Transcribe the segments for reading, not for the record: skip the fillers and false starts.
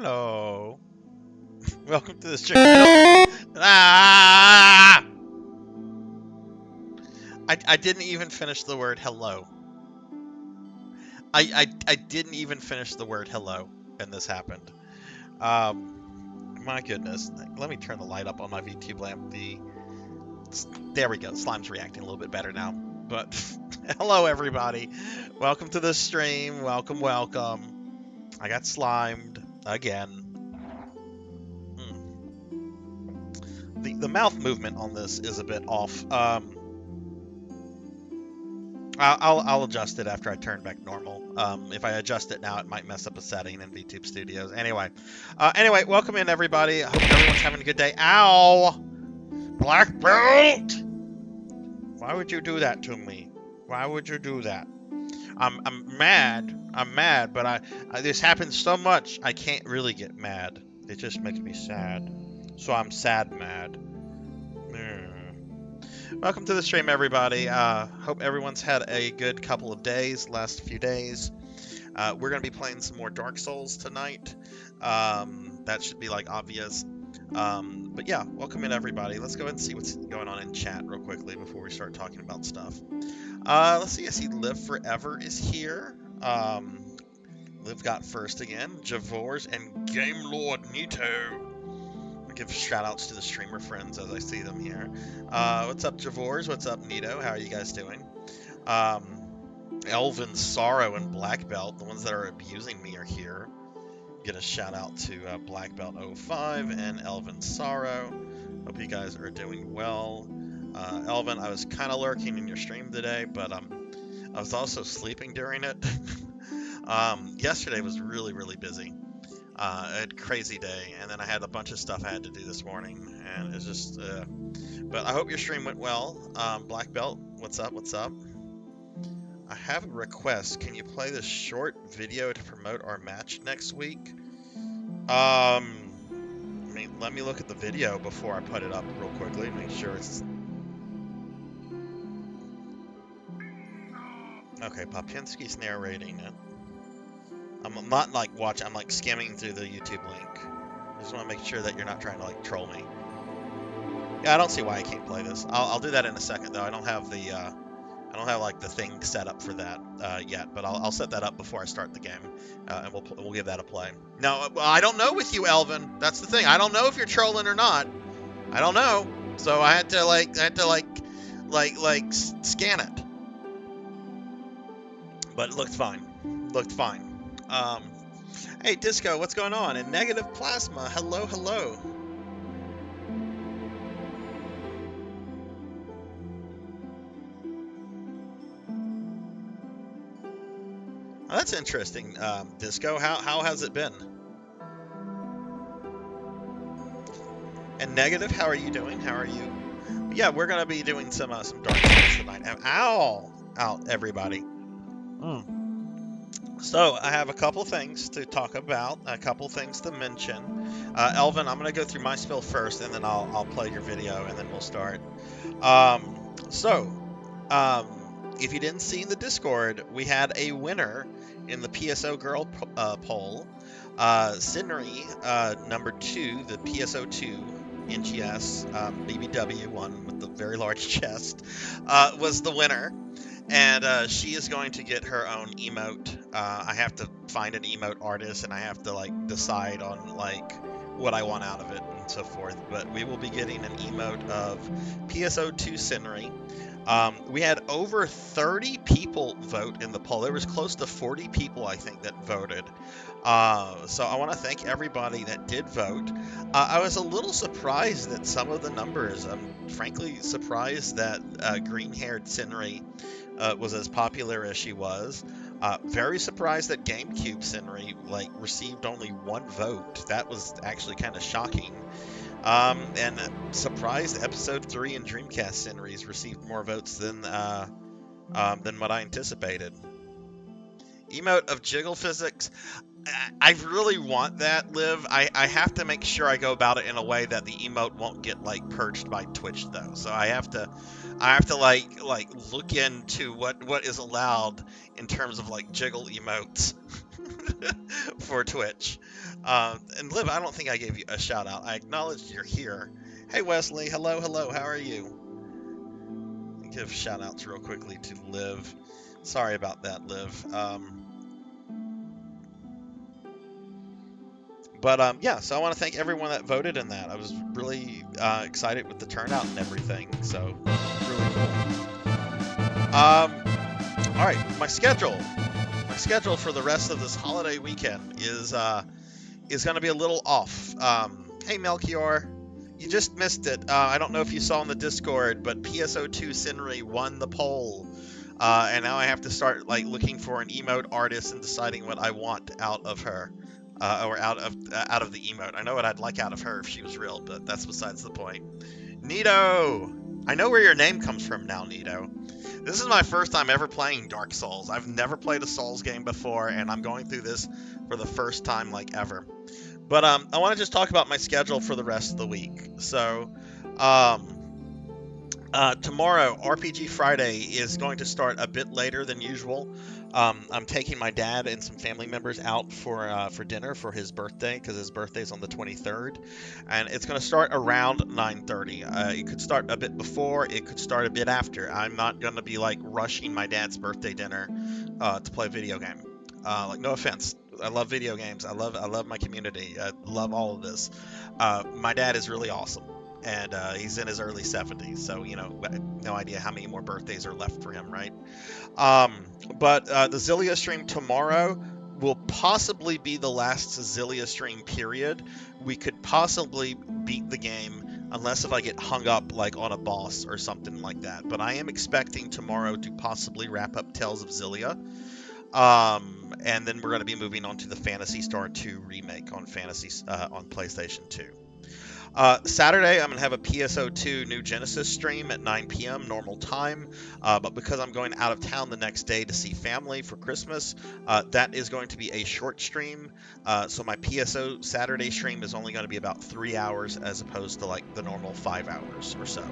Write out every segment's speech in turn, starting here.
Hello. Welcome to the channel. Ah! I didn't even finish the word hello. I didn't even finish the word hello, and this happened. My goodness. Let me turn the light up on my VTube lamp. There we go. Slime's reacting a little bit better now. But hello, everybody. Welcome to the stream. Welcome, welcome. I got slimed again. The mouth movement on this is a bit off. I'll adjust it after I turn back normal. If I adjust it now, it might mess up a setting in VTube Studios. Anyway, welcome in, everybody. I hope everyone's having a good day. Ow! Black belt! Why would you do that to me? Why would you do that? I'm mad. I'm mad, but I this happens so much. I can't really get mad. It just makes me sad. So I'm sad mad. Welcome to the stream, everybody. Hope everyone's had a good couple of days, last few days. We're going to be playing some more Dark Souls tonight. That should be, like, obvious. But yeah, welcome in, everybody. Let's go ahead and see what's going on in chat real quickly before we start talking about stuff. Let's see. I see Live Forever is here. Liv got first again. Javors and Game Lord Nito. Give shout outs to the streamer friends as I see them here. What's up, Javors? What's up, Nito? How are you guys doing? Elvin Sorrow and Black Belt, the ones that are abusing me, are here. Get a shout out to Black Belt 05 and Elvin Sorrow. Hope you guys are doing well. Elvin, I was kind of lurking in your stream today, but I was also sleeping during it. Yesterday was really, really busy. I had a crazy day, and then I had a bunch of stuff I had to do this morning, and it's just, but I hope your stream went well. Black Belt, what's up, what's up? I have a request. Can you play this short video to promote our match next week? I mean, let me look at the video before I put it up real quickly, make sure it's... Okay, Popinski's narrating it. I'm not, like, watching, I'm, like, skimming through the YouTube link. I just want to make sure that you're not trying to, like, troll me. Yeah, I don't see why I can't play this. I'll do that in a second, though. I don't have the, like, the thing set up for that yet, but I'll set that up before I start the game, and we'll give that a play. No, I don't know with you, Elvin. That's the thing. I don't know if you're trolling or not. I don't know. So I had to, scan it. But it looked fine. Looked fine. Hey, Disco, what's going on? And Negative Plasma, hello, hello. Oh, that's interesting, Disco. How has it been? And Negative, how are you doing? How are you? Yeah, we're gonna be doing some Dark Souls tonight. Ow! Out, everybody. So, I have a couple things to talk about, a couple things to mention. Elvin, I'm going to go through my spill first, and then I'll play your video, and then we'll start. If you didn't see in the Discord, we had a winner in the PSO Girl poll. Sinri, number 2, the PSO2 NGS BBW one with the very large chest, was the winner. And she is going to get her own emote. I have to find an emote artist, and I have to, like, decide on, like, what I want out of it and so forth. But we will be getting an emote of PSO2 Sinri. We had over 30 people vote in the poll. There was close to 40 people, I think, that voted. So I want to thank everybody that did vote. I was a little surprised that some of the numbers. I'm frankly surprised that green-haired Sinri was as popular as she was. Very surprised that GameCube Sinri, like, received only 1 vote. That was actually kind of shocking. And surprised Episode 3 and Dreamcast Sinris received more votes than what I anticipated. Emote of Jiggle Physics. I really want that, Liv. I have to make sure I go about it in a way that the emote won't get, like, purged by Twitch, though. So I have to like look into what is allowed in terms of, like, jiggle emotes for Twitch. And Liv, I don't think I gave you a shout out. I acknowledged you're here. Hey Wesley, hello, hello. How are you? Give shout outs real quickly to Liv. Sorry about that, Liv. But yeah, so I want to thank everyone that voted in that. I was really excited with the turnout and everything. So really cool. All right, my schedule. My schedule for the rest of this holiday weekend is going to be a little off. Hey Melchior, you just missed it. I don't know if you saw in the Discord, but PSO2 Sinri won the poll, and now I have to start like looking for an emote artist and deciding what I want out of her, or out of the emote. I know what I'd like out of her if she was real, but that's besides the point. Nito, I know where your name comes from now, Nito. This is my first time ever playing Dark Souls. I've never played a Souls game before, and I'm going through this for the first time like ever. But I want to just talk about my schedule for the rest of the week. So, tomorrow, RPG Friday is going to start a bit later than usual. I'm taking my dad and some family members out for dinner for his birthday, because his birthday's on the 23rd, and it's going to start around 9:30. It could start a bit before, it could start a bit after. I'm not going to be like rushing my dad's birthday dinner to play a video game. Like, no offense, I love video games. I love my community. I love all of this. My dad is really awesome, and he's in his early 70s, so no idea how many more birthdays are left for him, right? But the Zillia stream tomorrow will possibly be the last Zillia stream period. We could possibly beat the game, unless if I get hung up like on a boss or something like that. But I am expecting tomorrow to possibly wrap up Tales of Zillia. And then we're going to be moving on to the Phantasy Star 2 remake on PlayStation 2. Saturday, I'm going to have a PSO2 New Genesis stream at 9 p.m. normal time, but because I'm going out of town the next day to see family for Christmas, that is going to be a short stream. So my PSO Saturday stream is only going to be about 3 hours as opposed to like the normal 5 hours or so.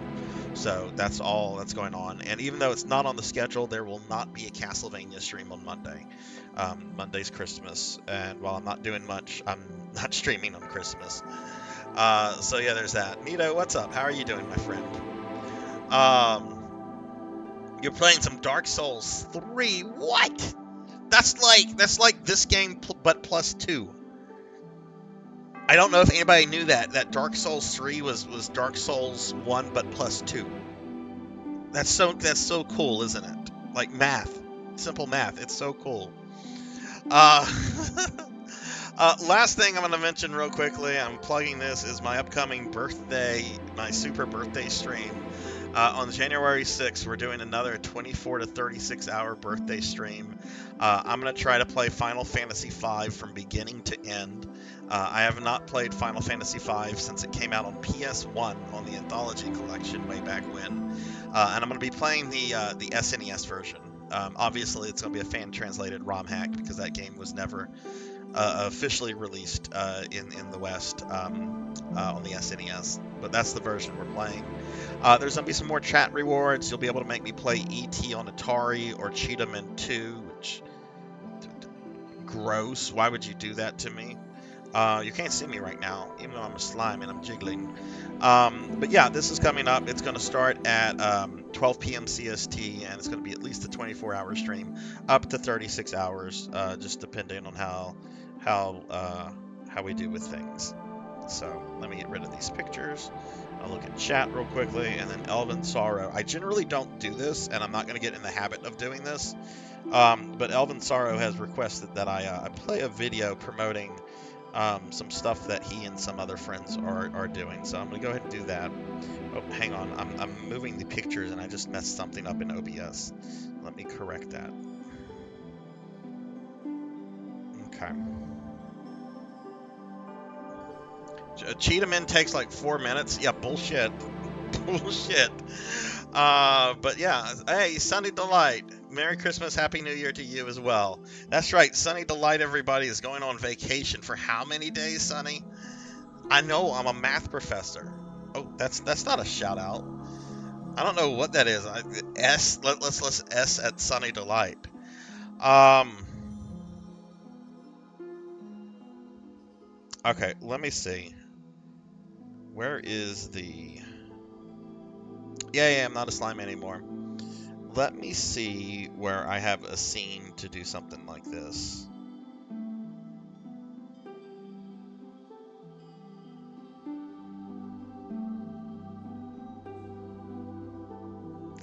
So that's all that's going on. And even though it's not on the schedule, there will not be a Castlevania stream on Monday. Monday's Christmas, and while I'm not doing much, I'm not streaming on Christmas. So yeah, there's that. Nito, what's up? How are you doing, my friend? You're playing some Dark Souls 3. What? That's like this game but plus 2. I don't know if anybody knew that Dark Souls 3 was Dark Souls 1 but plus 2. That's so cool, isn't it? Like math. Simple math. It's so cool. Last thing I'm going to mention real quickly, I'm plugging this, is my upcoming birthday, my super birthday stream. On January 6th, we're doing another 24 to 36 hour birthday stream. I'm going to try to play Final Fantasy V from beginning to end. I have not played Final Fantasy V since it came out on PS1 on the Anthology Collection way back when. And I'm going to be playing the SNES version. Obviously, it's going to be a fan-translated ROM hack because that game was never officially released in the West on the SNES, but that's the version we're playing. There's going to be some more chat rewards. You'll be able to make me play E.T. on Atari or Cheetahman 2, which... gross. Why would you do that to me? You can't see me right now, even though I'm a slime and I'm jiggling. But yeah, this is coming up. It's going to start at 12 p.m. CST, and it's going to be at least a 24-hour stream, up to 36 hours, just depending on how we do with things. So let me get rid of these pictures. I'll look at chat real quickly, and then Elven Sorrow. I generally don't do this, and I'm not going to get in the habit of doing this. But Elven Sorrow has requested that I play a video promoting some stuff that he and some other friends are doing. So I'm going to go ahead and do that. Oh, hang on. I'm moving the pictures, and I just messed something up in OBS. Let me correct that. Okay. Cheetahman takes like 4 minutes. Yeah, bullshit. Bullshit. But yeah, hey, Sunny Delight. Merry Christmas, Happy New Year to you as well. That's right, Sunny Delight, everybody, is going on vacation for how many days, Sunny? I know, I'm a math professor. Oh, that's not a shout out. I don't know what that is. Let's S at Sunny Delight. Okay, let me see. Where is the... Yeah, I'm not a slime anymore. Let me see where I have a scene to do something like this.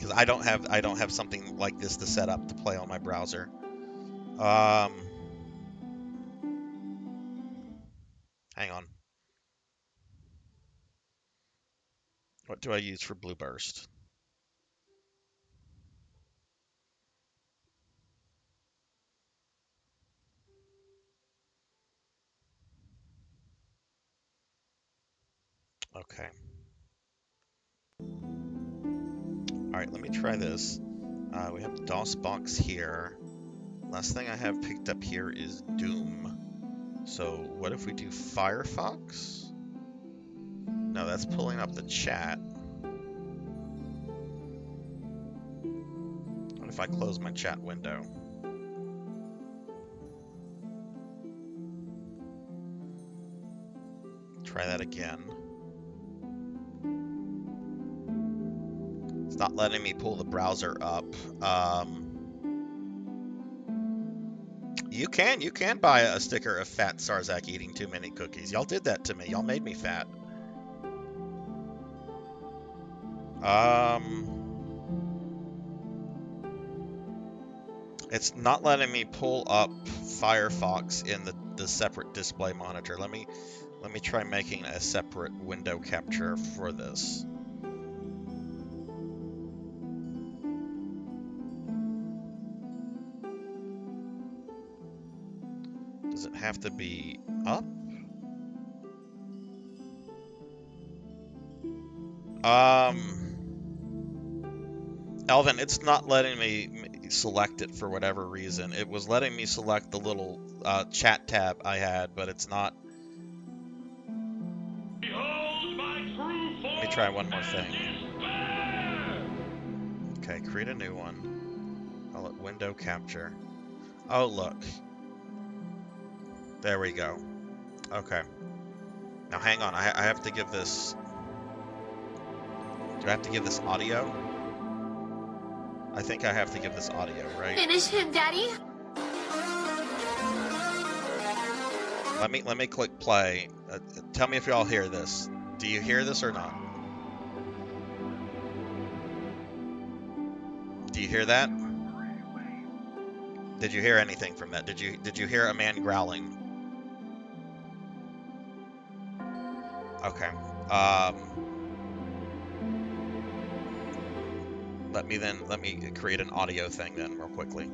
because I don't have something like this to set up to play on my browser. Hang on. What do I use for Blueburst? Okay. All right, let me try this. We have DOSBox here. Last thing I have picked up here is Doom. So what if we do Firefox? No, that's pulling up the chat. What if I close my chat window? Try that again. It's not letting me pull the browser up. You can buy a sticker of Fat Sarzac eating too many cookies. Y'all did that to me. Y'all made me fat. It's not letting me pull up Firefox in the separate display monitor. Let me try making a separate window capture for this. Does it have to be up? Elvin, it's not letting me select it for whatever reason. It was letting me select the little chat tab I had, but it's not. Let me try one more thing. Okay, create a new one. Call it window capture. Oh, look. There we go. Okay. Now hang on, I have to give this... Do I have to give this audio? I think I have to give this audio, right? Finish him, Daddy. Let me click play. Tell me if y'all hear this. Do you hear this or not? Do you hear that? Did you hear anything from that? Did you hear a man growling? Okay. Let me create an audio thing then real quickly.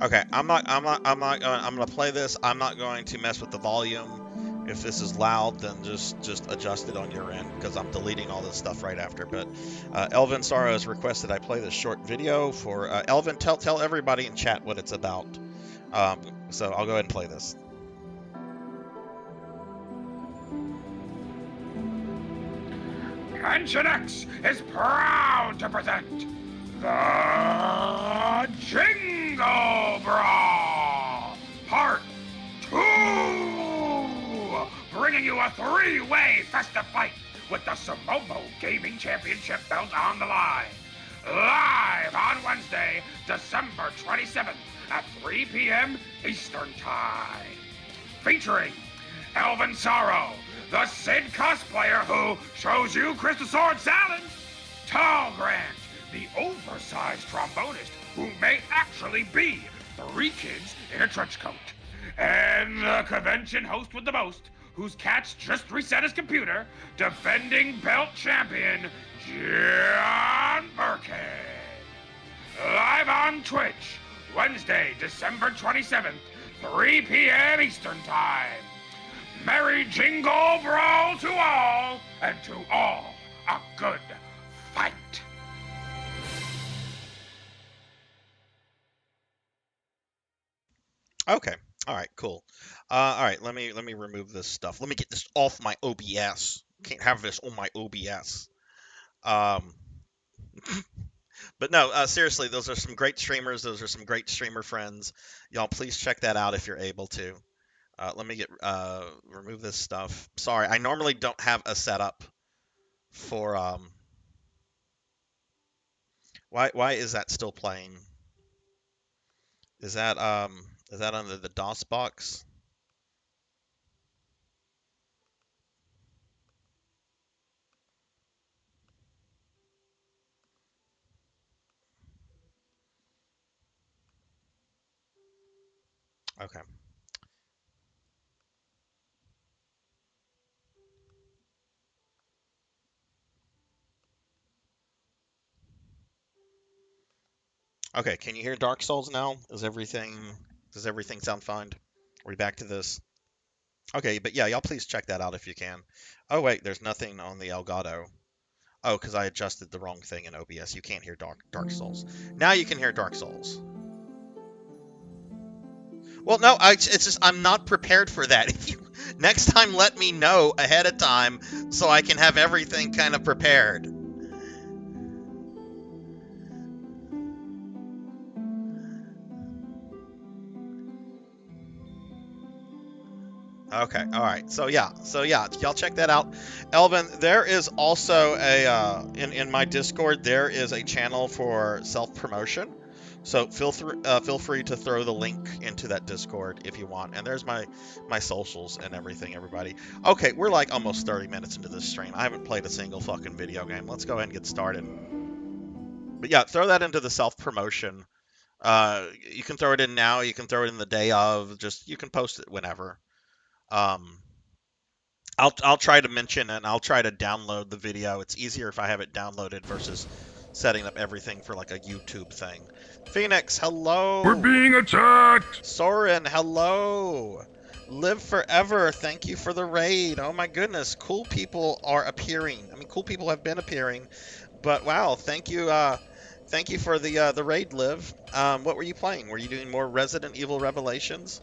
Okay, I'm gonna play this. I'm not going to mess with the volume. If this is loud, then just adjust it on your end, because I'm deleting all this stuff right after. But Elvin Sorrow has requested I play this short video for Elvin. Tell everybody in chat what it's about. So I'll go ahead and play this. Genshin X is proud to present the Jingle Brawl Part 2, bringing you a three-way festive fight with the Sumomo Gaming Championship belt on the line. Live on Wednesday, December 27th at 3 p.m. Eastern Time. Featuring Elvin Sorrow, the Sid cosplayer who shows you Christosaur salad, Tall Grant, the oversized trombonist who may actually be 3 kids in a trench coat, and the convention host with the most, whose cat's just reset his computer, defending belt champion John Burkhead. Live on Twitch, Wednesday, December 27th, 3 p.m. Eastern Time. Merry Jingle Brawl to all, and to all a good fight. Okay. All right. Cool. All right. Let me remove this stuff. Let me get this off my OBS. Can't have this on my OBS. But no, seriously, those are some great streamers. Those are some great streamer friends. Y'all, please check that out if you're able to. Let me remove this stuff. Sorry, I normally don't have a setup for Why is that still playing? Is that under the DOS box? Okay. Okay, can you hear Dark Souls now? Does everything sound fine? Are we back to this? Okay, but yeah, y'all please check that out if you can. Oh wait, there's nothing on the Elgato. Oh, because I adjusted the wrong thing in OBS. You can't hear Dark Souls. Now you can hear Dark Souls. Well, no, it's just I'm not prepared for that. If you next time, let me know ahead of time so I can have everything kind of prepared. Okay, all right. So yeah, y'all check that out. Elvin, there is also a in my Discord there is a channel for self promotion. So feel free to throw the link into that Discord if you want. And there's my socials and everything, everybody. Okay, we're like almost 30 minutes into this stream. I haven't played a single fucking video game. Let's go ahead and get started. But yeah, throw that into the self promotion. You can throw it in now. You can throw it in the day of. Just you can post it whenever. Um, I'll try to mention and I'll try to download the video. It's easier if I have it downloaded versus setting up everything for like a YouTube thing. Phoenix, We're hello. being attacked! Soren, hello. Live forever. Thank you for the raid. Oh my goodness, cool people are appearing. I mean, cool people have been appearing, but wow, thank you. Thank you for the raid, Liv. What were you playing? Were you doing more Resident Evil Revelations?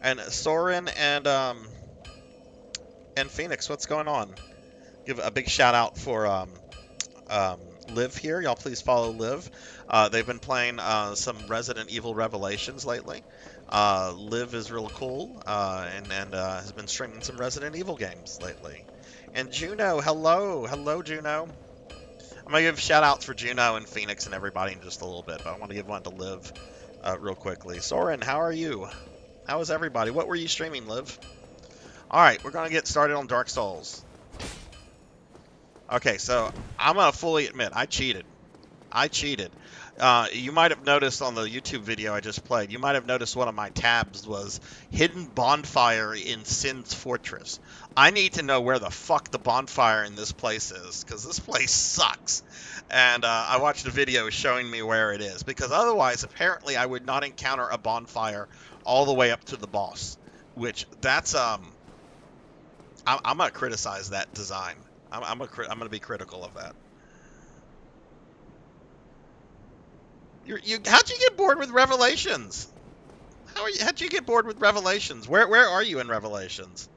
And Soren and Phoenix, what's going on? Give a big shout out for Liv here. Y'all please follow Liv. They've been playing some Resident Evil Revelations lately. Liv is real cool and has been streaming some Resident Evil games lately. And Juno, hello Juno. I'm gonna give shout outs for Juno and Phoenix and everybody in just a little bit, but I want to give one to Liv real quickly. Soren, how are you? How is everybody? What were you streaming, Liv? All right, we're gonna get started on Dark Souls. Okay, so I'm gonna fully admit I cheated. I cheated. You might have noticed on the YouTube video I just played, you might have noticed one of my tabs was Hidden Bonfire in Sin's Fortress. I need to know where the fuck the bonfire in this place is, because this place sucks. And I watched a video showing me where it is, because otherwise, apparently, I would not encounter a bonfire all the way up to the boss. Which, I'm gonna criticize that design. I'm gonna be critical of that. How'd you get bored with Revelations? How'd you get bored with Revelations? Where are you in Revelations?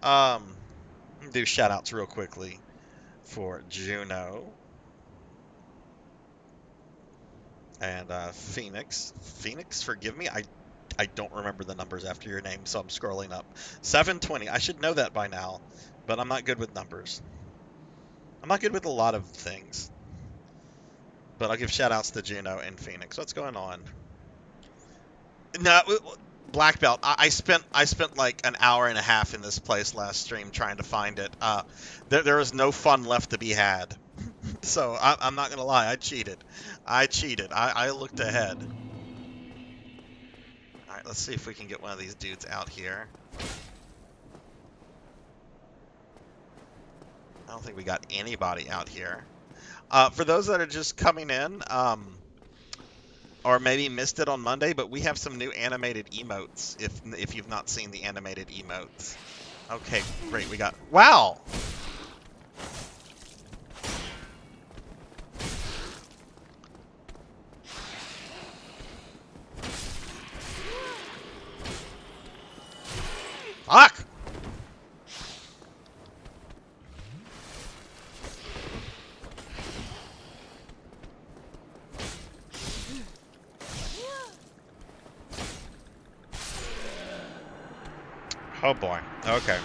Do shout outs real quickly for Juno and Phoenix. Phoenix, forgive me, I don't remember the numbers after your name, so I'm scrolling up. 720. I should know that by now, but I'm not good with numbers. I'm not good with a lot of things. But I'll give shout outs to Juno and Phoenix. What's going on? No, black belt. I spent like an hour and a half in this place last stream trying to find it. There was no fun left to be had. So I'm not gonna lie, I cheated. I looked ahead. All right, let's see if we can get one of these dudes out here. I don't think we got anybody out here. For those that are just coming in, or maybe missed it on Monday, but we have some new animated emotes. If you've not seen the animated emotes, okay, great. We got wow. Fuck. Oh boy. Okay.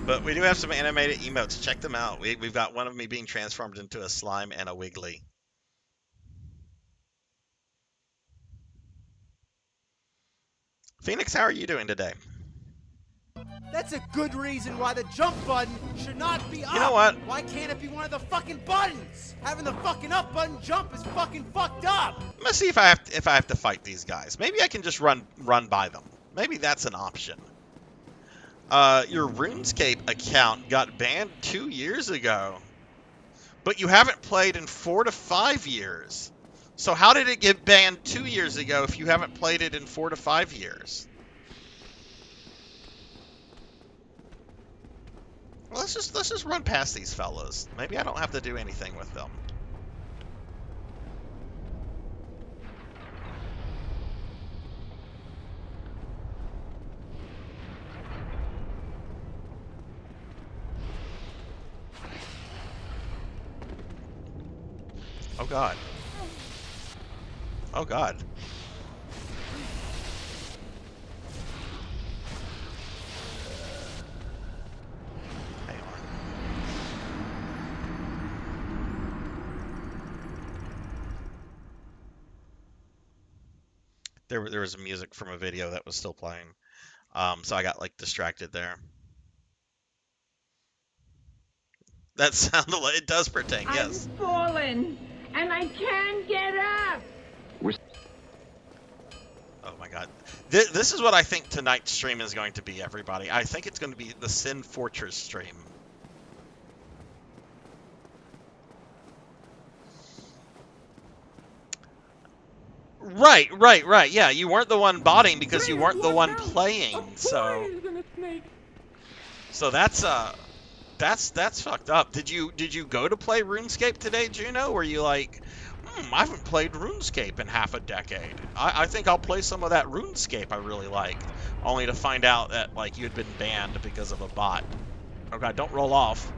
But we do have some animated emotes. Check them out. We've got one of me being transformed into a slime and a wiggly. Phoenix, how are you doing today? That's a good reason why the jump button should not be up. You know what? Why can't it be one of the fucking buttons? Having the fucking up button jump is fucking fucked up. I'm gonna see if I have to fight these guys. Maybe I can just run by them. Maybe that's an option. Your RuneScape account got banned 2 years ago, but you haven't played in 4 to 5 years. So how did it get banned 2 years ago if you haven't played it in 4 to 5 years? Well, let's just run past these fellas. Maybe I don't have to do anything with them. Oh god. Oh god. Hang on. There was music from a video that was still playing. So I got like distracted there. That sounded like it does pertain, yes. I've fallen and I can't get up. Oh my god. This is what I think tonight's stream is going to be, everybody. I think it's going to be the Sin Fortress stream. Right. Yeah, you weren't the one botting because you weren't the one playing. So that's fucked up. Did you go to play RuneScape today, Juno? Were you like, I haven't played RuneScape in half a decade. I think I'll play some of that RuneScape I really liked, only to find out that like you had been banned because of a bot. Oh god, don't roll off.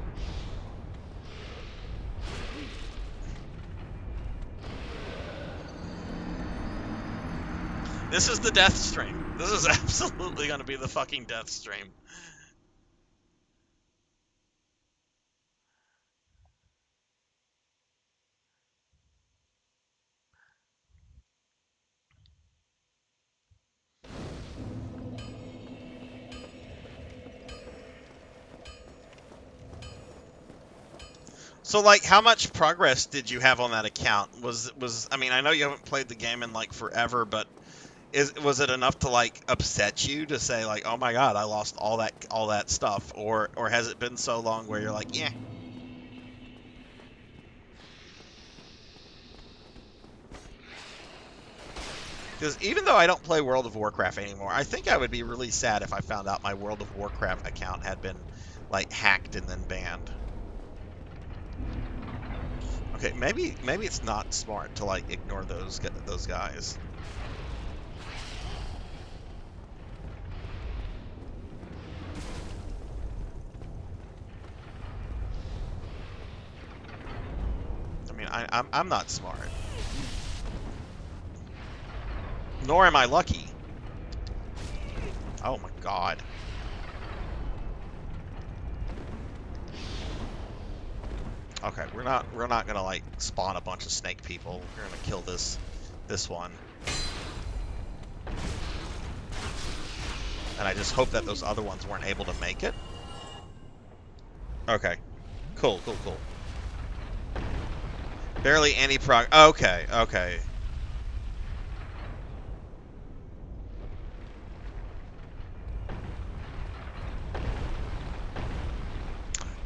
This is the death stream. This is absolutely going to be the fucking death stream. So, like, how much progress did you have on that account? I mean, I know you haven't played the game in like forever, but was it enough to like upset you to say like, oh my god, I lost all that stuff, or has it been so long where you're like, yeah? Because even though I don't play World of Warcraft anymore, I think I would be really sad if I found out my World of Warcraft account had been like hacked and then banned. Okay, maybe it's not smart to like ignore those guys. I mean, I'm not smart. Nor am I lucky. Oh my god. Okay, we're not gonna like spawn a bunch of snake people. We're gonna kill this one. And I just hope that those other ones weren't able to make it. Okay. Cool. Barely any Okay.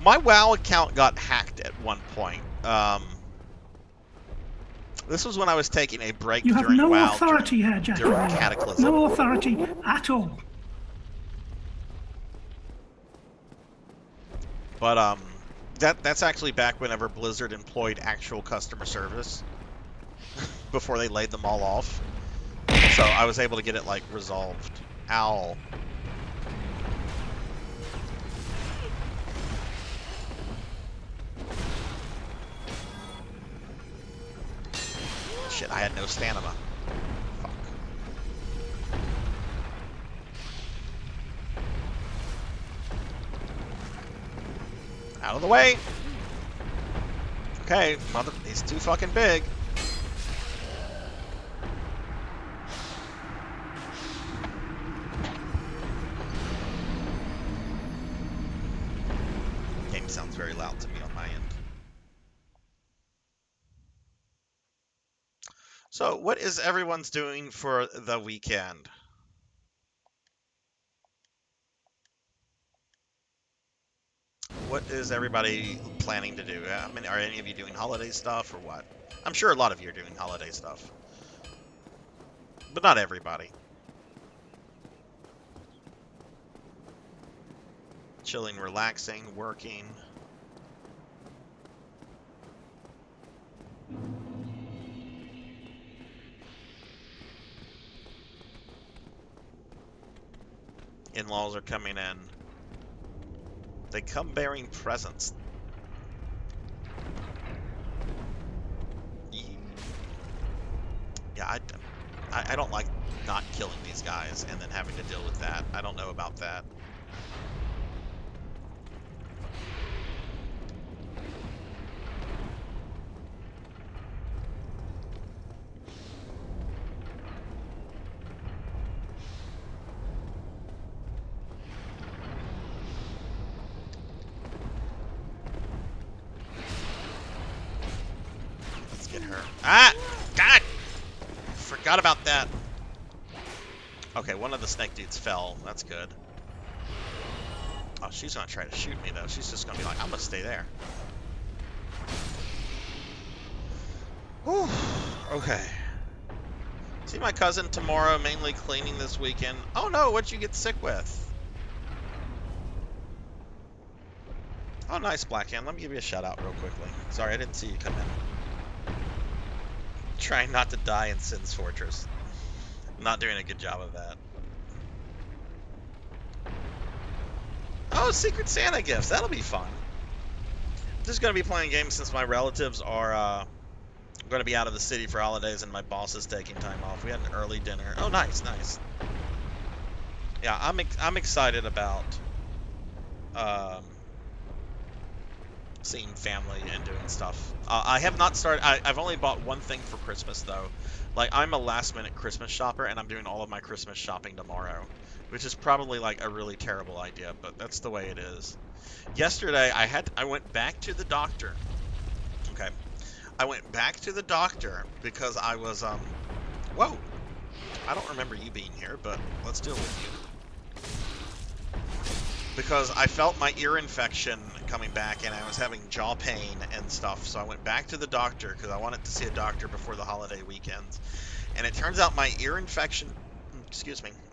My WoW account got hacked at one point. This was when I was taking a break You have during no WoW authority here, Jack. during Cataclysm. No authority at all. But that's actually back whenever Blizzard employed actual customer service before they laid them all off. So I was able to get it like resolved. Ow. Shit, I had no stamina. Fuck. Out of the way! Okay, mother, he's too fucking big. Game sounds very loud to me on my end. So, what is everyone's doing for the weekend? What is everybody planning to do? I mean, are any of you doing holiday stuff or what? I'm sure a lot of you are doing holiday stuff, but not everybody. Chilling, relaxing, working. In-laws are coming in. They come bearing presents. Yeah, I don't like not killing these guys and then having to deal with that. I don't know about that. Let's get her. Ah! God! Forgot about that. Okay, one of the snake dudes fell. That's good. Oh, she's gonna try to shoot me though. She's just gonna be like, I'm gonna stay there. Whew. Okay. See my cousin tomorrow, mainly cleaning this weekend. Oh no, what'd you get sick with? Oh, nice, Blackhand. Let me give you a shout out real quickly. Sorry, I didn't see you come in. Trying not to die in Sin's Fortress. Not doing a good job of that. Oh, Secret Santa gifts. That'll be fun. I'm just going to be playing games since my relatives are going to be out of the city for holidays and my boss is taking time off. We had an early dinner. Oh, nice, nice. Yeah, I'm excited about seeing family and doing stuff. I have not started. I've only bought one thing for Christmas though. Like, I'm a last-minute Christmas shopper, and I'm doing all of my Christmas shopping tomorrow, which is probably like a really terrible idea, but that's the way it is. Yesterday, I went back to the doctor. Okay, I went back to the doctor because I was whoa, I don't remember you being here, but let's deal with you. Because I felt my ear infection coming back and I was having jaw pain and stuff. So I went back to the doctor because I wanted to see a doctor before the holiday weekends. And it turns out my ear infection,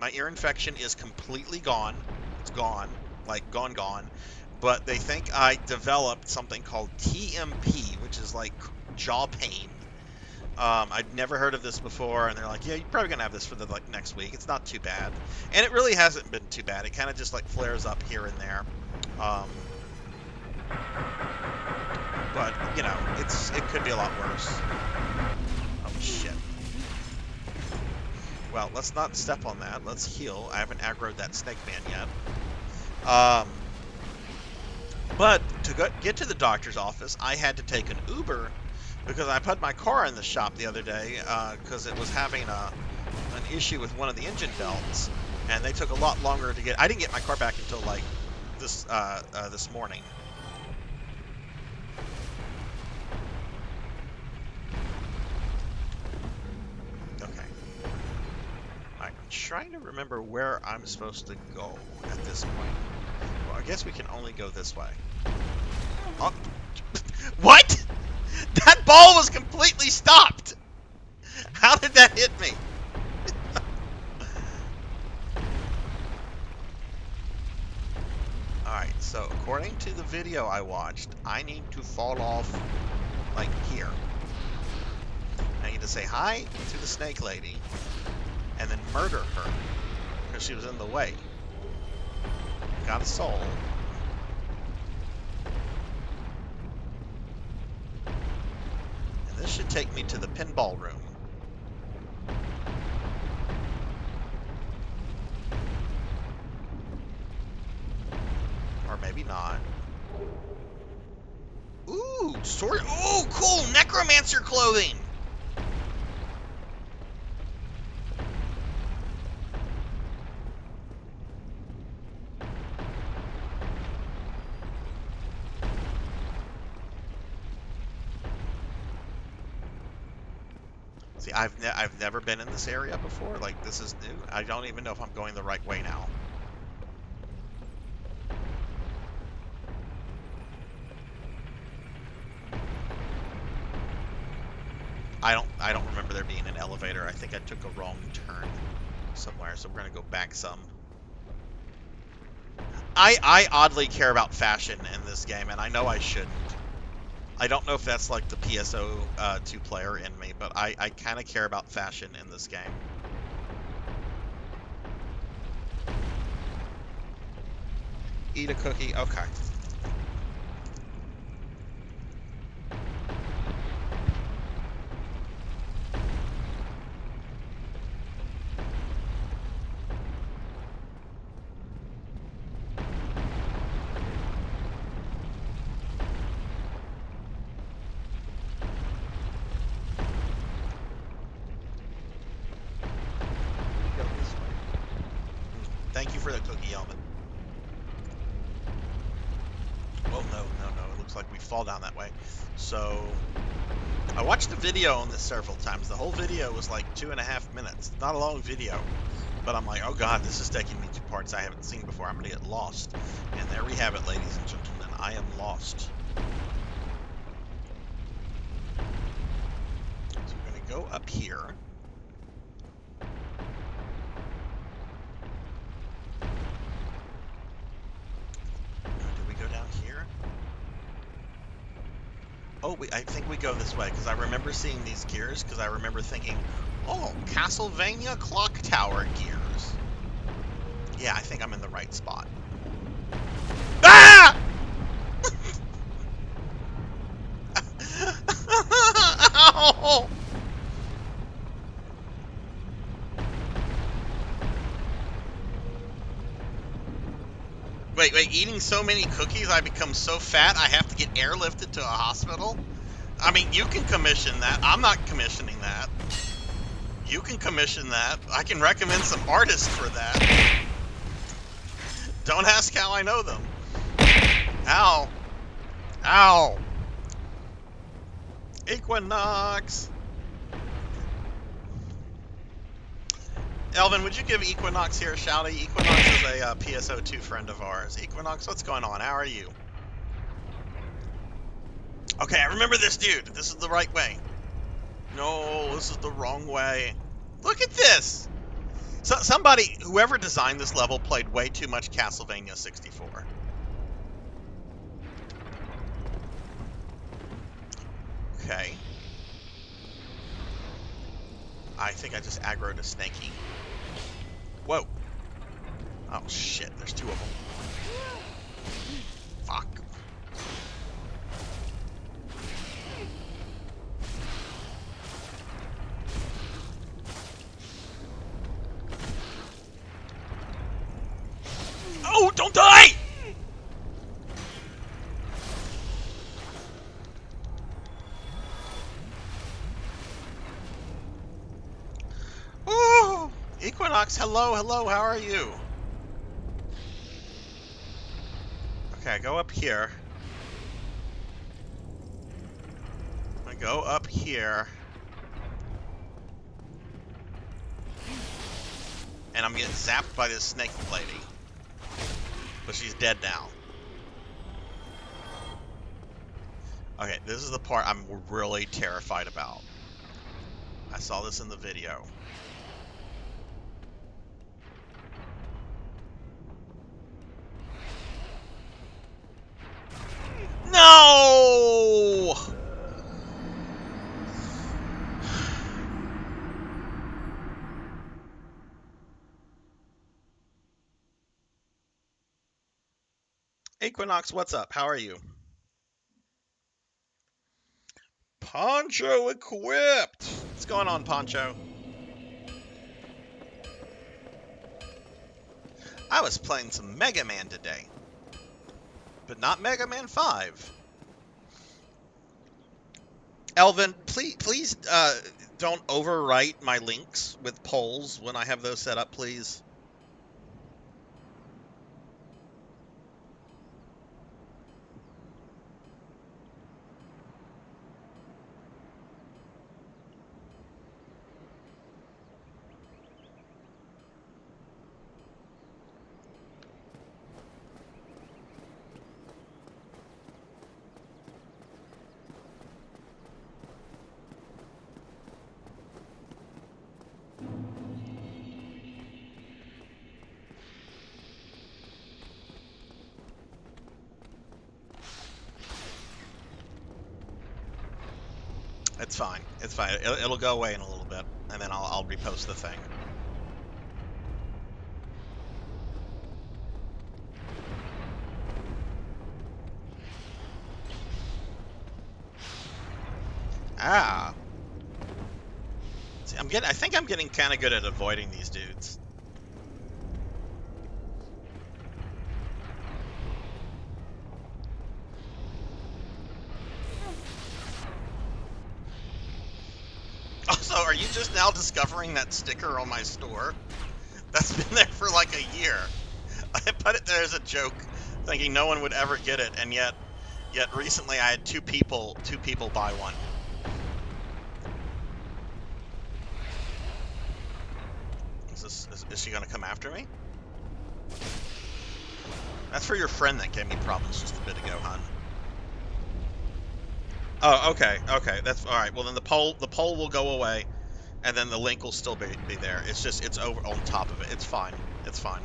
my ear infection is completely gone. It's gone, like gone. But they think I developed something called TMP, which is like jaw pain. I'd never heard of this before, and they're like, yeah, you're probably going to have this for the next week. It's not too bad. And it really hasn't been too bad. It kind of just like flares up here and there. But, you know, it could be a lot worse. Oh, shit. Well, let's not step on that. Let's heal. I haven't aggroed that snake man yet. But to get to the doctor's office, I had to take an Uber because I put my car in the shop the other day because it was having an issue with one of the engine belts, and they took a lot longer to get. I didn't get my car back until like this morning. Okay. I'm trying to remember where I'm supposed to go at this point. Well, I guess we can only go this way. Oh. What? That ball was completely stopped! How did that hit me? Alright, so according to the video I watched, I need to fall off, like, here. I need to say hi to the snake lady, and then murder her, because she was in the way. Got a soul. This should take me to the pinball room. Or maybe not. Ooh, sword. Ooh, cool. Necromancer clothing. See, I've never been in this area before. Like, this is new. I don't even know if I'm going the right way now. I don't remember there being an elevator. I think I took a wrong turn somewhere, so we're gonna go back some. I oddly care about fashion in this game, and I know I shouldn't. I don't know if that's like the PSO 2 player in me, but I kind of care about fashion in this game. Eat a cookie. Okay. Go this way. Thank you for the cookie, Elvin. Well, no. It looks like we fall down that way. So, I watched the video on this several times. The whole video was like 2.5 minutes. Not a long video. But I'm like, oh god, this is taking me to parts I haven't seen before. I'm going to get lost. And there we have it, ladies and gentlemen. I am lost. So we're going to go up here. Did we go down here? Oh, I think we go this way, because I remember seeing these gears, because I remember thinking, oh, Castlevania Clock Tower gears. Yeah, I think I'm in the right spot. Ah! Ow! Wait, eating so many cookies I become so fat I have to get airlifted to a hospital? I mean, you can commission that. I'm not commissioning that. You can commission that. I can recommend some artists for that. Don't ask how I know them. Ow. Ow. Equinox. Elvin, would you give Equinox here a shouty? Equinox is a PSO2 friend of ours. Equinox, what's going on? How are you? Okay, I remember this dude. This is the right way. No, this is the wrong way. Look at this! So, somebody, whoever designed this level, played way too much Castlevania 64. Okay. I think I just aggroed a snakey. Whoa. Oh shit, there's 2 of them. Fuck. Oh, don't die! Ooh, Equinox, hello, how are you? Okay, go up here. I go up here. And I'm getting zapped by this snake lady. But she's dead now. Okay, this is the part I'm really terrified about. I saw this in the video. No! Equinox, what's up? How are you? Poncho equipped! What's going on, Poncho? I was playing some Mega Man today. But not Mega Man 5. Elvin, please don't overwrite my links with polls when I have those set up, please. It's fine. It's fine. It'll go away in a little bit, and then I'll repost the thing. Ah. See, I think I'm getting kind of good at avoiding these dudes. Also, are you just now discovering that sticker on my store? That's been there for like a year. I put it there as a joke, thinking no one would ever get it, and yet recently I had two people buy one. Is she gonna come after me? That's for your friend that gave me problems just a bit ago, hon. Oh, okay, that's all right. Well, then the poll will go away, and then the link will still be there. It's over on top of it. It's fine. It's fine.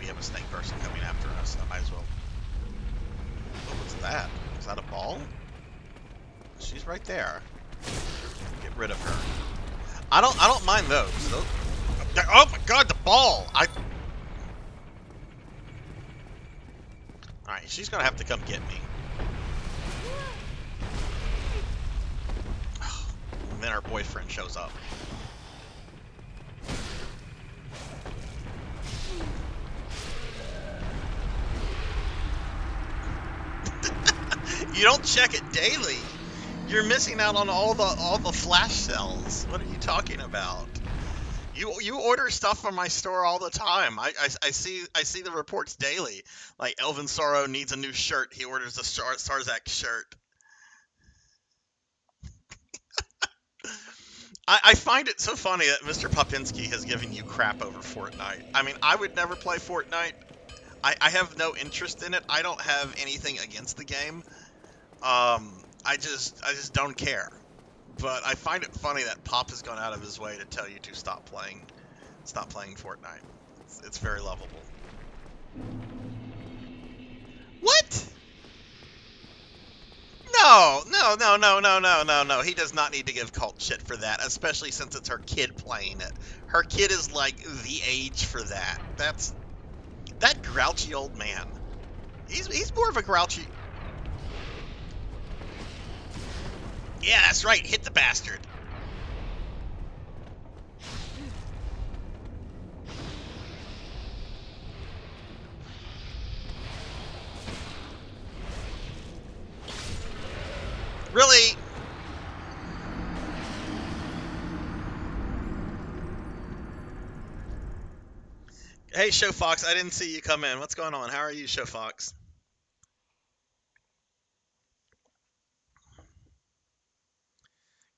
We have a snake person coming after us. I might as well. Oh, what's that? Is that a ball? She's right there. Get rid of her. I don't mind those. Oh my god, the ball! Alright, she's gonna have to come get me. And then her boyfriend shows up. You don't check it daily. You're missing out on all the flash sales. What are you talking about? You order stuff from my store all the time. I see the reports daily. Like Elvin Sorrow needs a new shirt. He orders a Sarzac shirt. I find it so funny that Mr. Popinski has given you crap over Fortnite. I mean, I would never play Fortnite. I have no interest in it. I don't have anything against the game. I just don't care. But I find it funny that Pop has gone out of his way to tell you to stop playing Fortnite. It's very lovable. What? No. He does not need to give Cult shit for that, especially since it's her kid playing it. Her kid is like the age for that. That grouchy old man. He's more of a grouchy. Yeah, that's right. Hit the bastard. Really? Hey, Show Fox, I didn't see you come in. What's going on? How are you, Show Fox?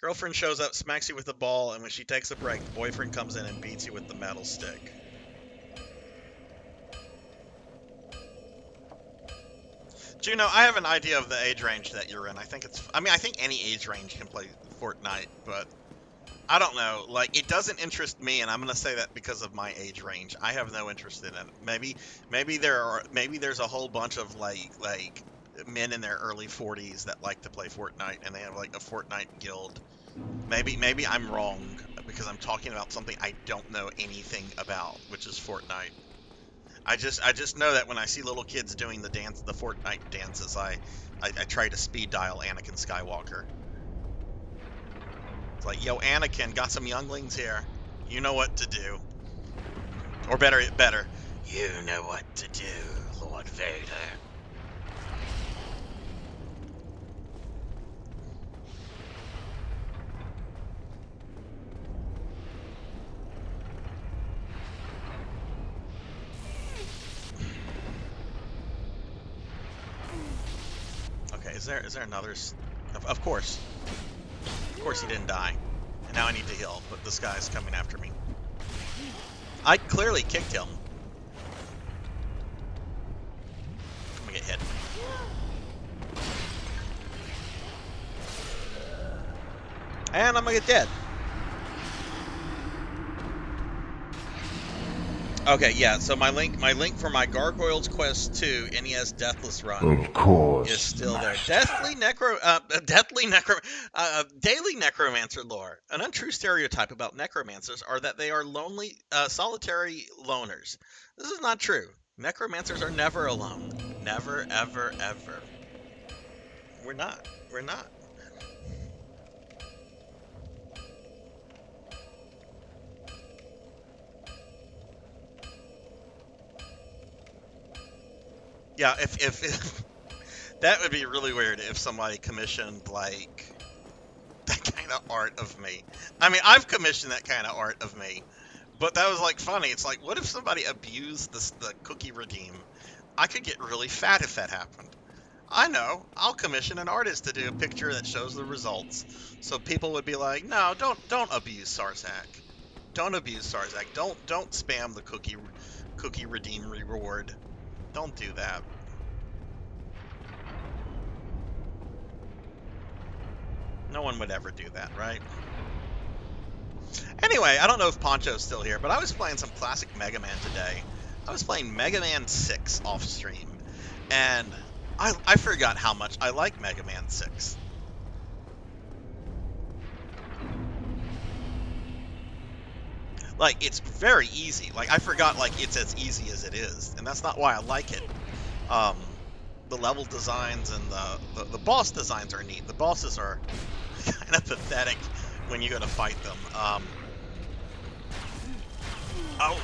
Girlfriend shows up, smacks you with the ball, and when she takes a break, the boyfriend comes in and beats you with the metal stick. Juno, I have an idea of the age range that you're in. I think any age range can play Fortnite, but I don't know. Like, it doesn't interest me, and I'm gonna say that because of my age range. I have no interest in it. Maybe there's a whole bunch of like men in their early 40s that like to play Fortnite, and they have like a Fortnite guild. Maybe I'm wrong because I'm talking about something I don't know anything about, which is Fortnite. I just know that when I see little kids doing the Fortnite dances, I try to speed dial Anakin Skywalker. It's like, yo, Anakin, got some younglings here. You know what to do. Or better, you know what to do, Lord Vader. Okay, is there another? Of course he didn't die. And now I need to heal, but this guy's coming after me. I clearly kicked him. I'm gonna get hit. And I'm gonna get dead. Okay, yeah, so my link for my Gargoyles Quest 2 NES Deathless Run Of course, is still there. Master. Daily Necromancer lore. An untrue stereotype about necromancers are that they are lonely, solitary loners. This is not true. Necromancers are never alone. Never, ever, ever. We're not. We're not. Yeah, if that would be really weird if somebody commissioned like that kind of art of me. I mean, I've commissioned that kind of art of me, but that was like funny. It's like, what if somebody abused the cookie redeem? I could get really fat if that happened. I know. I'll commission an artist to do a picture that shows the results, so people would be like, no, don't abuse Sarzac. Don't abuse Sarzac. Don't spam the cookie redeem reward. Don't do that. No one would ever do that, right? Anyway, I don't know if Poncho's still here, but I was playing some classic Mega Man today. I was playing Mega Man 6 off stream, and I forgot how much I like Mega Man 6. Like, it's very easy. Like, I forgot, like, it's as easy as it is, and that's not why I like it. The level designs and the boss designs are neat. The bosses are kind of pathetic when you go to fight them. Oh,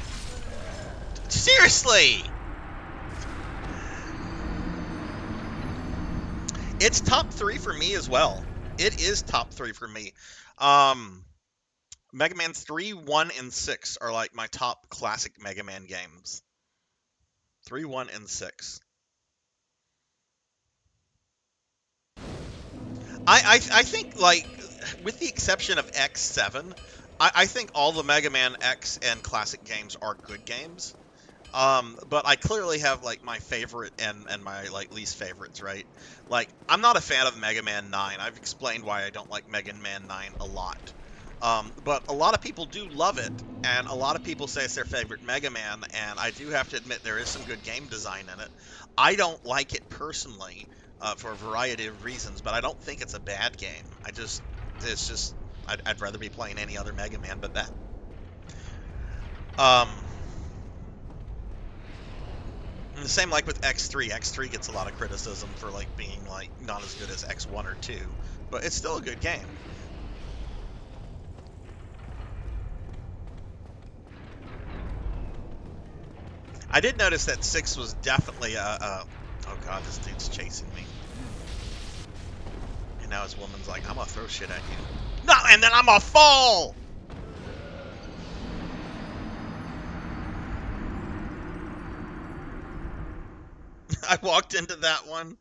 seriously! It's top 3 for me as well. It is top 3 for me. Mega Man 3, 1, and 6 are like my top classic Mega Man games. 3, 1, and 6. I think, like, with the exception of X7, I think all the Mega Man X and classic games are good games. But I clearly have, like, my favorite and my, like, least favorites, right? Like, I'm not a fan of Mega Man 9. I've explained why I don't like Mega Man 9 a lot. But a lot of people do love it, and a lot of people say it's their favorite Mega Man, and I do have to admit there is some good game design in it. I don't like it personally, for a variety of reasons, but I don't think it's a bad game. I'd rather be playing any other Mega Man but that. And the same like with X3. X3 gets a lot of criticism for like being like not as good as X1 or 2, but it's still a good game. I did notice that 6 was definitely oh god, this dude's chasing me. And now his woman's like, I'm gonna throw shit at you. No, and then I'm gonna fall! I walked into that one.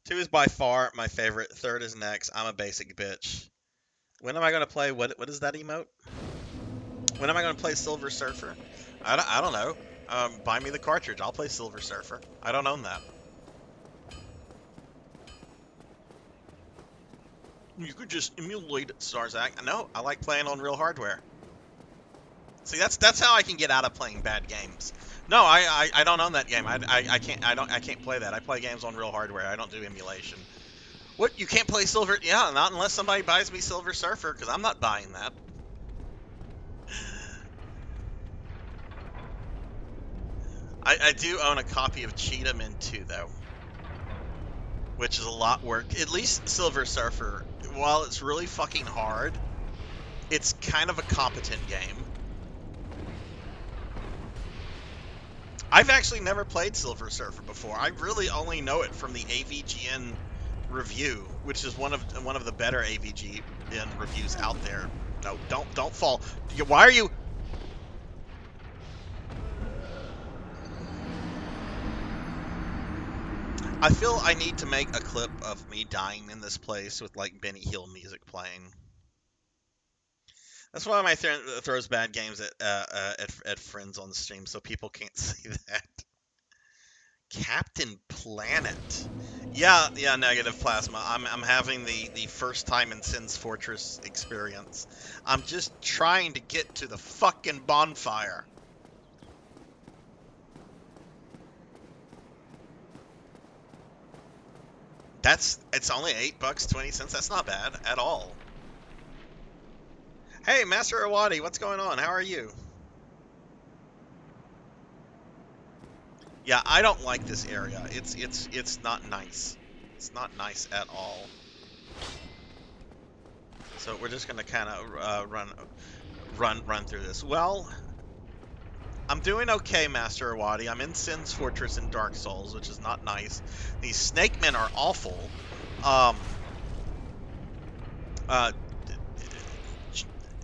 2 is by far my favorite. 3rd is next. I'm a basic bitch. When am I gonna play? What is that emote? When am I gonna play Silver Surfer? I don't know. Buy me the cartridge. I'll play Silver Surfer. I don't own that. You could just emulate Sarzac. No, I like playing on real hardware. See, that's how I can get out of playing bad games. No, I don't own that game. I can't play that. I play games on real hardware. I don't do emulation. What? You can't play Silver? Yeah, not unless somebody buys me Silver Surfer, because I'm not buying that. I do own a copy of Cheetah Man 2 though, which is a lot work. At least Silver Surfer, while it's really fucking hard, it's kind of a competent game. I've actually never played Silver Surfer before. I really only know it from the AVGN review, which is one of the better AVGN reviews out there. No, don't fall. Why are you? I feel I need to make a clip of me dying in this place with like Benny Hill music playing. That's why my throws bad games at friends on the stream, so people can't see that. Captain Planet. Yeah, negative plasma. I'm having the first time in Sin's Fortress experience. I'm just trying to get to the fucking bonfire. It's only $8.20. That's not bad at all. Hey, Master Awadi, what's going on? How are you? Yeah, I don't like this area. It's not nice. It's not nice at all. So we're just gonna kind of run through this. Well, I'm doing okay, Master Awadi. I'm in Sin's Fortress in Dark Souls, which is not nice. These snake men are awful.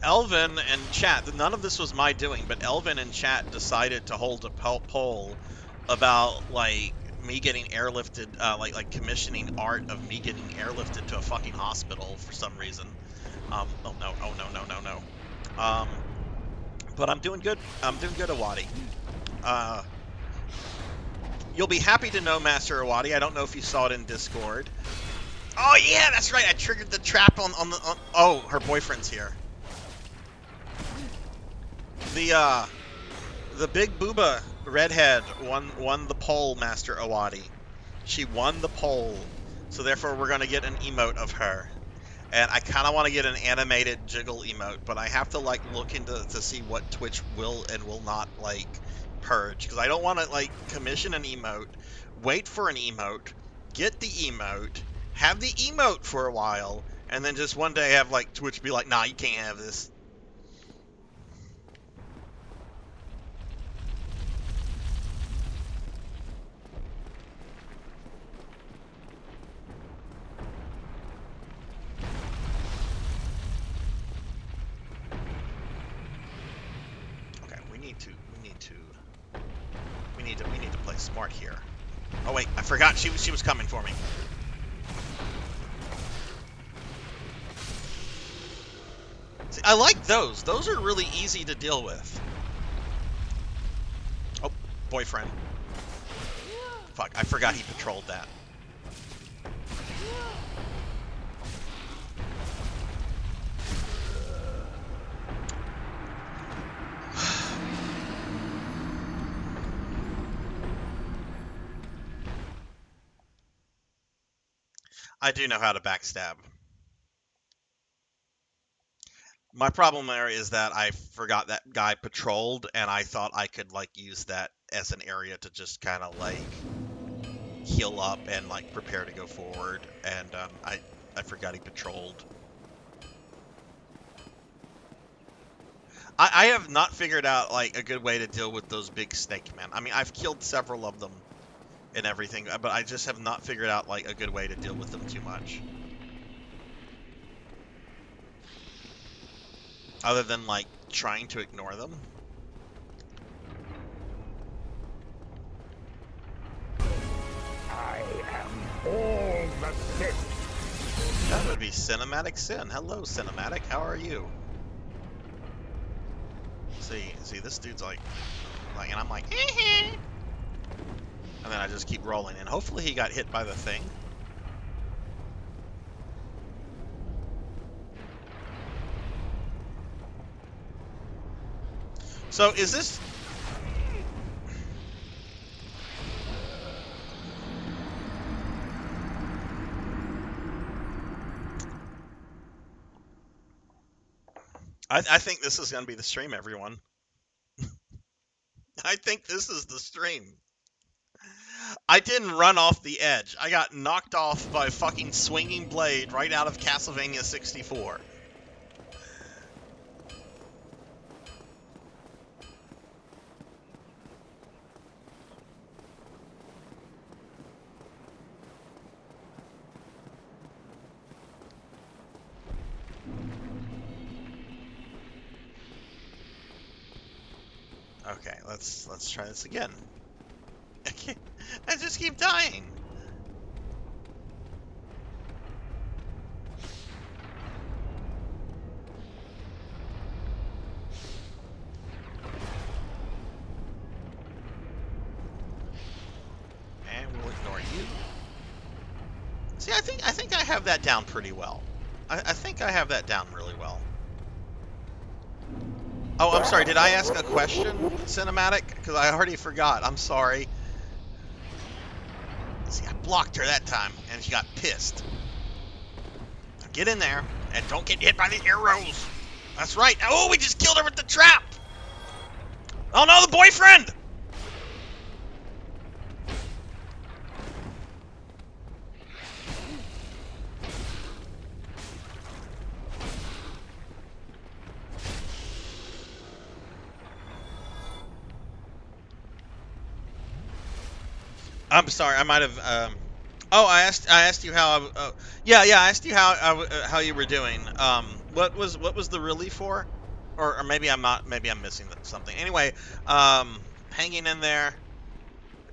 Elvin and chat, none of this was my doing, but Elvin and chat decided to hold a poll about like me getting airlifted, like commissioning art of me getting airlifted to a fucking hospital for some reason. Oh no. But I'm doing good. I'm doing good, Awadi. You'll be happy to know, Master Awadi. I don't know if you saw it in Discord. Oh yeah, that's right. I triggered the trap on oh, her boyfriend's here. The big booba redhead won the poll, Master Awadi. She won the poll, so therefore we're gonna get an emote of her. And I kind of want to get an animated jiggle emote, but I have to like look to see what Twitch will and will not like purge, because I don't want to like commission an emote, wait for an emote, get the emote, have the emote for a while, and then just one day have like Twitch be like, nah, you can't have this. We need to play smart here. Oh wait, I forgot she was coming for me. See, I like those. Those are really easy to deal with. Oh, boyfriend. Fuck, I forgot he patrolled that. I do know how to backstab. My problem there is that I forgot that guy patrolled, and I thought I could like use that as an area to just kind of like heal up and like prepare to go forward, and I forgot he patrolled. I have not figured out like a good way to deal with those big snake men. I mean, I've killed several of them and everything, but I just have not figured out like a good way to deal with them too much. Other than like trying to ignore them. I am all the Sith. That would be Cinematic Sin. Hello, Cinematic. How are you? See, this dude's like, and I'm like, and then I just keep rolling, and hopefully he got hit by the thing. So is this... I think this is going to be the stream, everyone. I think this is the stream. I didn't run off the edge. I got knocked off by a fucking swinging blade right out of Castlevania 64. Okay, let's try this again. I just keep dying. And we'll ignore you. See, I think I have that down pretty well. I think I have that down really well. Oh, I'm sorry. Did I ask a question, Cinematic? Because I already forgot. I'm sorry. See, I blocked her that time, and she got pissed. Now get in there, and don't get hit by the arrows. That's right. Oh, we just killed her with the trap. Oh, no, the boyfriend. I'm sorry. I might have. Oh, I asked you how. Yeah. I asked you how you were doing. What was the relief for? Or maybe I'm not. Maybe I'm missing something. Anyway, hanging in there.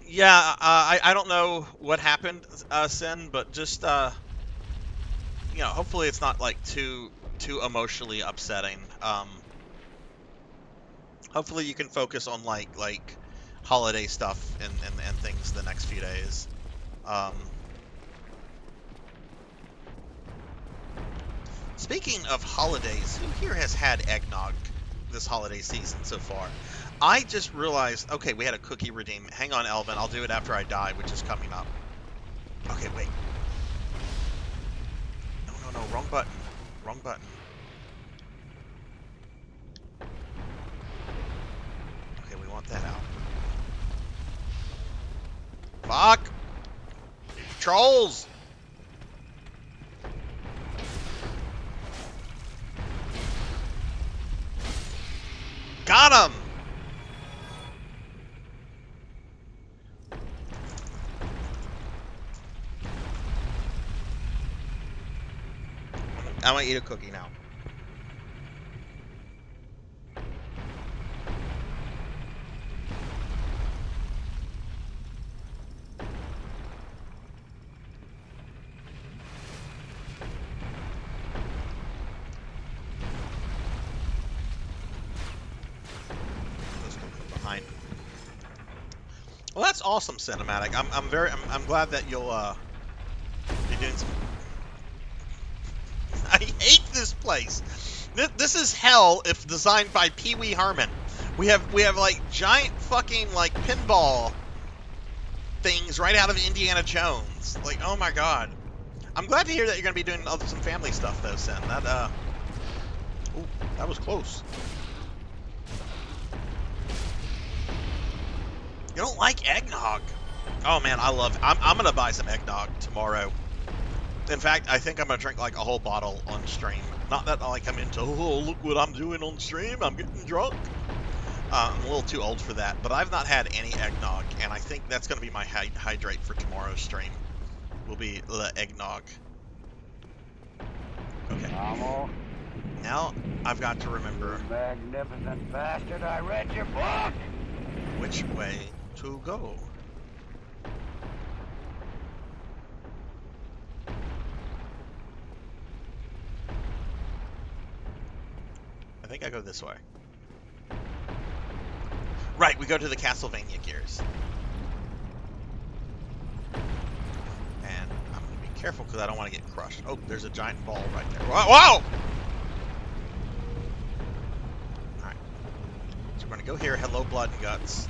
Yeah. I don't know what happened, Sin, but just hopefully it's not like too emotionally upsetting. Hopefully you can focus on like holiday stuff and things the next few days. Speaking of holidays, who here has had eggnog this holiday season so far? I just realized, okay, we had a cookie redeem. Hang on, Elvin, I'll do it after I die, which is coming up. Okay, wait. No, wrong button. Wrong button. Okay, we want that out. Fuck! Trolls! Got him! I'm gonna eat a cookie now. Well, that's awesome, Cinematic. I'm glad that you'll be doing some. I hate this place. This is hell if designed by Pee Wee Herman. We have like giant fucking like pinball things right out of Indiana Jones. Like, oh my god. I'm glad to hear that you're gonna be doing some family stuff though, Sin. That ooh, that was close. You don't like eggnog? Oh man, I'm gonna buy some eggnog tomorrow. In fact, I think I'm gonna drink like a whole bottle on stream. Not that like I'm into, oh, look what I'm doing on stream, I'm getting drunk. I'm a little too old for that, but I've not had any eggnog, and I think that's gonna be my hydrate for tomorrow's stream. Will be the eggnog. Okay. Now I've got to remember. You magnificent bastard! I read your book. Which way to go? I think I go this way. Right, we go to the Castlevania gears. And I'm going to be careful because I don't want to get crushed. Oh, there's a giant ball right there. Whoa! Alright. We're gonna go here. Hello, blood and guts.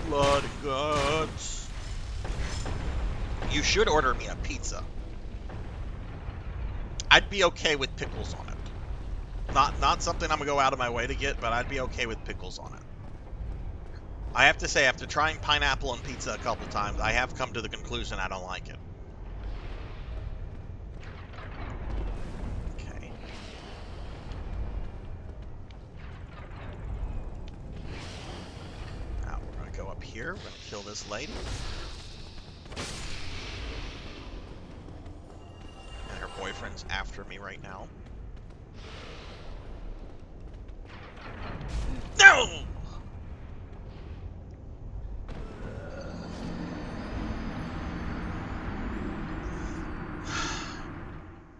Blood and guts. You should order me a pizza. I'd be okay with pickles on it. Not something I'm gonna go out of my way to get, but I'd be okay with pickles on it. I have to say, after trying pineapple on pizza a couple times, I have come to the conclusion I don't like it. Okay. Now we're gonna go up here. We're gonna kill this lady. And her boyfriend's after me right now. No!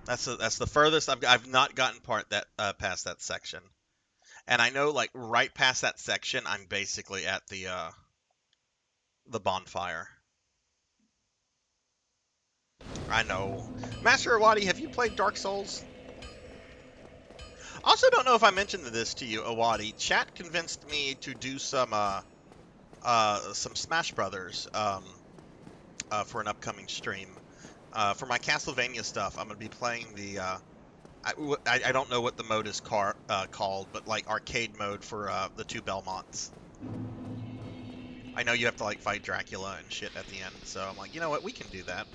That's the furthest I've not gotten past that section, and I know like right past that section I'm basically at the bonfire. I know. Master Awadi, have you played Dark Souls? Also, don't know if I mentioned this to you, Awadi. Chat convinced me to do some Smash Brothers for an upcoming stream. For my Castlevania stuff, I'm gonna be playing the I don't know what the mode is called, but like arcade mode for the two Belmonts. I know you have to like fight Dracula and shit at the end, so I'm like, you know what, we can do that.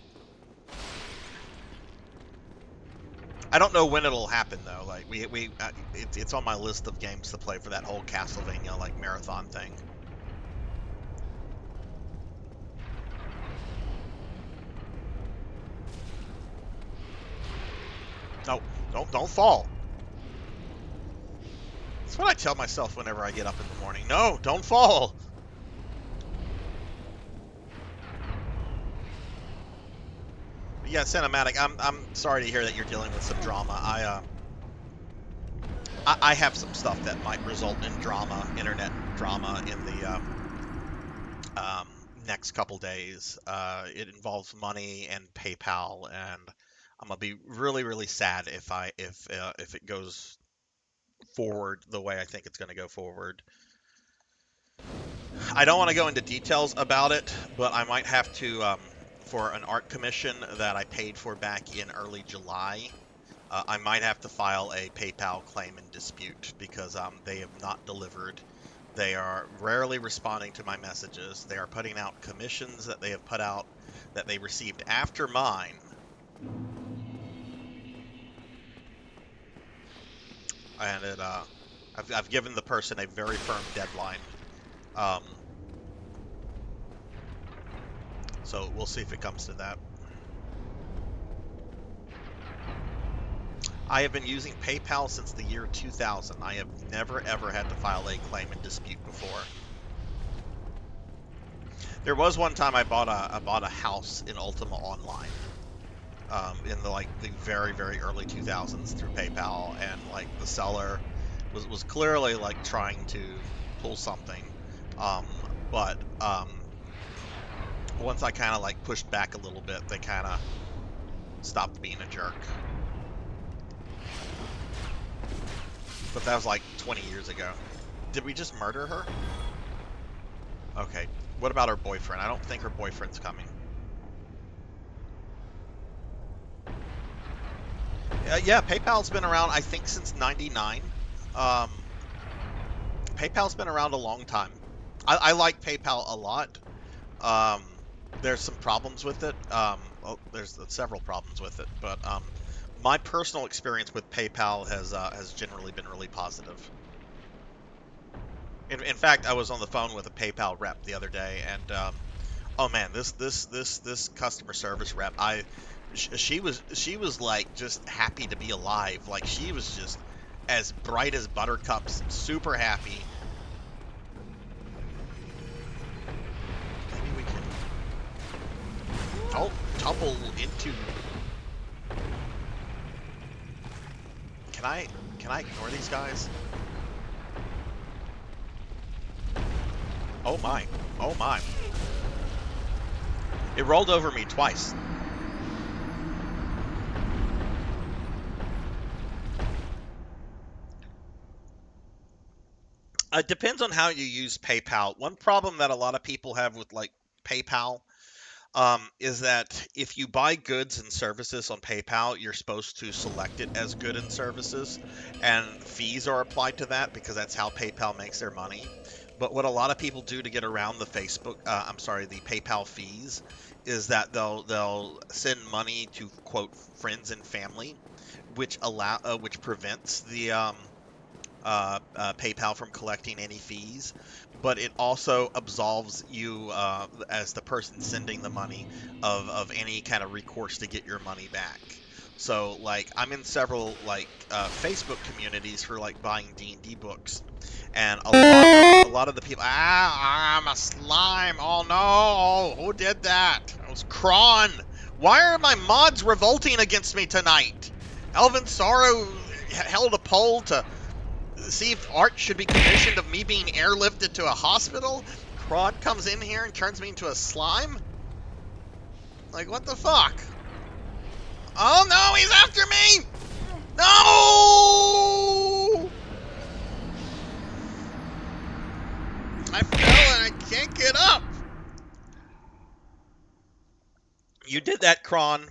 I don't know when it'll happen though. Like it's on my list of games to play for that whole Castlevania like marathon thing. No, don't fall. That's what I tell myself whenever I get up in the morning. No, don't fall. But yeah, Cinematic. I'm sorry to hear that you're dealing with some drama. I have some stuff that might result in drama, internet drama, in the next couple days. It involves money and PayPal, and I'm gonna be really, really sad if it goes forward the way I think it's gonna go forward. I don't want to go into details about it, but I might have to, for an art commission that I paid for back in early July, I might have to file a PayPal claim and dispute because they have not delivered. They are rarely responding to my messages. They are putting out commissions that they have put out that they received after mine. And I've given the person a very firm deadline. So we'll see if it comes to that. I have been using PayPal since the year 2000. I have never ever had to file a claim and dispute before. There was one time I bought a house in Ultima Online, in the very, very early 2000s through PayPal, and like the seller was clearly like trying to pull something, but once I kind of like pushed back a little bit, they kind of stopped being a jerk. But that was like 20 years ago. Did we just murder her? Okay. What about her boyfriend? I don't think her boyfriend's coming. Yeah, PayPal's been around, I think, since '99. PayPal's been around a long time. I like PayPal a lot. There's some problems with it. Well, there's several problems with it, but my personal experience with PayPal has generally been really positive. In fact, I was on the phone with a PayPal rep the other day, and oh man, this customer service rep, she was like just happy to be alive. Like she was just as bright as buttercups, super happy. Maybe we can tumble into. Can I ignore these guys? Oh my. Oh my. It rolled over me twice. It depends on how you use PayPal. One problem that a lot of people have with like PayPal is that if you buy goods and services on PayPal, you're supposed to select it as good and services, and fees are applied to that because that's how PayPal makes their money. But what a lot of people do to get around the PayPal fees, is that they'll send money to quote friends and family, which prevents the PayPal from collecting any fees, but it also absolves you as the person sending the money of any kind of recourse to get your money back. So like I'm in several like Facebook communities for like buying D&D books, and a lot of the people, I'm a slime. Oh no, who did that? It was Kron. Why are my mods revolting against me tonight? Elvin Sorrow held a poll to see if art should be commissioned of me being airlifted to a hospital. Crod comes in here and turns me into a slime? Like, what the fuck? Oh no, he's after me! No! I fell and I can't get up. You did that, Kron.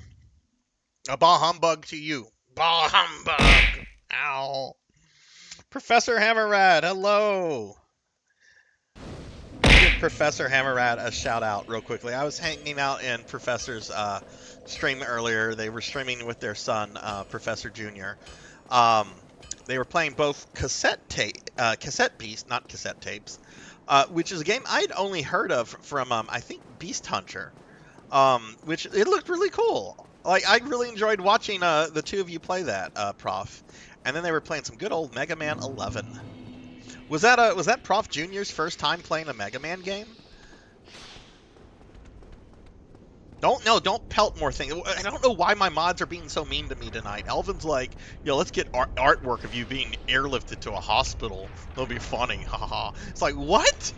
A bah humbug to you. Bah humbug. Ow. Professor Hammerrad, hello. Give Professor Hammerrad a shout out real quickly. I was hanging out in Professor's stream earlier. They were streaming with their son, Professor Junior. They were playing both Cassette Beast, not cassette tapes, which is a game I'd only heard of from I think Beast Hunter, which it looked really cool. Like I really enjoyed watching the two of you play that, Prof. And then they were playing some good old Mega Man 11. Was that Prof Junior's first time playing a Mega Man game? Don't pelt more things. I don't know why my mods are being so mean to me tonight. Elvin's like, yo, let's get artwork of you being airlifted to a hospital. It'll be funny, haha. It's like, what?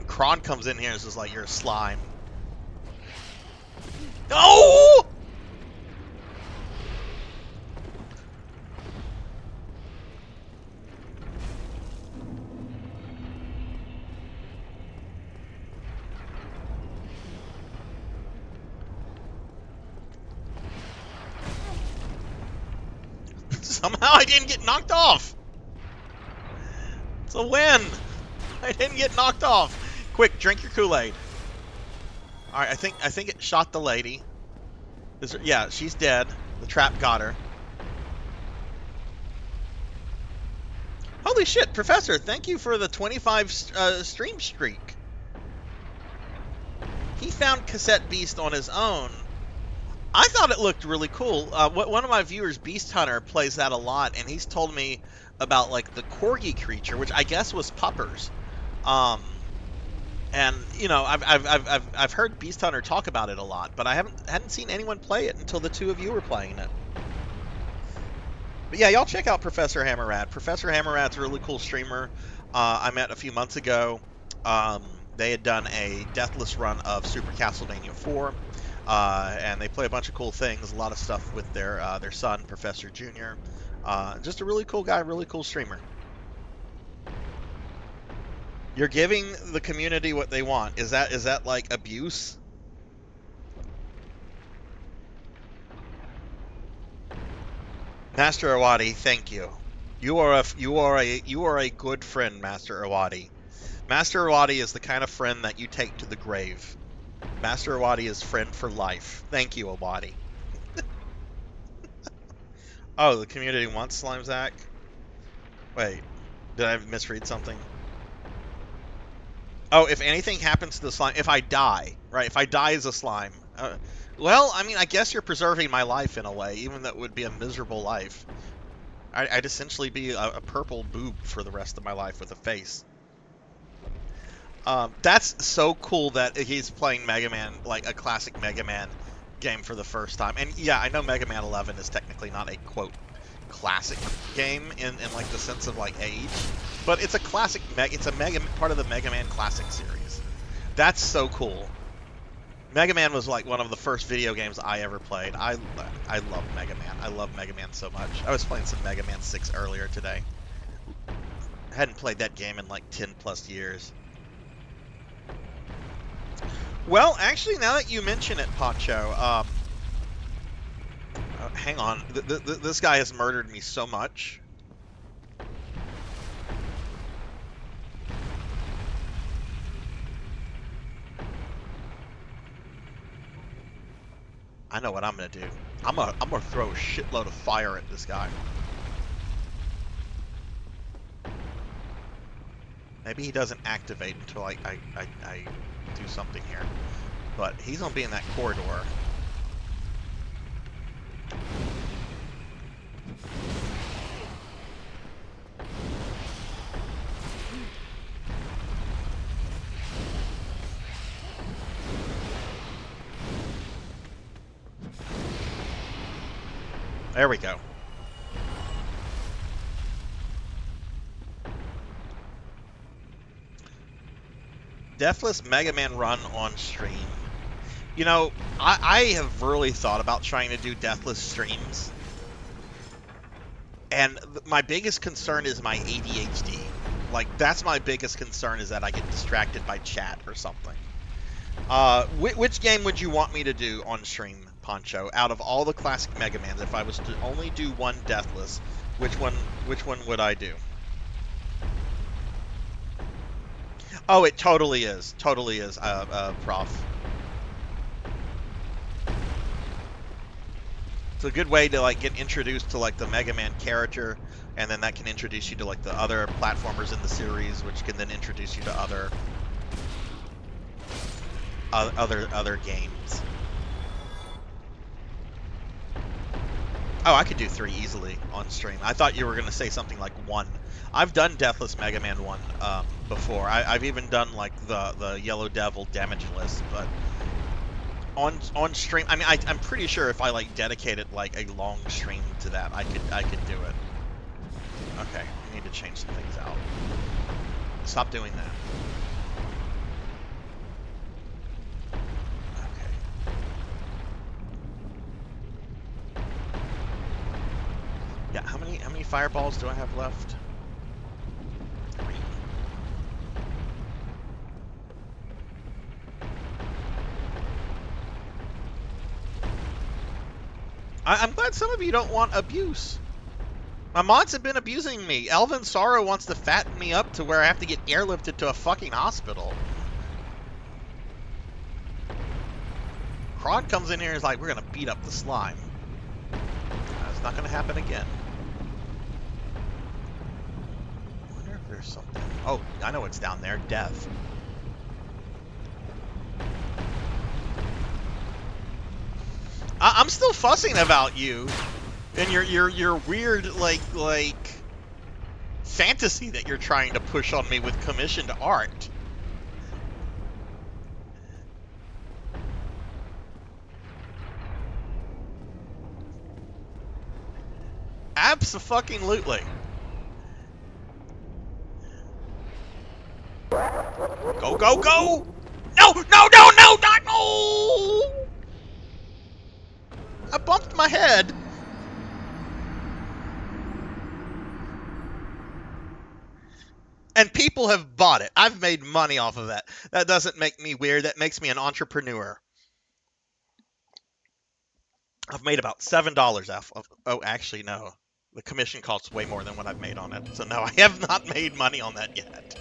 Kron comes in here and is just like, you're a slime. No! Somehow I didn't get knocked off. It's a win. I didn't get knocked off. Quick, drink your Kool-Aid. All right, I think it shot the lady. Yeah, she's dead. The trap got her. Holy shit, Professor! Thank you for the 25 stream streak. He found Cassette Beast on his own. I thought it looked really cool. One of my viewers, Beast Hunter, plays that a lot, and he's told me about like the corgi creature, which I guess was puppers. And you know, I've heard Beast Hunter talk about it a lot, but I hadn't seen anyone play it until the two of you were playing it. But yeah, y'all check out Professor Hammerrad. Professor Hammerrad's a really cool streamer. I met a few months ago. They had done a deathless run of Super Castlevania 4. And they play a bunch of cool things, a lot of stuff with their son, Professor Junior. Just a really cool guy, really cool streamer. You're giving the community what they want. Is that like abuse? Master Awadi, thank you. You are a good friend, Master Awadi. Master Awadi is the kind of friend that you take to the grave. Master Awadi is friend for life. Thank you, Awadi. Oh, the community wants Slimezac? Wait, did I misread something? Oh, if anything happens to the slime, if I die, right? If I die as a slime. Well, I mean, I guess you're preserving my life in a way, even though it would be a miserable life. I'd essentially be a purple boob for the rest of my life with a face. That's so cool that he's playing Mega Man, like a classic Mega Man game for the first time. And yeah, I know Mega Man 11 is technically not a, quote, classic game in like the sense of like age, but it's a classic, it's a part of the Mega Man classic series. That's so cool. Mega Man was like one of the first video games I ever played. I love Mega Man. I love Mega Man so much. I was playing some Mega Man 6 earlier today. Hadn't played that game in like 10 plus years. Well, actually, now that you mention it, Pacho, hang on. This guy has murdered me so much. I know what I'm gonna do. I'm gonna throw a shitload of fire at this guy. Maybe he doesn't activate until I do something here. But he's gonna be in that corridor. There we go. Deathless Mega Man run on stream. You know, I have really thought about trying to do deathless streams. And my biggest concern is my ADHD. Like, that's my biggest concern, is that I get distracted by chat or something. Which game would you want me to do on stream, Poncho? Out of all the classic Mega Mans, if I was to only do one deathless, which one would I do? Oh, it totally is. Totally is, Prof. It's a good way to like get introduced to like the Mega Man character, and then that can introduce you to like the other platformers in the series, which can then introduce you to other games. Oh, I could do 3 easily on stream. I thought you were gonna say something like 1. I've done Deathless Mega Man 1 before. I've even done like the Yellow Devil damage list, but on stream, I mean, I'm pretty sure if I like dedicated like a long stream to that, I could do it. Okay, I need to change some things out. Stop doing that. Okay. Yeah, how many fireballs do I have left? 3. I'm glad some of you don't want abuse. My mods have been abusing me. Elvin Sorrow wants to fatten me up to where I have to get airlifted to a fucking hospital. Krog comes in here and is like, we're gonna beat up the slime. That's not gonna happen again. I wonder if there's something. Oh, I know what's down there. Death. I'm still fussing about you and your weird like fantasy that you're trying to push on me with commissioned art. Abso-fucking-lutely. Go, go, go! No, no, no, no, not no! I bumped my head. And people have bought it. I've made money off of that. That doesn't make me weird. That makes me an entrepreneur. I've made about $7 off of... Oh, actually, no. The commission costs way more than what I've made on it. So, no, I have not made money on that yet.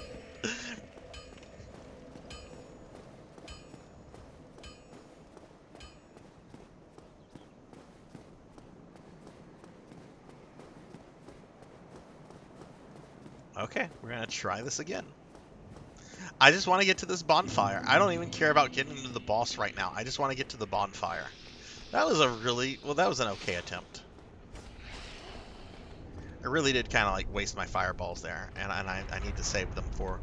Okay, we're going to try this again. I just want to get to this bonfire. I don't even care about getting to the boss right now. I just want to get to the bonfire. That was a really... Well, that was an okay attempt. I really did kind of like waste my fireballs there. And I need to save them for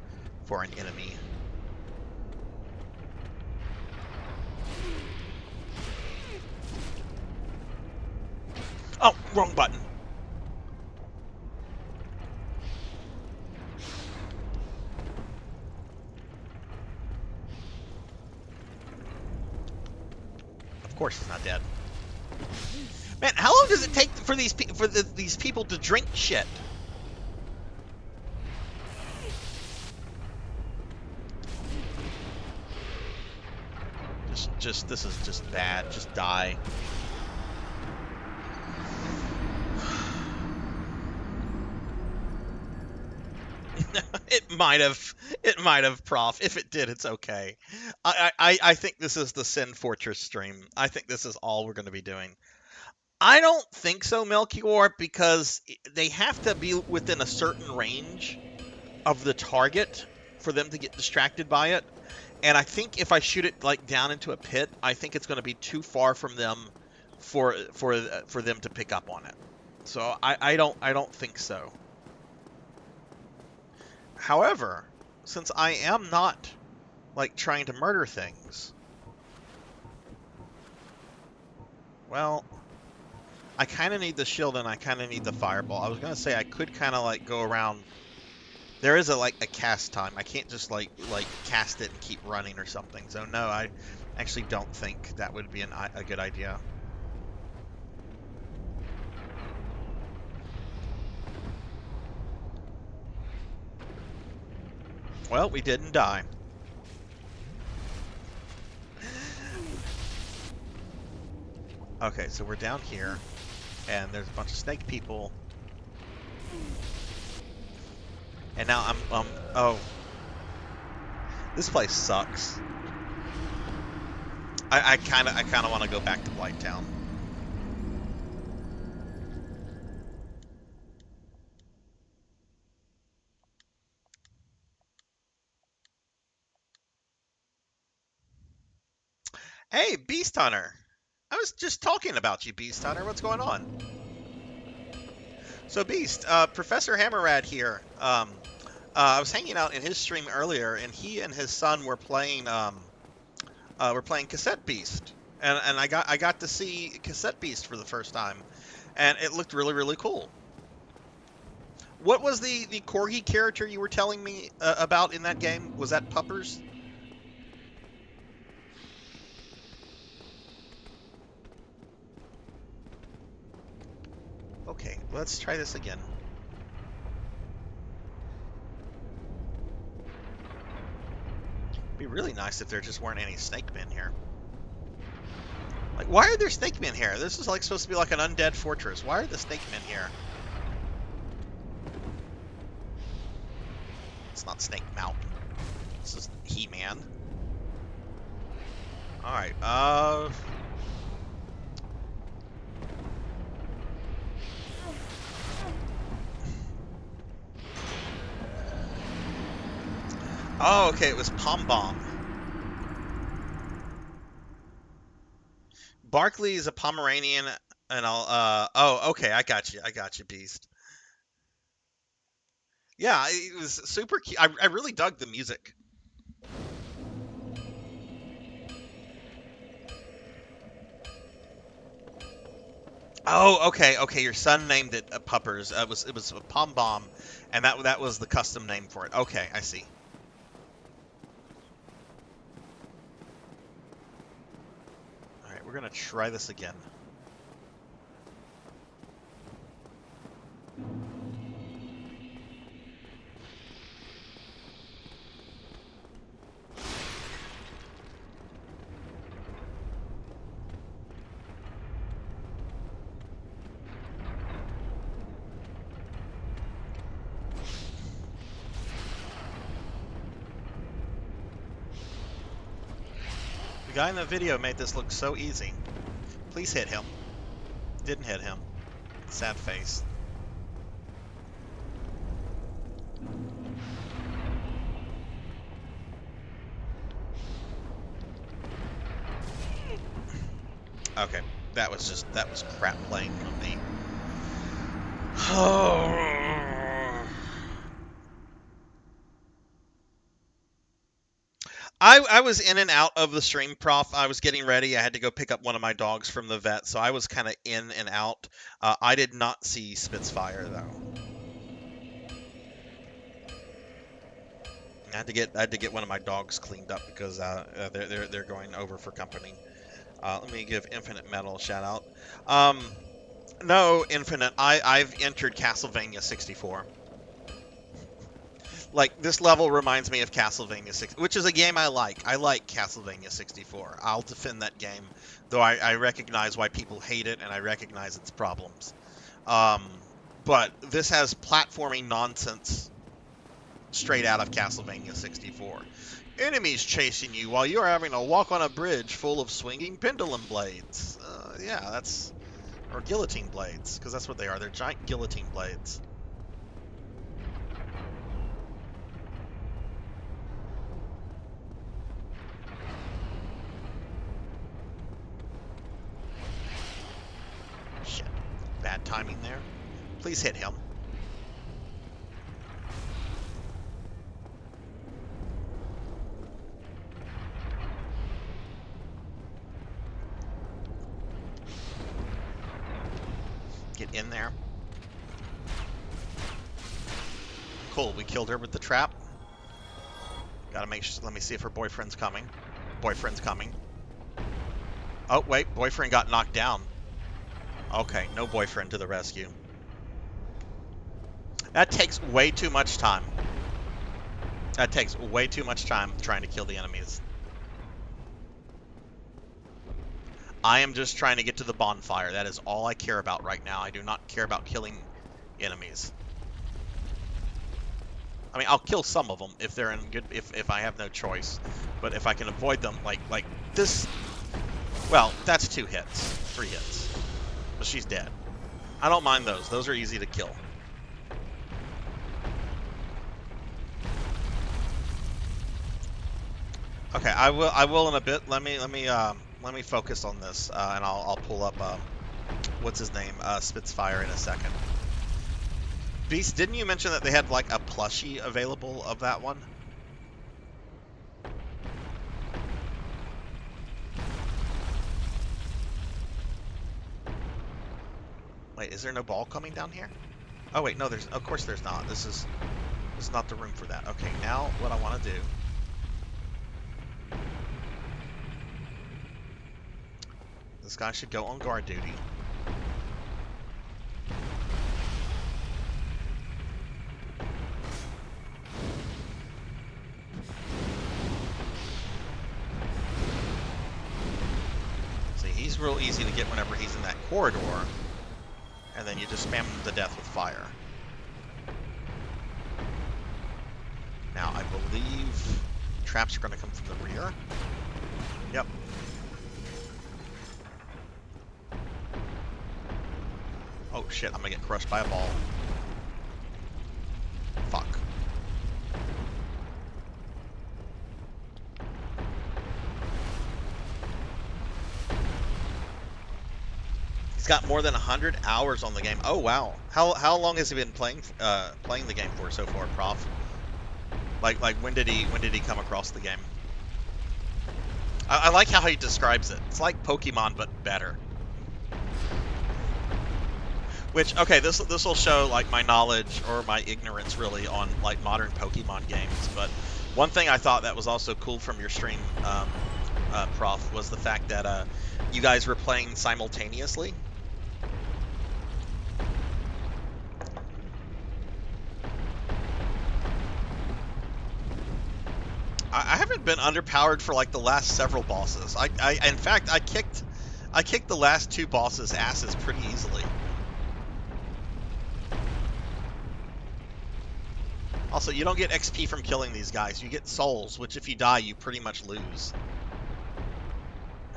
an enemy. Oh, wrong button. Of course he's not dead. Man, how long does it take for these people to drink shit? this is just bad. Just die. It might have, Prof. If it did, it's okay. I think this is the Sin Fortress stream. I think this is all we're going to be doing. I don't think so, Melchior, because they have to be within a certain range of the target for them to get distracted by it. And I think if I shoot it like down into a pit, I think it's going to be too far from them for them to pick up on it. So I don't think so. However, since I am not like trying to murder things, well, I kind of need the shield and I kind of need the fireball. I was gonna say I could kind of like go around. There is a cast time. I can't just like cast it and keep running or something. So no, I actually don't think that would be a good idea. Well, we didn't die. Okay, so we're down here, and there's a bunch of snake people. And now oh. This place sucks. I kinda want to go back to Blighttown. Hey, Beast Hunter! I was just talking about you, Beast Hunter. What's going on? So, Beast, Professor Hammerrad here. I was hanging out in his stream earlier, and he and his son were playing Cassette Beast, and I got to see Cassette Beast for the first time, and it looked really cool. What was the corgi character you were telling me about in that game? Was that Puppers? Okay, let's try this again. It'd be really nice if there just weren't any snake men here. Like, why are there snake men here? This is like supposed to be like an undead fortress. Why are the snake men here? It's not Snake Mountain. This is He-Man. Alright, oh, okay, it was Pom Bomb. Barkley is a Pomeranian, and oh, okay, I got you, Beast. Yeah, it was super cute. I really dug the music. Oh, okay, your son named it Puppers. It was a Pom Bomb, and that was the custom name for it. Okay, I see. Alright, we're gonna try this again. The guy in the video made this look so easy. Please hit him. Didn't hit him. Sad face. Okay, that was crap playing from me. Oh. I was in and out of the stream, Prof. I was getting ready. I had to go pick up one of my dogs from the vet, so I was kind of in and out. I did not see Spitfire though. I had to get one of my dogs cleaned up because they're going over for company. Let me give Infinite Metal a shout out. No, Infinite. I've entered Castlevania 64. Like, this level reminds me of Castlevania 6, which is a game I like. I like Castlevania 64. I'll defend that game, though I recognize why people hate it, and I recognize its problems. But this has platforming nonsense straight out of Castlevania 64. Enemies chasing you while you're having to walk on a bridge full of swinging pendulum blades. Yeah, that's... Or guillotine blades, because that's what they are. They're giant guillotine blades. Shit. Bad timing there. Please hit him. Get in there. Cool, we killed her with the trap. Gotta make sure, let me see if her boyfriend's coming. Boyfriend's coming. Oh, wait, boyfriend got knocked down. Okay, no boyfriend to the rescue. That takes way too much time. That takes way too much time trying to kill the enemies. I am just trying to get to the bonfire. That is all I care about right now. I do not care about killing enemies. I mean, I'll kill some of them if they're in good, if I have no choice. But if I can avoid them, like this, well, that's 2 hits, 3 hits. But she's dead. I don't mind those. Those are easy to kill. Okay, I will in a bit. Let me focus on this, and I'll pull up what's his name, Spitfire, in a second. Beast, didn't you mention that they had like a plushie available of that one? Wait, is there no ball coming down here? Oh wait, no, there's, of course there's not. This is not the room for that. Okay, now what I want to do. This guy should go on guard duty. See, he's real easy to get whenever he's in that corridor. And then you just spam him to death with fire. Now, I believe traps are going to come from the rear. Yep. Oh shit, I'm gonna get crushed by a ball. Fuck. He's got more than 100 hours on the game. Oh wow. How long has he been playing the game for so far, Prof? Like when did he come across the game? I like how he describes it. It's like Pokemon but better. Which, okay, this will show like my knowledge or my ignorance really on like modern Pokemon games. But one thing I thought that was also cool from your stream, Prof, was the fact that you guys were playing simultaneously. I haven't been underpowered for like the last several bosses. In fact, I kicked the last 2 bosses' asses pretty easily. Also, you don't get XP from killing these guys. You get souls, which if you die, you pretty much lose.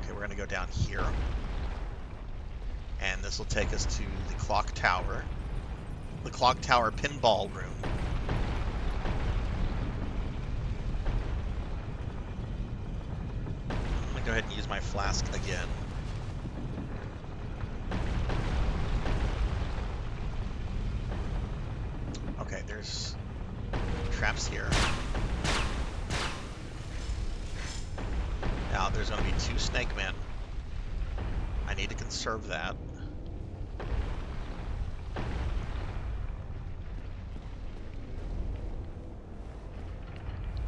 Okay, we're going to go down here. And this will take us to the clock tower. The clock tower pinball room. I'm going to go ahead and use my flask again. Okay, there's traps here. Now there's going to be 2 snake men. I need to conserve that.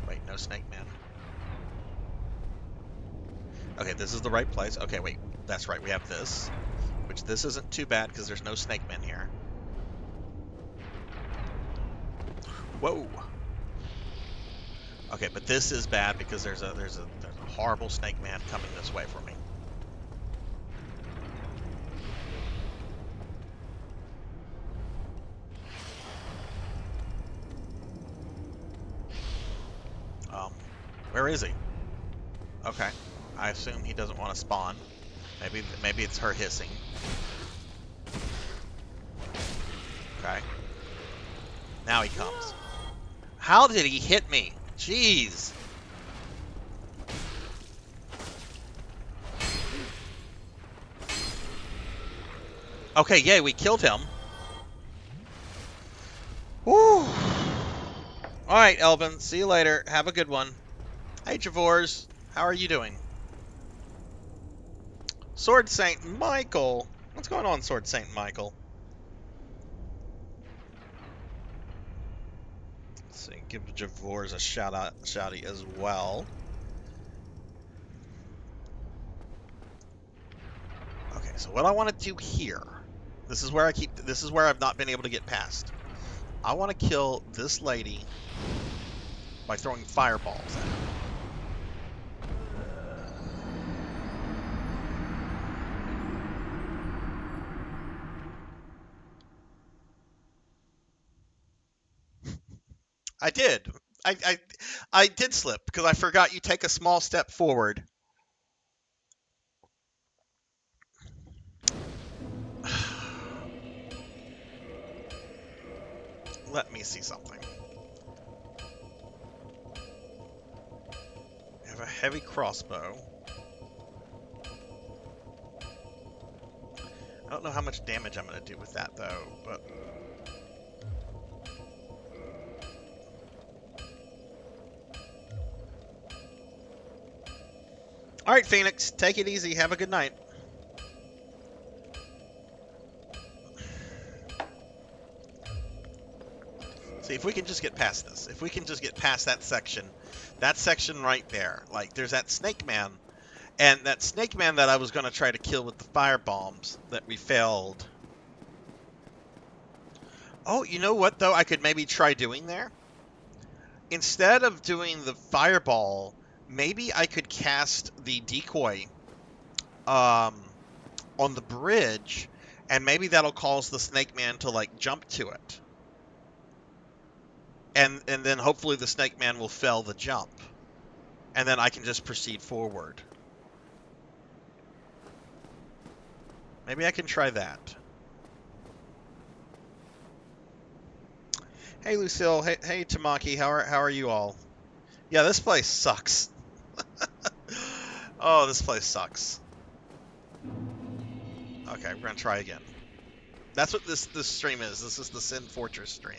Wait, no snake man. Okay, this is the right place. Okay, wait, that's right, we have this. Which this isn't too bad because there's no snake men here. Whoa. Okay, but this is bad because there's a horrible snake man coming this way for me. Where is he? Okay, I assume he doesn't want to spawn. Maybe it's her hissing. Okay. Now he comes. How did he hit me? Jeez. Okay, yay, we killed him. Woo. Alright, Elvin, see you later. Have a good one. Hey, Javors, how are you doing? Sword Saint Michael. What's going on, Sword Saint Michael? Let's see, give Javors a shouty as well. Okay, so what I want to do here, this is where I've not been able to get past. I want to kill this lady by throwing fireballs at her. I did. I did slip because I forgot you take a small step forward. Let me see something. I have a heavy crossbow. I don't know how much damage I'm going to do with that though, but all right, Phoenix, take it easy. Have a good night. See, if we can just get past this. If we can just get past that section right there. Like, there's that snake man, and that snake man that I was going to try to kill with the fire bombs that we failed. Oh, you know what, though, I could maybe try doing there? Instead of doing the fireball, maybe I could cast the decoy on the bridge, and maybe that'll cause the snake man to, like, jump to it. And then hopefully the snake man will fail the jump. And then I can just proceed forward. Maybe I can try that. Hey Lucille, hey Tamaki, how are you all? Yeah, this place sucks. Oh, this place sucks. Okay, we're gonna try again. That's what this stream is. This is the Sin Fortress stream.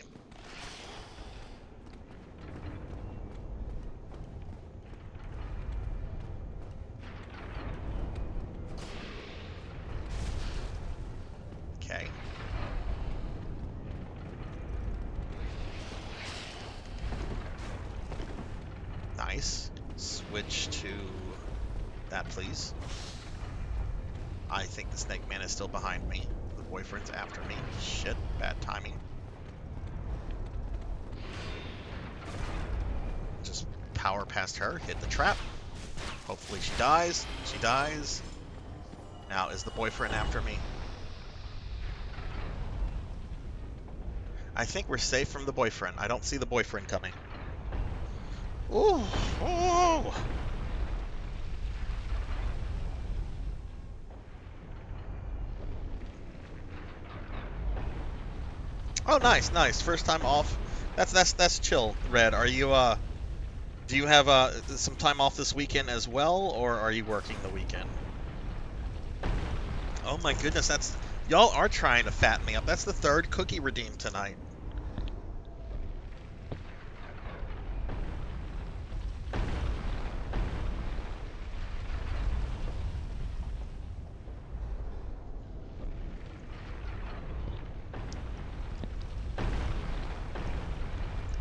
Okay. Nice. Switch to that, please. I think the snake man is still behind me. The boyfriend's after me. Shit, bad timing. Just power past her, hit the trap. Hopefully she dies. She dies. Now, is the boyfriend after me? I think we're safe from the boyfriend. I don't see the boyfriend coming. Ooh. Ooh. Oh, nice, nice. First time off. That's chill. Red, are you do you have some time off this weekend as well, or are you working the weekend? Oh my goodness, that's y'all are trying to fatten me up. That's the third cookie redeemed tonight.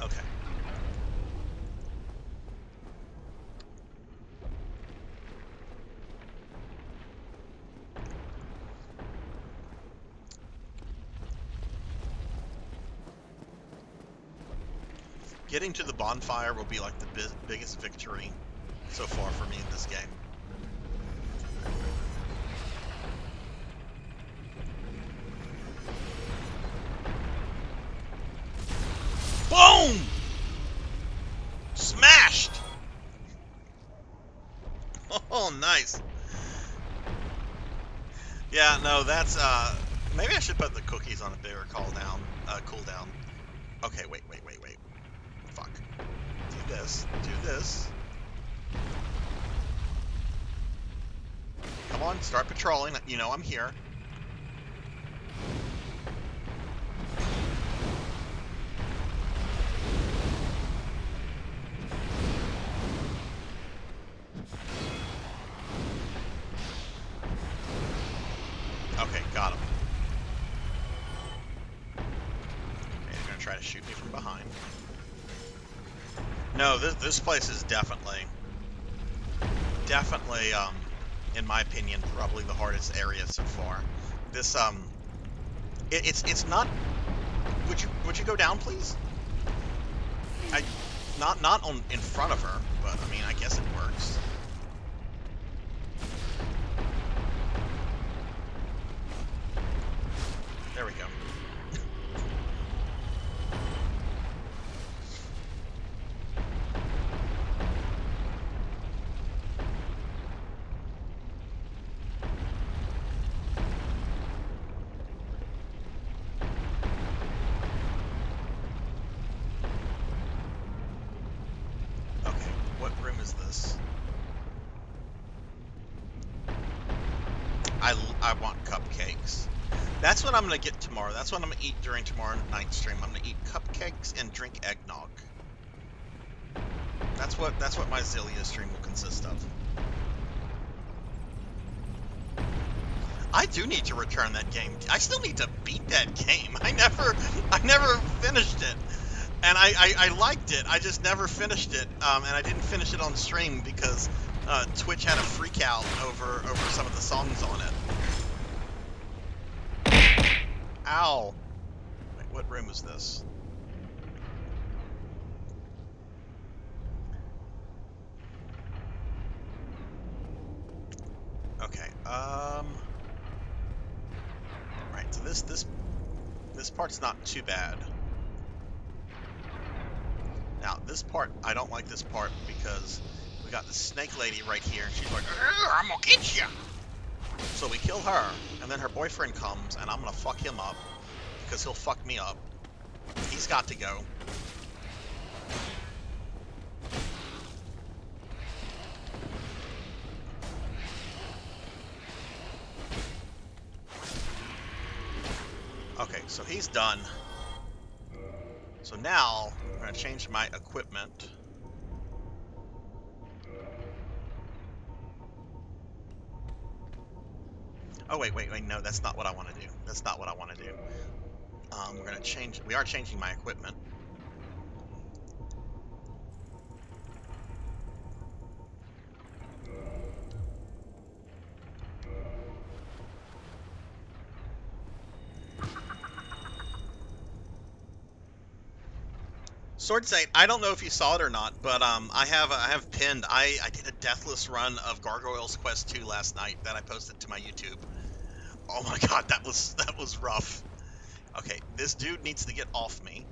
Okay. Getting to the bonfire will be like the biggest victory so far for me in this game. Boom! Smashed! Oh, nice. Yeah, no, that's, maybe I should put the cookies on a bigger cooldown. Okay, wait. Fuck. Do this. Come on, start patrolling. You know I'm here. Okay, got him. Okay, they're gonna try to shoot me from behind. No, this place is definitely, in my opinion, probably the hardest area so far. This, it's not. Would you go down, please? Not in front of her, but I mean, I guess it works. There we go. Okay, what room is this? I want cupcakes. That's what I'm gonna get tomorrow. That's what I'm gonna eat during tomorrow night's stream. I'm gonna eat cupcakes and drink eggnog. That's what my Zillia stream will consist of. I do need to return that game. I still need to beat that game. I never finished it. And I liked it. I just never finished it. And I didn't finish it on stream because Twitch had a freak out over some of the songs on it. Ow. Wait, what room is this? Okay, right, so this part's not too bad. Now, this part, I don't like this part because we got the snake lady right here, and she's like, I'm gonna get you! So we kill her, and then her boyfriend comes, and I'm gonna fuck him up, because he'll fuck me up. He's got to go. Okay, so he's done. So now, I'm gonna change my equipment. Oh, wait, no, that's not what I want to do. That's not what I want to do. We're gonna change, we are changing my equipment. Sword Saint, I don't know if you saw it or not, but I have pinned. I did a deathless run of Gargoyles Quest 2 last night that I posted to my YouTube. Oh my god, that was rough. Okay, this dude needs to get off me.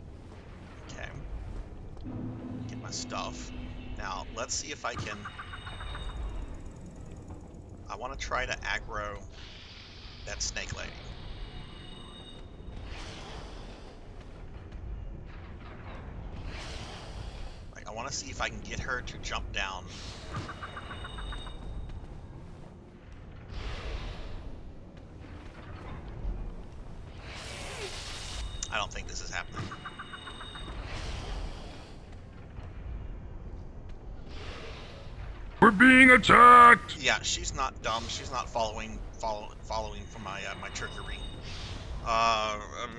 Okay. Get my stuff. Now, let's see if I can... I want to try to aggro that snake lady. Like, I want to see if I can get her to jump down. I don't think this is happening. We're being attacked! Yeah, she's not dumb. She's not following for my my trickery.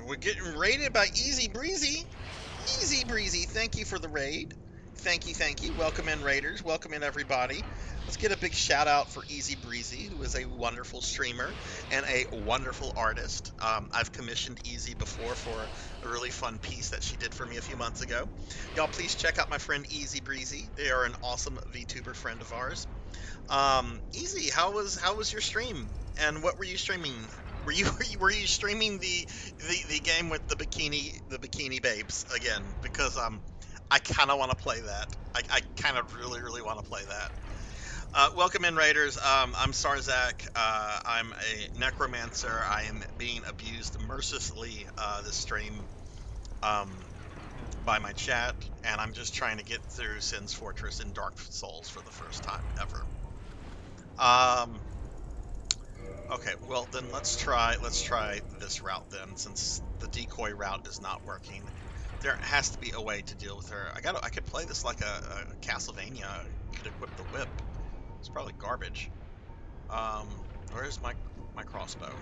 We're getting raided by Easy Breezy. Easy Breezy, thank you for the raid. Thank you. Welcome in, Raiders. Welcome in, everybody. Let's get a big shout out for Easy Breezy, who is a wonderful streamer and a wonderful artist. I've commissioned Easy before for a really fun piece that she did for me a few months ago. Y'all, please check out my friend Easy Breezy. They are an awesome VTuber friend of ours. Easy, how was your stream? And what were you streaming? Were you streaming the game with the bikini babes again? Because I kind of want to play that. I kind of really want to play that. Welcome in, Raiders. I'm Sarzac. I'm a necromancer. I am being abused mercilessly this stream um, by my chat, and I'm just trying to get through Sin's Fortress in Dark Souls for the first time ever. Okay, well then let's try this route then, since the decoy route is not working. There has to be a way to deal with her. I could play this like a Castlevania. I could equip the whip. It's probably garbage. Where's my crossbow?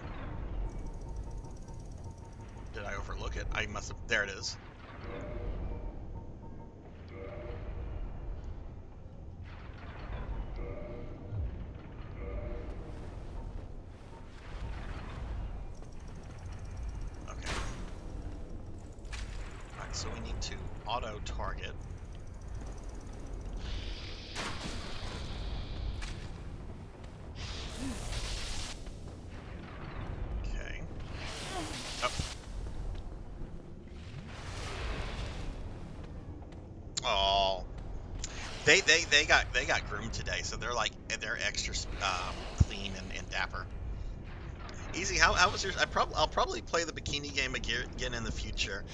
Did I overlook it? I must have. There it is. Okay. Alright, so we need to auto target. Okay. Oh. Oh. They got groomed today, so they're extra clean and dapper. Easy. How was yours? I'll probably play the bikini game again in the future.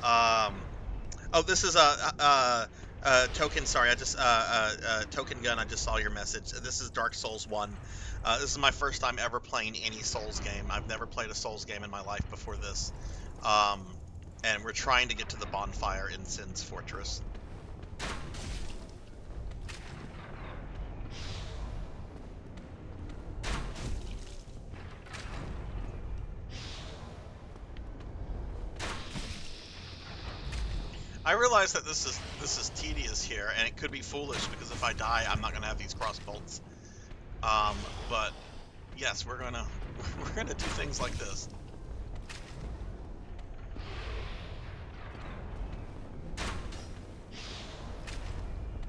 Oh, this is Token. Sorry, I just Token Gun. I just saw your message. This is Dark Souls 1. This is my first time ever playing any Souls game. I've never played a Souls game in my life before this. And we're trying to get to the bonfire in Sin's Fortress. I realize that this is tedious here, and it could be foolish because if I die, I'm not gonna have these cross bolts. But yes, we're gonna do things like this.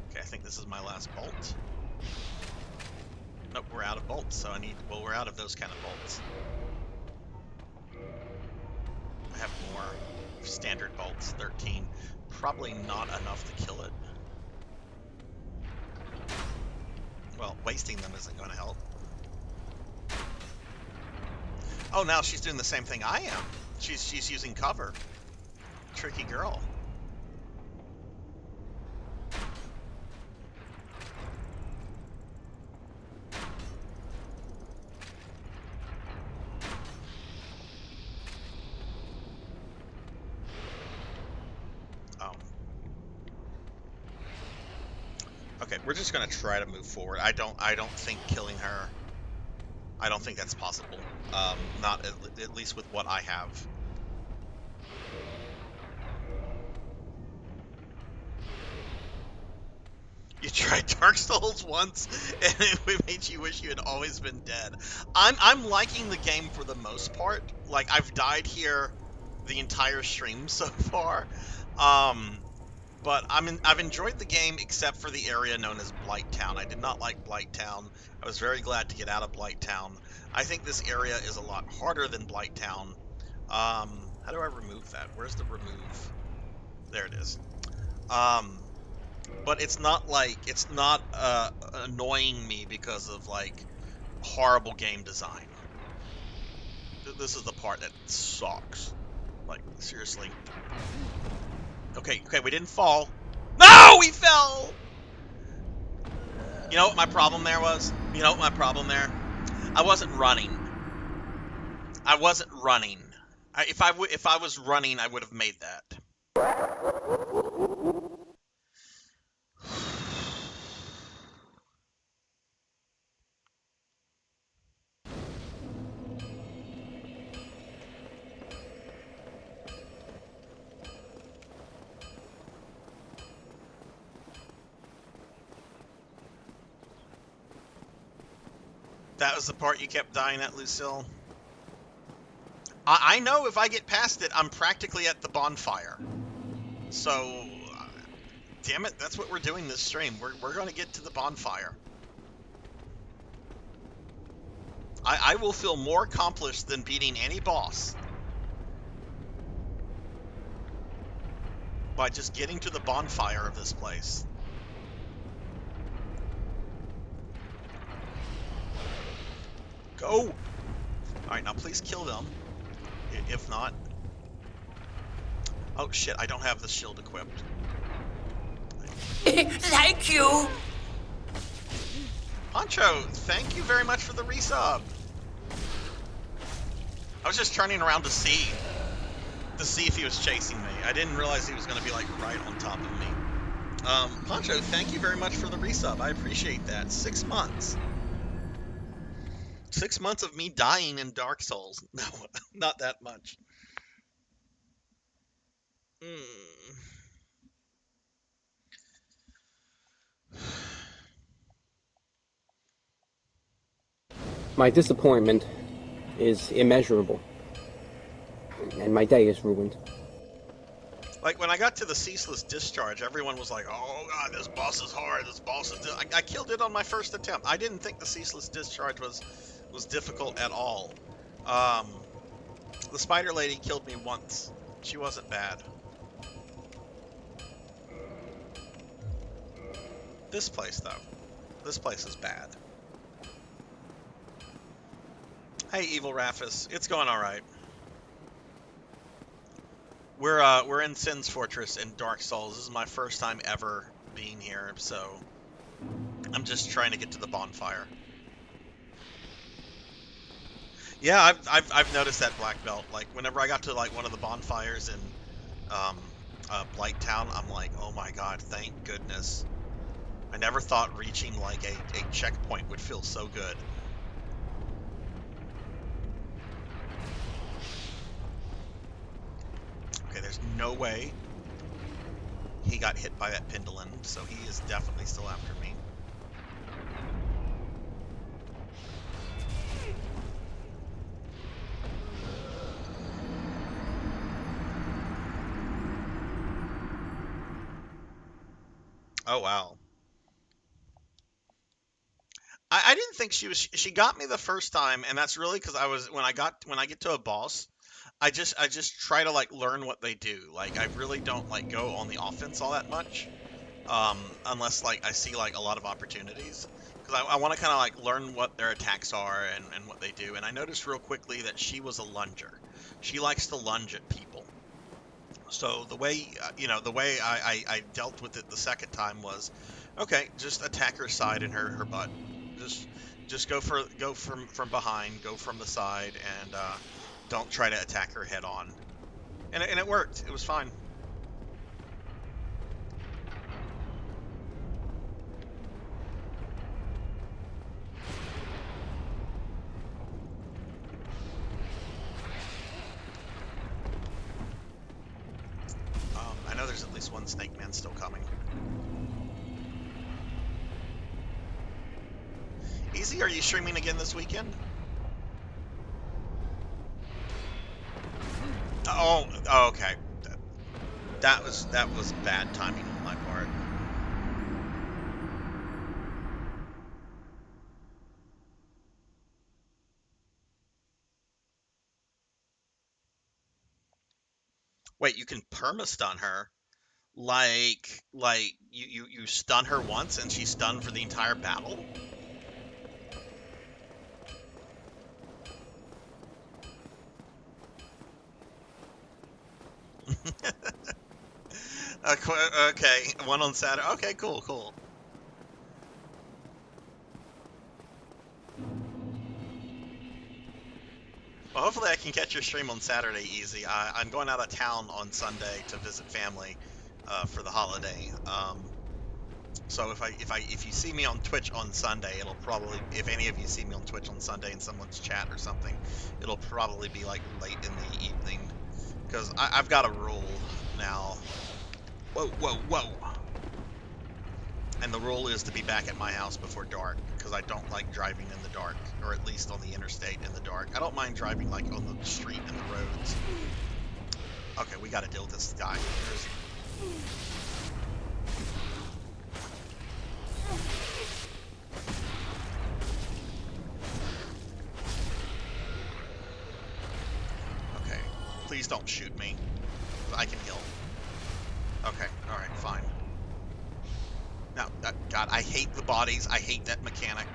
Okay, I think this is my last bolt. Nope, we're out of bolts, so we're out of those kind of bolts. I have more standard bolts, 13. Probably not enough to kill it. Well, wasting them isn't going to help. Oh, now she's doing the same thing I am. She's using cover. Tricky girl. Okay, we're just gonna try to move forward. I don't think killing her. I don't think that's possible. Not at least with what I have. You tried Dark Souls once, and it made you wish you had always been dead. I'm liking the game for the most part. Like, I've died here the entire stream so far. But I've enjoyed the game except for the area known as Blight Town. I did not like Blight Town. I was very glad to get out of Blight Town. I think this area is a lot harder than Blight Town. How do I remove that? Where's the remove? There it is. But it's not annoying me because of like horrible game design. This is the part that sucks. Like, seriously. Okay, we didn't fall. No, we fell! You know what my problem there was? I wasn't running. If I was running, I would have made that. That was the part you kept dying at, Lucille? I know if I get past it, I'm practically at the bonfire. So, damn it, that's what we're doing this stream. We're going to get to the bonfire. I will feel more accomplished than beating any boss by just getting to the bonfire of this place. Go! Alright, now please kill them. If not... Oh shit, I don't have the shield equipped. Thank you. Poncho, thank you very much for the resub. I was just turning around to see if he was chasing me. I didn't realize he was going to be like right on top of me. Poncho, thank you very much for the resub. I appreciate that. 6 months. 6 months of me dying in Dark Souls. No, not that much. My disappointment is immeasurable, and my day is ruined. Like, when I got to the Ceaseless Discharge, everyone was like, oh god, this boss is hard, this boss is... I killed it on my first attempt. I didn't think the Ceaseless Discharge was difficult at all. The Spider Lady killed me once. She wasn't bad. This place, though. This place is bad. Hey, Evil Raphis. It's going alright. We're in Sin's Fortress in Dark Souls. This is my first time ever being here, so I'm just trying to get to the bonfire. Yeah, I've noticed that black belt. Like whenever I got to like one of the bonfires in Blight Town, I'm like, oh my god, thank goodness. I never thought reaching like a checkpoint would feel so good. Okay, there's no way he got hit by that pendulum, so he is definitely still after me. Oh wow. I didn't think she got me the first time, and that's really because when I get to a boss, I just try to like learn what they do. Like I really don't like go on the offense all that much, unless like I see like a lot of opportunities, because I want to kind of like learn what their attacks are and what they do. And I noticed real quickly that she was a lunger. She likes to lunge at people. So the way the way I dealt with it the second time was, okay, just attack her side and her butt. Just go from behind, go from the side, and don't try to attack her head on. And it worked. It was fine. I know there's at least one Snake Man still coming. Easy, are you streaming again this weekend? Oh, okay. That was bad timing on my part. Wait, you can perma-stun her? Like you stun her once and she's stunned for the entire battle? Okay, one on Saturday. Okay, cool. Well, hopefully I can catch your stream on Saturday, Easy. I'm going out of town on Sunday to visit family for the holiday. So if you see me on Twitch on Sunday, it'll probably, if any of you see me on Twitch on Sunday in someone's chat or something, it'll probably be like late in the evening, because I've got a rule now. Whoa. And the rule is to be back at my house before dark, because I don't like driving in the dark, or at least on the interstate in the dark. I don't mind driving like on the street and the roads. Okay, we gotta deal with this guy. Okay, please don't shoot me. I can heal. Okay, alright, fine. Now, God, I hate the bodies. I hate that mechanic.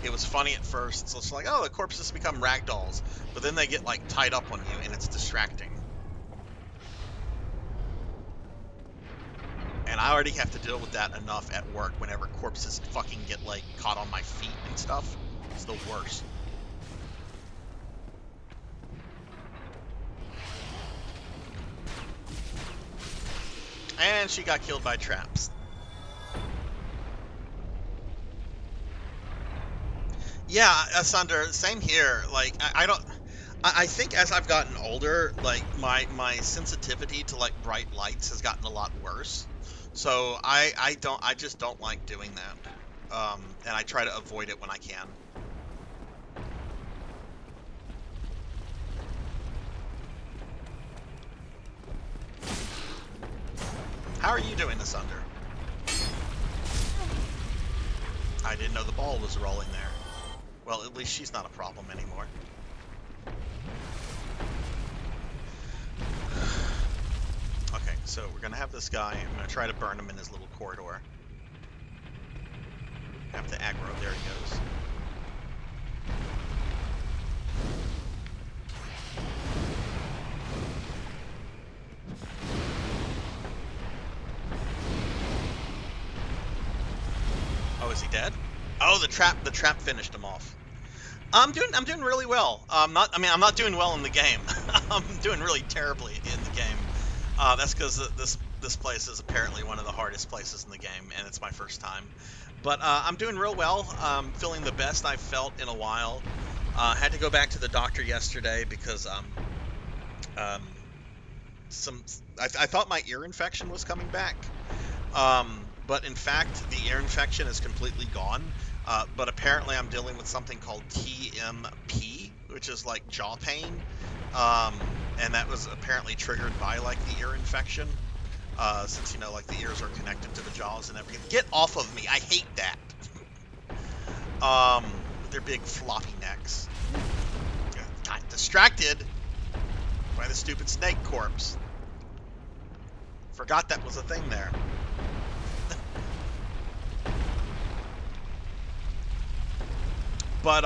It was funny at first, so it's like, oh, the corpses become ragdolls. But then they get, like, tied up on you, and it's distracting. And I already have to deal with that enough at work whenever corpses fucking get, like, caught on my feet and stuff. It's the worst. And she got killed by traps. Yeah, Asunder, same here. Like, I don't... I think as I've gotten older, like, my sensitivity to, like, bright lights has gotten a lot worse. So, I just don't like doing that. And I try to avoid it when I can. How are you doing, Asunder? I didn't know the ball was rolling there. Well, at least she's not a problem anymore. Okay, so we're gonna have this guy. I'm gonna try to burn him in his little corridor. Have to aggro. There he goes. Oh, is he dead? Oh, the trap finished him off. I'm doing really well. I'm not doing well in the game. I'm doing really terribly in the game. That's because this place is apparently one of the hardest places in the game, and it's my first time. But I'm doing real well. Feeling the best I've felt in a while. Had to go back to the doctor yesterday because I thought my ear infection was coming back. But in fact, the ear infection is completely gone. But apparently I'm dealing with something called TMP, which is like jaw pain. And that was apparently triggered by like the ear infection. Since, you know, like the ears are connected to the jaws and everything. Get off of me. I hate that. With their big floppy necks. Got distracted by the stupid snake corpse. Forgot that was a thing there. But,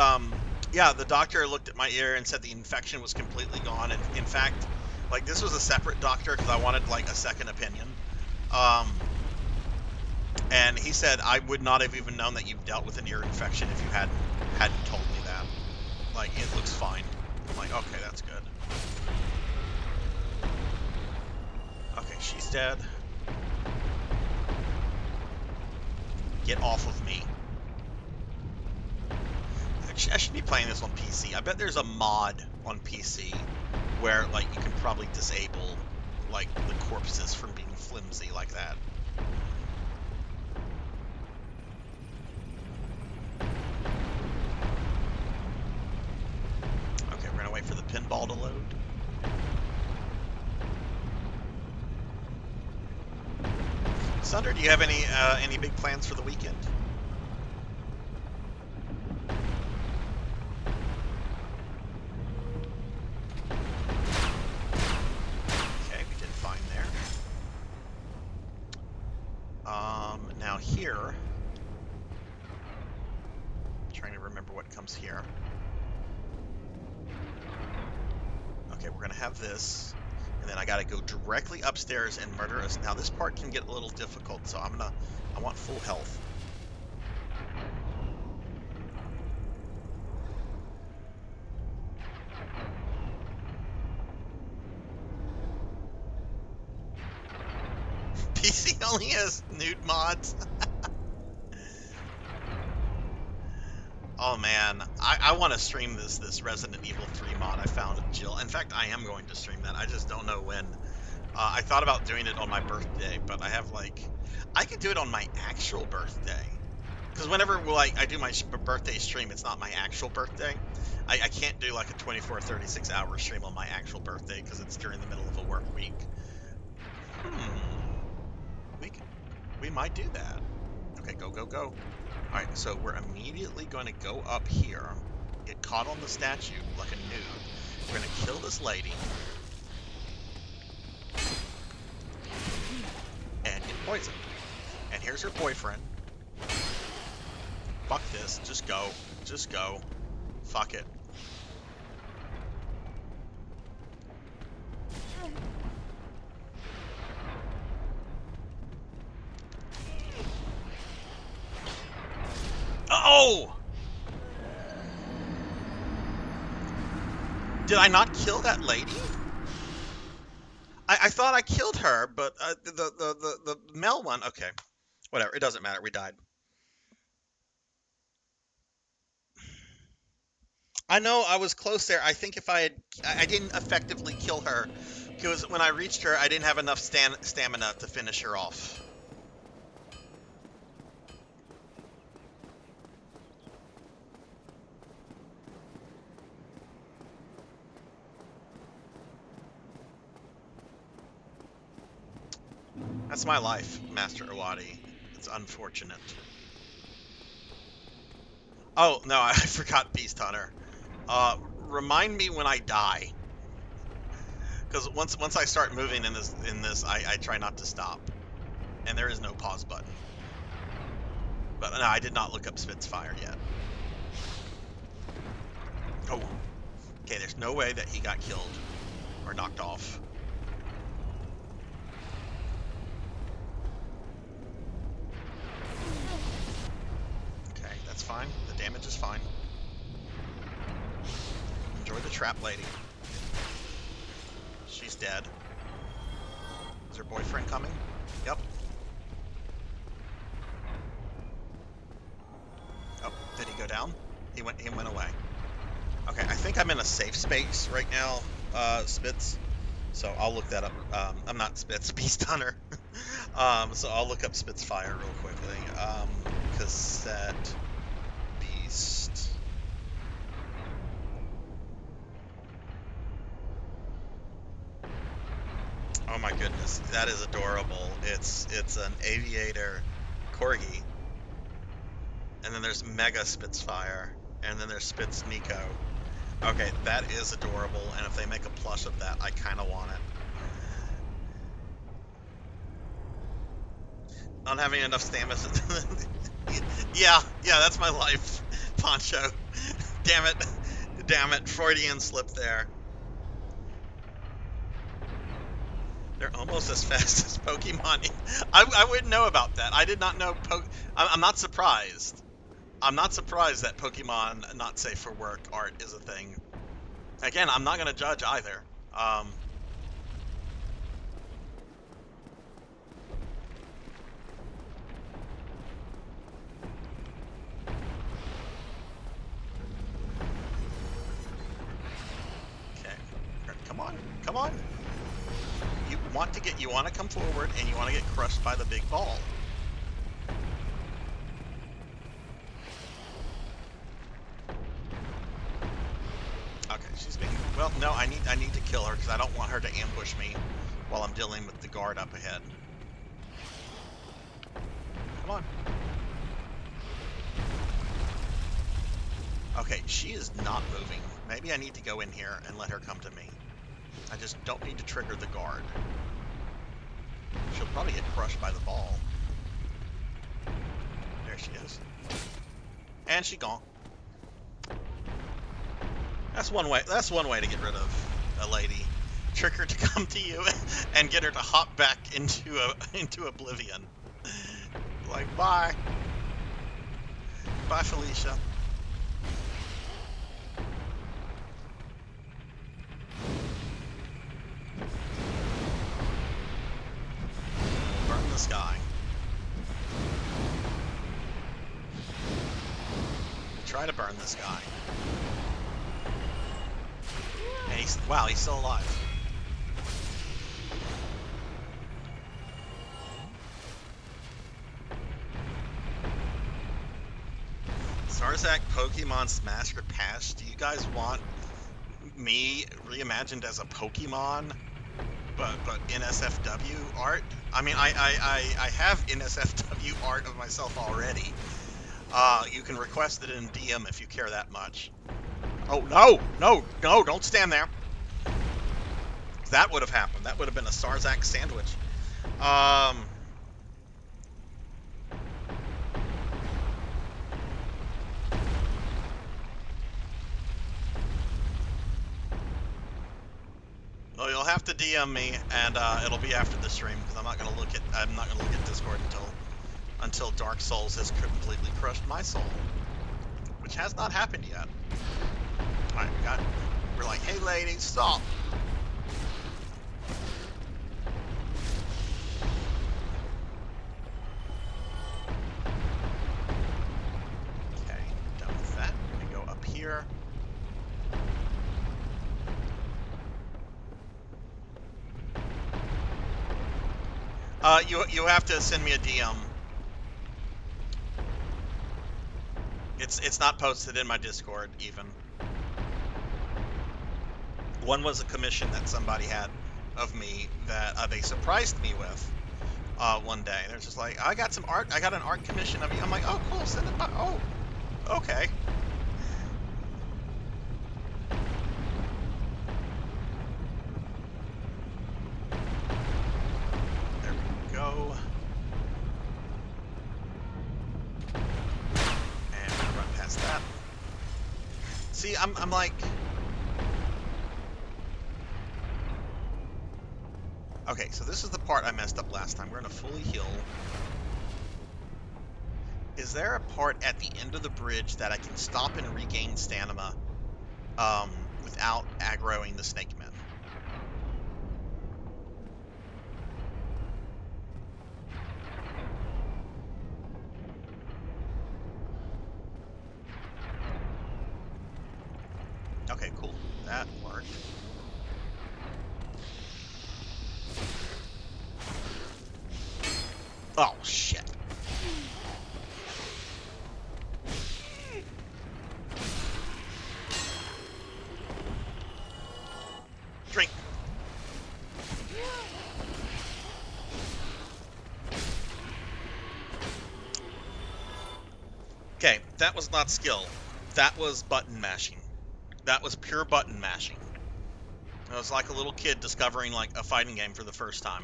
yeah, the doctor looked at my ear and said the infection was completely gone. And in fact, like, this was a separate doctor because I wanted, like, a second opinion. And he said, I would not have even known that you've dealt with an ear infection if you hadn't told me that. Like, it looks fine. I'm like, okay, that's good. Okay, she's dead. Get off of me. I should be playing this on PC. I bet there's a mod on PC where, like, you can probably disable, like, the corpses from being flimsy like that. Okay, we're gonna wait for the pinball to load. Sunder, do you have any big plans for the weekend? Now here, I'm trying to remember what comes here. Okay, we're gonna have this, and then I gotta go directly upstairs and murder us. Now this part can get a little difficult, so I want full health. PC only has nude mods. Oh man, I want to stream this Resident Evil 3 mod I found of Jill. In fact, I am going to stream that. I just don't know when. I thought about doing it on my birthday, but I have like, I could do it on my actual birthday. Because whenever I do my birthday stream, it's not my actual birthday. I can't do like a 24, 36 hour stream on my actual birthday because it's during the middle of a work week. We might do that. Okay, go, go, go. Alright, so we're immediately going to go up here, get caught on the statue like a noob. We're going to kill this lady. And get poisoned. And here's her boyfriend. Fuck this. Just go. Just go. Fuck it. Oh! Did I not kill that lady? I thought I killed her, but the male one. Okay, whatever. It doesn't matter. We died. I know I was close there. I think if I didn't effectively kill her because when I reached her, I didn't have enough stamina to finish her off. That's my life, Master Iwadi. It's unfortunate. Oh, no, I forgot Beast Hunter. Remind me when I die. Because once I start moving in this, I try not to stop. And there is no pause button. But no, I did not look up Spitfire yet. Oh. Okay, there's no way that he got killed. Or knocked off. Fine. The damage is fine. Enjoy the trap lady. She's dead. Is her boyfriend coming? Yep. Oh, did he go down? He went away. Okay, I think I'm in a safe space right now, Spitz. So I'll look that up. I'm not Spitz, Beast Hunter. So I'll look up Spitfire real quickly. Cassette. Oh my goodness, that is adorable. It's an aviator corgi, and then there's Mega Spitfire, and then there's Spitz Nico. Okay, that is adorable, and if they make a plush of that, I kind of want it. Not having enough stamina. yeah, that's my life, Poncho. Damn it, Freudian slip there. They're almost as fast as Pokemon. I wouldn't know about that. I did not know. I'm not surprised. I'm not surprised that Pokemon not safe for work art is a thing. Again, I'm not going to judge either. Okay, come on. You want to come forward, and you want to get crushed by the big ball. Okay, she's being... Well, no, I need to kill her, because I don't want her to ambush me while I'm dealing with the guard up ahead. Come on. Okay, she is not moving. Maybe I need to go in here and let her come to me. I just don't need to trigger the guard. She'll probably get crushed by the ball. There she is. And she gone. That's one way to get rid of a lady. Trick her to come to you and get her to hop back into oblivion. Like, bye. Bye, Felicia. Burn this guy. Try to burn this guy. And wow, he's still alive. Sarzac Pokemon's Master Pass. Do you guys want me reimagined as a Pokemon, but NSFW art? I mean, I have NSFW art of myself already. You can request it in DM if you care that much. Oh, no, don't stand there. That would have happened. That would have been a Sarzac sandwich. Well, you'll have to DM me, and it'll be after the stream because I'm not gonna look at Discord until Dark Souls has completely crushed my soul, which has not happened yet. All right, we're like, hey, ladies, stop. Okay, done with that. I'm gonna go up here. You have to send me a DM. It's not posted in my Discord even. One was a commission that somebody had of me that they surprised me with one day. They're just like, I got some art. I got an art commission of you. I'm like, oh, cool. Send it. Oh, okay. There we go. And run past that. See, I'm like. Okay, so this is the part I messed up last time. We're gonna fully heal. Is there a part at the end of the bridge that I can stop and regain stamina without aggroing the snake men? Okay, cool. That worked. Oh, shit. Drink. Okay, that was not skill. That was button mashing. That was pure button mashing. It was like a little kid discovering like a fighting game for the first time.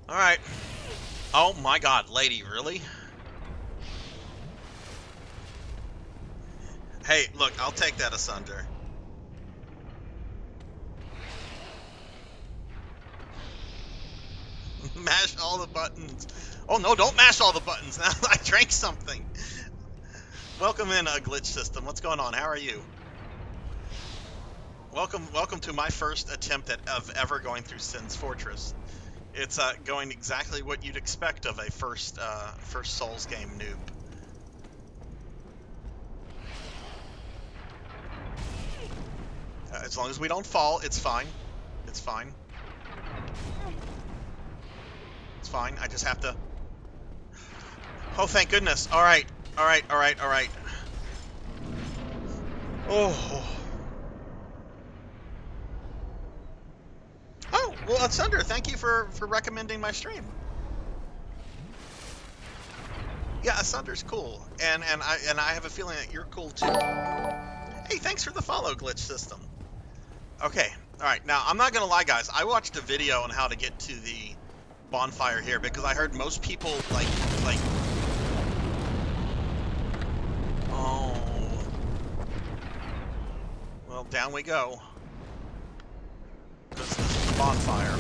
Alright. Oh my god, lady, really? Hey, look, I'll take that asunder. Mash all the buttons. Oh no, don't mash all the buttons. Now I drank something. Welcome in, Glitch System. What's going on? How are you? Welcome to my first attempt of ever going through Sin's Fortress. It's going exactly what you'd expect of a first Souls game noob. As long as we don't fall, it's fine. It's fine. It's fine. I just have to. Oh, thank goodness. All right. All right. All right. All right. Oh. Oh, well, Asunder, thank you for recommending my stream. Yeah, Asunder's cool, and I have a feeling that you're cool too. Hey, thanks for the follow, Glitch System. Okay, all right. Now I'm not gonna lie, guys. I watched a video on how to get to the bonfire here because I heard most people like. Oh. Well, down we go. This is the bonfire.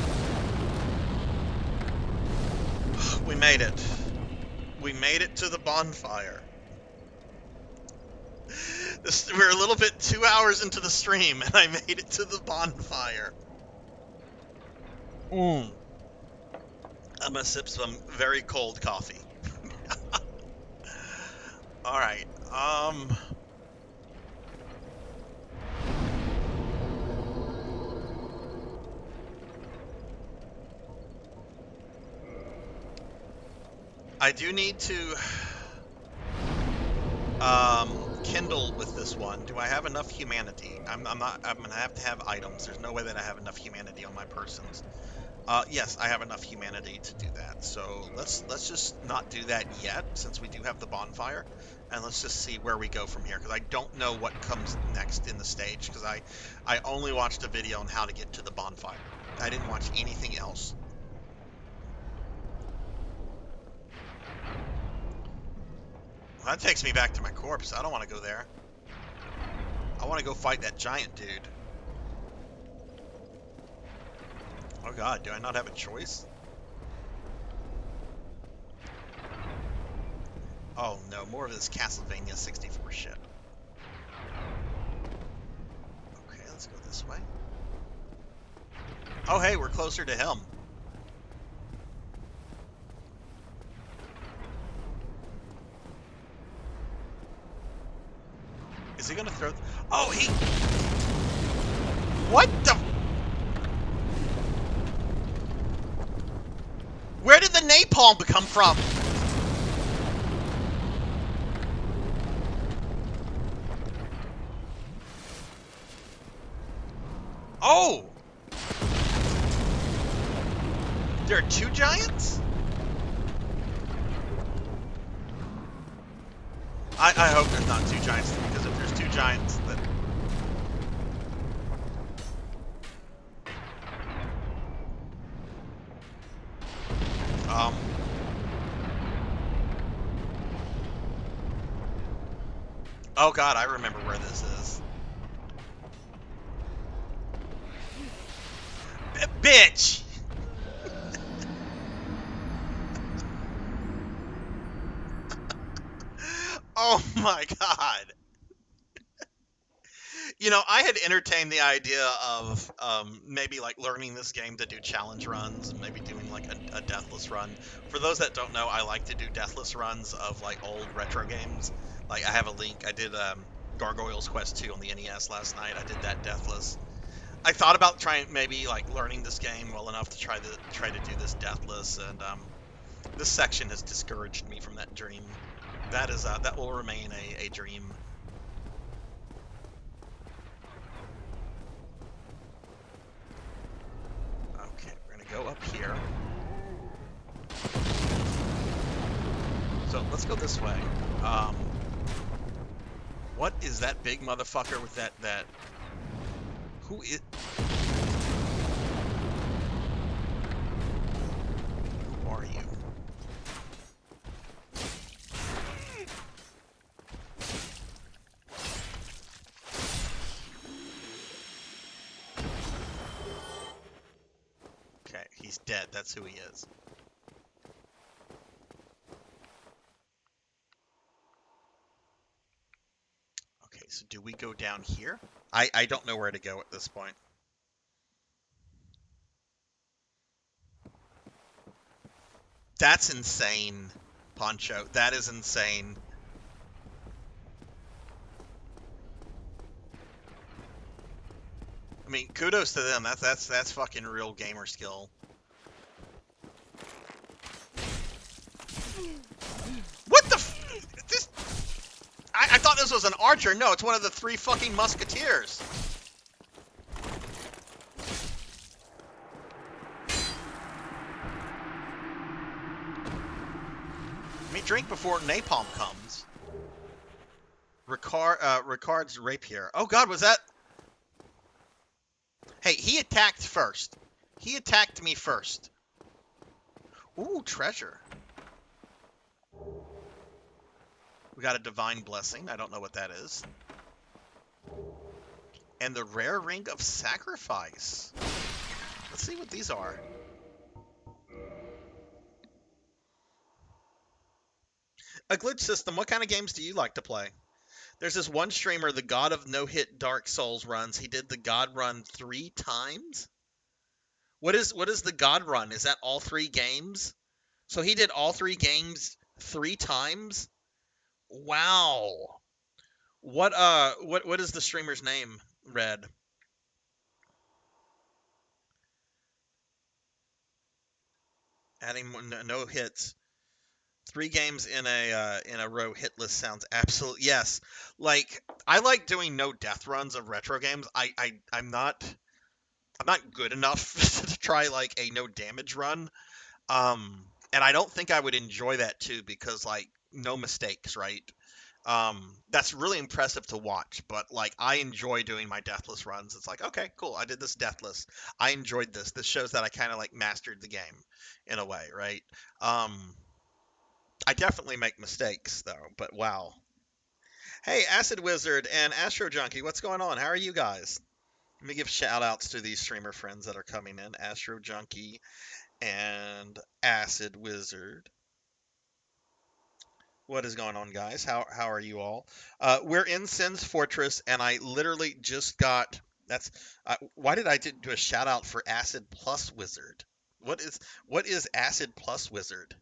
We made it. We made it to the bonfire. We're a little bit 2 hours into the stream, and I made it to the bonfire. I'm gonna sip some very cold coffee. All right. I do need to kindle with this one. Do I have enough humanity? I'm not. I'm gonna have to have items. There's no way that I have enough humanity on my persons. Yes, I have enough humanity to do that. So let's just not do that yet, since we do have the bonfire, and let's just see where we go from here. Because I don't know what comes next in the stage. Because I only watched a video on how to get to the bonfire. I didn't watch anything else. Well, that takes me back to my corpse. I don't want to go there. I want to go fight that giant dude. Oh god, do I not have a choice? Oh no, more of this Castlevania 64 shit. Okay, let's go this way. Oh hey, we're closer to him. Is he gonna throw... Oh, he... What the... Where did the napalm come from? Oh! There are two giants? I hope there's not two giants, because if there's two giants, then... Oh god, I remember where this is. Bitch! Oh my god. You know, I had entertained the idea of maybe like learning this game to do challenge runs and maybe doing like a deathless run. For those that don't know, I like to do deathless runs of like old retro games. Like I have a link. I did Gargoyles Quest 2 on the NES last night. I did that deathless. I thought about trying maybe like learning this game well enough to try to do this deathless, and this section has discouraged me from that dream. That will remain a dream. Okay, we're gonna go up here. So let's go this way. What is that big motherfucker with that? Who is? Who are you? Okay, he's dead. That's who he is. Okay, so do we go down here? I don't know where to go at this point. That's insane, Poncho. That is insane. I mean, kudos to them. That's fucking real gamer skill. What the f... This... I thought this was an archer. No, it's one of the three fucking musketeers. Let me drink before napalm comes. Ricard's rapier. Oh god, was that... Hey, he attacked first. He attacked me first. Ooh, treasure. We got a divine blessing. I don't know what that is. And the rare ring of sacrifice. Let's see what these are. A glitch system. What kind of games do you like to play? There's this one streamer, the God of No-Hit Dark Souls runs. He did the God run 3 times. What is the God run? Is that all 3 games? So he did all 3 games 3 times? Wow. What is the streamer's name, Red? Adding no hits 3 games in a row hit list sounds absolute yes. Like I like doing no death runs of retro games. I'm not good enough to try like a no damage run. And I don't think I would enjoy that too because like no mistakes, right? That's really impressive to watch, but like I enjoy doing my deathless runs. It's like, okay, cool. I did this deathless. I enjoyed this. This shows that I kind of like mastered the game in a way, right? I definitely make mistakes though, but wow. Hey, Acid Wizard and Astro Junkie, what's going on? How are you guys? Let me give shout outs to these streamer friends that are coming in. Astro Junkie and Acid Wizard. What is going on, guys? How are you all? We're in Sin's Fortress, and I literally just got. That's why did I do a shout out for Acid Plus Wizard? What is Acid Plus Wizard?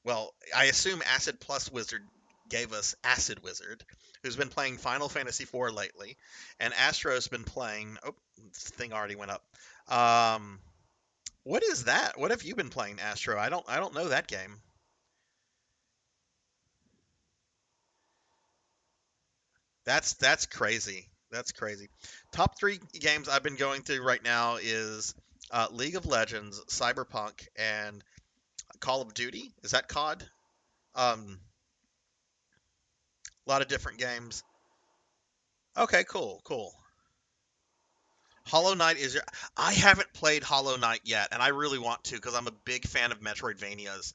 Well, I assume Acid Plus Wizard gave us Acid Wizard, who's been playing Final Fantasy IV lately, and Astro's been playing. Oh, this thing already went up. What is that? What have you been playing, Astro? I don't know that game. That's crazy. That's crazy. Top 3 games I've been going through right now is League of Legends, Cyberpunk, and Call of Duty. Is that COD? A lot of different games. Okay, cool, cool. Hollow Knight is your. I haven't played Hollow Knight yet, and I really want to because I'm a big fan of Metroidvanias,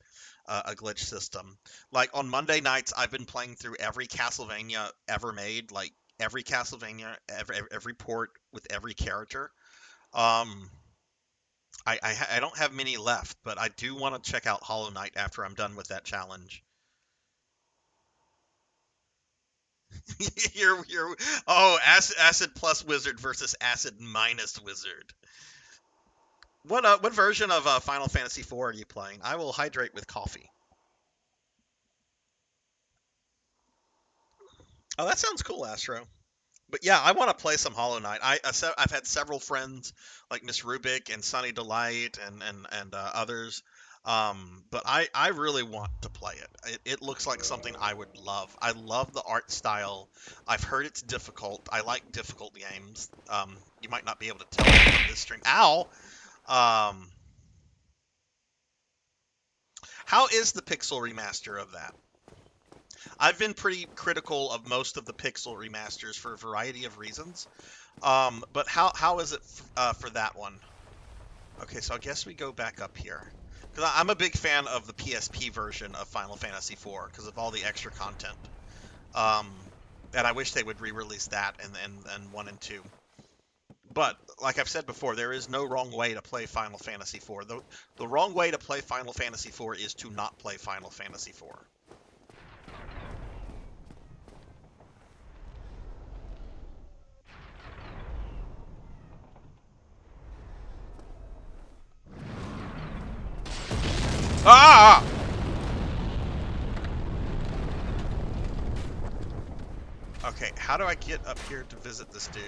a glitch system. Like on Monday nights, I've been playing through every Castlevania ever made, like every Castlevania, every port with every character. Um, I don't have many left, but I do want to check out Hollow Knight after I'm done with that challenge. you're oh, acid plus wizard versus acid minus wizard. What version of Final Fantasy IV are you playing? I will hydrate with coffee. Oh, that sounds cool, Astro. But yeah, I want to play some Hollow Knight. I've had several friends like Miss Rubik and Sunny Delight and others. But I really want to play it. It looks like something I would love. I love the art style. I've heard it's difficult. I like difficult games. You might not be able to tell from this stream. Ow! Um, how is the pixel remaster of that? I've been pretty critical of most of the pixel remasters for a variety of reasons. But how is it for that one? Okay, so I guess we go back up here. Because I'm a big fan of the PSP version of Final Fantasy IV because of all the extra content. And I wish they would re-release that and 1 and 2. But, like I've said before, there is no wrong way to play Final Fantasy IV. The wrong way to play Final Fantasy IV is to not play Final Fantasy IV. Ah! Okay, how do I get up here to visit this dude?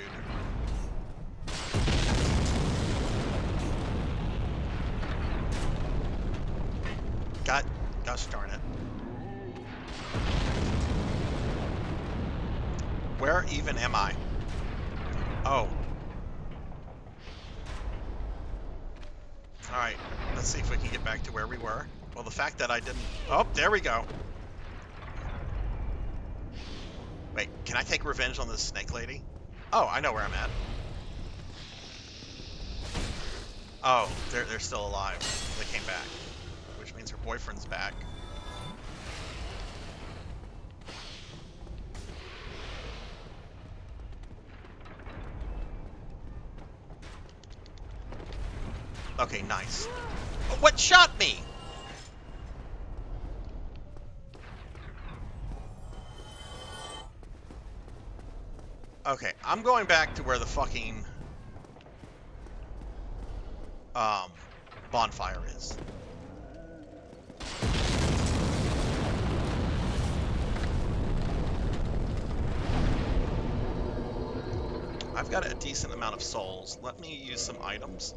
Gosh darn it. Where even am I? Oh. Alright, let's see if we can get back to where we were. Well, the fact that I didn't... Oh, there we go. Wait, can I take revenge on this snake lady? Oh, I know where I'm at. Oh, they're still alive. They came back. Which means her boyfriend's back. Okay, nice. Oh, what shot me? Okay, I'm going back to where the fucking bonfire is. I've got a decent amount of souls. Let me use some items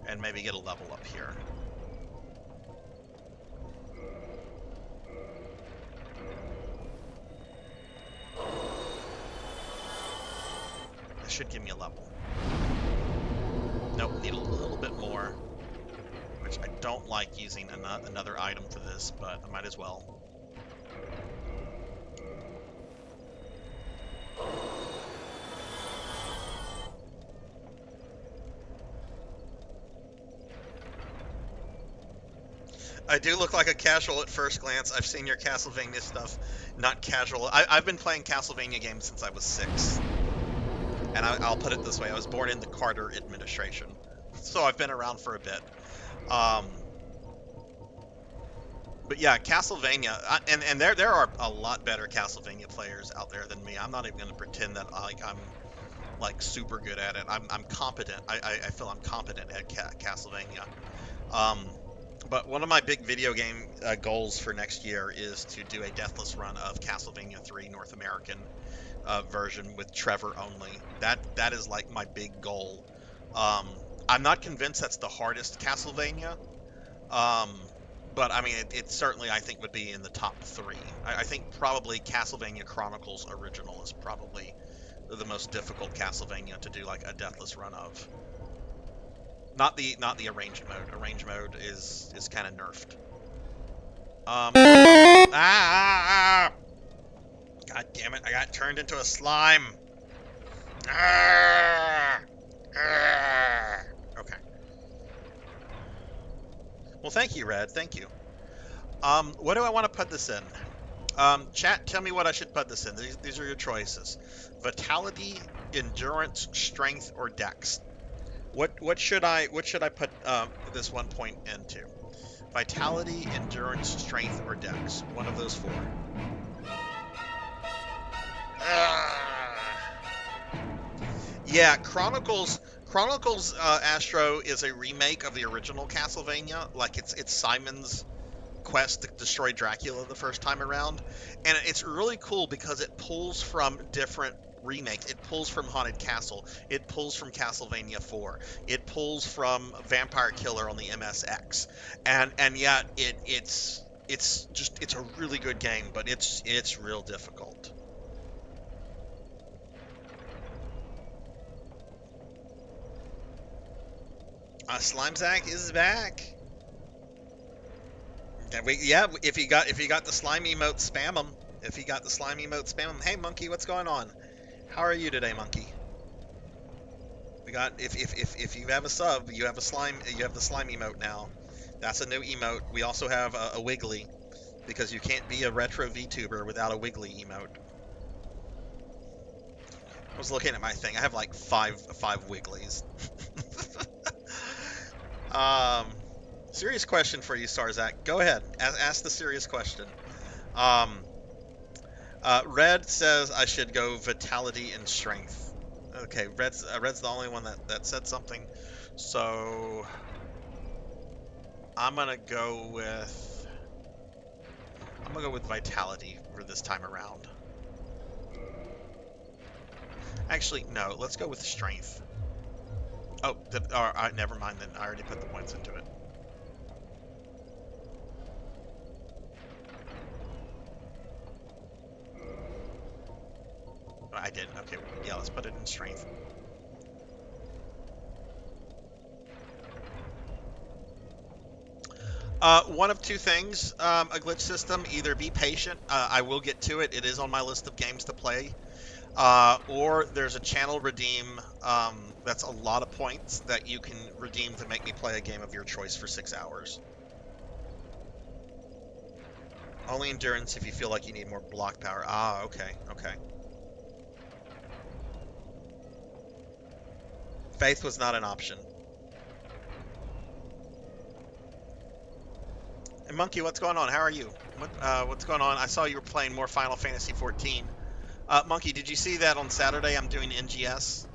and maybe get a level up here. should give me a level. Nope, need a little bit more. Which I don't like using another item for this, but I might as well. I do look like a casual at first glance. I've seen your Castlevania stuff. Not casual. I've been playing Castlevania games since I was 6. And I'll put it this way. I was born in the Carter administration. So I've been around for a bit. But yeah, Castlevania, and there are a lot better Castlevania players out there than me. I'm not even going to pretend that I'm like super good at it. I'm competent. I feel I'm competent at Castlevania. But one of my big video game goals for next year is to do a deathless run of Castlevania 3 North American version with Trevor only. That is like my big goal. I'm not convinced that's the hardest Castlevania. But I mean, it certainly, I think, would be in the top 3. I think probably Castlevania Chronicles Original is probably the most difficult Castlevania to do like a deathless run of. Not the arranged mode. Arranged mode is kind of nerfed. God damn it! I got turned into a slime. Okay. Well, thank you, Red. Thank you. What do I want to put this in? Chat, tell me what I should put this in. These are your choices: Vitality, Endurance, Strength, or Dex. What should I put this 1 point into? Vitality, Endurance, Strength, or Dex. One of those 4. Yeah, Chronicles Astro is a remake of the original Castlevania. Like it's Simon's quest to destroy Dracula the first time around, and it's really cool because it pulls from different remakes. It pulls from Haunted Castle. It pulls from Castlevania 4. It pulls from Vampire Killer on the MSX, and yet it's a really good game, but it's real difficult. Slimezack is back. Yeah, if you got the slime emote, spam him. If you got the slime emote, spam him. Hey, Monkey, what's going on? How are you today, Monkey? We got if you have a sub, you have the slime emote now. That's a new emote. We also have a Wiggly, because you can't be a retro VTuber without a Wiggly emote. I was looking at my thing. I have like five Wigglies. Serious question for you, Sarzac. Go ahead. Ask the serious question. Red says I should go Vitality and Strength. Okay, Red's the only one that said something. So I'm gonna go with Vitality for this time around. Actually, no. Let's go with Strength. Oh, never mind then. I already put the points into it. I didn't. Okay, yeah, let's put it in Strength. One of two things, a glitch system. Either be patient. I will get to it. It is on my list of games to play. Or there's a channel redeem that's a lot of points that you can redeem to make me play a game of your choice for 6 hours. Only endurance if you feel like you need more block power. Ah, okay, okay. Faith was not an option. And Monkey, what's going on? How are you? What's going on? I saw you were playing more Final Fantasy 14. Monkey, did you see that on Saturday I'm doing NGS?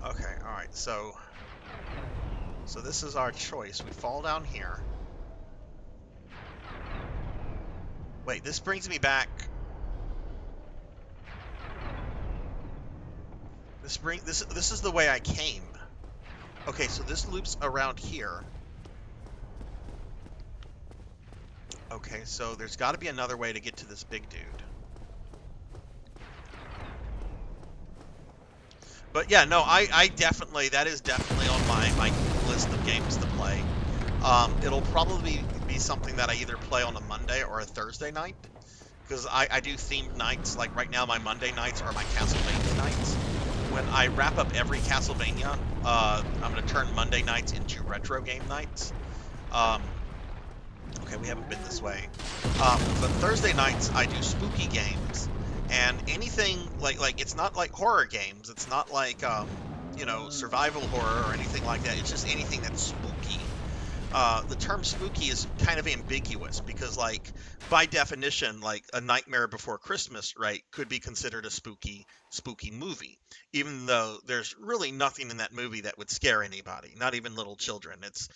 Okay, alright, so this is our choice. We fall down here. Wait, this brings me back. This is the way I came. Okay, so this loops around here. Okay, so there's got to be another way to get to this big dude. But yeah, no, I definitely, that is definitely on my list of games to play. It'll probably be something that I either play on a Monday or a Thursday night, because I do themed nights. Like right now, my Monday nights are my Castlevania nights. When I wrap up every Castlevania, I'm going to turn Monday nights into retro game nights. Okay, we haven't been this way. But Thursday nights, I do spooky games. And anything like it's not like horror games. It's not like survival horror or anything like that. It's just anything that's spooky. The term spooky is kind of ambiguous because, like, by definition, like A Nightmare Before Christmas, right, could be considered a spooky movie, even though there's really nothing in that movie that would scare anybody, not even little children. It's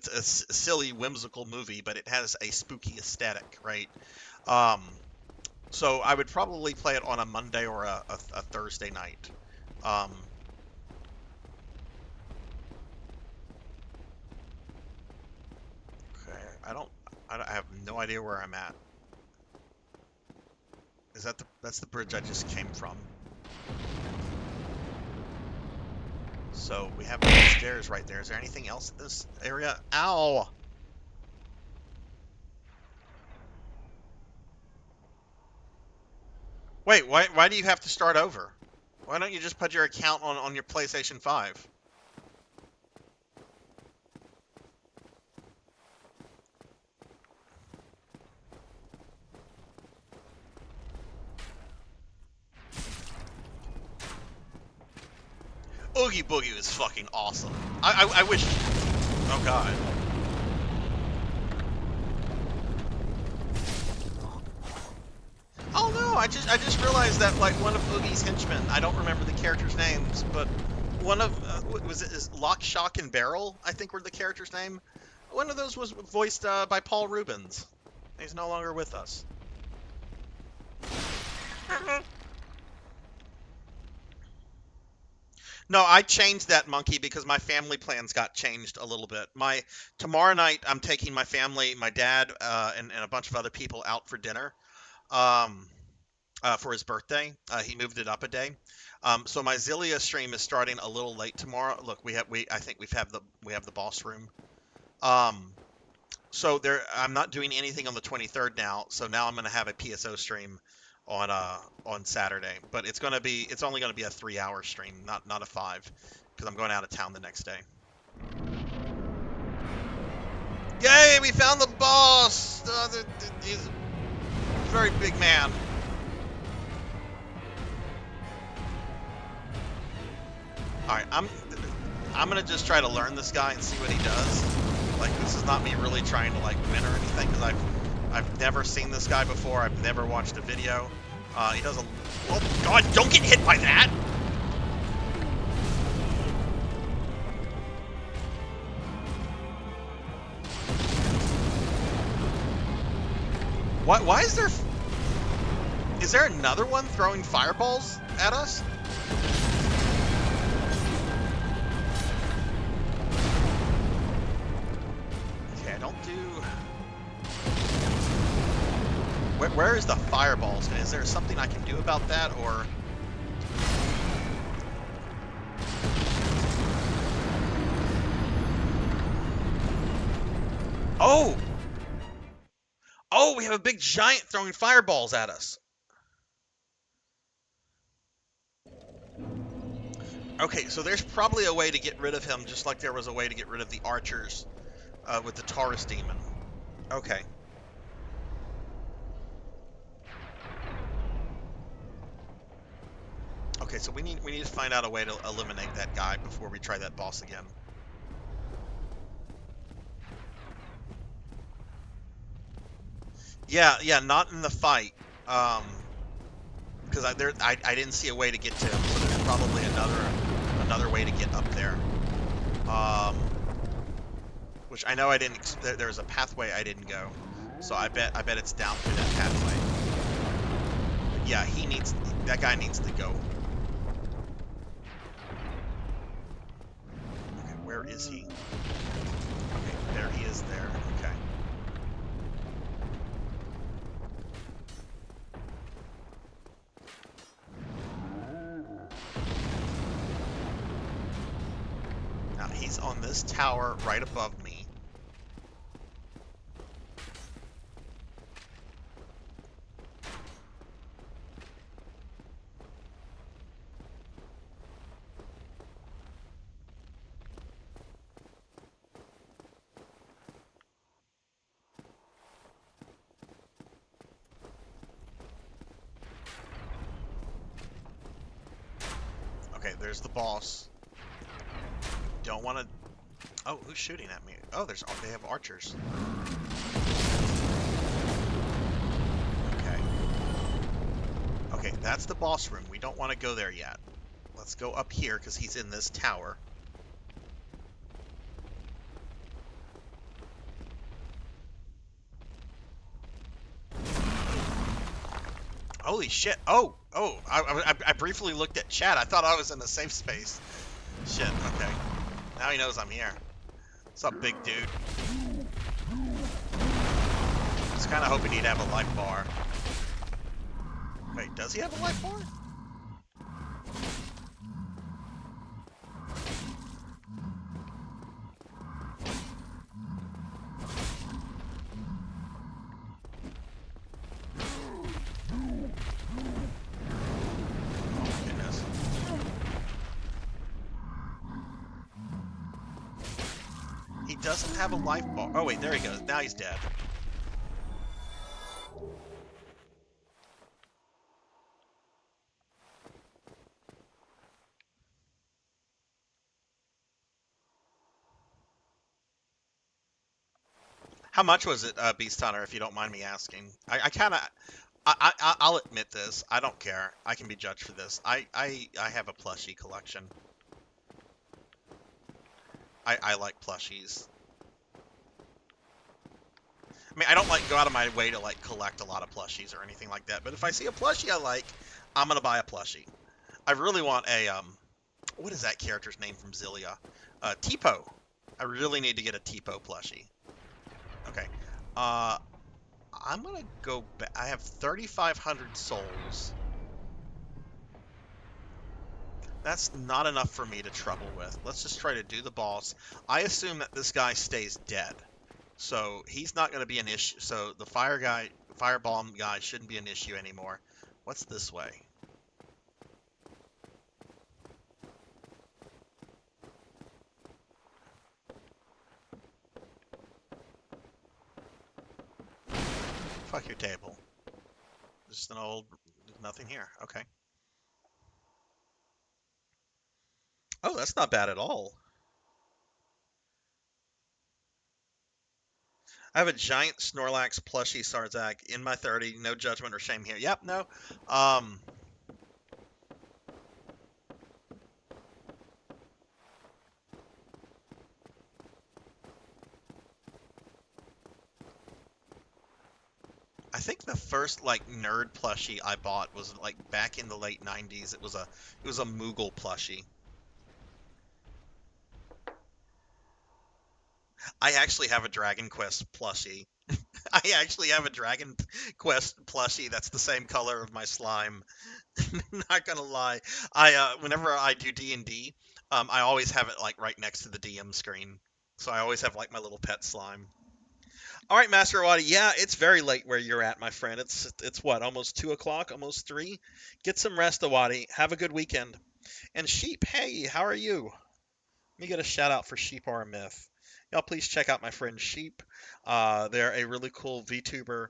a silly, whimsical movie, but it has a spooky aesthetic, right? Um, so I would probably play it on a Monday or a Thursday night. Um, okay, I have no idea where I'm at. Is that's the bridge I just came from? So we have the stairs right there. Is there anything else in this area? Ow! Wait, why do you have to start over? Why don't you just put your account on your PlayStation 5? Oogie Boogie is fucking awesome. I wish... Oh god. Oh no, I just realized that, like, one of Oogie's henchmen, I don't remember the characters' names, but one of is Lock, Shock, and Barrel, I think were the character's name. One of those was voiced by Paul Rubens. He's no longer with us. No, I changed that, Monkey, because my family plans got changed a little bit. Tomorrow night, I'm taking my family, my dad, and a bunch of other people out for dinner. Um, for his birthday. He moved it up a day. So my Zillia stream is starting a little late tomorrow. Look, I think we have the boss room. So I'm not doing anything on the 23rd now. So now I'm going to have a PSO stream on Saturday, but it's only going to be a 3-hour stream, not a 5, because I'm going out of town the next day. Yay, we found the boss. He's a very big man. Alright, I'm gonna just try to learn this guy and see what he does. Like, this is not me really trying to, like, win or anything, because I've never seen this guy before. I've never watched a video. He does a... Oh, God, don't get hit by that! Why is there... Is there another one throwing fireballs at us? Where is the fireballs? And is there something I can do about that, or... Oh! Oh, we have a big giant throwing fireballs at us. Okay, so there's probably a way to get rid of him, just like there was a way to get rid of the archers with the Taurus demon. Okay. Okay, so we need to find out a way to eliminate that guy before we try that boss again. Yeah, not in the fight. Because I didn't see a way to get to him, so there's probably another way to get up there. Which I know I didn't. There's a pathway I didn't go, so I bet it's down through that pathway. But yeah, that guy needs to go. Okay, where is he? Okay, there he is there. Okay. he's on this tower right above me. Okay, there's the boss. Don't want to... Oh, who's shooting at me? Oh, they have archers. Okay. Okay, that's the boss room. We don't want to go there yet. Let's go up here because he's in this tower. Holy shit. Oh, I briefly looked at chat. I thought I was in a safe space. Shit, okay. Now he knows I'm here. What's up, big dude? I was kind of hoping he'd have a life bar. Wait, does he have a life bar? Doesn't have a life bar. Oh wait, there he goes. Now he's dead. How much was it, Beast Hunter, if you don't mind me asking? I'll admit this. I don't care. I can be judged for this. I have a plushie collection. I like plushies. I mean, I don't go out of my way to collect a lot of plushies or anything like that. But if I see a plushie I like, I'm gonna buy a plushie. I really want a what is that character's name from Zillia? Tipo. I really need to get a Tipo plushie. Okay. I'm gonna go back. I have 3,500 souls. That's not enough for me to trouble with. Let's just try to do the boss. I assume that this guy stays dead. So he's not going to be an issue. So the firebomb guy shouldn't be an issue anymore. What's this way? Fuck your table. Just an old... Nothing here. Okay. Oh, that's not bad at all. I have a giant Snorlax plushie Sarzac in my 30. No judgment or shame here. Yep, no. I think the first nerd plushie I bought was back in the late 90s. It was a Moogle plushie. I actually have a Dragon Quest plushie. I actually have a Dragon Quest plushie that's the same color of my slime. Not gonna lie. Whenever I do D&D, I always have it right next to the DM screen. So I always have my little pet slime. All right, Master Awadi. Yeah, it's very late where you're at, my friend. It's what, almost 2 o'clock, almost 3? Get some rest, Awadi. Have a good weekend. And Sheep, hey, how are you? Let me get a shout out for Sheep Are a Myth. Y'all please check out my friend Sheep. They're a really cool VTuber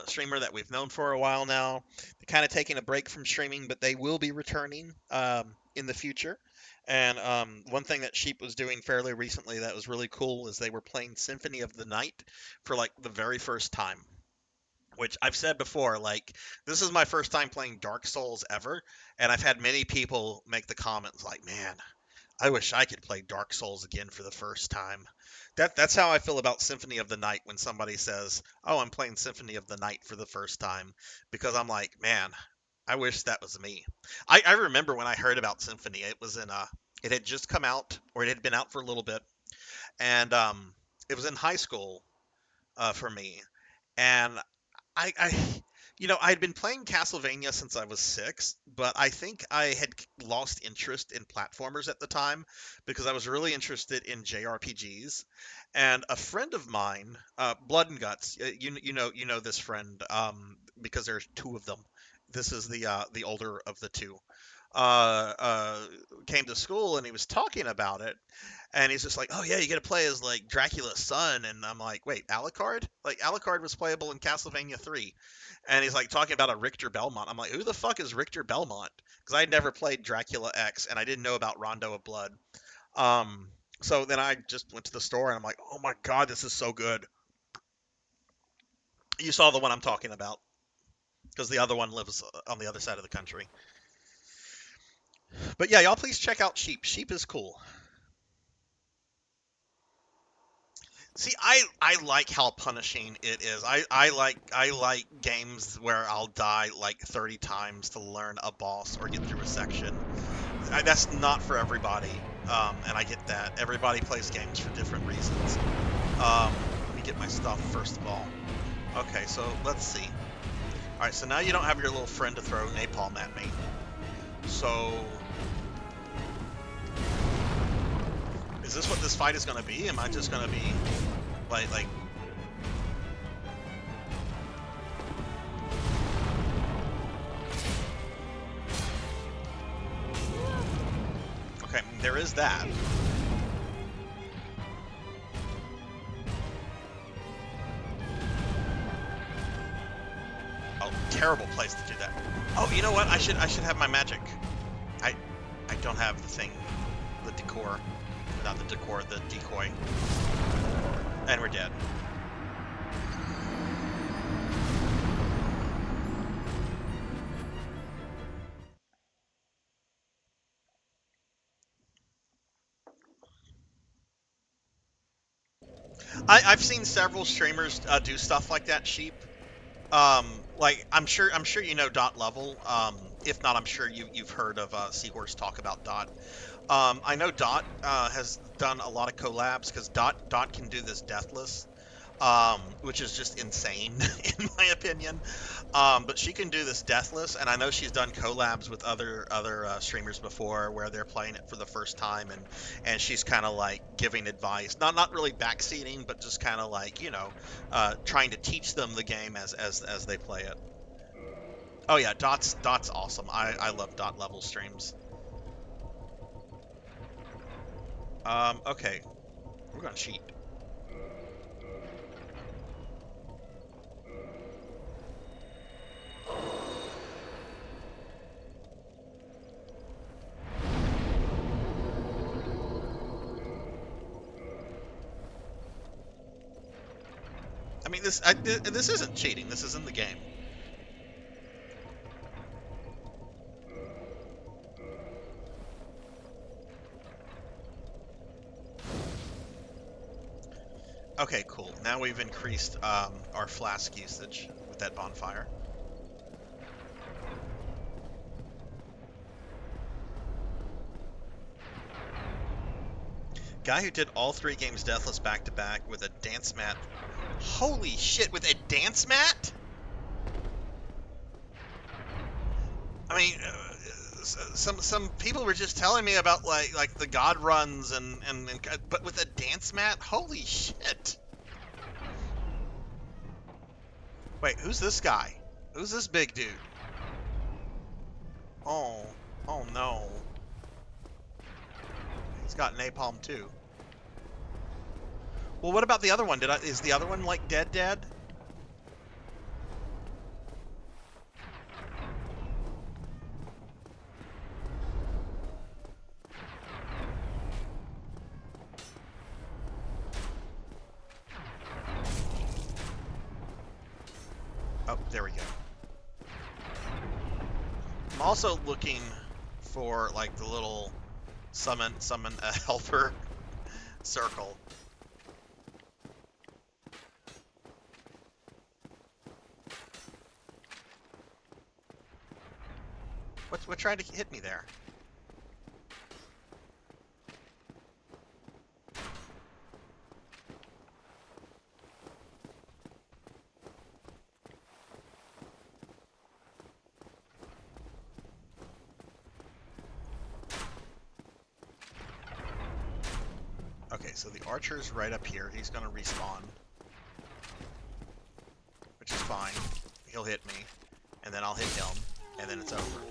streamer that we've known for a while now. They're kind of taking a break from streaming, but they will be returning in the future. And one thing that Sheep was doing fairly recently that was really cool is they were playing Symphony of the Night for the very first time. Which I've said before, this is my first time playing Dark Souls ever, and I've had many people make the comments man, I wish I could play Dark Souls again for the first time. That's how I feel about Symphony of the Night when somebody says, "Oh, I'm playing Symphony of the Night for the first time," because I'm like, man, I wish that was me. I remember when I heard about Symphony, it had just come out, or it had been out for a little bit, and it was in high school for me, and I You know, I'd been playing Castlevania since I was 6, but I think I had lost interest in platformers at the time because I was really interested in JRPGs. And a friend of mine, Blood and Guts, you know this friend, because there's two of them. This is the older of the two. Uh, uh, Came to school and he was talking about it, and he's just like, "Oh yeah, you get to play as like Dracula's son," and I'm like, "Wait, Alucard? Like Alucard was playable in Castlevania 3." And he's like talking about a Richter Belmont. I'm like, who the fuck is Richter Belmont? Because I had never played Dracula X, and I didn't know about Rondo of Blood. Um, so then I just went to the store, and I'm like, oh my god, this is so good. You saw the one I'm talking about, because the other one lives on the other side of the country. But yeah, y'all please check out Sheep. Sheep is cool. See, I like how punishing it is. I like games where I'll die like 30 times to learn a boss or get through a section. That's not for everybody, and I get that. Everybody plays games for different reasons. Let me get my stuff first of all. Okay, so let's see. All right, so now you don't have your little friend to throw napalm at me. So, is this what this fight is going to be? Am I just going to be like? Okay, there is that. Oh, terrible place to do that. Oh, you know what? I should have my magic. I don't have the thing, the decor, not the decor, the decoy. And we're dead. I've seen several streamers do stuff like that, Sheep. Like I'm sure you know Dot Level. If not, I'm sure you've heard of Seahorse talk about Dot. I know Dot has done a lot of collabs because Dot can do this deathless, which is just insane in my opinion. But she can do this deathless, and I know she's done collabs with other streamers before where they're playing it for the first time, and she's kind of like giving advice, not really backseating, but just kind of like trying to teach them the game as they play it. Oh yeah, Dot's awesome. I love Dot level streams. Okay, we're gonna cheat. I mean, this isn't cheating. This is in the game. Okay, cool. Now we've increased our flask usage with that bonfire. Guy who did all 3 games deathless back to back with a dance mat. Holy shit, with a dance mat? I mean, some people were just telling me about like the god runs and but with a dance mat, holy shit! Wait, who's this guy? Who's this big dude? Oh, oh no! He's got napalm too. Well, what about the other one? Is the other one like dead? Oh, there we go. I'm also looking for like the little summon a helper circle. What tried to hit me there? so the archer's right up here. He's gonna respawn, which is fine. He'll hit me, and then I'll hit him, and then it's over.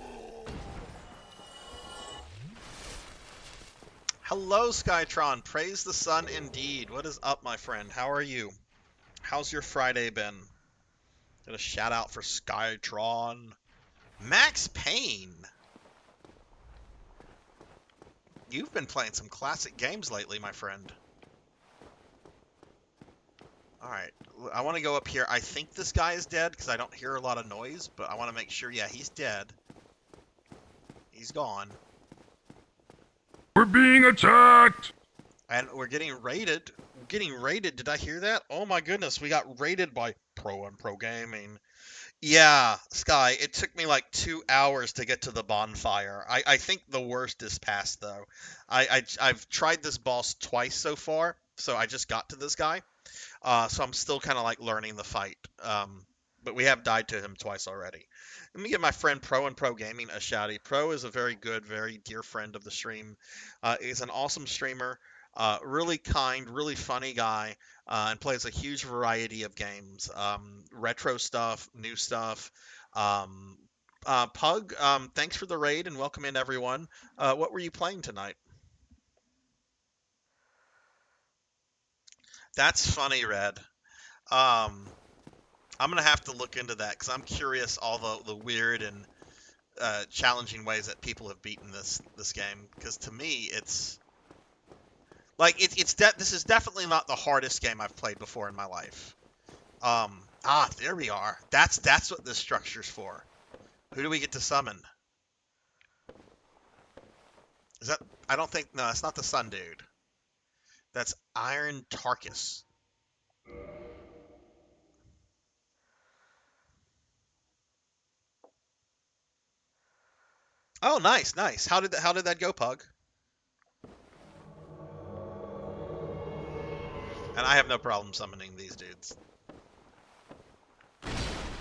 Hello, Skytron. Praise the sun indeed. What is up, my friend? How are you? How's your Friday been? Got a shout out for Skytron. Max Payne. You've been playing some classic games lately, my friend. Alright, I want to go up here. I think this guy is dead because I don't hear a lot of noise, but I want to make sure, yeah, he's dead. He's gone. We're being attacked! And we're getting raided. We're getting raided. Did I hear that? Oh my goodness, we got raided by Pro Gaming. Yeah, Sky, it took me like 2 hours to get to the bonfire. I think the worst is past, though. I've tried this boss twice so far, so I just got to this guy. So I'm still kind of like learning the fight. But we have died to him twice already. Let me give my friend Pro Gaming a shouty. Pro is a very good, very dear friend of the stream. He's an awesome streamer. Really kind, really funny guy, and plays a huge variety of games. Retro stuff, new stuff. Pug, thanks for the raid and welcome in everyone. What were you playing tonight? That's funny, Red. I'm gonna have to look into that because I'm curious all the weird and challenging ways that people have beaten this game. Because to me, it's like this is definitely not the hardest game I've played before in my life. There we are. That's what this structure's for. Who do we get to summon? Is that? I don't think. No, it's not the Sun Dude. That's Iron Tarkus. Oh, nice, nice. How did that go, Pug? And I have no problem summoning these dudes.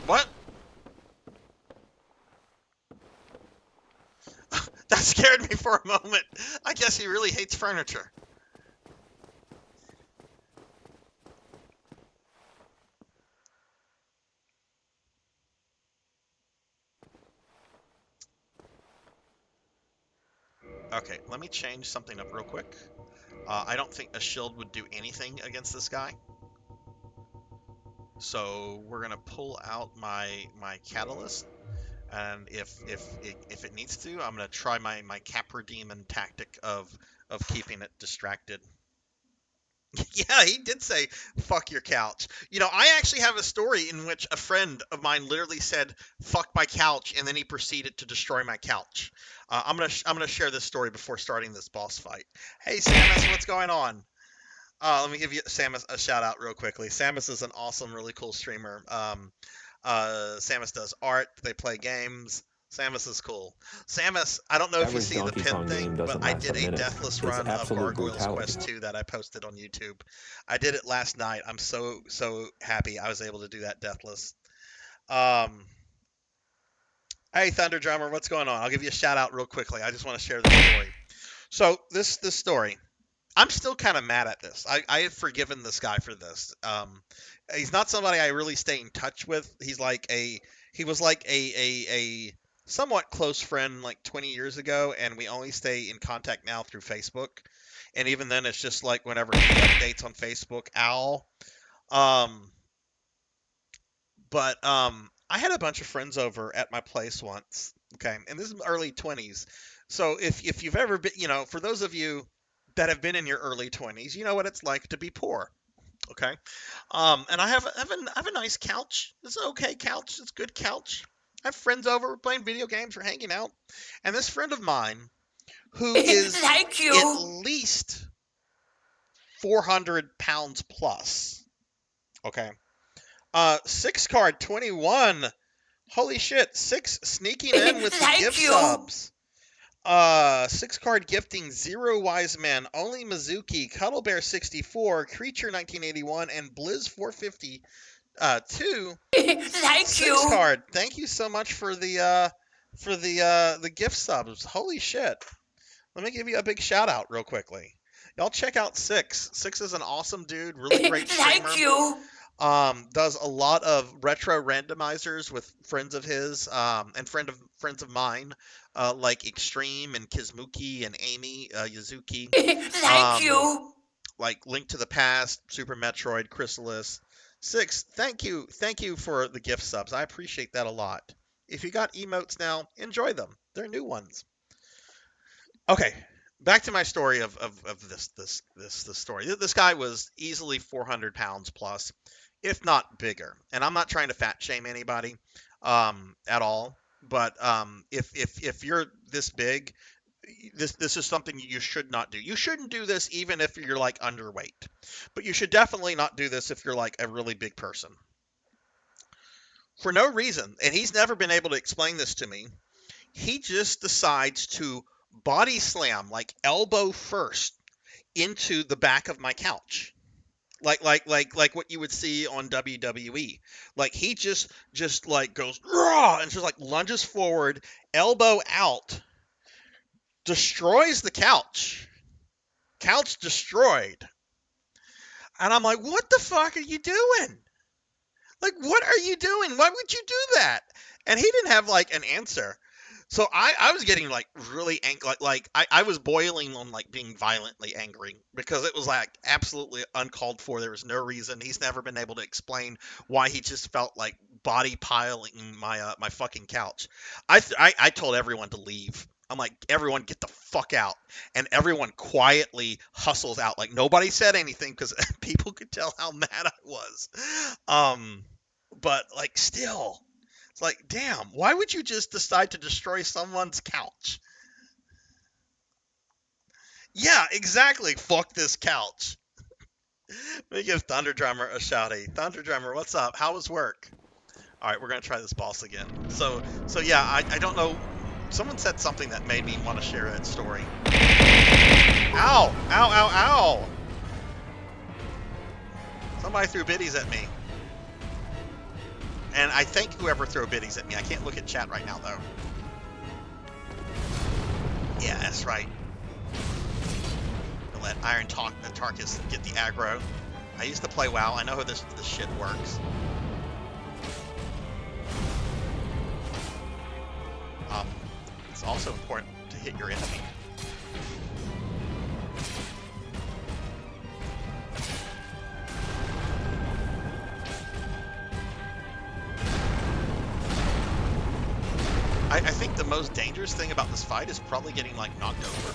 What? That scared me for a moment. I guess he really hates furniture. Okay, let me change something up real quick. I don't think a shield would do anything against this guy. So we're gonna pull out my catalyst, and if it needs to, I'm gonna try my Capra Demon tactic of keeping it distracted. Yeah, he did say, fuck your couch. You know, I actually have a story in which a friend of mine literally said, fuck my couch, and then he proceeded to destroy my couch. I'm gonna share this story before starting this boss fight. Hey, Samus, what's going on? Let me give you Samus a shout out real quickly. Samus is an awesome, really cool streamer. Samus does art. They play games. Samus is cool. Samus, I don't know if you see the pin thing, but I did a deathless run of Gargoyles Quest 2 that I posted on YouTube. I did it last night. I'm so happy I was able to do that deathless. Hey, Thunder Drummer, what's going on? I'll give you a shout out real quickly. I just want to share the story. So this story, I'm still kind of mad at this. I have forgiven this guy for this. He's not somebody I really stay in touch with. He was like a somewhat close friend like 20 years ago, and we only stay in contact now through Facebook. And even then, it's just like whenever he updates on Facebook, owl. I had a bunch of friends over at my place once. Okay, and this is early 20s. So if you've ever been, for those of you that have been in your early 20s, you know what it's like to be poor. Okay, and I have a nice couch. It's an okay couch. It's a good couch. I have friends over. We're playing video games. We're hanging out. And this friend of mine, who is at least 400 pounds plus. Okay. 6 card 21. Holy shit. 6 sneaking in with the gift subs. 6 card gifting, 0 Wise Man, Only Mizuki, Cuddle Bear 64, Creature 1981, and Blizz 450. 2 6 card. Thank you so much for the gift subs. Holy shit. Let me give you a big shout out real quickly. Y'all check out Six. Six is an awesome dude, really great streamer. Thank you. Does a lot of retro randomizers with friends of his, and friends of mine, like Extreme and Kizmuki and Amy Yuzuki. Thank you. Like Link to the Past, Super Metroid, Chrysalis. Six, thank you for the gift subs. I appreciate that a lot. If you got emotes now, enjoy them. They're new ones. Okay, back to my story of this story. This guy was easily 400 pounds plus, if not bigger. And I'm not trying to fat shame anybody at all. But if you're this big, this is something you should not do. You shouldn't do this even if you're like underweight. But you should definitely not do this if you're like a really big person. For no reason, and he's never been able to explain this to me, he just decides to body slam, like elbow first, into the back of my couch. Like what you would see on WWE. Like he just like goes raw and just like lunges forward, elbow out, destroys the couch. Couch destroyed. And I'm like, what the fuck are you doing? Like, what are you doing? Why would you do that? And he didn't have like an answer. So I was getting like really angry. I was boiling on like being violently angry because it was like absolutely uncalled for. There was no reason. He's never been able to explain why he just felt like body piling my fucking couch. I told everyone to leave. I'm like, everyone get the fuck out. And everyone quietly hustles out. Like nobody said anything because people could tell how mad I was. But like still, it's like, damn, why would you just decide to destroy someone's couch? Yeah, exactly. Fuck this couch. Let me give Thunder Drummer a shouty. Thunder Drummer, what's up? How was work? All right, we're gonna try this boss again. So yeah, I don't know. Someone said something that made me want to share that story. Ow! Ow! Ow! Ow! Somebody threw biddies at me. And I thank whoever threw biddies at me. I can't look at chat right now, though. Yeah, that's right. I'll let Iron Tarkus get the aggro. I used to play WoW. I know how this shit works. It's also important to hit your enemy. I think the most dangerous thing about this fight is probably getting like knocked over.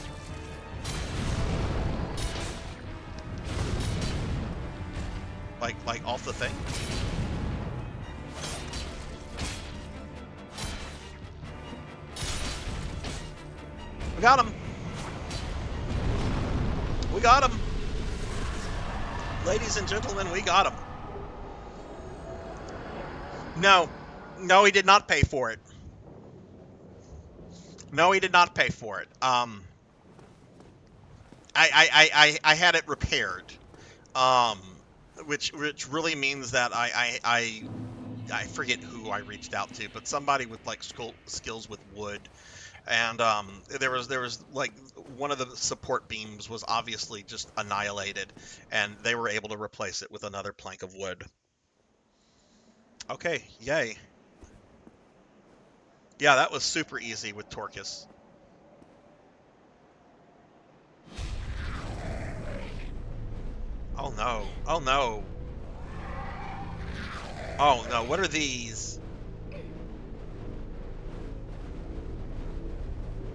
Like off the thing. We got him. We got him. Ladies and gentlemen, we got him. No, he did not pay for it. No, he did not pay for it. I had it repaired. Which really means that I forget who I reached out to, but somebody with like skills with wood. And there was like one of the support beams was obviously just annihilated, and they were able to replace it with another plank of wood. Okay, yay. Yeah, that was super easy with Torkus. Oh no. Oh no. Oh no, what are these?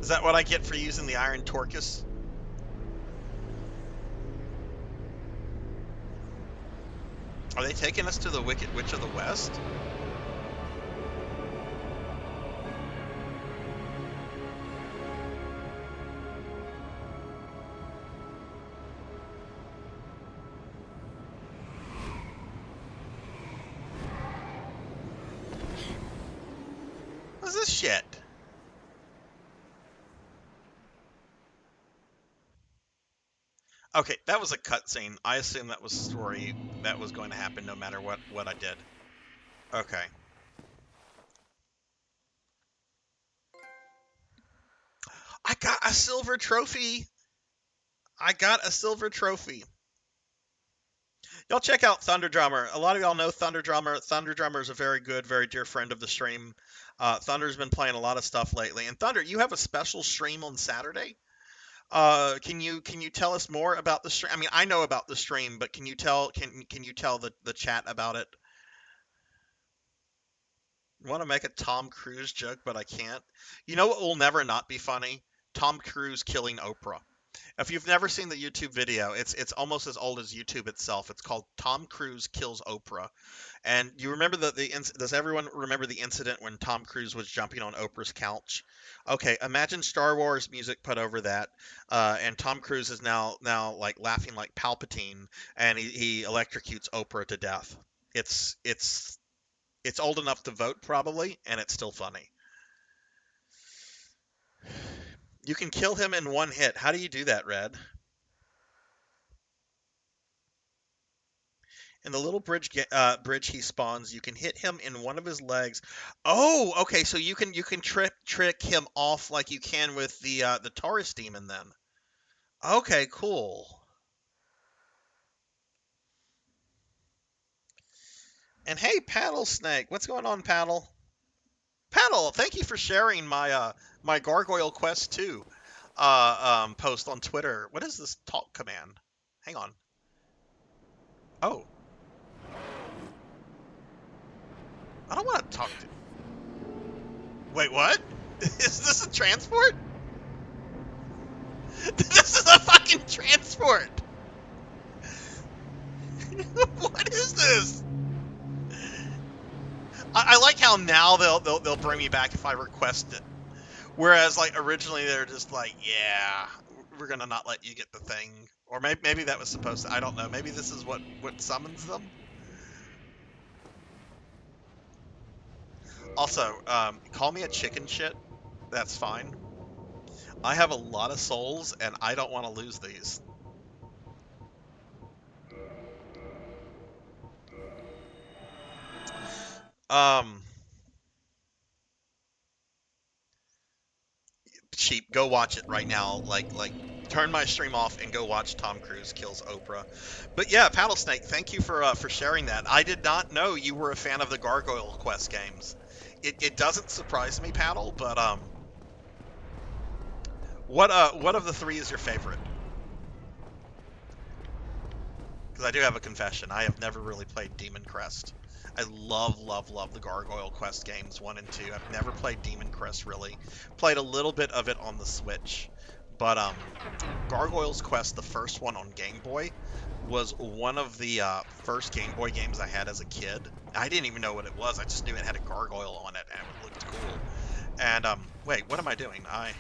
Is that what I get for using the Iron Torkus? Are they taking us to the Wicked Witch of the West? What's this shit? Okay, that was a cutscene. I assume that was a story that was going to happen no matter what I did. Okay. I got a silver trophy. I got a silver trophy. Y'all check out Thunder Drummer. A lot of y'all know Thunder Drummer. Thunder Drummer is a very good, very dear friend of the stream. Thunder's been playing a lot of stuff lately. And Thunder, you have a special stream on Saturday. Can you tell us more about the stream? I mean, I know about the stream, but can you tell the chat about it? I want to make a Tom Cruise joke, but I can't. You know what will never not be funny? Tom Cruise killing Oprah. If you've never seen the YouTube video, it's almost as old as YouTube itself. It's called Tom Cruise Kills Oprah. And you remember does everyone remember the incident when Tom Cruise was jumping on Oprah's couch? Okay, imagine Star Wars music put over that, and Tom Cruise is now like laughing like Palpatine, and he electrocutes Oprah to death. It's old enough to vote probably, and it's still funny. You can kill him in one hit. How do you do that, Red? In the little bridge he spawns, you can hit him in one of his legs. Oh, okay. So you can trick him off like you can with the Taurus demon then. Okay, cool. And hey, Paddle Snake, what's going on, Paddle? Paddle, thank you for sharing my my Gargoyle Quest 2 post on Twitter. What is this talk command? Hang on. Oh. I don't want to talk to... Wait, what? Is this a transport? This is a fucking transport! What is this? I like how now they'll bring me back if I request it. Whereas, like, originally they're just like, yeah, we're gonna not let you get the thing. Or maybe that was supposed to... I don't know. Maybe this is what summons them? Also, call me a chicken shit. That's fine. I have a lot of souls, and I don't want to lose these. Sheep, go watch it right now. Like, turn my stream off and go watch Tom Cruise Kills Oprah. But yeah, Paddle Snake, thank you for sharing that. I did not know you were a fan of the Gargoyle Quest games. It doesn't surprise me, Paddle, but what of the three is your favorite? Because I do have a confession. I have never really played Demon Crest. I love the Gargoyle Quest games 1 and 2. I've never played Demon Crest really. Played a little bit of it on the Switch, but Gargoyle's Quest, the first one on Game Boy, was one of the first Game Boy games I had as a kid. I didn't even know what it was. I just knew it had a gargoyle on it and it looked cool. And wait, what am I doing? I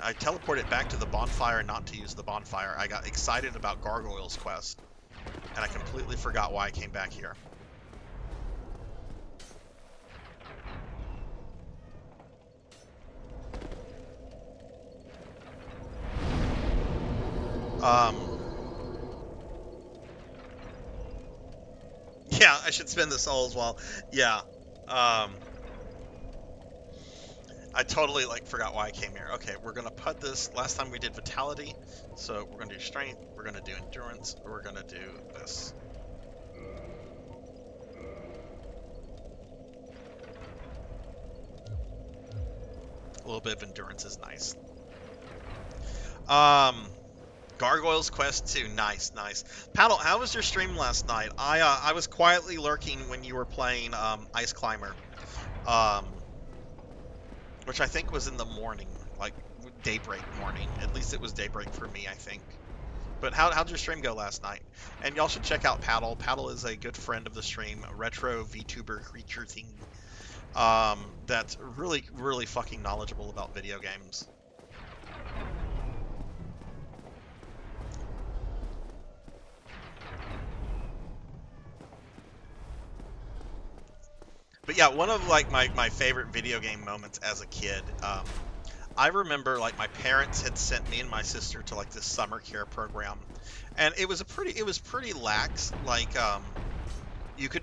teleported back to the bonfire not to use the bonfire. I got excited about Gargoyle's Quest, and I completely forgot why I came back here. Yeah, I should spend the souls while... Yeah. I totally, forgot why I came here. Okay, we're gonna put this... Last time we did Vitality, so we're gonna do Strength, we're gonna do Endurance, we're gonna do this. A little bit of Endurance is nice. Gargoyle's Quest 2, nice. Paddle, how was your stream last night? I was quietly lurking when you were playing Ice Climber, which I think was in the morning, like daybreak morning. At least it was daybreak for me, I think. But how'd your stream go last night? And y'all should check out Paddle. Paddle is a good friend of the stream, a retro VTuber creature thing that's really fucking knowledgeable about video games. But yeah, one of my favorite video game moments as a kid, I remember my parents had sent me and my sister to this summer care program, and it was pretty lax.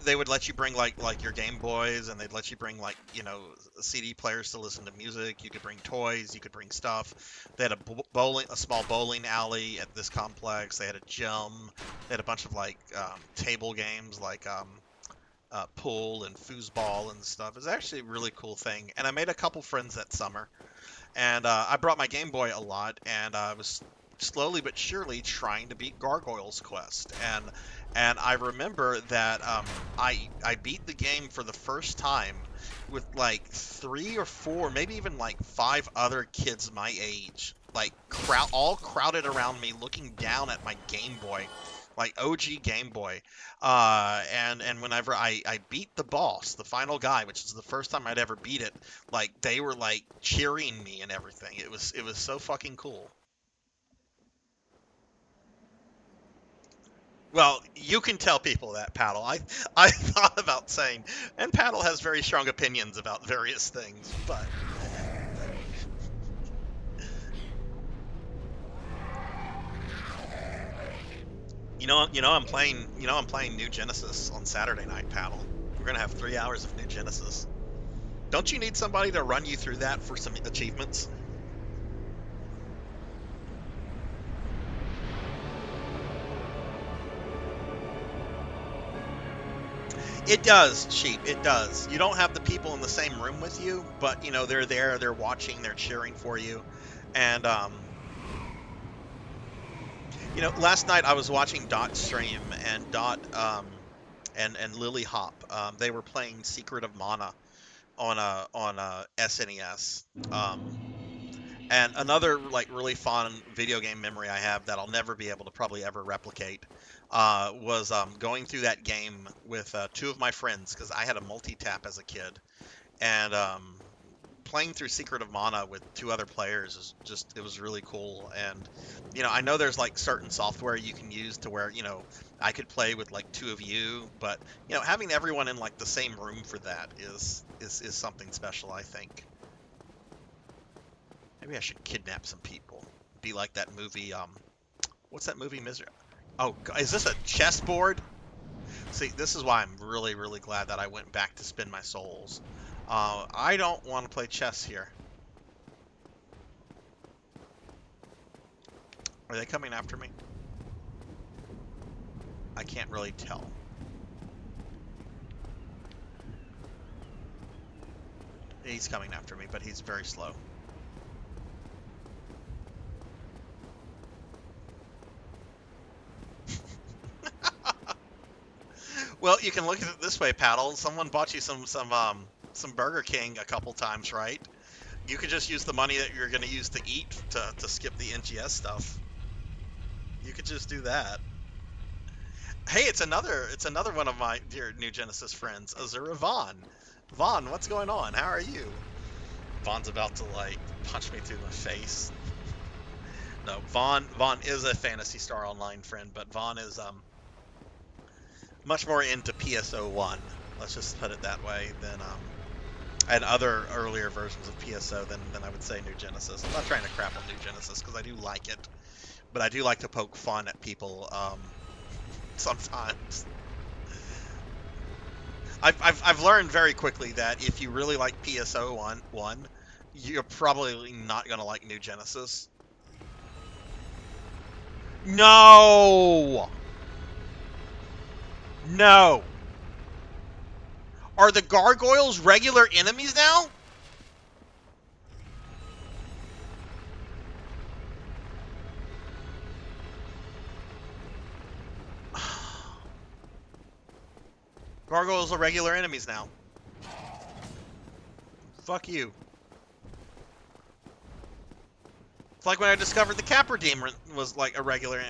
They would let you bring like your Game Boys, and they'd let you bring like, you know, CD players to listen to music. You could bring toys, you could bring stuff. They had a small bowling alley at this complex. They had a gym. They had a bunch of like table games like pool and foosball and stuff. It was actually a really cool thing, and I made a couple friends that summer. And I brought my Game Boy a lot, and I was slowly but surely trying to beat Gargoyle's Quest. And I remember that I beat the game for the first time with like 3 or 4, maybe even like 5 other kids my age, like all crowded around me, looking down at my Game Boy, like OG Game Boy. And whenever I beat the boss, the final guy, which is the first time I'd ever beat it, like they were like cheering me and everything. It was so fucking cool. Well, you can tell people that, Paddle. I thought about saying, and Paddle has very strong opinions about various things, but I'm playing New Genesis on Saturday night, Paddle. We're gonna have 3 hours of New Genesis. Don't you need somebody to run you through that for some achievements? It does, Sheep. It does. You don't have the people in the same room with you, but, you know, they're there, they're watching, they're cheering for you. And, you know, last night I was watching Dot stream, and Dot, and Lily Hop, they were playing Secret of Mana on a SNES. And another like really fun video game memory I have that I'll never be able to probably ever replicate was going through that game with 2 of my friends, because I had a multi-tap as a kid, and playing through Secret of Mana with 2 other players is it was really cool. And, you know, I know there's like certain software you can use to where, you know, I could play with like 2 of you, but, you know, having everyone in like the same room for that is something special, I think. Maybe I should kidnap some people. Be like that movie, what's that movie, Misery? Oh, is this a chessboard? See, this is why I'm really, really glad that I went back to spin my souls. I don't want to play chess here. Are they coming after me? I can't really tell. He's coming after me, but he's very slow. Well, you can look at it this way, Paddle. Someone bought you some Burger King a couple times, right? You could just use the money that you're going to use to eat to skip the NGS stuff. You could just do that. Hey, it's another one of my dear New Genesis friends, Azura Vaughn. Vaughn, what's going on? How are you? Vaughn's about to like punch me through my face. No, Vaughn is a Phantasy Star Online friend, but Vaughn is much more into PSO1, let's just put it that way, than and other earlier versions of PSO than I would say New Genesis. I'm not trying to crap on New Genesis, because I do like it, but I do like to poke fun at people sometimes. I've learned very quickly that if you really like PSO1, you're probably not going to like New Genesis. No! No! Are the gargoyles regular enemies now? Gargoyles are regular enemies now. Fuck you. It's like when I discovered the Capra Demon was like a regular.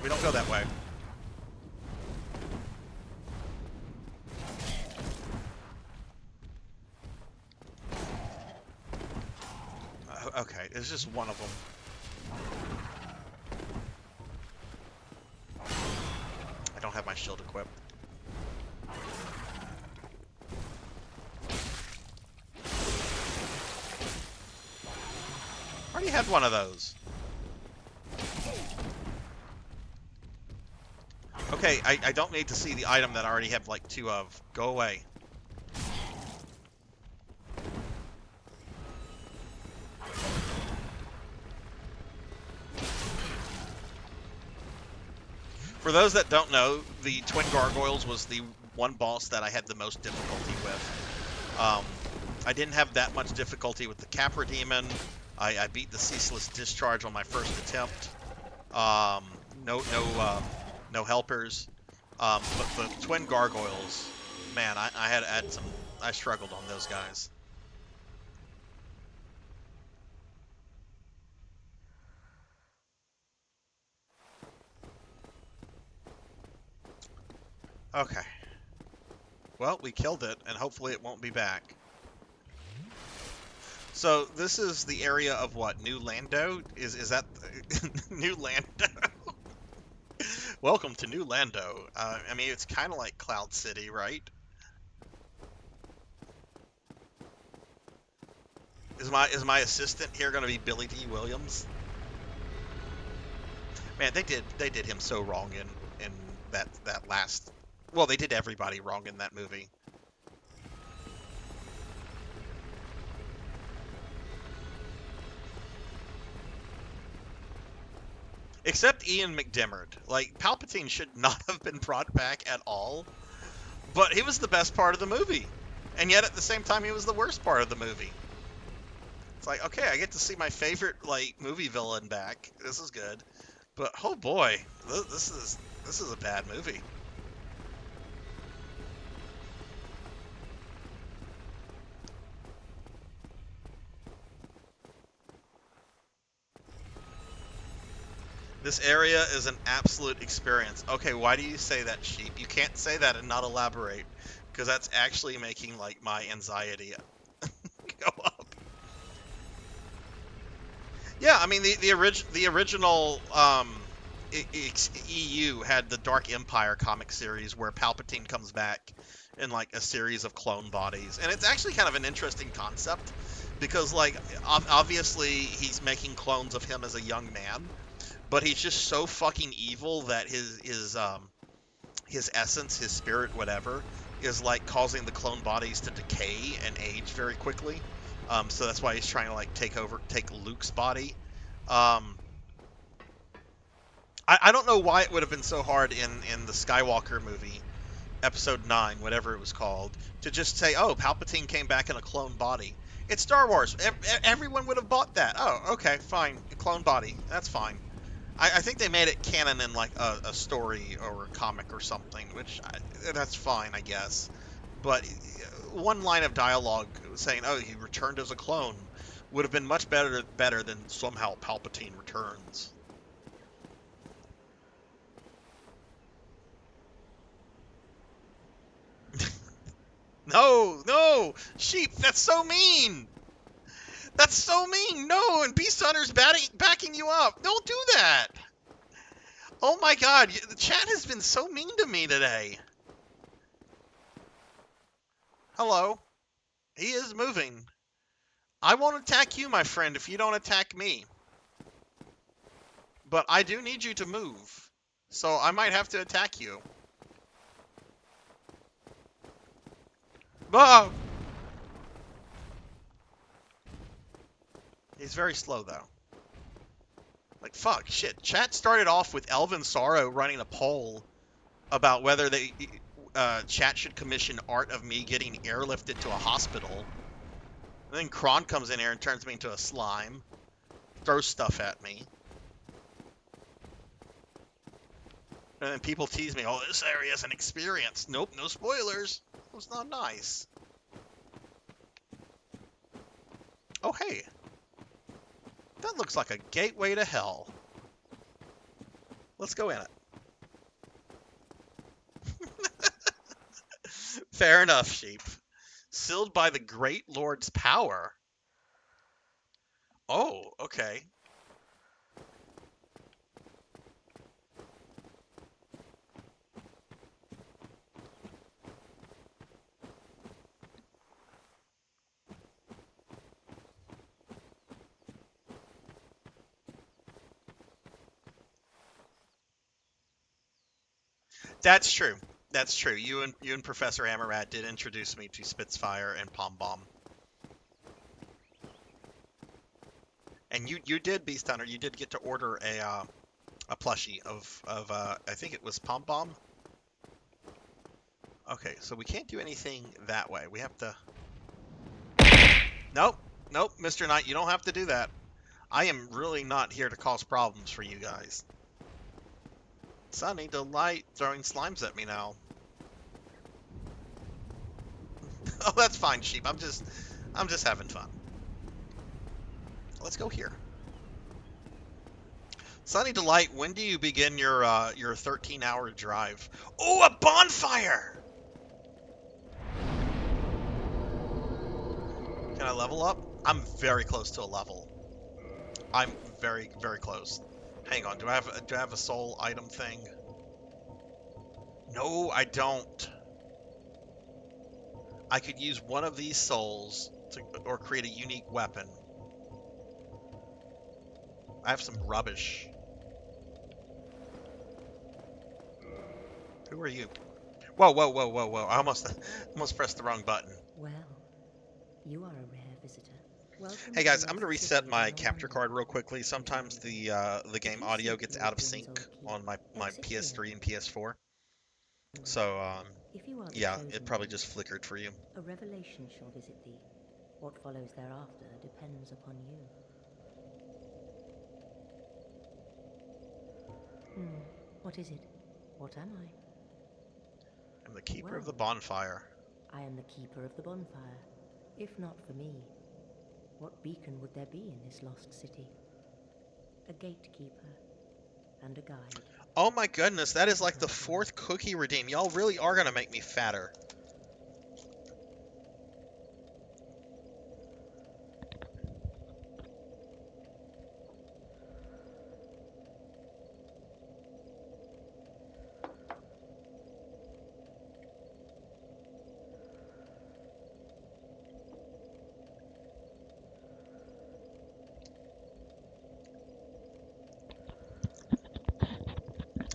We don't go that way. Okay, it's just one of them. I don't have my shield equipped. Already had one of those. Okay, Okay, I don't need to see the item that I already have like 2 of. Go away. For those that don't know, the Twin Gargoyles was the one boss that I had the most difficulty with. I didn't have that much difficulty with the Capra Demon. I beat the Ceaseless Discharge on my first attempt. No helpers. But the Twin Gargoyles, man, I had some. I struggled on those guys. Okay. Well, we killed it, and hopefully it won't be back. So this is the area of what? New Lando? Is that New Lando? Welcome to New Lando. I mean, it's kind of like Cloud City, right? Is my assistant here going to be Billy D. Williams? Man, they did him so wrong in that last. Well, they did everybody wrong in that movie. Except Ian McDiarmid. Like, Palpatine should not have been brought back at all. But he was the best part of the movie. And yet, at the same time, he was the worst part of the movie. It's like, okay, I get to see my favorite, like, movie villain back. This is good. But, oh boy, this is a bad movie. This area is an absolute experience. Okay, why do you say that, Sheep? You can't say that and not elaborate, because that's actually making, like, my anxiety go up. Yeah, I mean, the original EU had the Dark Empire comic series where Palpatine comes back in, like, a series of clone bodies. And it's actually kind of an interesting concept, because, like, obviously he's making clones of him as a young man. But he's just so fucking evil that his essence, his spirit, whatever, is like causing the clone bodies to decay and age very quickly. So that's why he's trying to like take Luke's body. I don't know why it would have been so hard in the Skywalker movie, Episode 9, whatever it was called, to just say, oh, Palpatine came back in a clone body. It's Star Wars. Everyone would have bought that. Oh, okay, fine. A clone body. That's fine. I think they made it canon in like a story or a comic or something, which that's fine, I guess. But one line of dialogue saying, "Oh, he returned as a clone," would have been much better than somehow Palpatine returns. No, Sheep, that's so mean. That's so mean. No, and Beast Hunter's backing you up. Don't do that. Oh my god, the chat has been so mean to me today. Hello. He is moving. I won't attack you, my friend, if you don't attack me. But I do need you to move. So I might have to attack you. Oh! He's very slow, though. Like, fuck, shit. Chat started off with Elvin Sorrow running a poll about whether chat should commission art of me getting airlifted to a hospital. And then Kron comes in here and turns me into a slime. Throws stuff at me. And then people tease me, oh, this area is an experience. Nope, no spoilers. It was not nice. Oh, hey. That looks like a gateway to hell. Let's go in it. Fair enough, Sheep. Sealed by the Great Lord's power. Oh, okay. That's true. That's true. You and Professor Amarat did introduce me to Spitfire and Pom Bomb. And you did, Beast Hunter. You did get to order a plushie of I think it was Pom Bomb. Okay, so we can't do anything that way. We have to. Nope, nope, Mr. Knight, you don't have to do that. I am really not here to cause problems for you guys. Sunny Delight throwing slimes at me now. Oh, that's fine, sheep. I'm just having fun. Let's go here. Sunny Delight, when do you begin your 13-hour drive? Oh, a bonfire! Can I level up? I'm very close to a level. I'm very, very close. Hang on, do I have a soul item thing? No, I don't. I could use one of these souls or create a unique weapon. I have some rubbish. Who are you? Whoa, whoa, whoa, whoa, whoa. I almost pressed the wrong button. Well, you are a rare visitor. Welcome Hey guys, to I'm gonna the reset city my of capture London. card real quickly. Sometimes the game audio gets out of sync on my PS3 and PS4. So If you are the yeah, chosen it probably one, just flickered for you. a revelation shall visit thee. What follows thereafter depends upon you. What is it? What am I? I'm the keeper of the Well, bonfire. I am the keeper of the bonfire. If not for me, what beacon would there be in this lost city? A gatekeeper and a guide. Oh my goodness, that is like the 4th cookie redeem. Y'all really are gonna make me fatter.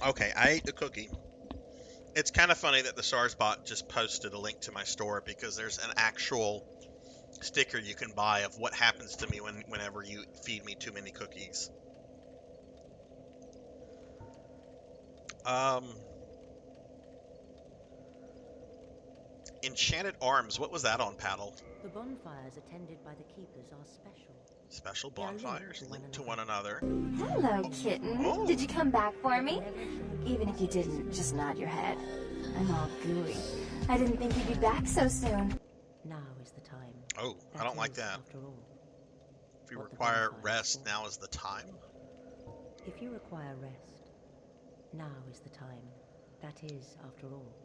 Okay, I ate the cookie. It's kind of funny that the Sarzbot just posted a link to my store because there's an actual sticker you can buy of what happens to me whenever you feed me too many cookies. Enchanted Arms, what was that on, Paddle? The bonfires attended by the keepers are special. Special They are linked bonfires to linked to one another. Hello, kitten. Oh. Did you come back for me? Even if you didn't, just nod your head. I'm all gooey. I didn't think you'd be back so soon. Now is the time. Oh, I don't like is, that. After all, If you what the require bonfire is rest, for. now is the time. If you require rest, now is the time. That is, after all,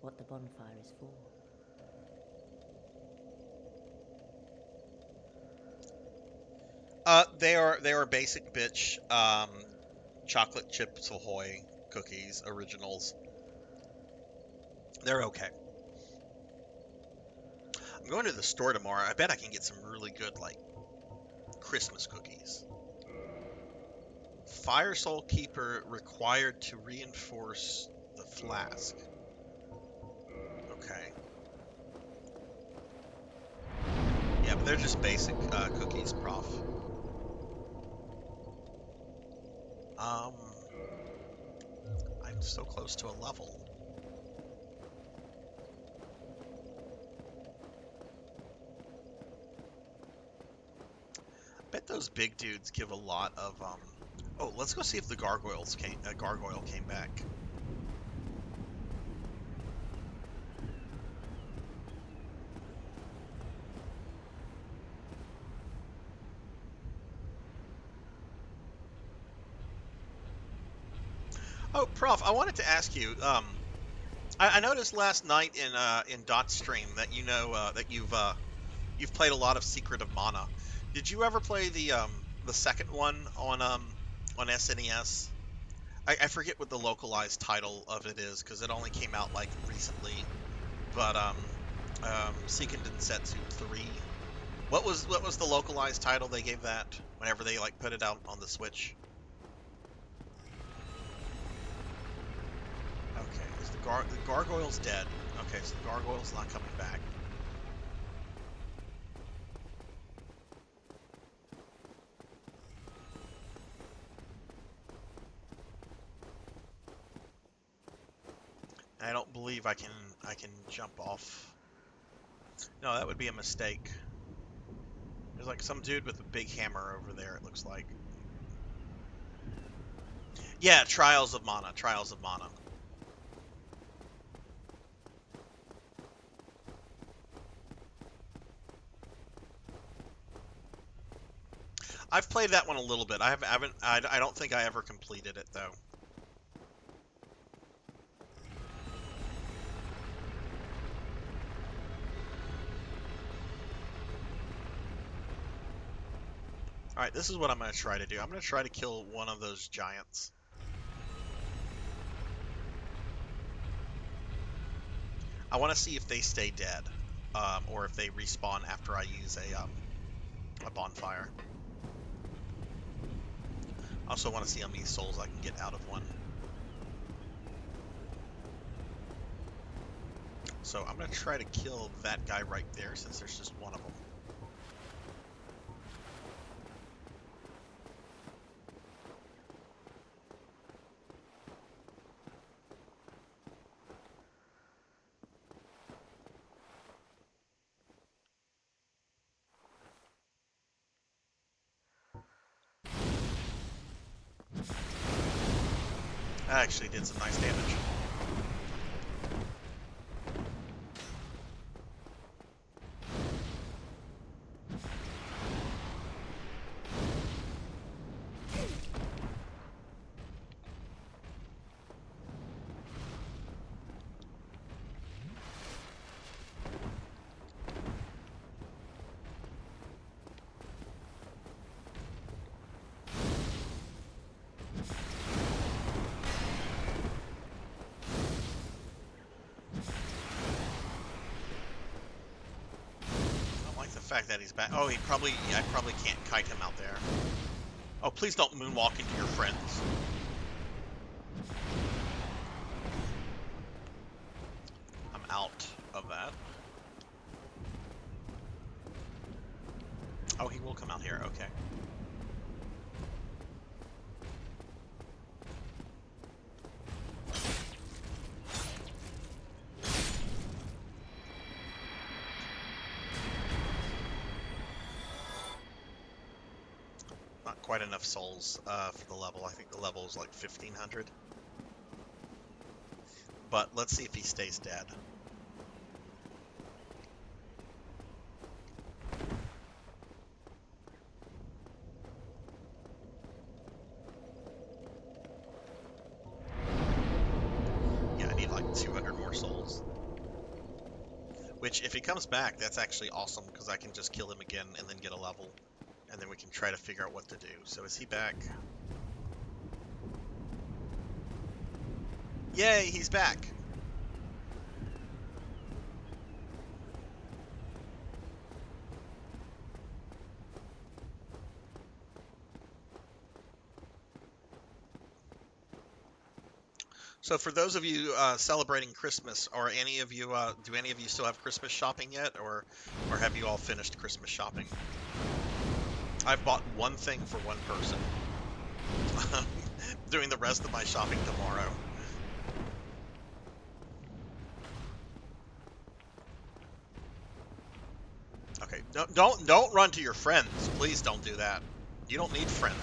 what the bonfire is for. They are basic bitch chocolate chips Ahoy cookies, originals. They're okay. I'm going to the store tomorrow. I bet I can get some really good, like, Christmas cookies. Fire Soul Keeper required to reinforce the flask. Okay. Yeah, but they're just basic cookies, Prof. I'm so close to a level. I bet those big dudes give a lot of oh, let's go see if the gargoyle came back. Oh, Prof, I wanted to ask you. I noticed last night in Dot's stream that that you've played a lot of Secret of Mana. Did you ever play the second one on SNES? I forget what the localized title of it is because it only came out like recently. But Seiken Densetsu 3. What was the localized title they gave that whenever they like put it out on the Switch? The gargoyle's dead. Okay, so the gargoyle's not coming back. I don't believe I can jump off. No, that would be a mistake. There's like some dude with a big hammer over there, it looks like. Yeah, Trials of Mana. Trials of Mana. I've played that one a little bit. I don't think I ever completed it though. Alright, this is what I'm going to try to do. I'm going to try to kill one of those giants. I want to see if they stay dead, or if they respawn after I use a bonfire. I also want to see how many souls I can get out of one. So I'm going to try to kill that guy right there, since there's just one of them. That actually did some nice damage. The fact that he's back. Oh, I probably can't kite him out there. Oh, please don't moonwalk into your friends. I'm out of that. Oh, he will come out here. Okay. Not quite enough souls for the level. I think the level is like 1,500. But let's see if he stays dead. Yeah, I need like 200 more souls. Which, if he comes back, that's actually awesome, because I can just kill him again and then get a level. And then we can try to figure out what to do. So is he back? Yay, he's back! So for those of you celebrating Christmas, or any of you, do any of you still have Christmas shopping yet? Or have you all finished Christmas shopping? I've bought one thing for one person. Doing the rest of my shopping tomorrow. Okay, don't run to your friends. Please don't do that. You don't need friends.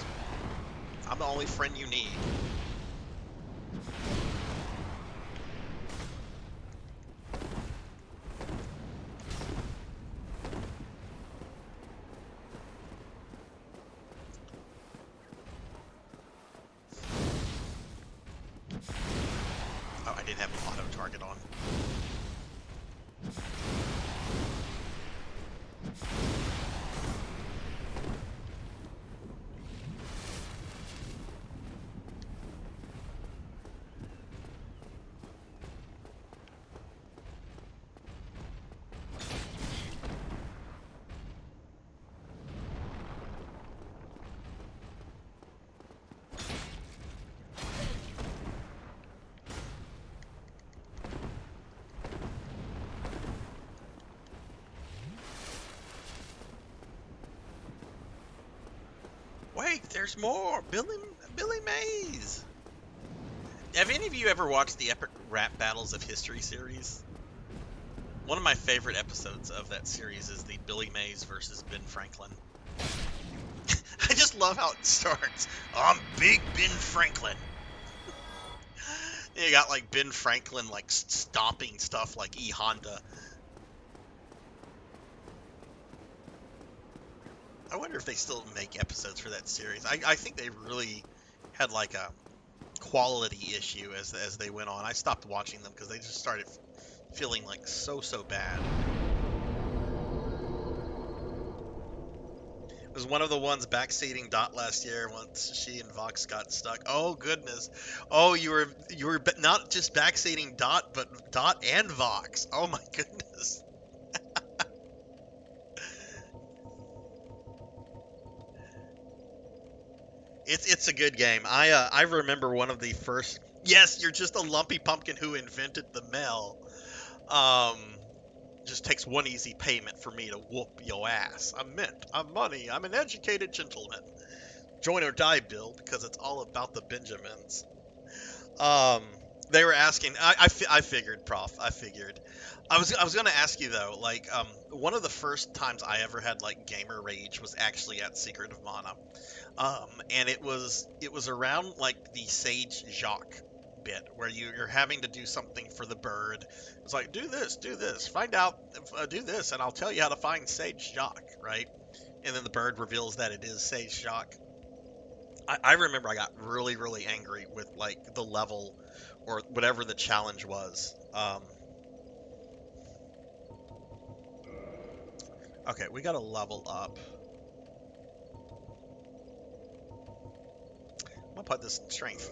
I'm the only friend you need. Oh, I didn't have an auto target on. wait, there's more. Billy Mays. Have any of you ever watched the Epic Rap Battles of History series? One of my favorite episodes of that series is the Billy Mays versus Ben Franklin. I just love how it starts. I'm Big Ben Franklin. You got like Ben Franklin like stomping stuff like E Honda. I wonder if they still make episodes for that series. I think they really had like a quality issue as they went on. I stopped watching them because they just started feeling like so bad. It was one of the ones backseating Dot last year once she and Vox got stuck. Oh goodness. Oh, you were not just backseating Dot, but Dot and Vox. Oh my goodness. It's a good game. I remember one of the first. Yes, you're just a lumpy pumpkin who invented the mail. Just takes one easy payment for me to whoop your ass. I'm mint. I'm money. I'm an educated gentleman. Join or die, Bill, because it's all about the Benjamins. They were asking. I figured, Prof. I figured. I was gonna ask you though. Like, one of the first times I ever had like gamer rage was actually at Secret of Mana. And it was around like the Sage Jacques bit where you're having to do something for the bird. It's like do this, find out, do this, and I'll tell you how to find Sage Jacques, right? And then the bird reveals that it is Sage Jacques. I remember I got really angry with like the level or whatever the challenge was. Okay, we gotta level up. I'm gonna put this in strength.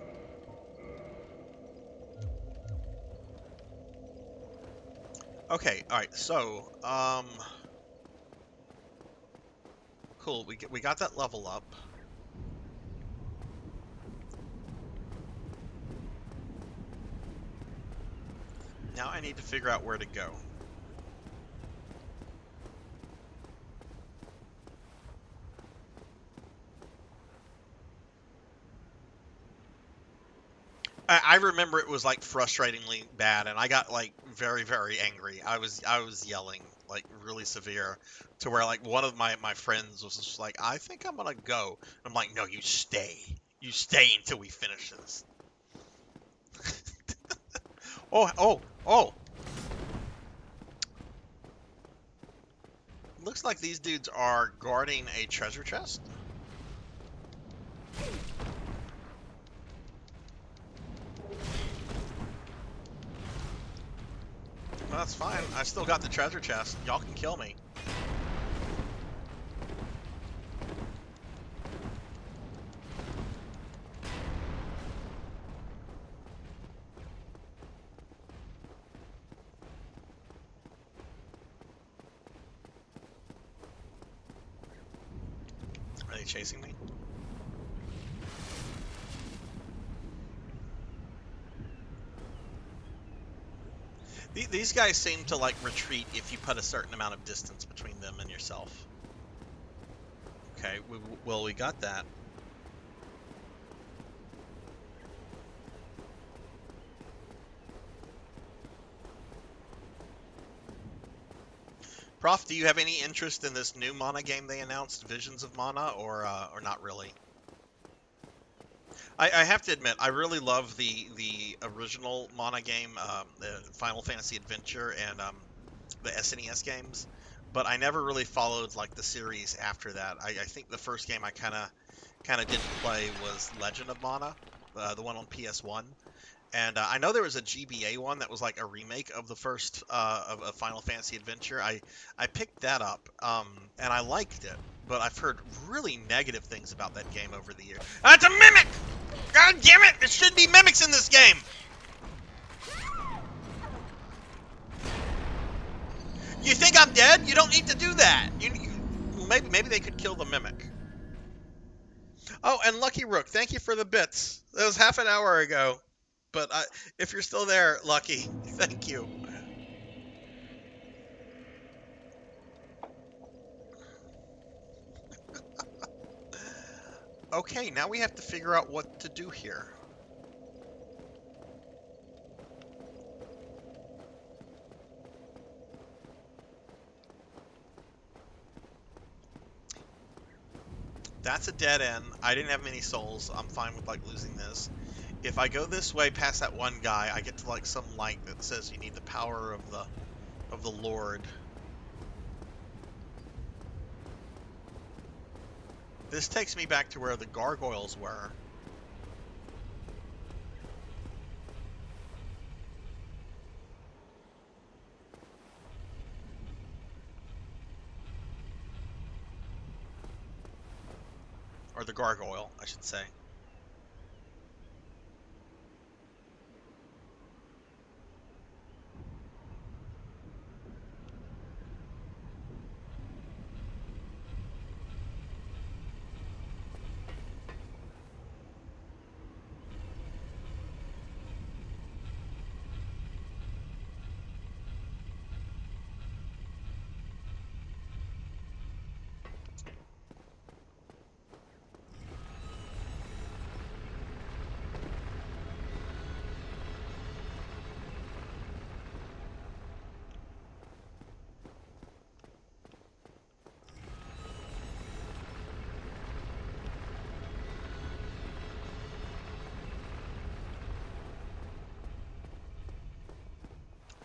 Okay, alright, so, cool, we got that level up. Now I need to figure out where to go. I remember it was like frustratingly bad, and I got like very angry. I was yelling like really severe, to where like one of my friends was just like, "I think I'm gonna go." I'm like, "No, you stay until we finish this." Oh! Looks like these dudes are guarding a treasure chest. Well, that's fine. I still got the treasure chest. Y'all can kill me. Are they chasing me? These guys seem to like retreat if you put a certain amount of distance between them and yourself. Okay, well, we got that. Prof, do you have any interest in this new Mana game they announced, Visions of Mana, or not really? I have to admit, I really love the original Mana game, the Final Fantasy Adventure, and the SNES games, but I never really followed like the series after that. I think the first game I kind of didn't play was Legend of Mana, the one on PS1. And I know there was a GBA one that was like a remake of the first of Final Fantasy Adventure. I picked that up, and I liked it, but I've heard really negative things about that game over the years. It's a mimic! God damn it! There shouldn't be mimics in this game! You think I'm dead? You don't need to do that. Maybe they could kill the mimic. Oh, and Lucky Rook, thank you for the bits. That was half an hour ago. But if you're still there, Lucky, thank you. Okay, now we have to figure out what to do here. That's a dead end. I didn't have many souls. I'm fine with like losing this. If I go this way past that one guy, I get to like some light that says you need the power of the Lord. This takes me back to where the gargoyles were. Or the gargoyle, I should say.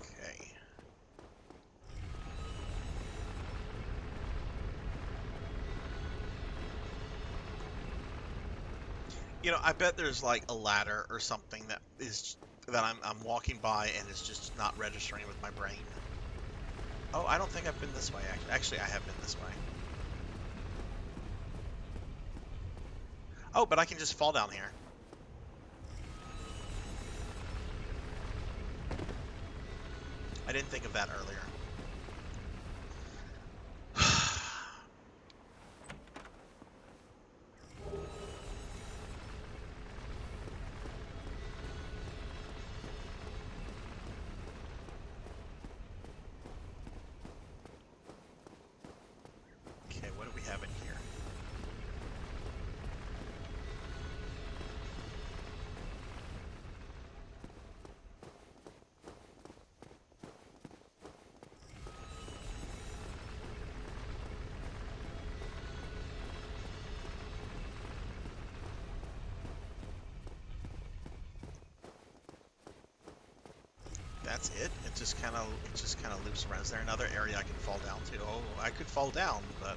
Okay. You know, I bet there's like a ladder or something that I'm walking by and it's just not registering with my brain. Oh, I don't think I've been this way. Actually, I have been this way. Oh, but I can just fall down here. I didn't think of that earlier. Okay, what do we have in here? That's it? It just kind of loops around. Is there another area I can fall down to? Oh, I could fall down, but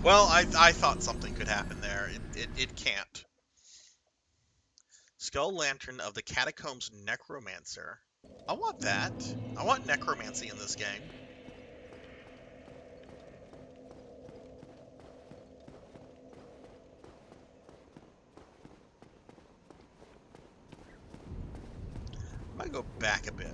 well, I thought something could happen there. It can't. Skull Lantern of the Catacombs Necromancer. I want that. I want necromancy in this game. I'm gonna go back a bit.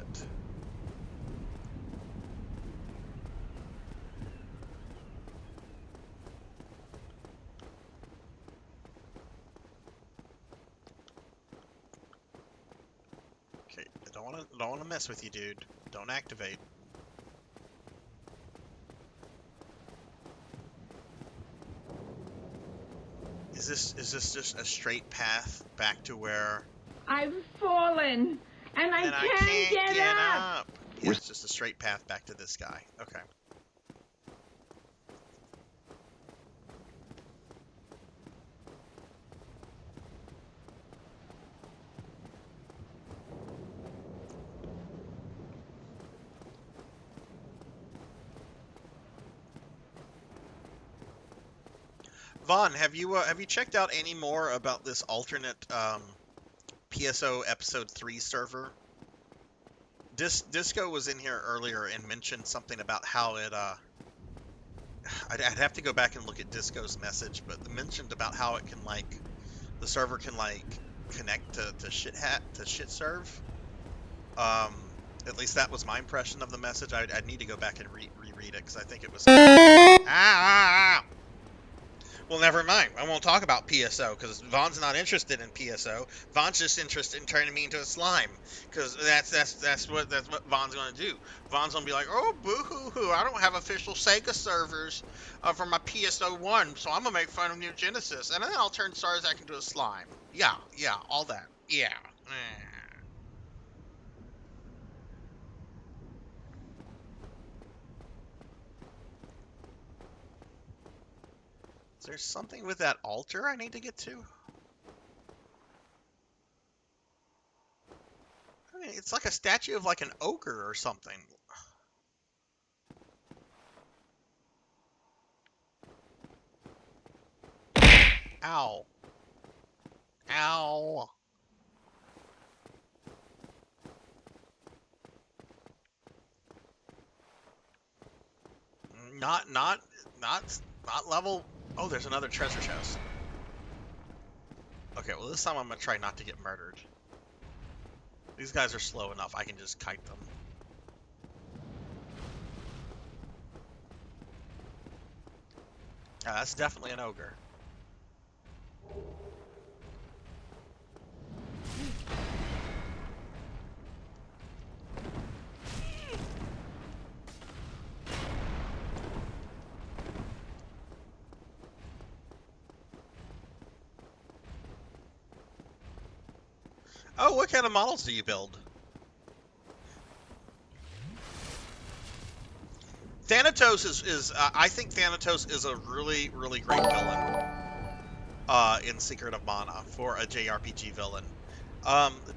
Okay, I don't wanna mess with you, dude. Don't activate. Is this just a straight path back to where I've fallen, and I can't get up. Yeah, it's just a straight path back to this guy. Okay. Vaughn, have you checked out any more about this alternate PSO Episode 3 server? Disco was in here earlier and mentioned something about how it I'd have to go back and look at Disco's message, but it mentioned about how it can like the server can like connect to shitserve. At least that was my impression of the message. I'd need to go back and reread it because I think it was Well, never mind. I won't talk about PSO because Vaughn's not interested in PSO. Vaughn's just interested in turning me into a slime because that's what Vaughn's gonna do. Vaughn's gonna be like, oh boo hoo hoo, I don't have official Sega servers for my PSO1, so I'm gonna make fun of New Genesis, and then I'll turn Sarzac into a slime. Yeah, all that. Yeah. Is there something with that altar I need to get to? I mean, it's like a statue of like an ogre or something. Ow. Ow. Not level. Oh, there's another treasure chest. Okay, well this time I'm gonna try not to get murdered. These guys are slow enough. I can just kite them. Yeah, that's definitely an ogre. Oh, what kind of models do you build? Thanatos is I think Thanatos is a really great villain in Secret of Mana for a JRPG villain.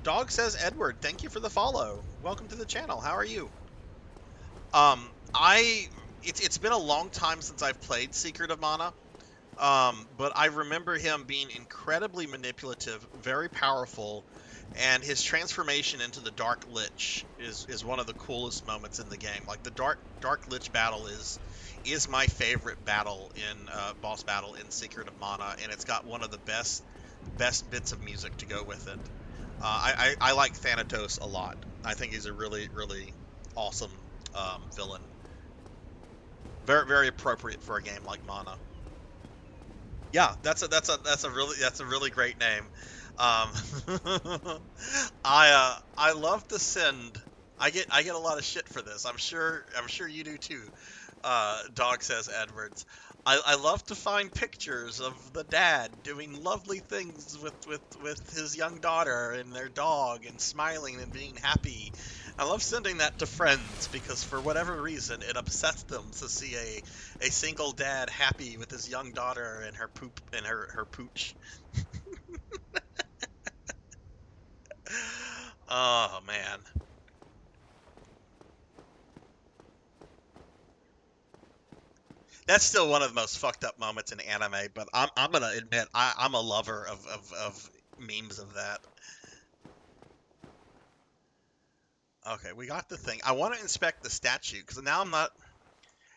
Dog says Edward, thank you for the follow. Welcome to the channel. How are you? It's been a long time since I've played Secret of Mana. But I remember him being incredibly manipulative, very powerful, and his transformation into the Dark Lich is one of the coolest moments in the game. Like the Dark Lich battle is my favorite battle in boss battle in Secret of Mana, and it's got one of the best bits of music to go with it. I like Thanatos a lot. I think he's a really awesome villain. Very appropriate for a game like Mana. Yeah, that's a really great name. I love to send. I get a lot of shit for this. I'm sure you do too. Dog says Edwards. I love to find pictures of the dad doing lovely things with his young daughter and their dog and smiling and being happy. I love sending that to friends because for whatever reason it upsets them to see a single dad happy with his young daughter and her poop and her pooch. Oh man. That's still one of the most fucked up moments in anime, but I'm gonna admit I'm a lover of memes of that. Okay, we got the thing. I want to inspect the statue because now I'm not.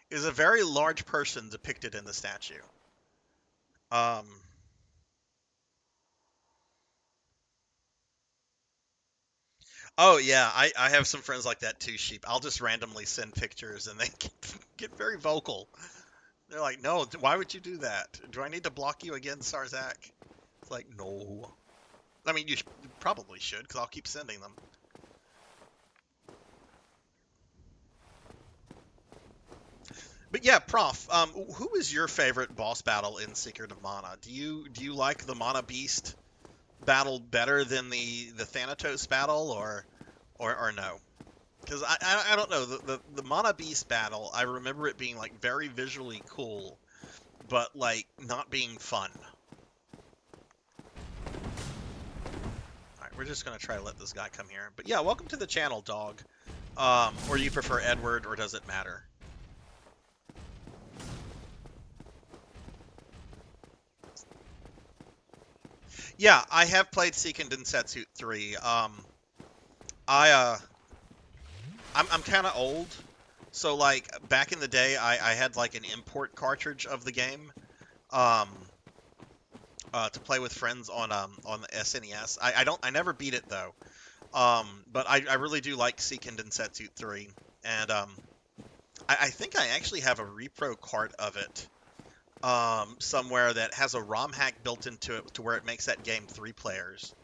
There's a very large person depicted in the statue. Um. Oh yeah, I have some friends like that too, Sheep. I'll just randomly send pictures and they get very vocal. They're like, no, why would you do that? Do I need to block you again, Sarzac? It's like, no. I mean, you probably should, because I'll keep sending them. But yeah, Prof, who is your favorite boss battle in Secret of Mana? Do you like the Mana Beast battle better than the Thanatos battle, or no? Because I don't know, the Mana Beast battle, I remember it being like very visually cool, but like not being fun. Alright, we're just gonna try to let this guy come here. But yeah, welcome to the channel, dog. Or you prefer Edward, or does it matter? Yeah, I have played Seiken Densetsu 3. I'm kind of old, so like back in the day, I had like an import cartridge of the game, to play with friends on the SNES. I never beat it though, but I really do like Seiken Densetsu 3, and I think I actually have a repro cart of it, somewhere that has a ROM hack built into it to where it makes that game 3 players.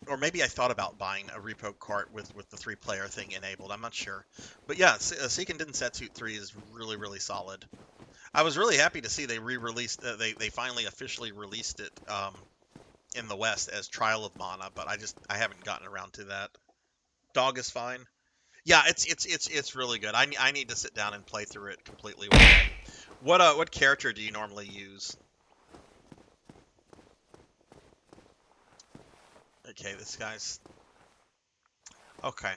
Or maybe I thought about buying a repo cart with the 3-player thing enabled. I'm not sure. But yeah, Seiken Densetsu 3 is really, really solid. I was really happy to see they re-released, they finally officially released it in the West as Trial of Mana, but I haven't gotten around to that. Dog is fine. Yeah, it's really good. I need to sit down and play through it completely one day. What character do you normally use? Okay, this guy's okay.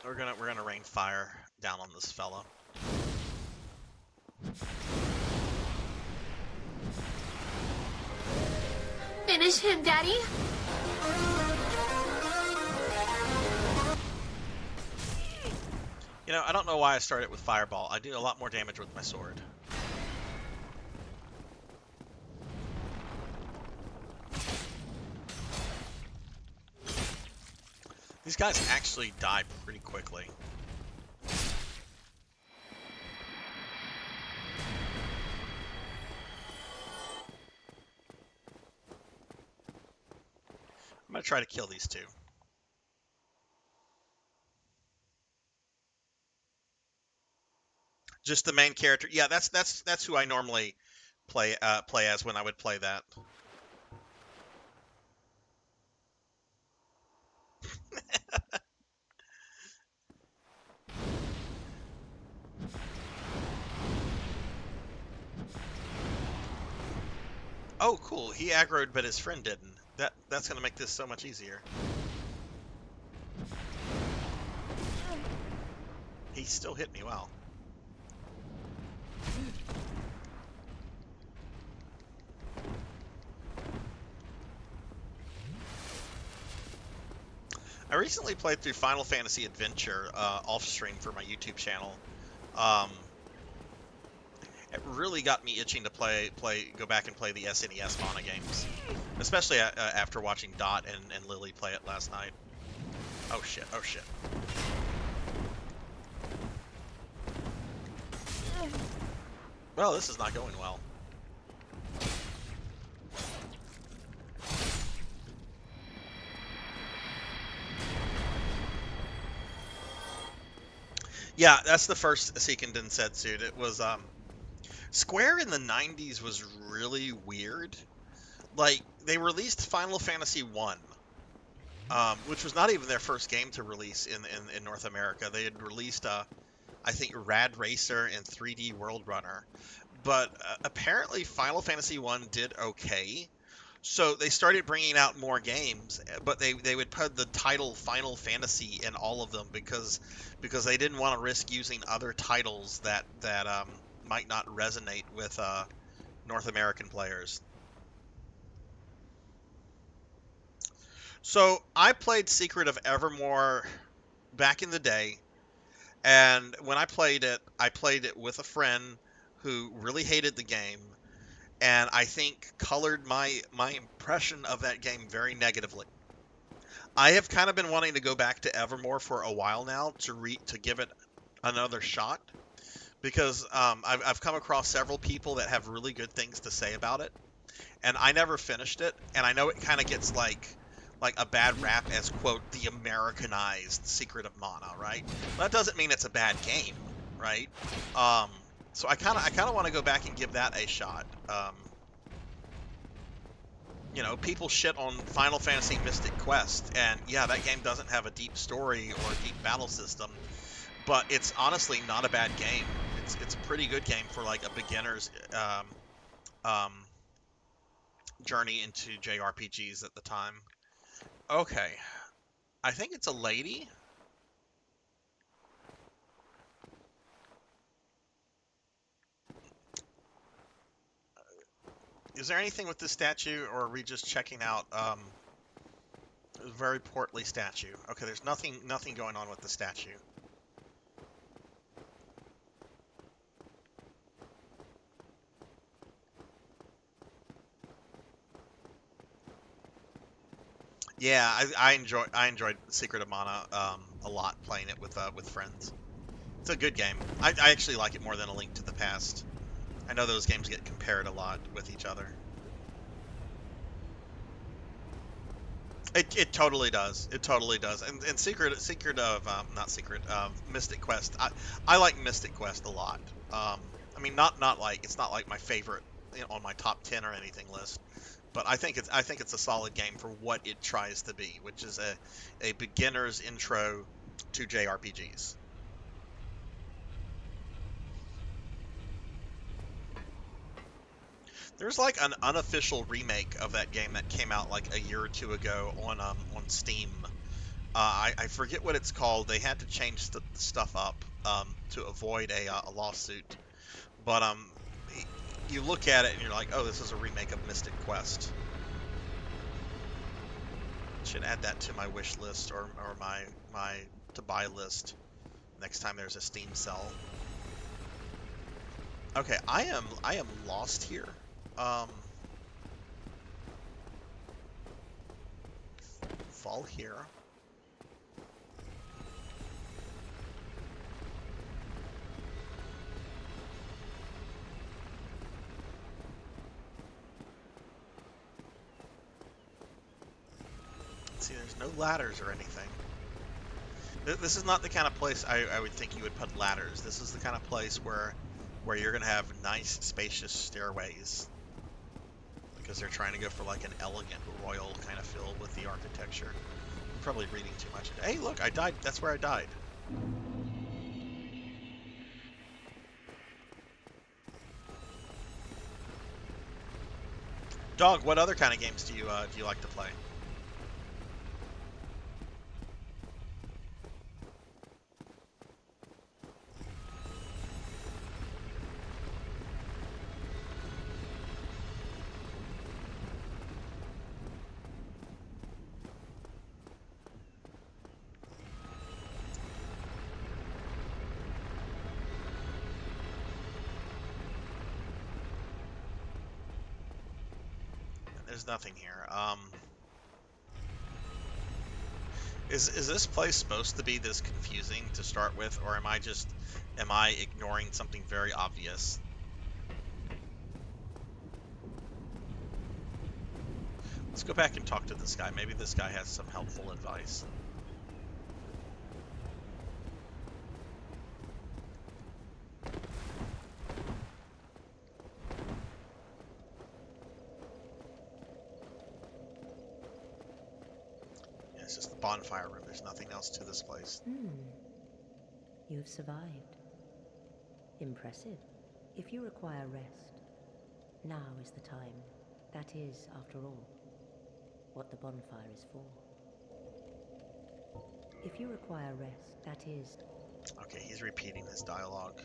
We're gonna rain fire down on this fella. Finish him, Daddy. You know, I don't know why I started with Fireball. I do a lot more damage with my sword. These guys actually die pretty quickly. I'm gonna try to kill these two. Just the main character. Yeah, that's who I normally play as when I would play that. Oh, cool. He aggroed, but his friend didn't. That's gonna make this so much easier. He still hit me. Wow. I recently played through Final Fantasy Adventure off stream for my YouTube channel. It really got me itching to go back and play the SNES Mana games, especially after watching Dot and Lily play it last night. Oh shit! Oh shit! Well, this is not going well. Yeah, that's the first Seiken Densetsu. It was Square in the 90s was really weird. Like, they released Final Fantasy 1, which was not even their first game to release in North America. They had released, I think, Rad Racer and 3D World Runner. But apparently Final Fantasy 1 did okay. So they started bringing out more games, but they would put the title Final Fantasy in all of them because they didn't want to risk using other titles that might not resonate with North American players. So I played Secret of Evermore back in the day, and when I played it with a friend who really hated the game, and I think colored my impression of that game very negatively. I have kind of been wanting to go back to Evermore for a while now to give it another shot, because I've come across several people that have really good things to say about it, and I never finished it, and I know it kind of gets like a bad rap as, quote, the Americanized Secret of Mana, right? That doesn't mean it's a bad game, right? So I kind of want to go back and give that a shot. You know, people shit on Final Fantasy Mystic Quest, and yeah, that game doesn't have a deep story or a deep battle system, but it's honestly not a bad game. It's a pretty good game for like a beginner's journey into JRPGs at the time. Okay, I think it's a lady. Is there anything with this statue, or are we just checking out a very portly statue? Okay, there's nothing going on with the statue. Yeah, I enjoyed Secret of Mana a lot, playing it with friends. It's a good game. I actually like it more than A Link to the Past. I know those games get compared a lot with each other. It totally does. It totally does. And Secret of not Secret Mystic Quest. I like Mystic Quest a lot. I mean, not like it's not like my favorite, you know, on my top 10 or anything list, but I think it's a solid game for what it tries to be, which is a beginner's intro to JRPGs. There's like an unofficial remake of that game that came out like a year or two ago on Steam. I forget what it's called. They had to change stuff up to avoid a lawsuit. But you look at it and you're like, oh, this is a remake of Mystic Quest. Should add that to my wish list or my to buy list next time there's a Steam sale. Okay, I am lost here. Fall here. See, there's no ladders or anything. This is not the kind of place I would think you would put ladders. This is the kind of place where you're gonna have nice, spacious stairways, because they're trying to go for like an elegant, royal kind of feel with the architecture. I'm probably reading too much. Hey, look, I died. That's where I died. Dog, what other kind of games do you like to play? There's nothing here. Is this place supposed to be this confusing to start with, or am I ignoring something very obvious? Let's go back and talk to this guy. Maybe this guy has some helpful advice. It's just the bonfire room. There's nothing else to this place. You've survived. Impressive. If you require rest, now is the time. That is, after all, what the bonfire is for. If you require rest, that is... Okay, he's repeating his dialogue.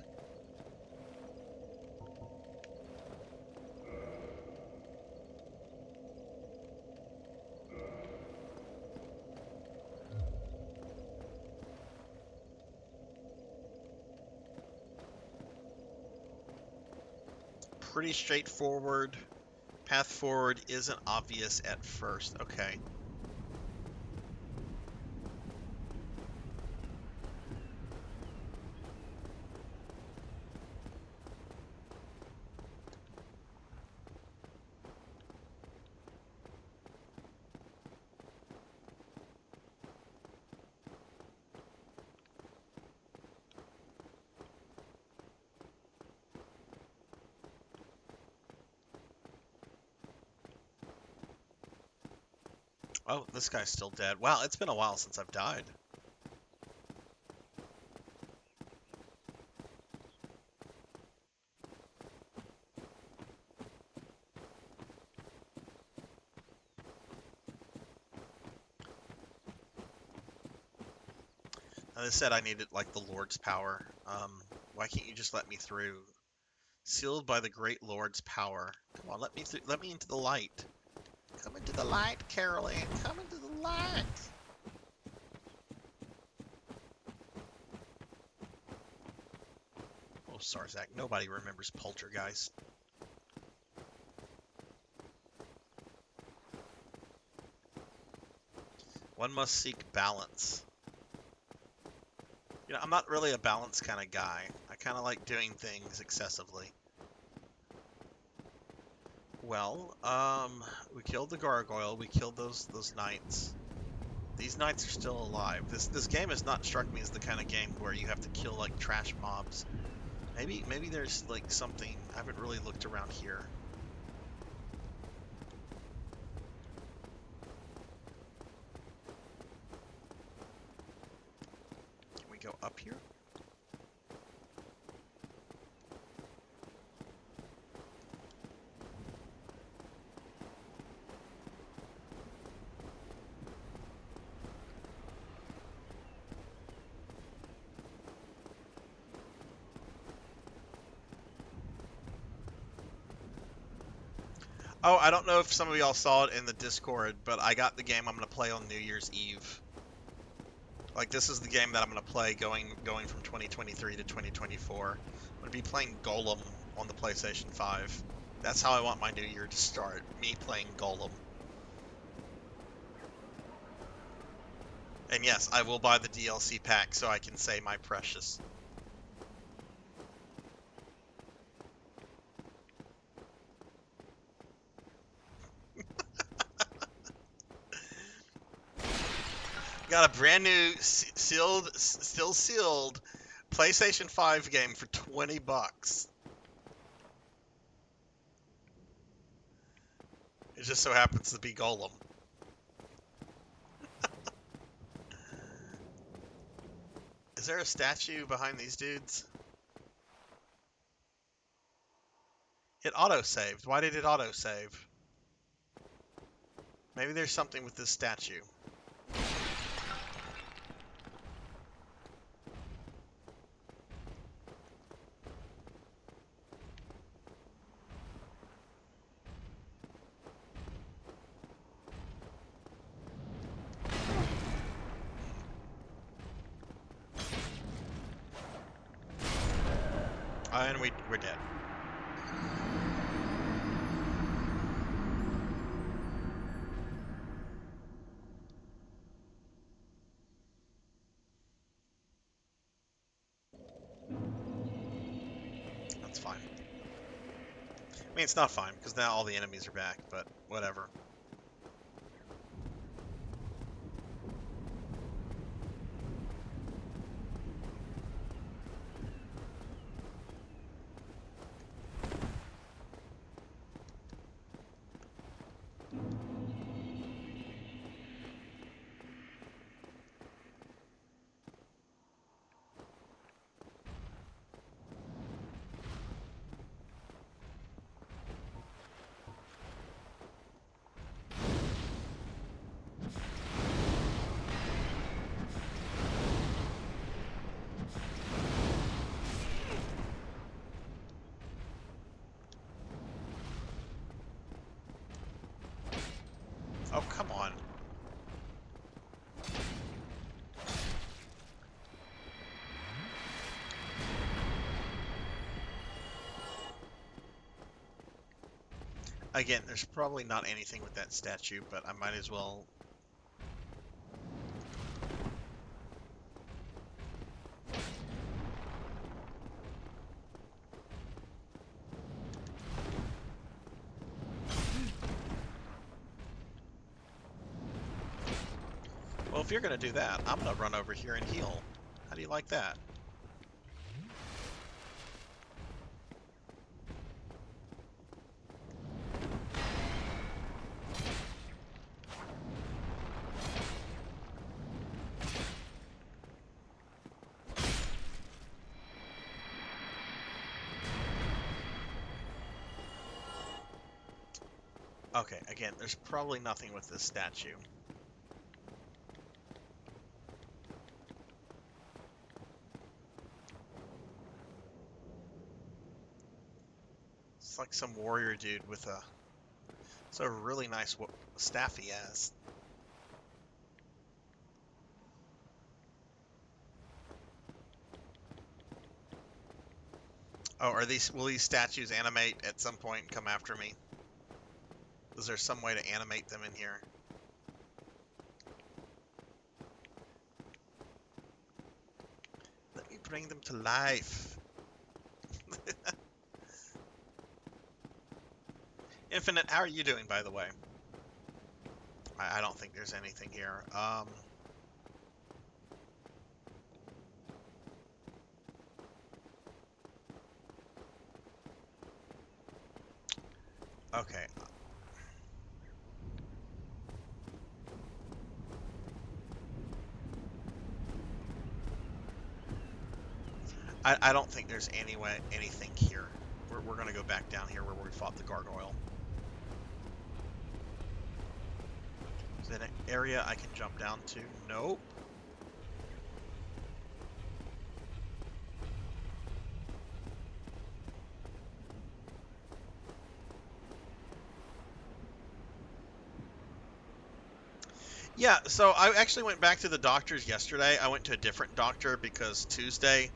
Pretty straightforward. Path forward isn't obvious at first. Okay. Oh, this guy's still dead. Wow, it's been a while since I've died. They said I needed, like, the Lord's power. Why can't you just let me through? Sealed by the great Lord's power. Come on, let me through. Let me into the light. Come into the light, Caroline. Come into the light. Oh, Sarzac. Nobody remembers Poltergeist. One must seek balance. You know, I'm not really a balanced kind of guy. I kind of like doing things excessively. Well, we killed the gargoyle. We killed those knights. These knights are still alive. This game has not struck me as the kind of game where you have to kill like trash mobs. Maybe there's like something. I haven't really looked around here. Can we go up here? Oh, I don't know if some of y'all saw it in the Discord, but I got the game I'm going to play on New Year's Eve. Like, this is the game that I'm going to play going from 2023 to 2024. I'm going to be playing Golem on the PlayStation 5. That's how I want my new year to start. Me playing Golem. And yes, I will buy the DLC pack so I can say my precious. Got a brand new still sealed PlayStation 5 game for 20 bucks. It just so happens to be Golem. Is there a statue behind these dudes? It auto-saved. Why did it auto-save? Maybe there's something with this statue. And we're dead. That's fine. I mean, it's not fine, because now all the enemies are back, but whatever. Oh, come on. Again, there's probably not anything with that statue, but I might as well... Well, if you're going to do that, I'm going to run over here and heal. How do you like that? Okay, again, there's probably nothing with this statue. It's like some warrior dude with a... It's a really nice staff he has. Oh, will these statues animate at some point and come after me? Is there some way to animate them in here? Let me bring them to life. Infinite, how are you doing, by the way? I don't think there's anything here. Okay. I don't think there's anything here. We're gonna go back down here where we fought the gargoyle. Is that an area I can jump down to? Nope. Yeah, so I actually went back to the doctors yesterday. I went to a different doctor because Tuesday,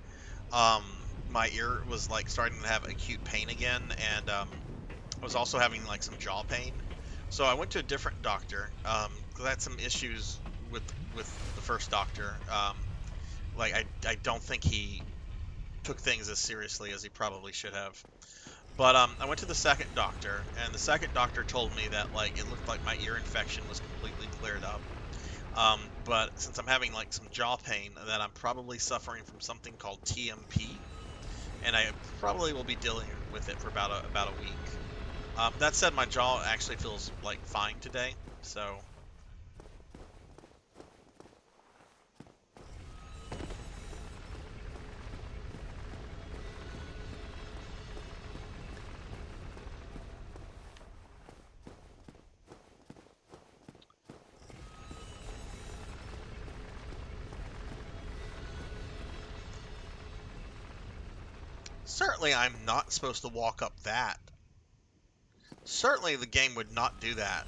um, my ear was like starting to have acute pain again, and I was also having like some jaw pain. So I went to a different doctor because I had some issues with the first doctor. Like I don't think he took things as seriously as he probably should have. But I went to the second doctor, and the second doctor told me that like it looked like my ear infection was completely cleared up. But since I'm having like some jaw pain, that I'm probably suffering from something called TMP, and I probably will be dealing with it for about a week. That said, my jaw actually feels like fine today, so. Certainly I'm not supposed to walk up that. Certainly the game would not do that.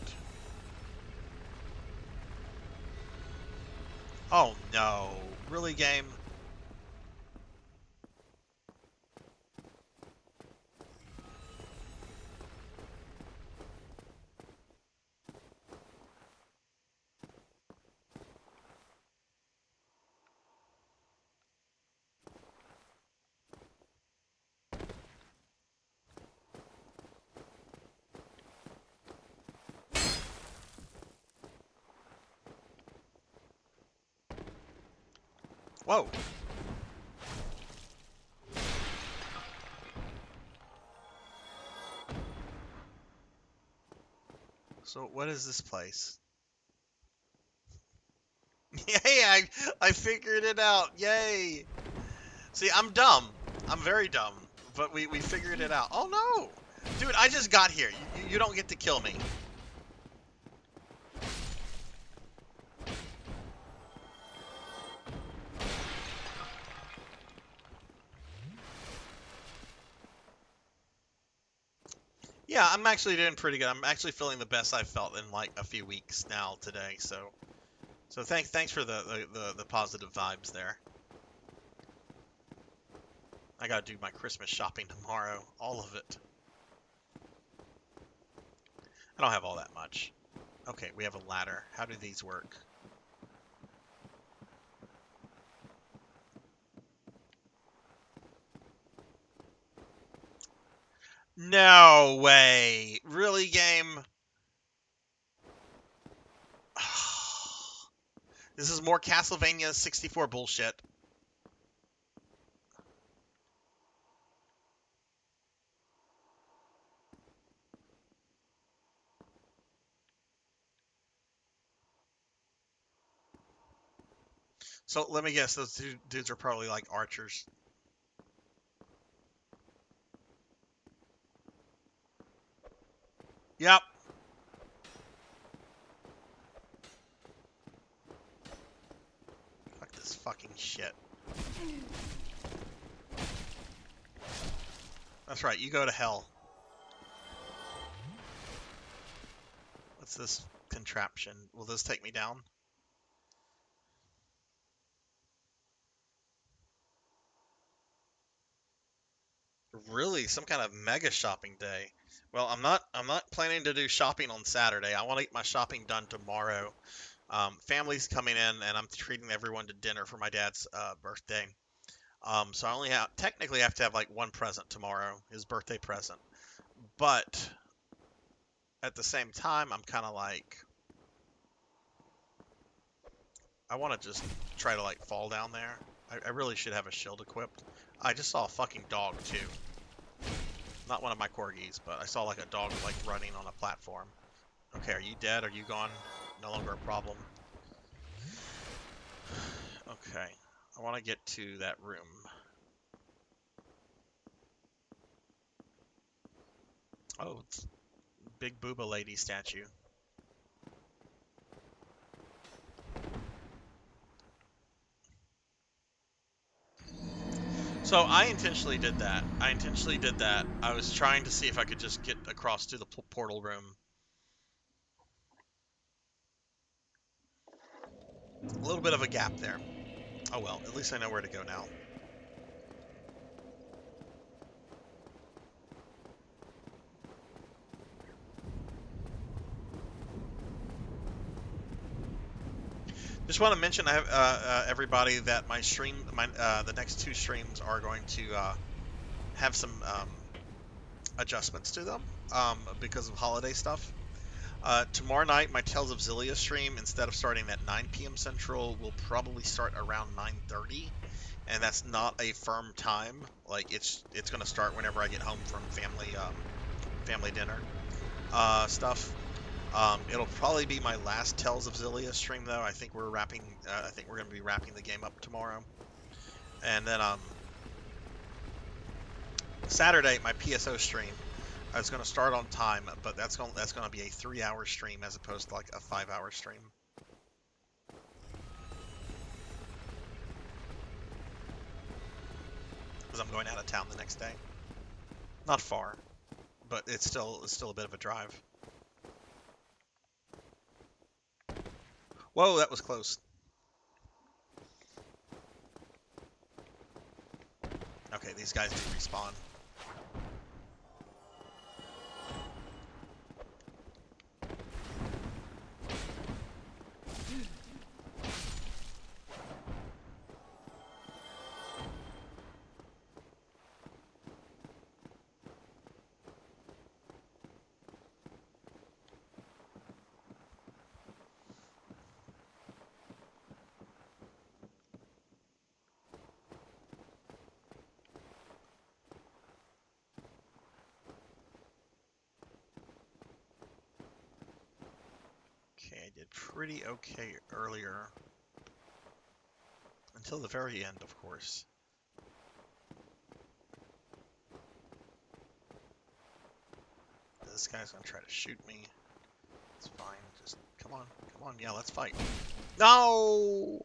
Oh no. Really, game? Whoa. So what is this place? Yay, I figured it out. Yay. See, I'm dumb. I'm very dumb. But we figured it out. Oh no. Dude, I just got here. You don't get to kill me. Yeah, I'm actually doing pretty good. I'm actually feeling the best I've felt in like a few weeks now today. So thanks for the positive vibes there. I gotta do my Christmas shopping tomorrow, all of it. I don't have all that much. Okay, we have a ladder. How do these work? No way. Really, game? This is more Castlevania 64 bullshit. So let me guess, those two dudes are probably like archers. Yep. Fuck this fucking shit. That's right, you go to hell. What's this contraption? Will this take me down? Really, some kind of mega shopping day. Well, I'm not planning to do shopping on Saturday. I want to get my shopping done tomorrow. Family's coming in, and I'm treating everyone to dinner for my dad's birthday. So I only technically have to have like one present tomorrow, his birthday present. But at the same time, I'm kind of like, I want to just try to like fall down there. I really should have a shield equipped. I just saw a fucking dog too. Not one of my corgis, but I saw like a dog like running on a platform. Okay, are you dead? Are you gone? No longer a problem. Okay, I want to get to that room. Oh, it's big booba lady statue. So I intentionally did that. I was trying to see if I could just get across to the portal room. A little bit of a gap there. Oh well, at least I know where to go now. Just want to mention, I have everybody that my stream, the next 2 streams are going to have some adjustments to them because of holiday stuff. Tomorrow night, my Tales of Xillia stream, instead of starting at 9 p.m. Central, will probably start around 9:30, and that's not a firm time. Like it's going to start whenever I get home from family dinner stuff. It'll probably be my last Tales of Xillia stream, though. I think we're wrapping. I think we're going to be wrapping the game up tomorrow, and then Saturday, my PSO stream. I was going to start on time, but that's going to be a 3-hour stream as opposed to like a 5-hour stream. Because I'm going out of town the next day. Not far, but it's still a bit of a drive. Whoa, that was close. Okay, these guys do respawn. Okay, I did pretty okay earlier. Until the very end, of course. This guy's gonna try to shoot me. It's fine. Just come on. Yeah, let's fight. No!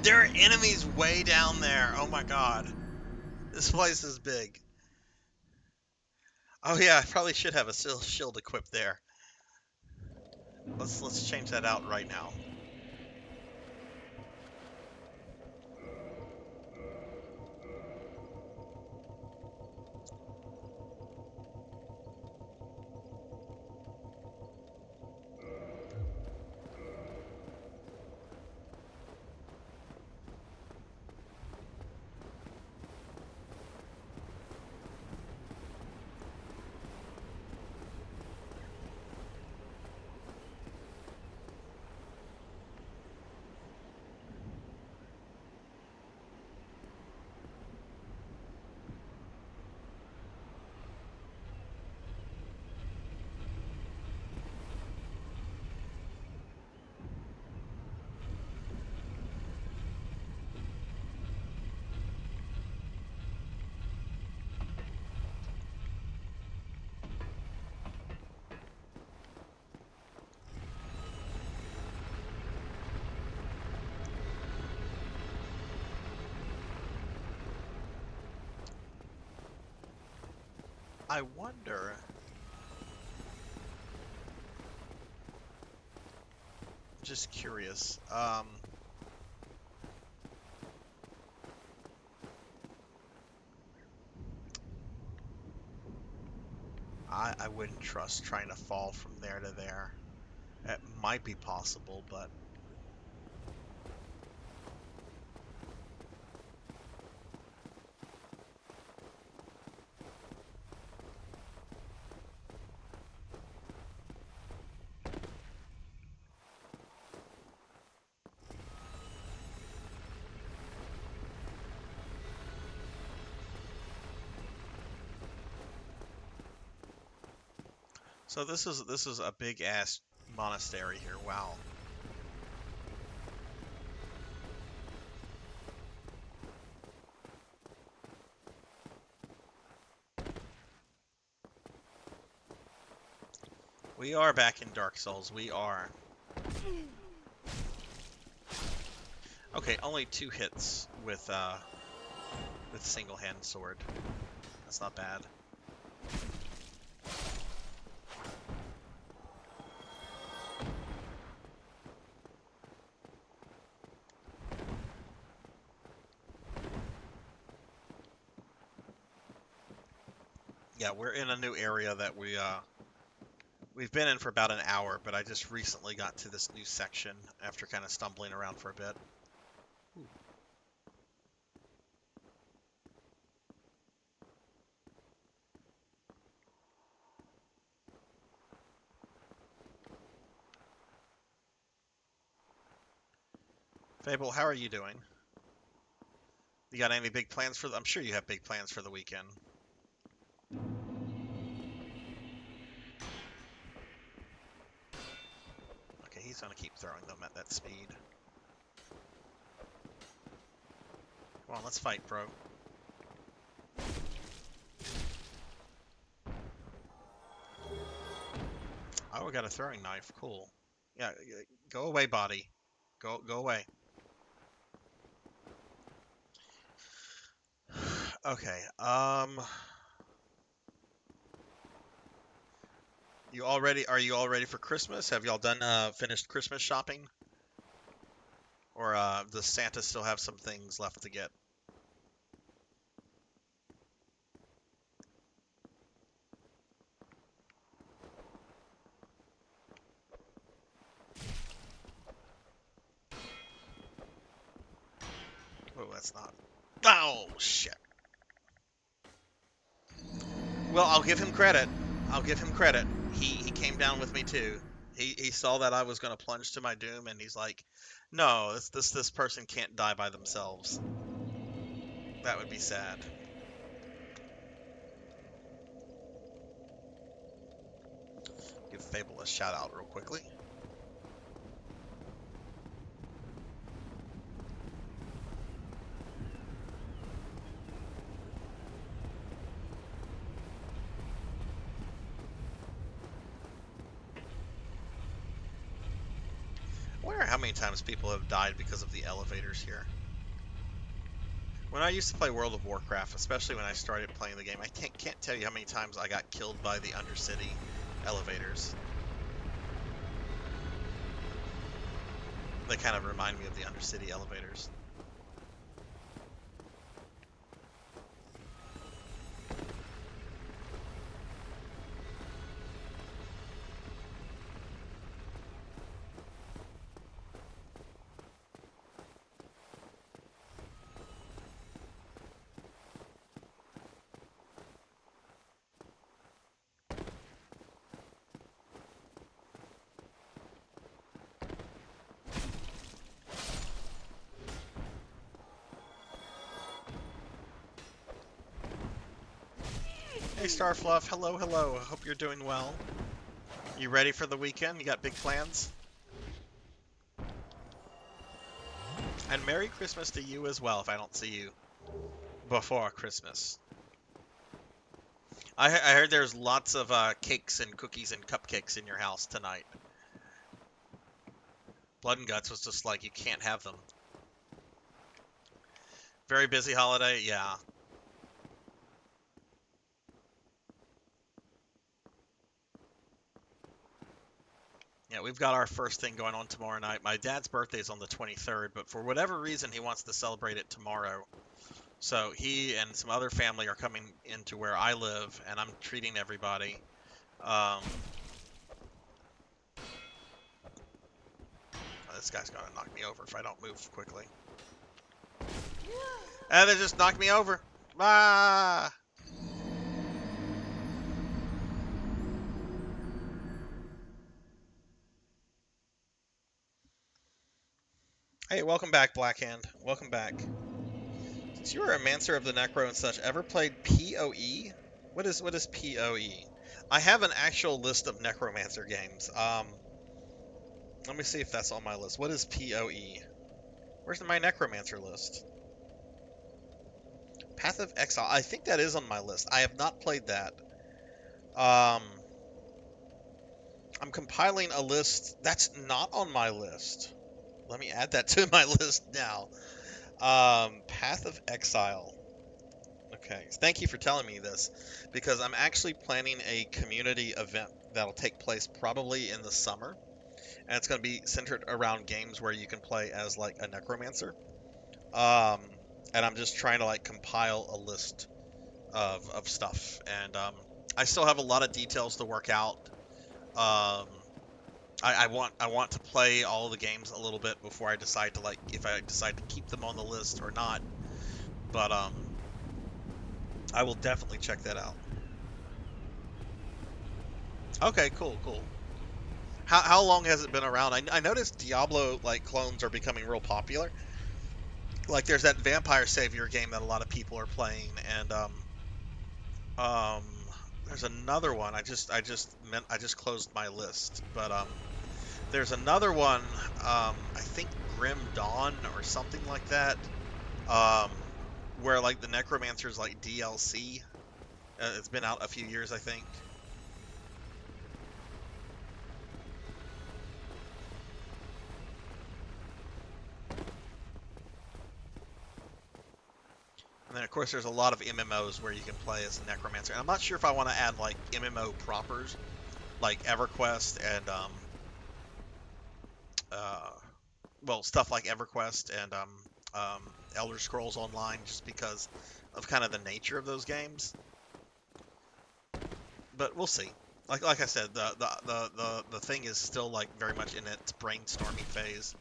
There are enemies way down there. Oh my god. This place is big. Oh yeah, I probably should have a shield equipped there. Let's change that out right now. I wonder... Just curious. I wouldn't trust trying to fall from there to there. It might be possible, but... So this is a big ass monastery here. Wow. We are back in Dark Souls. We are. Okay, only 2 hits with single hand sword. That's not bad. Yeah, we're in a new area that we've been in for about an hour, but I just recently got to this new section after kind of stumbling around for a bit. Ooh. Fable, how are you doing? You got any big plans for I'm sure you have big plans for the weekend. Okay, he's gonna keep throwing them at that speed. Come on, let's fight, bro. Oh, we got a throwing knife. Cool. Yeah, go away, body. Go away. Okay. Are you all ready for Christmas? Have y'all done finished Christmas shopping? Or does Santa still have some things left to get? Oh, that's not. Oh, shit. Well, I'll give him credit. I'll give him credit. He came down with me too. He saw that I was going to plunge to my doom, and he's like, "No, this person can't die by themselves. That would be sad." Give Fable a shout out real quickly. I wonder how many times people have died because of the elevators here. When I used to play World of Warcraft, especially when I started playing the game, I can't tell you how many times I got killed by the Undercity elevators. They kind of remind me of the Undercity elevators. Hey Starfluff, hello, hello. I hope you're doing well. You ready for the weekend? You got big plans? And Merry Christmas to you as well if I don't see you before Christmas. I heard there's lots of cakes and cookies and cupcakes in your house tonight. Blood and Guts was just like, you can't have them. Very busy holiday, yeah. Yeah, we've got our first thing going on tomorrow night. My dad's birthday is on the 23rd, but for whatever reason, he wants to celebrate it tomorrow. So he and some other family are coming into where I live, and I'm treating everybody. This guy's gonna knock me over if I don't move quickly. And they just knocked me over. Ah! Hey, welcome back, Blackhand. Welcome back. Since you are a Mancer of the Necro and such, ever played PoE? What is PoE? I have an actual list of Necromancer games. Let me see if that's on my list. What is PoE? Where's my Necromancer list? Path of Exile. I think that is on my list. I have not played that. I'm compiling a list that's not on my list. Let me add that to my list now. Path of Exile. Okay, thank you for telling me this, because I'm actually planning a community event that'll take place probably in the summer, and it's going to be centered around games where you can play as like a necromancer. And I'm just trying to like compile a list of stuff, and I still have a lot of details to work out. I want to play all the games a little bit before I decide to if I decide to keep them on the list or not. But I will definitely check that out. Okay, cool. How long has it been around? I noticed Diablo clones are becoming real popular. Like there's that Vampire Savior game that a lot of people are playing, and there's another one. I just closed my list, but there's another one. I think Grim Dawn or something like that. Where like the Necromancer's like DLC. It's been out a few years, I think. And then of course there's a lot of MMOs where you can play as a Necromancer. And I'm not sure if I want to add like MMO propers, like EverQuest and well, stuff like EverQuest and Elder Scrolls Online, just because of kind of the nature of those games. But we'll see. Like I said, the thing is still like very much in its brainstorming phase.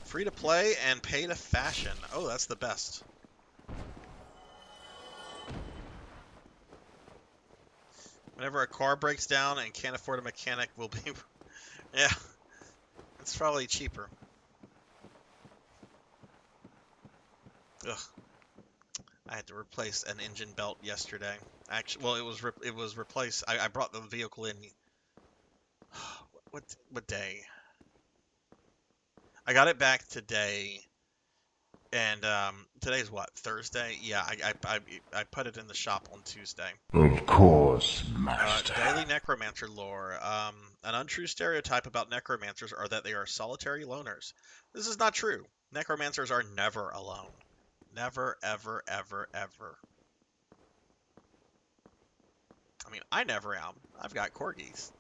Free to play and pay to fashion. Oh, that's the best. Whenever a car breaks down and can't afford a mechanic, will be... Yeah, it's probably cheaper. Ugh. I had to replace an engine belt yesterday. Actually, well, it was replaced. I brought the vehicle in. What day? I got it back today, and today's what, Thursday? Yeah, I put it in the shop on Tuesday. Of course, master. Daily Necromancer lore. An untrue stereotype about necromancers are that they are solitary loners. This is not true. Necromancers are never alone. Never, ever, ever, ever. I mean, I never am. I've got corgis.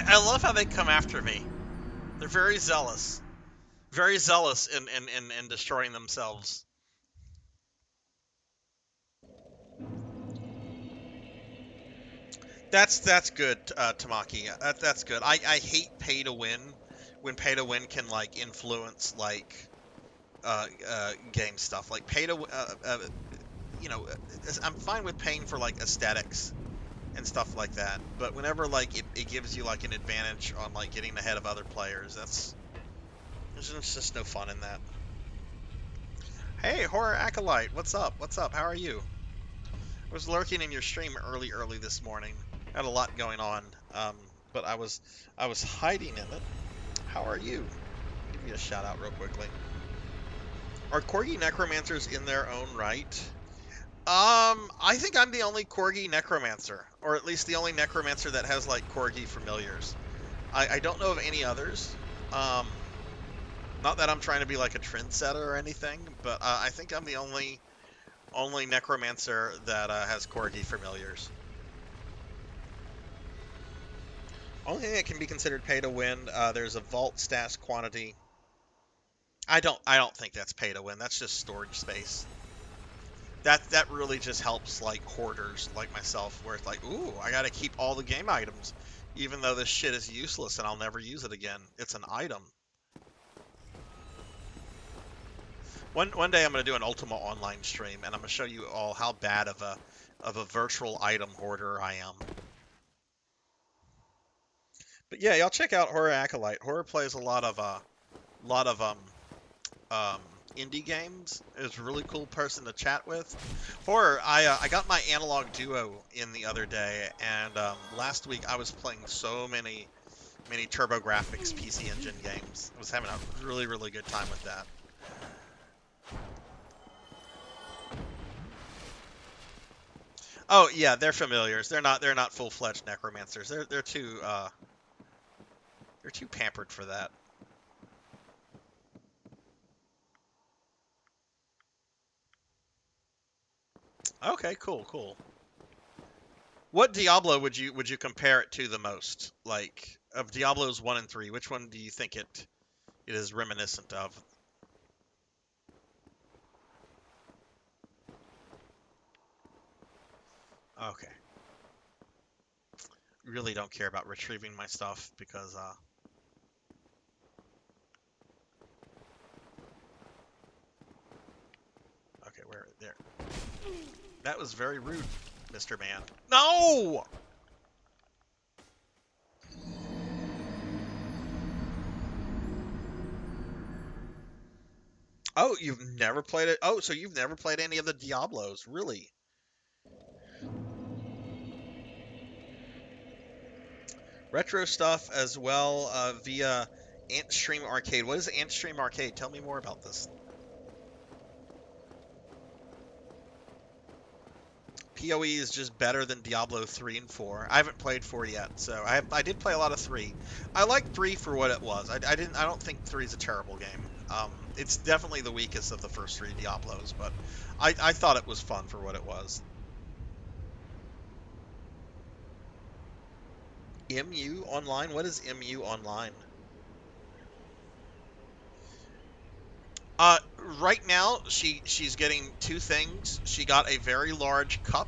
I love how they come after me. They're very zealous. Very zealous in destroying themselves. That's good, Tamaki. That's good. I hate pay to win when pay to win can like influence like game stuff. Like pay to you know, I'm fine with paying for like aesthetics and stuff like that, but whenever like it gives you like an advantage on like getting ahead of other players, there's just no fun in that. Hey, Horror Acolyte, what's up? What's up? How are you? I was lurking in your stream early this morning. Had a lot going on, but I was hiding in it. How are you? Give you a shout out real quickly. Are corgi necromancers in their own right? I think I'm the only corgi necromancer, or at least the only necromancer that has like corgi familiars. I don't know of any others. Not that I'm trying to be like a trendsetter or anything, but I think I'm the only necromancer that has corgi familiars. Only thing that can be considered pay to win, there's a vault stash quantity. I don't think that's pay to win. That's just storage space. That really just helps like hoarders like myself, where it's like, ooh, I gotta keep all the game items, even though this shit is useless and I'll never use it again. It's an item. One day I'm going to do an Ultima Online stream, and I'm going to show you all how bad of a virtual item hoarder I am. But yeah, y'all check out Horror Acolyte. Horror plays a lot of indie games. Is a really cool person to chat with. Horror, I got my analog duo in the other day, and last week I was playing so many TurboGrafx PC Engine games. I was having a really good time with that. Oh yeah, they're familiars. They're not full-fledged necromancers. They're too pampered for that. Okay, cool. What Diablo would you compare it to the most? Like of Diablos 1 and 3, which one do you think it is reminiscent of? Okay. Really don't care about retrieving my stuff because okay, where there. That was very rude, Mr. Man. No! Oh, you've never played it? Oh, so you've never played any of the Diablos, really? Retro stuff as well via Antstream Arcade. What is Antstream Arcade? Tell me more about this. PoE is just better than Diablo 3 and 4. I haven't played 4 yet, so I did play a lot of 3. I like 3 for what it was. I don't think 3 is a terrible game. It's definitely the weakest of the first 3 Diablos, but I thought it was fun for what it was. MU Online? What is MU Online? Right now, she's getting 2 things. She got a very large cup.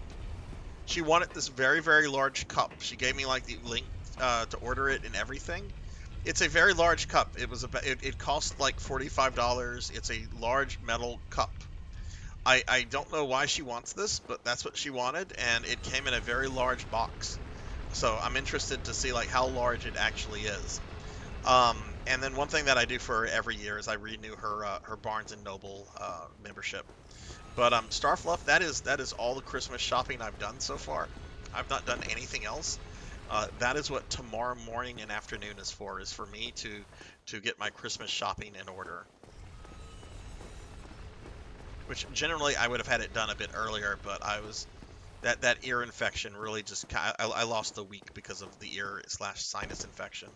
She wanted this very large cup. She gave me like the link to order it and everything. It's a very large cup. It cost like $45. It's a large metal cup. I don't know why she wants this, but that's what she wanted, and it came in a very large box. So I'm interested to see like how large it actually is. And then one thing that I do for her every year is I renew her Barnes and Noble membership. But Starfluff, that is all the Christmas shopping I've done so far. I've not done anything else. That is what tomorrow morning and afternoon is for me to get my Christmas shopping in order. Which generally I would have had it done a bit earlier, but I was that ear infection really just I lost a week because of the ear/sinus infection.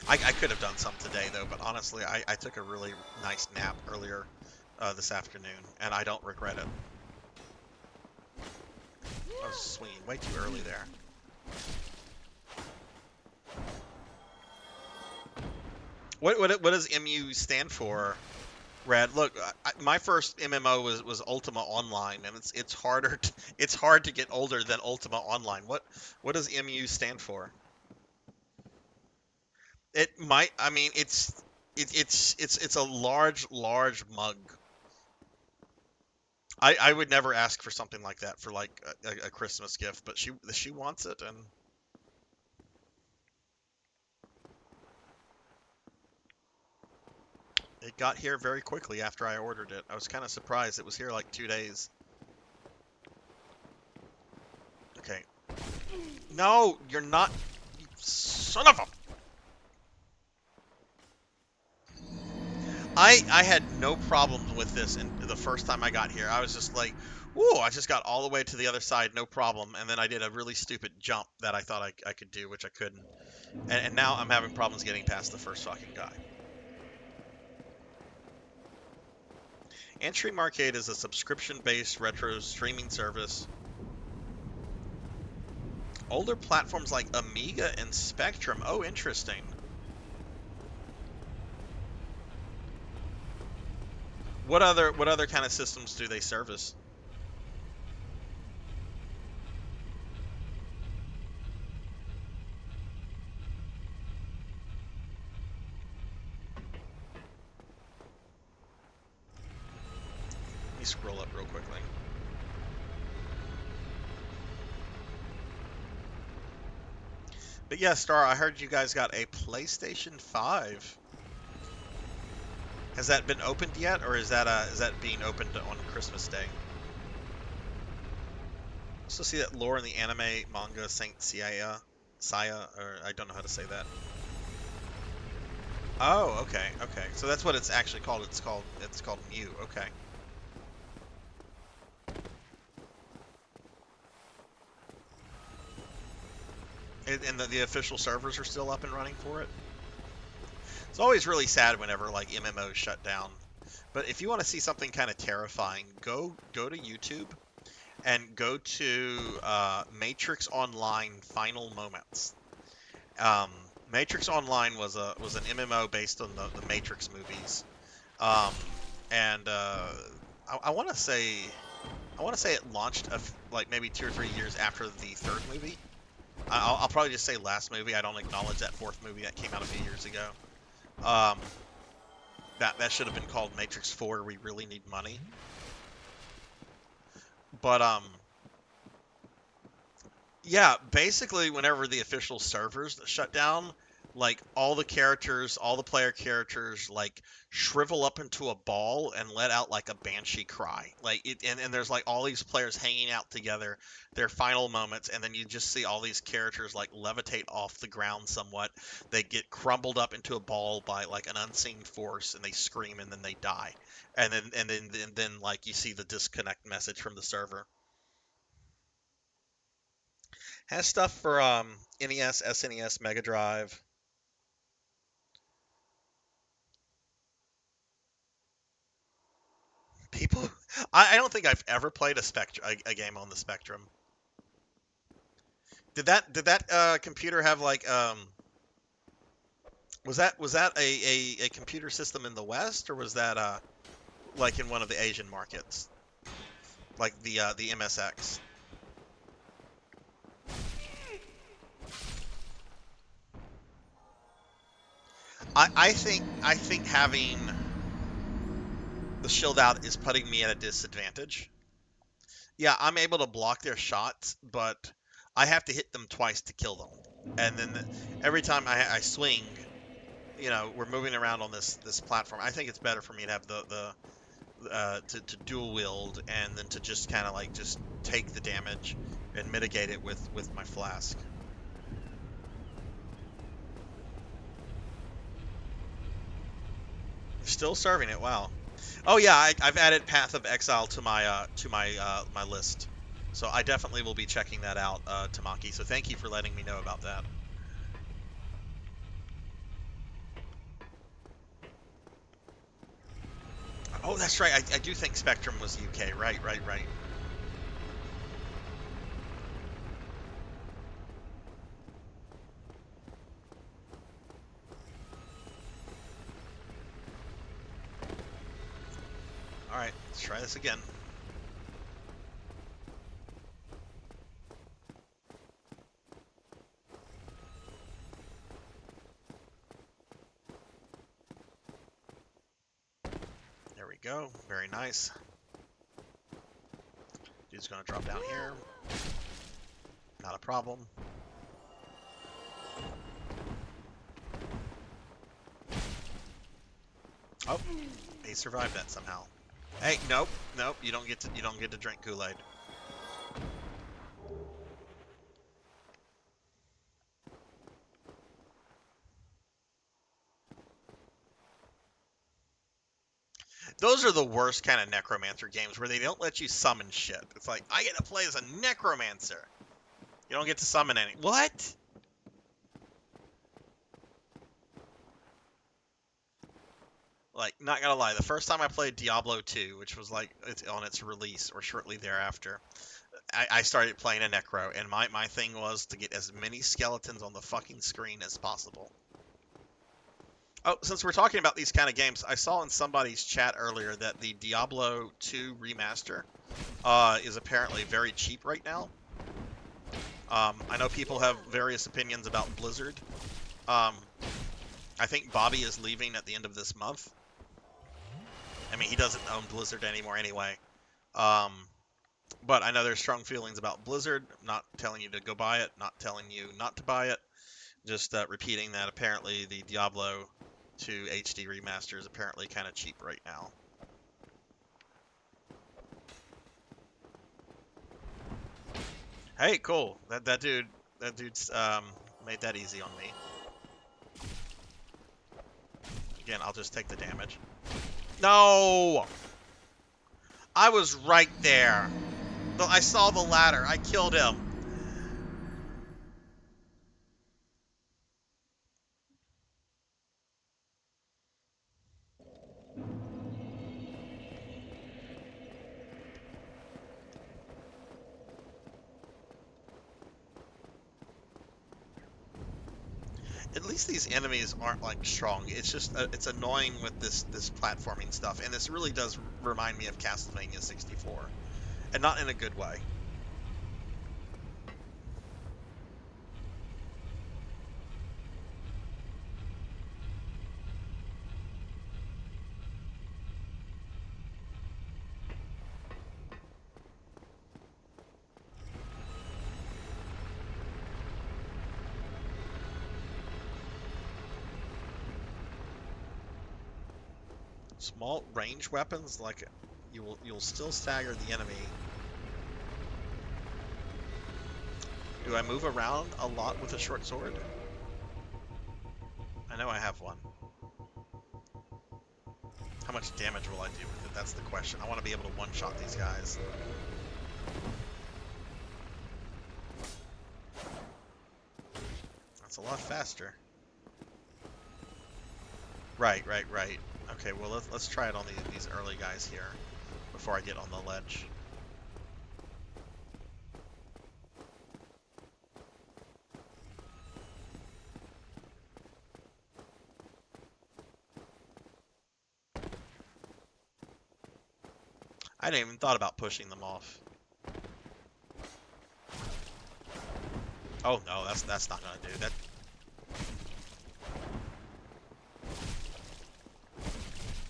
I could have done some today though, but honestly I took a really nice nap earlier this afternoon, and I don't regret it. I was swinging way too early there. What does MU stand for, Rad? Look, my first MMO was Ultima Online, and it's hard to get older than Ultima Online. What does MU stand for? It might. I mean, it's a large mug. I would never ask for something like that for like a Christmas gift, but she wants it, and it got here very quickly after I ordered it. I was kind of surprised. It was here like 2 days. Okay. No, you're not. You son of a. I had no problems with this the first time I got here. I was just like, whoa, I just got all the way to the other side, no problem. And then I did a really stupid jump that I thought I could do, which I couldn't. And now I'm having problems getting past the first fucking guy. Antstream Arcade is a subscription-based retro streaming service. Older platforms like Amiga and Spectrum. Oh, interesting. What other kind of systems do they service? me scroll up real quickly. But yeah, Star, I heard you guys got a PlayStation 5. Has that been opened yet, or is that being opened on Christmas Day? Also see that lore in the anime manga Saint Seiya, or I don't know how to say that. Oh, okay, okay. So that's what it's actually called. It's called Mew. Okay. And the official servers are still up and running for it. It's always really sad whenever like MMOs shut down. But if you want to see something kind of terrifying, go to YouTube and go to Matrix Online Final Moments. Matrix Online was an MMO based on the Matrix movies, and I want to say it launched like maybe 2 or 3 years after the third movie. I'll probably just say last movie. I don't acknowledge that fourth movie that came out a few years ago. That should have been called Matrix 4. We really need money. But yeah, basically whenever the official servers shut down, like all the player characters like shrivel up into a ball and let out like a banshee cry. Like and there's like all these players hanging out together, their final moments, and then you just see all these characters like levitate off the ground somewhat. They get crumbled up into a ball by like an unseen force, and they scream, and then they die. And then like you see the disconnect message from the server. Has stuff for NES, SNES, Mega Drive. People, I don't think I've ever played a game on the Spectrum. Did that computer have like was that a computer system in the West, or was that like in one of the Asian markets, like the MSX? I think having the shield out is putting me at a disadvantage. Yeah, I'm able to block their shots, but I have to hit them twice to kill them. And then every time I swing, we're moving around on this platform. I think it's better for me to have to dual wield, and then to just kind of like just take the damage and mitigate it with my flask. Still serving it. Wow. Oh yeah, I've added Path of Exile to my my list, so I definitely will be checking that out, Tamaki. So thank you for letting me know about that. Oh, that's right. I do think Spectrum was UK. Right. All right, let's try this again. There we go. Very nice. Dude's gonna drop down here. Not a problem. Oh, he survived that somehow. Hey, nope. You don't get to drink Kool-Aid. Those are the worst kind of necromancer games where they don't let you summon shit. It's like, I get to play as a necromancer. You don't get to summon any. What? Like, not gonna lie, the first time I played Diablo 2, which was like on its release or shortly thereafter, I started playing a necro, and my thing was to get as many skeletons on the fucking screen as possible. Oh, since we're talking about these kind of games, I saw in somebody's chat earlier that the Diablo 2 remaster is apparently very cheap right now. I know people have various opinions about Blizzard. I think Bobby is leaving at the end of this month. I mean, he doesn't own Blizzard anymore anyway. But I know there's strong feelings about Blizzard. I'm not telling you to go buy it, not telling you not to buy it. Just repeating that apparently the Diablo 2 HD remaster is apparently kind of cheap right now. Hey, cool. That dude's made that easy on me. Again, I'll just take the damage. No! I was right there. I saw the ladder. I killed him. At least these enemies aren't like strong. It's just it's annoying with this platforming stuff, and this really does remind me of Castlevania 64, and not in a good way. Small range weapons, like you'll still stagger the enemy. Do I move around a lot with a short sword? I know I have one. How much damage will I do with it? That's the question. I want to be able to one-shot these guys. That's a lot faster. Right. Okay, well let's try it on these early guys here before I get on the ledge. I didn't even thought about pushing them off. Oh no, that's not gonna do that.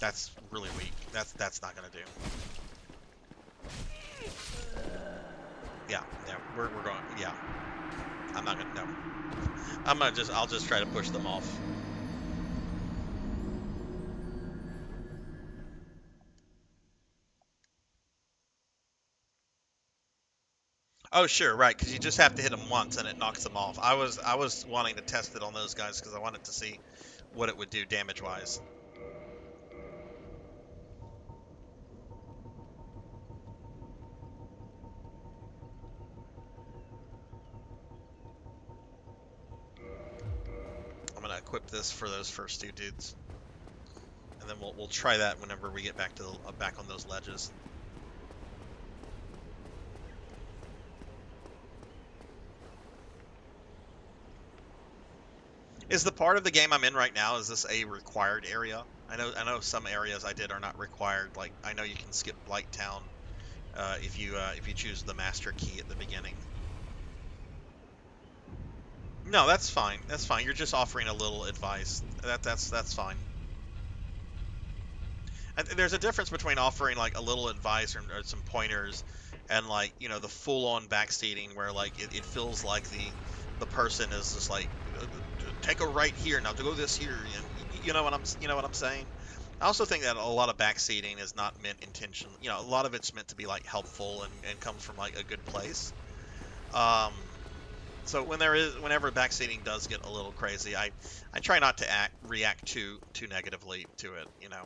That's really weak. That's not gonna do. Yeah, we're going. Yeah, I'm not gonna. No, I'll just try to push them off. Oh sure, right, because you just have to hit them once and it knocks them off. I was wanting to test it on those guys because I wanted to see what it would do damage-wise. I'm gonna equip this for those first two dudes, and then we'll try that whenever we get back to back on those ledges. Is the part of the game I'm in right now, is this a required area? I know some areas I did are not required. Like I know you can skip Blight Town if you choose the master key at the beginning. No, that's fine. That's fine. You're just offering a little advice. That's fine. And there's a difference between offering like a little advice or some pointers and like, you know, the full-on backseating where like it feels like the person is just like take a right here, now to go this here, and you know what I'm saying? I also think that a lot of backseating is not meant intentionally. You know, a lot of it's meant to be like helpful and comes from like a good place. So whenever backseating does get a little crazy, I try not to react too negatively to it, you know,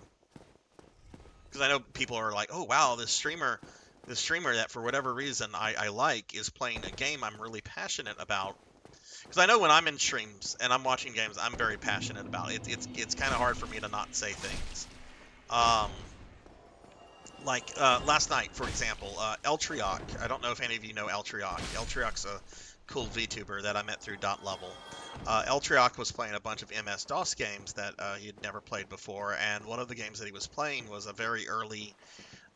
because I know people are like, oh wow, this streamer that for whatever reason I like is playing a game I'm really passionate about. Because I know when I'm in streams and I'm watching games, I'm very passionate about it. It's kind of hard for me to not say things. Like last night, for example, Eltrioc. I don't know if any of you know Eltrioc. Eltrioc's a cool VTuber that I met through Dot Level. Eltrioc was playing a bunch of MS-DOS games that he'd never played before, and one of the games that he was playing was a very early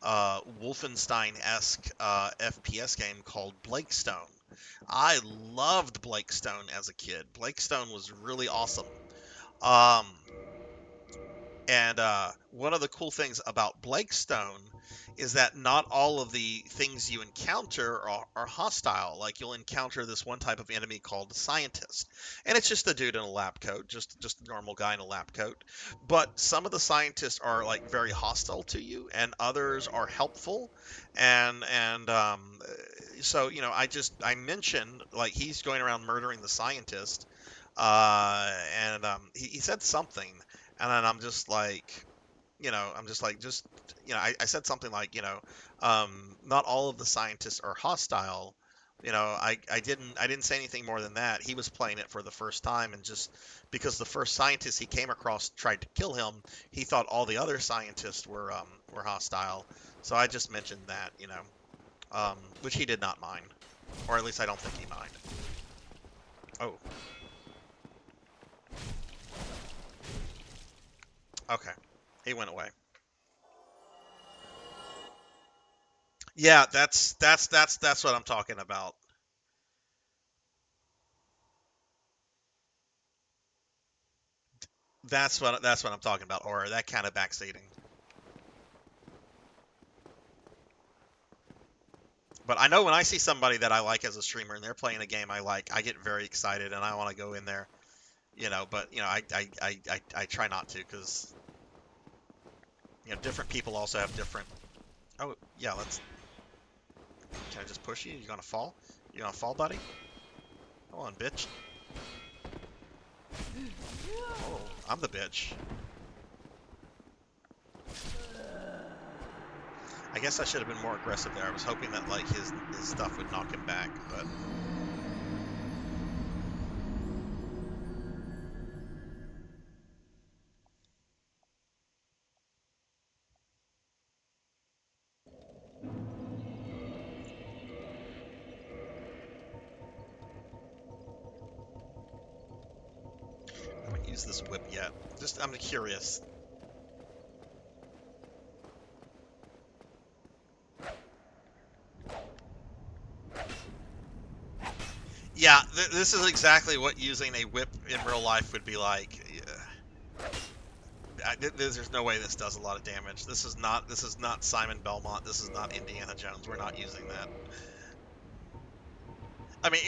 Wolfenstein-esque FPS game called Blakestone. I loved Blakestone as a kid. Blakestone was really awesome. And one of the cool things about Blakestone is that not all of the things you encounter are hostile. Like you'll encounter this one type of enemy called a scientist, and it's just a dude in a lab coat, just a normal guy in a lab coat. But some of the scientists are like very hostile to you, and others are helpful. And so I mentioned like he's going around murdering the scientist, and he said something, and then I'm just like, I'm just like, I said something like, not all of the scientists are hostile. I didn't say anything more than that. He was playing it for the first time, and just because the first scientist he came across tried to kill him, he thought all the other scientists were hostile. So I just mentioned that, which he did not mind, or at least I don't think he mind. Oh. Okay. He went away. Yeah, that's what I'm talking about. That's what I'm talking about, or that kind of backseating. But I know when I see somebody that I like as a streamer and they're playing a game I like, I get very excited and I want to go in there, But I try not to because different people also have different. Oh yeah, let's. Can I just push you? You gonna fall? You gonna fall, buddy? Come on, bitch. Oh, I'm the bitch. I guess I should have been more aggressive there. I was hoping that like his stuff would knock him back, but. I haven't used this whip yet. I'm curious. Yeah, this is exactly what using a whip in real life would be like. There's no way this does a lot of damage. This is not Simon Belmont. This is not Indiana Jones. We're not using that. I mean,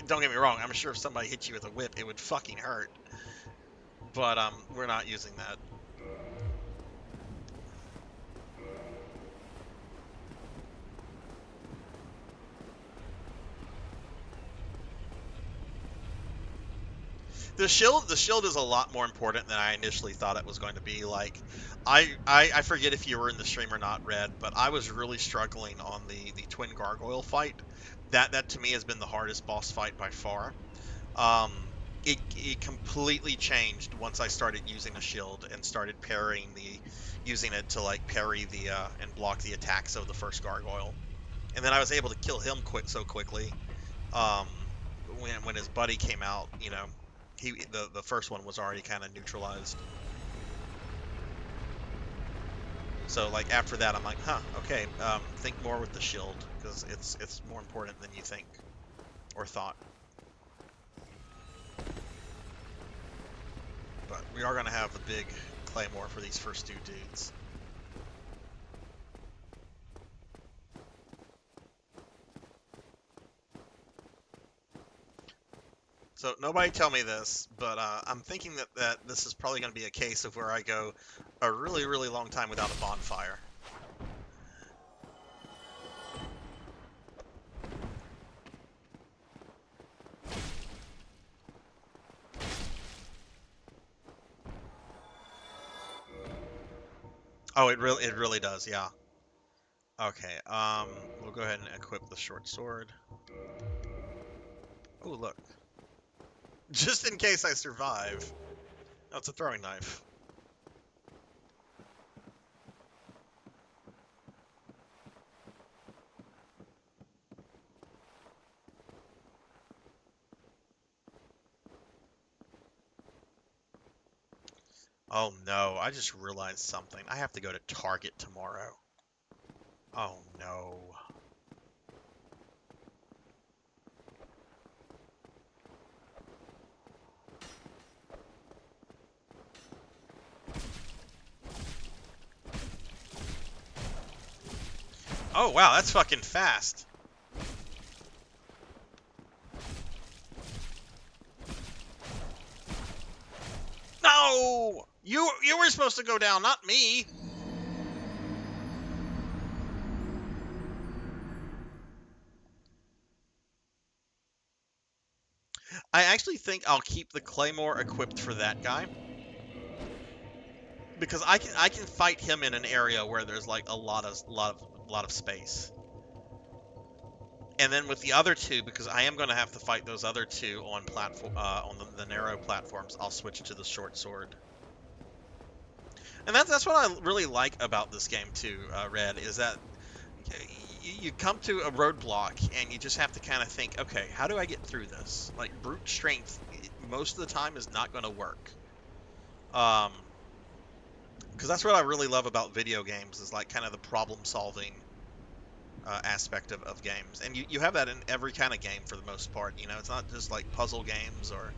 don't get me wrong. I'm sure if somebody hit you with a whip, it would fucking hurt. But we're not using that. The shield is a lot more important than I initially thought it was going to be. Like, I forget if you were in the stream or not, Red, but I was really struggling on the twin gargoyle fight. That to me has been the hardest boss fight by far. Um, it completely changed once I started using a shield and started using it to like parry and block the attacks of the first gargoyle, and then I was able to kill him so quickly. Um, when his buddy came out, the first one was already kind of neutralized. So like after that, I'm like, huh, okay, think more with the shield because it's more important than you think or thought. But we are gonna have the big claymore for these first two dudes. So nobody tell me this, but I'm thinking that this is probably going to be a case of where I go a really, really long time without a bonfire. Oh, it really does, yeah. Okay, we'll go ahead and equip the short sword. Oh, look. Just in case I survive. Oh, it's a throwing knife. Oh no, I just realized something. I have to go to Target tomorrow. Oh no. Oh, wow, that's fucking fast. No! You were supposed to go down, not me. I actually think I'll keep the Claymore equipped for that guy. Because I can fight him in an area where there's like a lot of space. And then with the other two, because I am going to have to fight those other two on the narrow platforms, I'll switch to the short sword. And that's what I really like about this game too, Red, is that you come to a roadblock and you just have to kind of think, okay, how do I get through this? Like brute strength, most of the time is not going to work. Because that's what I really love about video games is like kind of the problem solving aspect of games, and you have that in every kind of game for the most part. You know, it's not just like puzzle games or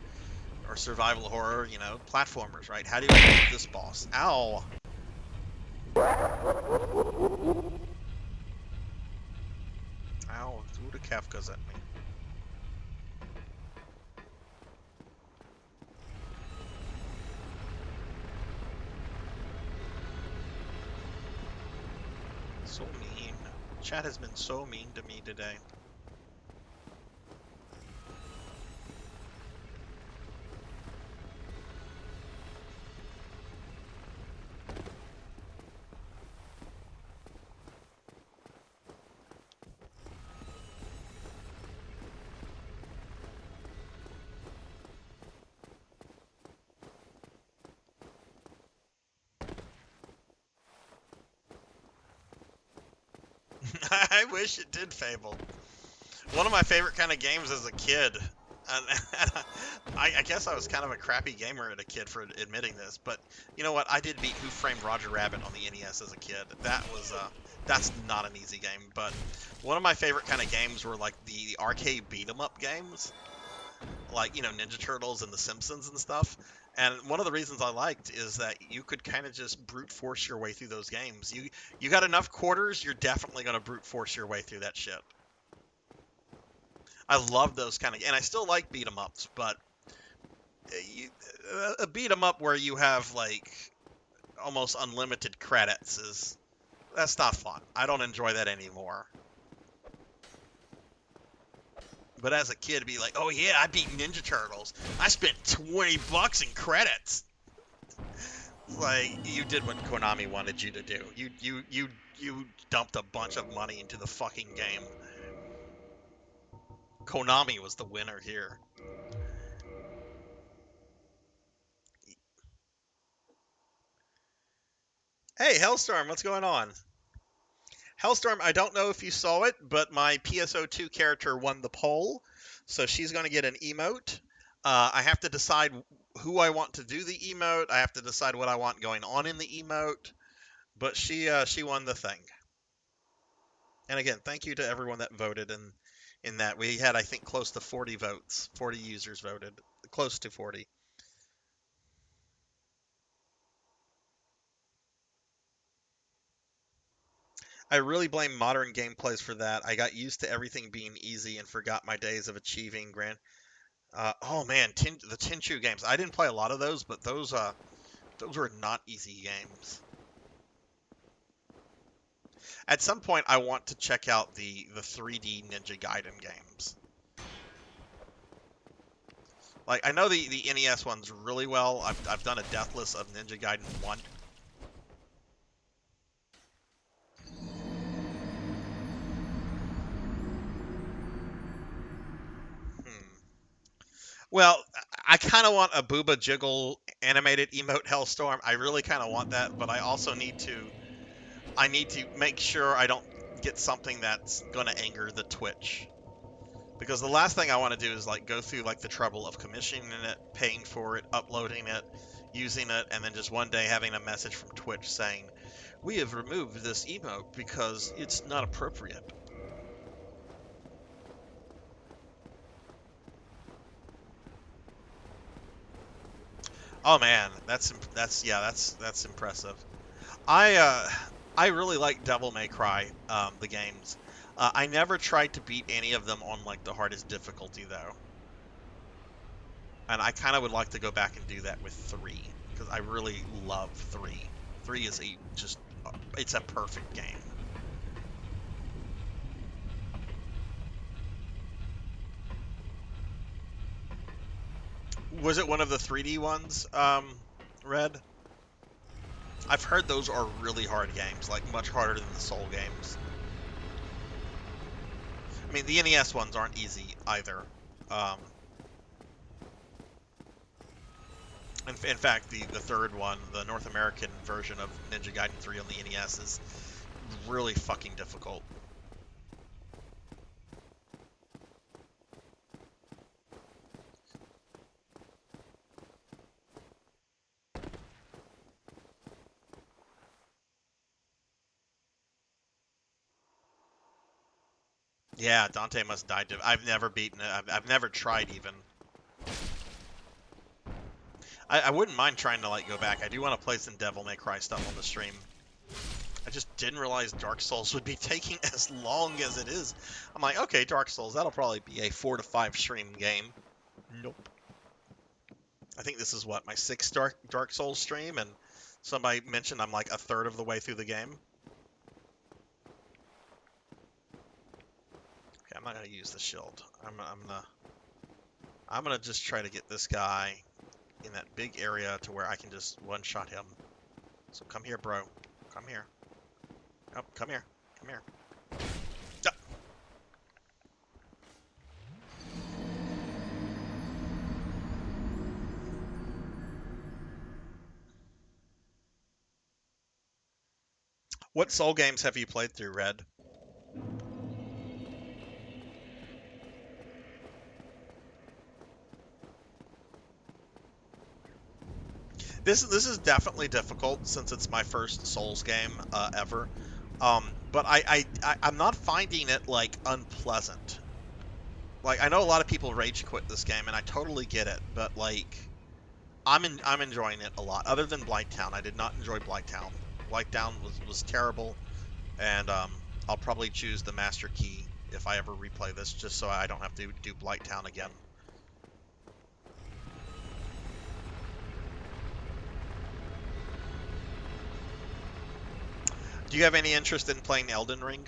survival horror. You know, platformers, right? How do I beat this boss? Ow! Ow! Who the Kafka's at me? So mean. Chat has been so mean to me today. I wish it did, Fable. One of my favorite kind of games as a kid. And I guess I was kind of a crappy gamer as a kid for admitting this, but you know what? I did beat Who Framed Roger Rabbit on the NES as a kid. That's not an easy game, but one of my favorite kind of games were like the arcade beat 'em up games, like, you know, Ninja Turtles and The Simpsons and stuff. And one of the reasons I liked is that you could kind of just brute force your way through those games. You got enough quarters, you're definitely going to brute force your way through that shit. I love those kind of, and I still like beat 'em ups, but a beat 'em up where you have like almost unlimited credits that's not fun. I don't enjoy that anymore. But as a kid, be like, oh yeah, I beat Ninja Turtles. I spent $20 in credits. Like, you did what Konami wanted you to do. You dumped a bunch of money into the fucking game. Konami was the winner here. Hey, Hellstorm, what's going on? Hellstorm, I don't know if you saw it, but my PSO2 character won the poll, so she's going to get an emote. I have to decide who I want to do the emote. I have to decide what I want going on in the emote, but she won the thing. And again, thank you to everyone that voted in that. We had, I think, close to 40 votes. 40 users voted. Close to 40. I really blame modern gameplays for that. I got used to everything being easy and forgot my days of achieving grand. Oh man, the Tenchu games. I didn't play a lot of those, but those were not easy games. At some point, I want to check out the 3D Ninja Gaiden games. Like, I know the NES ones really well. I've done a Deathless of Ninja Gaiden 1. Well, I kind of want a Booba Jiggle animated emote Hellstorm. I really kind of want that, but I also need to make sure I don't get something that's going to anger the Twitch. Because the last thing I want to do is like go through like the trouble of commissioning it, paying for it, uploading it, using it, and then just one day having a message from Twitch saying, "We have removed this emote because it's not appropriate." Oh man, that's impressive. I I really like Devil May Cry, the games. I never tried to beat any of them on like the hardest difficulty though. And I kind of would like to go back and do that with 3 because I really love 3. 3 is it's a perfect game. Was it one of the 3D ones, Red? I've heard those are really hard games, like much harder than the Soul games. I mean, the NES ones aren't easy either. In fact, the third one, the North American version of Ninja Gaiden 3 on the NES is really fucking difficult. Yeah, Dante must die. I've never beaten it. I've never tried even. I wouldn't mind trying to like go back. I do want to play some Devil May Cry stuff on the stream. I just didn't realize Dark Souls would be taking as long as it is. I'm like, okay, Dark Souls, that'll probably be a 4 to 5 stream game. Nope. I think this is what, my 6th Dark Souls stream, and somebody mentioned I'm like a third of the way through the game. Okay, I'm not gonna use the shield. I'm gonna just try to get this guy in that big area to where I can just one-shot him. So come here, bro. Come here. Oh, come here. Come here. Ah. What Soul games have you played through, Red? This is definitely difficult since it's my first Souls game ever. But I'm not finding it like unpleasant. Like I know a lot of people rage quit this game, and I totally get it. But like, I'm enjoying it a lot. Other than Blighttown, I did not enjoy Blighttown. Blighttown was terrible, and I'll probably choose the Master Key if I ever replay this, just so I don't have to do Blighttown again. Do you have any interest in playing Elden Ring?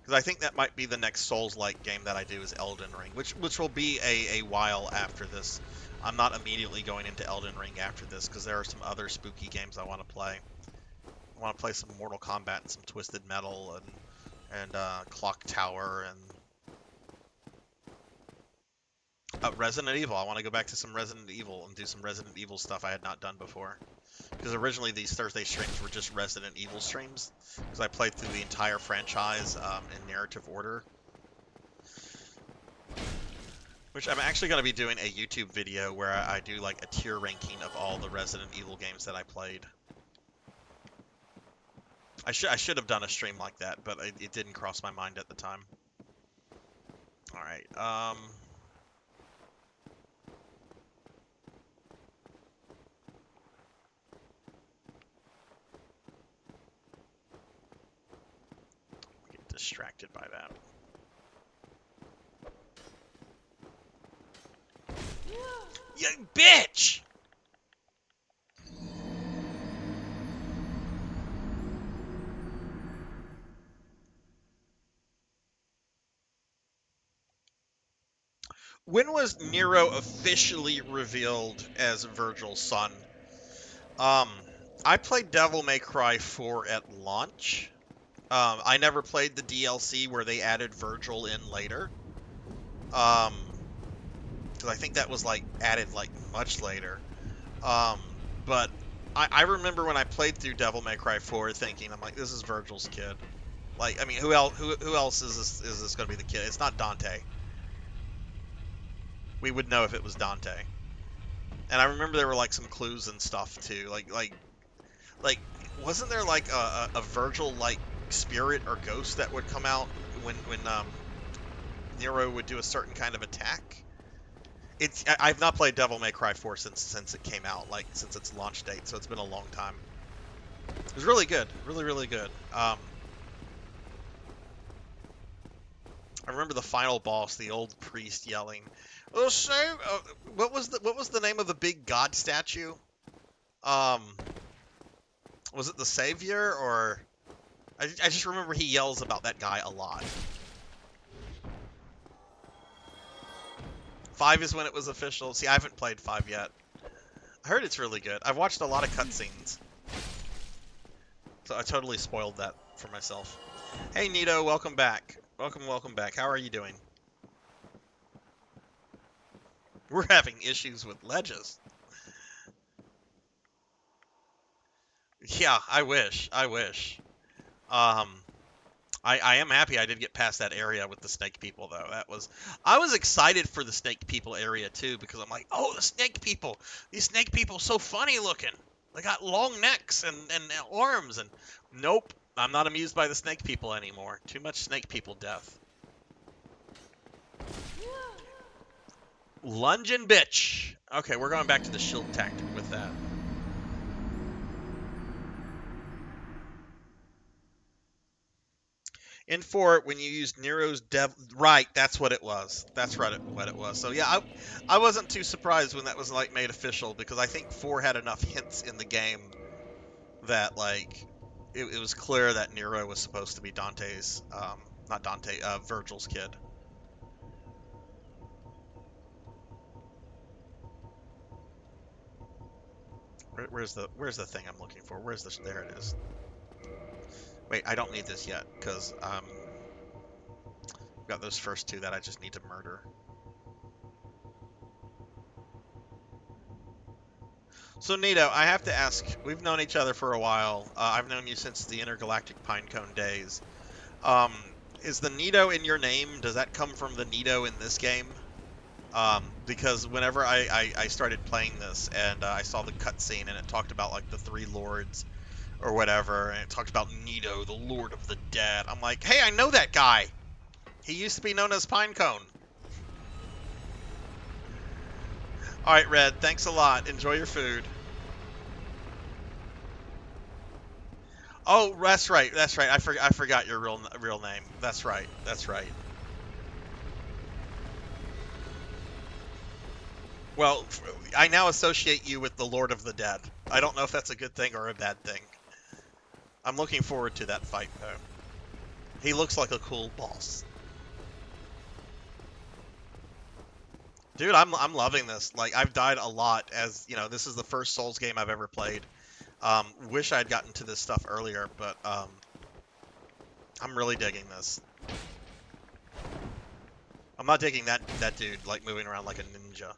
Because I think that might be the next Souls-like game that I do is Elden Ring, which will be a while after this. I'm not immediately going into Elden Ring after this because there are some other spooky games I want to play. I want to play some Mortal Kombat and some Twisted Metal and Clock Tower and Resident Evil. I want to go back to some Resident Evil and do some Resident Evil stuff I had not done before. Because originally these Thursday streams were just Resident Evil streams, because I played through the entire franchise in narrative order. Which I'm actually going to be doing a YouTube video where I do like a tier ranking of all the Resident Evil games that I played. I should have done a stream like that, but it didn't cross my mind at the time. Alright, distracted by that. You bitch! When was Nero officially revealed as Virgil's son? I played Devil May Cry 4 at launch. I never played the DLC where they added Virgil in later. Because I think that was like added like much later. But I remember when I played through Devil May Cry 4 thinking, I'm like, this is Virgil's kid. Like, I mean, who else is this going to be the kid? It's not Dante. We would know if it was Dante. And I remember there were like some clues and stuff too. Like wasn't there like a Virgil like spirit or ghost that would come out when Nero would do a certain kind of attack? I've not played Devil May Cry 4 since it came out, like since its launch date, so it's been a long time. It was really good, really, really good. I remember the final boss, the old priest yelling, "Oh, so what was the name of the big god statue? Was it the Savior or?" I just remember he yells about that guy a lot. 5 is when it was official. See, I haven't played 5 yet. I heard it's really good. I've watched a lot of cutscenes. So I totally spoiled that for myself. Hey, Nito, welcome back. Welcome back. How are you doing? We're having issues with ledges. Yeah, I wish. I am happy I did get past that area with the snake people, though. I was excited for the snake people area, too, because I'm like, oh, the snake people. These snake people so funny looking. They got long necks and arms, and nope, I'm not amused by the snake people anymore. Too much snake people death. Lungin' bitch. Okay, we're going back to the shield tactic with that. In 4, when you used Nero's right, that's what it was. That's right, what it was. So yeah, I wasn't too surprised when that was like made official, because I think 4 had enough hints in the game that like it was clear that Nero was supposed to be Dante's, not Dante, Virgil's kid. Where's the thing I'm looking for? There it is. Wait, I don't need this yet, because I've got those first 2 that I just need to murder. So, Nito, I have to ask, we've known each other for a while. I've known you since the Intergalactic Pinecone days. Is the Nito in your name, does that come from the Nito in this game? Because whenever I started playing this, and I saw the cutscene, and it talked about, like, the 3 lords, or whatever, and it talked about Nito, the Lord of the Dead, I'm like, hey, I know that guy! He used to be known as Pinecone. Alright, Red, thanks a lot. Enjoy your food. Oh, that's right. I forgot your real name. That's right. Well, I now associate you with the Lord of the Dead. I don't know if that's a good thing or a bad thing. I'm looking forward to that fight, though. He looks like a cool boss. Dude, I'm loving this. Like, I've died a lot, as, you know, this is the first Souls game I've ever played. Wish I'd gotten to this stuff earlier, but, I'm really digging this. I'm not digging that dude, like, moving around like a ninja.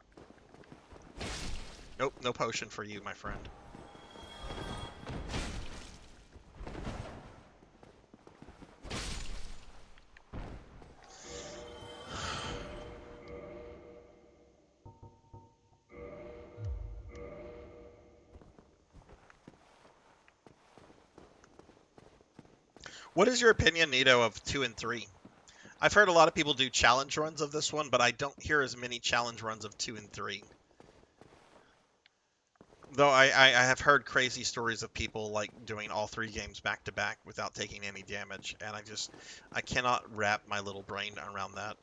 Nope, no potion for you, my friend. What is your opinion, Nito, of 2 and 3? I've heard a lot of people do challenge runs of this one, but I don't hear as many challenge runs of 2 and 3. Though I have heard crazy stories of people like doing all 3 games back to back without taking any damage, and I cannot wrap my little brain around that.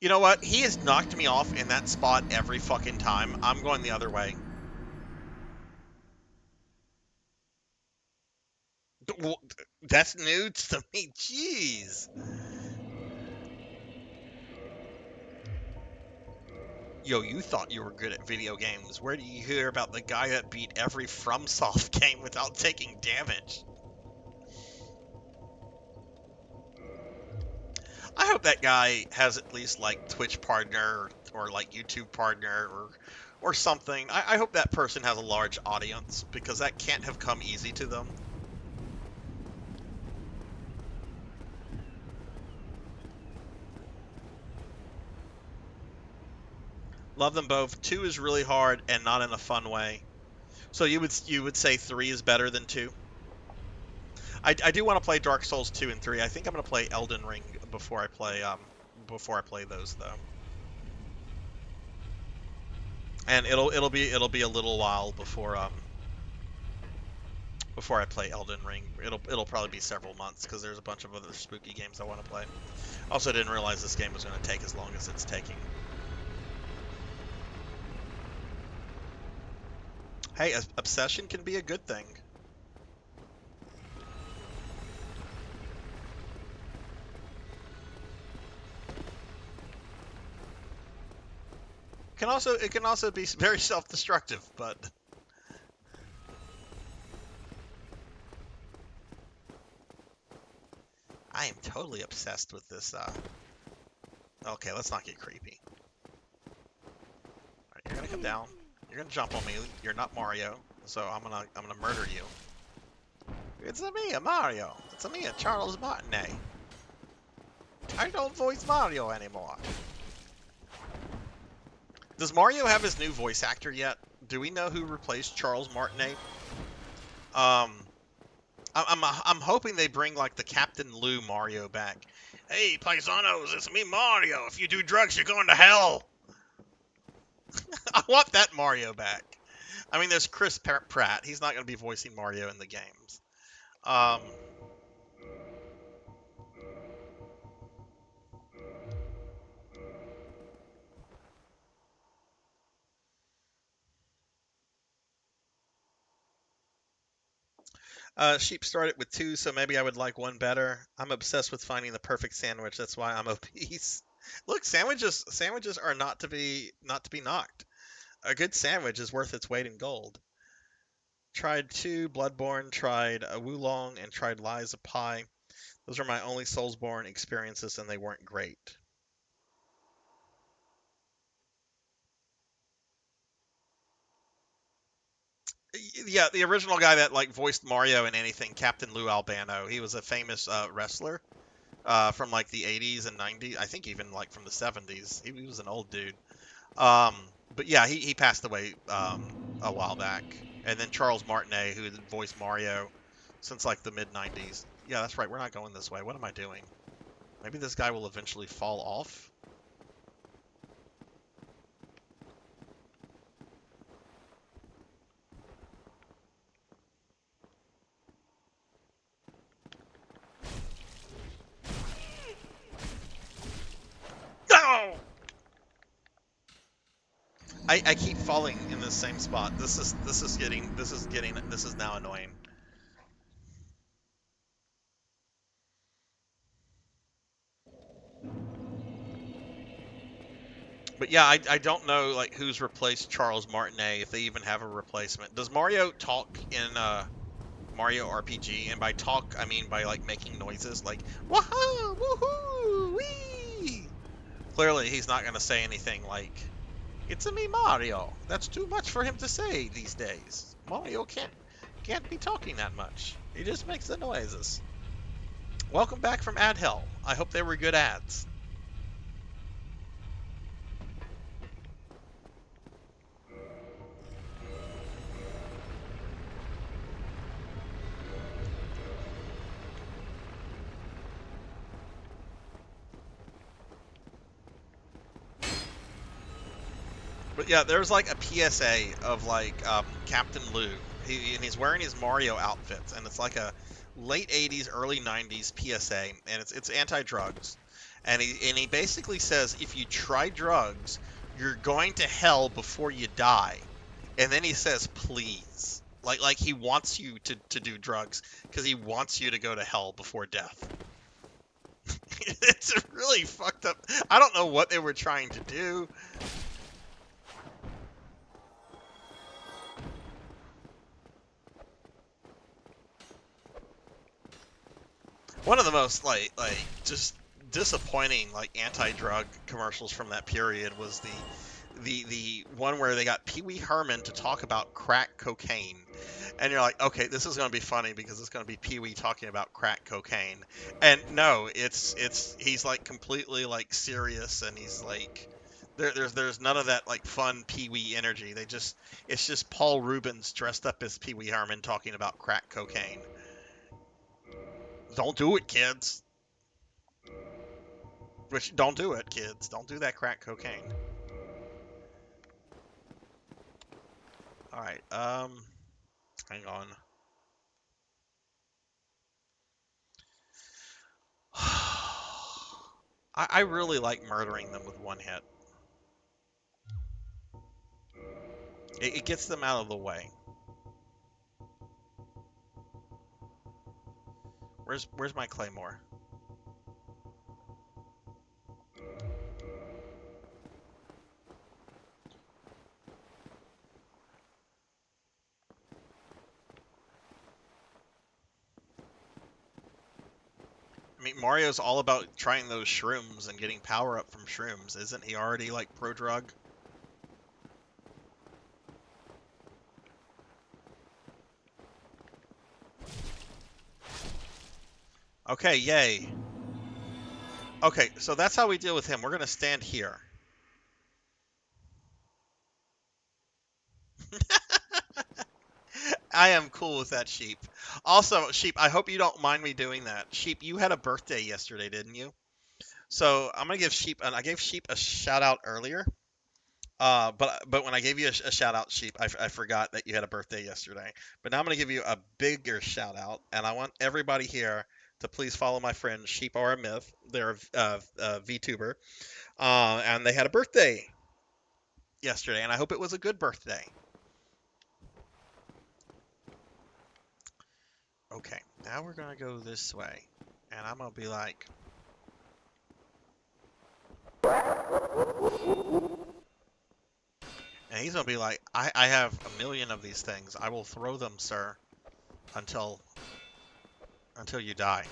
You know what? He has knocked me off in that spot every fucking time. I'm going the other way. That's new to me. Jeez. Yo, you thought you were good at video games. Where do you hear about the guy that beat every FromSoft game without taking damage? I hope that guy has at least, like, Twitch partner or like, YouTube partner or something. I hope that person has a large audience, because that can't have come easy to them. Love them both. 2 is really hard and not in a fun way. So you would say 3 is better than 2? I do want to play Dark Souls 2 and 3. I think I'm gonna play Elden Ring before I play those though. And it'll be a little while before I play Elden Ring. It'll probably be several months because there's a bunch of other spooky games I want to play. Also, didn't realize this game was going to take as long as it's taking. Hey, obsession can be a good thing. It can also be very self-destructive, but I am totally obsessed with this. Okay, let's not get creepy. All right, you're gonna come down. You're gonna jump on me. You're not Mario, so I'm gonna murder you. It's me, Mario. It's me, Charles Martinet. I don't voice Mario anymore. Does Mario have his new voice actor yet? Do we know who replaced Charles Martinet? I'm hoping they bring like the Captain Lou Mario back. Hey, paisanos, it's me, Mario. If you do drugs, you're going to hell. I want that Mario back. I mean, there's Chris Pratt. He's not going to be voicing Mario in the games. Sheep started with 2, so maybe I would like 1 better. I'm obsessed with finding the perfect sandwich. That's why I'm obese. Look, sandwiches are not to be knocked. A good sandwich is worth its weight in gold. Tried 2, Bloodborne, tried a Wulong, and tried Lies of Pi. Those are my only Soulsborne experiences, and they weren't great. Yeah, the original guy that like voiced Mario in anything, Captain Lou Albano. He was a famous wrestler from like the 80s and 90s. I think even like from the 70s. He was an old dude. But yeah, he passed away a while back. And then Charles Martinet, who had voiced Mario since like the mid 90s. Yeah, that's right. We're not going this way. What am I doing? Maybe this guy will eventually fall off. No! I keep falling in the same spot. This is now annoying. But yeah, I don't know like who's replaced Charles Martinet, if they even have a replacement. Does Mario talk in Mario RPG? And by talk, I mean by like making noises like wahoo, woohoo, wee. Clearly, he's not gonna say anything like "It's a me, Mario." That's too much for him to say these days. Mario can't be talking that much. He just makes the noises. Welcome back from ad hell. I hope they were good ads. But yeah, there's like a PSA of like Captain Lou. And he's wearing his Mario outfits, and it's like a late 80s, early 90s PSA, and it's anti-drugs. And he basically says if you try drugs, you're going to hell before you die. And then he says please. Like he wants you to do drugs because he wants you to go to hell before death. It's really fucked up. I don't know what they were trying to do. One of the most like just disappointing like anti-drug commercials from that period was the one where they got Pee Wee Herman to talk about crack cocaine, and you're like, okay, this is gonna be funny because it's gonna be Pee Wee talking about crack cocaine, and no, it's he's like completely like serious, and he's like there's none of that like fun Pee Wee energy. It's just Paul Rubens dressed up as Pee Wee Herman talking about crack cocaine. Don't do it, kids. Which, don't do it, kids. Don't do that crack cocaine. Alright, hang on. I really like murdering them with one hit. It gets them out of the way. Where's my claymore? I mean, Mario's all about trying those shrooms and getting power up from shrooms. Isn't he already like pro drug? Okay, yay. Okay, so that's how we deal with him. We're gonna stand here. I am cool with that, Sheep. Also, Sheep, I hope you don't mind me doing that. Sheep, you had a birthday yesterday, didn't you? So I'm gonna give Sheep, and I gave Sheep a shout out earlier. But when I gave you a shout out, Sheep, I forgot that you had a birthday yesterday. But now I'm gonna give you a bigger shout out, and I want everybody here to please follow my friend Sheep or a Myth. They're a VTuber, and they had a birthday yesterday, and I hope it was a good birthday. Okay, now we're gonna go this way, and I'm gonna be like. And he's gonna be like, I have a million of these things. I will throw them, sir, until you die.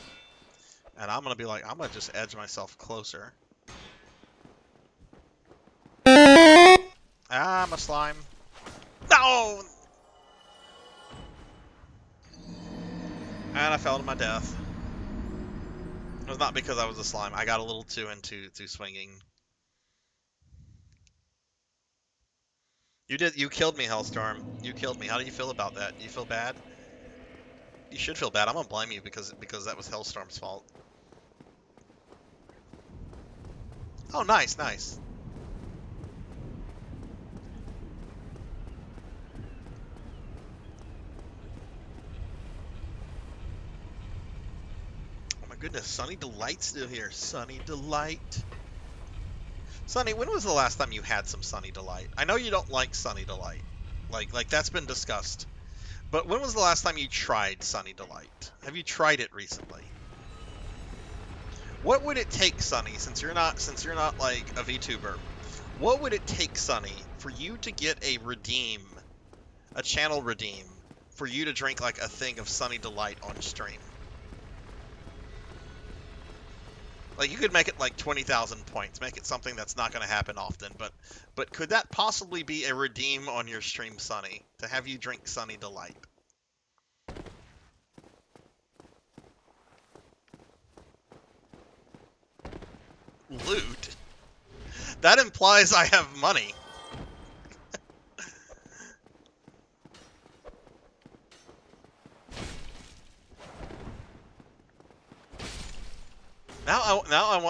And I'm gonna be like, I'm gonna just edge myself closer. Ah, I'm a slime. No! And I fell to my death. It was not because I was a slime. I got a little too into swinging. You killed me, Hellstorm. You killed me. How do you feel about that? Do you feel bad? You should feel bad. I'm gonna blame you because that was Hellstorm's fault. Oh, nice, nice. Oh my goodness, Sunny Delight's still here. Sunny Delight. Sunny, when was the last time you had some Sunny Delight? I know you don't like Sunny Delight. Like that's been discussed. But when was the last time you tried Sunny Delight? Have you tried it recently? What would it take, Sunny, since you're not like a VTuber? What would it take, Sunny, for you to get a channel redeem, for you to drink like a thing of Sunny Delight on stream? Like, you could make it like 20,000 points, make it something that's not going to happen often, but could that possibly be a redeem on your stream, Sunny, to have you drink Sunny Delight? Loot? That implies I have money. Now I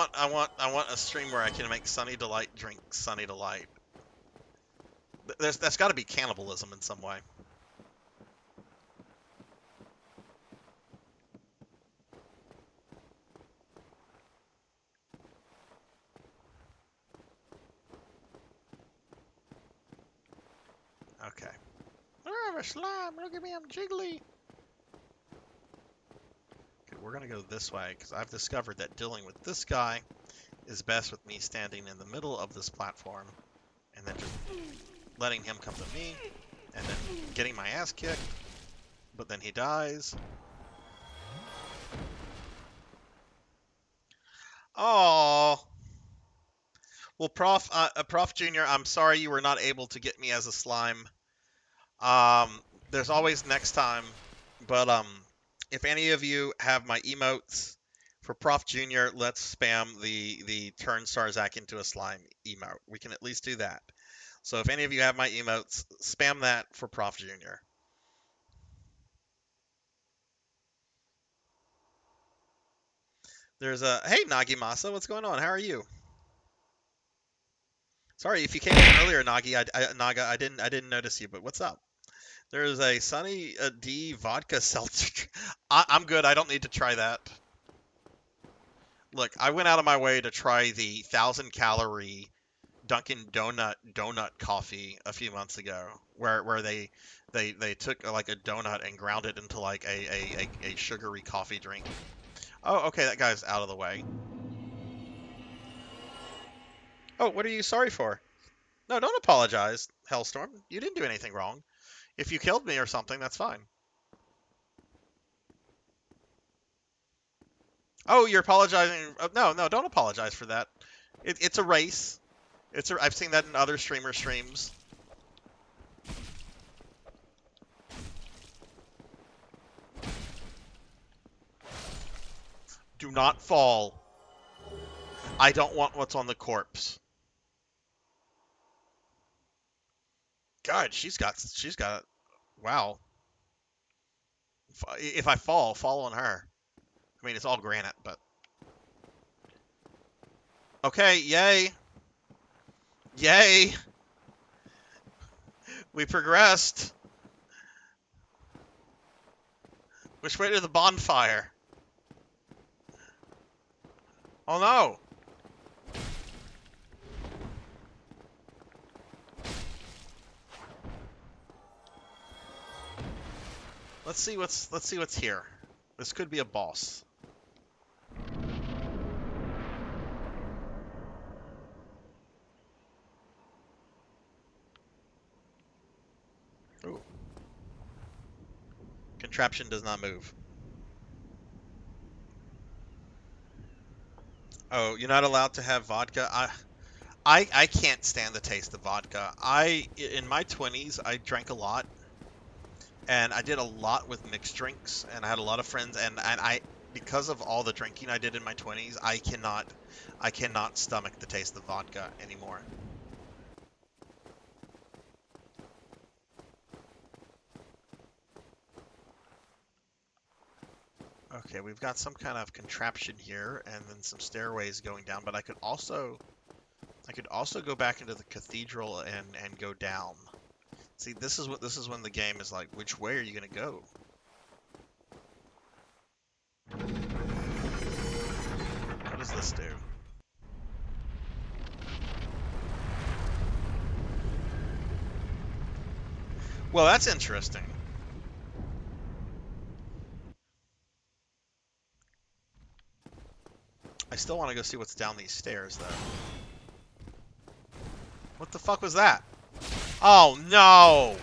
want a stream where I can make Sunny Delight drink Sunny Delight. That's got to be cannibalism in some way. Okay. I'm a slime. Look at me, I'm jiggly. Okay, we're gonna go this way because I've discovered that dealing with this guy is best with me standing in the middle of this platform and then just letting him come to me and then getting my ass kicked, but then he dies. Oh. Well, Prof Junior, I'm sorry you were not able to get me as a slime. There's always next time, but if any of you have my emotes for Prof Junior, let's spam the turn Sarzac into a slime emote. We can at least do that. So if any of you have my emotes, spam that for Prof Junior. There's a hey Nagimasa, what's going on? How are you? Sorry if you came in earlier, Naga. I didn't notice you, but what's up? There's a Sunny D vodka seltzer. I'm good. I don't need to try that. Look, I went out of my way to try the 1,000-calorie Dunkin' donut coffee a few months ago, where they took like a donut and ground it into like a sugary coffee drink. Oh, okay, that guy's out of the way. Oh, what are you sorry for? No, don't apologize, Hellstorm. You didn't do anything wrong. If you killed me or something, that's fine. Oh, you're apologizing. Oh, no, don't apologize for that. It's a race. I've seen that in other streamer streams. Do not fall. I don't want what's on the corpse. God, she's got. Wow. If I fall on her. I mean, it's all granite, but. Okay, yay. Yay. We progressed. Which way to the bonfire? Oh no. Let's see what's here. This could be a boss. Ooh. Contraption does not move. Oh, you're not allowed to have vodka? I can't stand the taste of vodka. In my 20s, I drank a lot. And I did a lot with mixed drinks, and I had a lot of friends, and I, because of all the drinking I did in my 20s, I cannot stomach the taste of vodka anymore. Okay, we've got some kind of contraption here, and then some stairways going down, but I could also go back into the cathedral and go down. See, this is when the game is like, which way are you gonna go? What does this do? Well, that's interesting. I still want to go see what's down these stairs, though. What the fuck was that? Oh, no!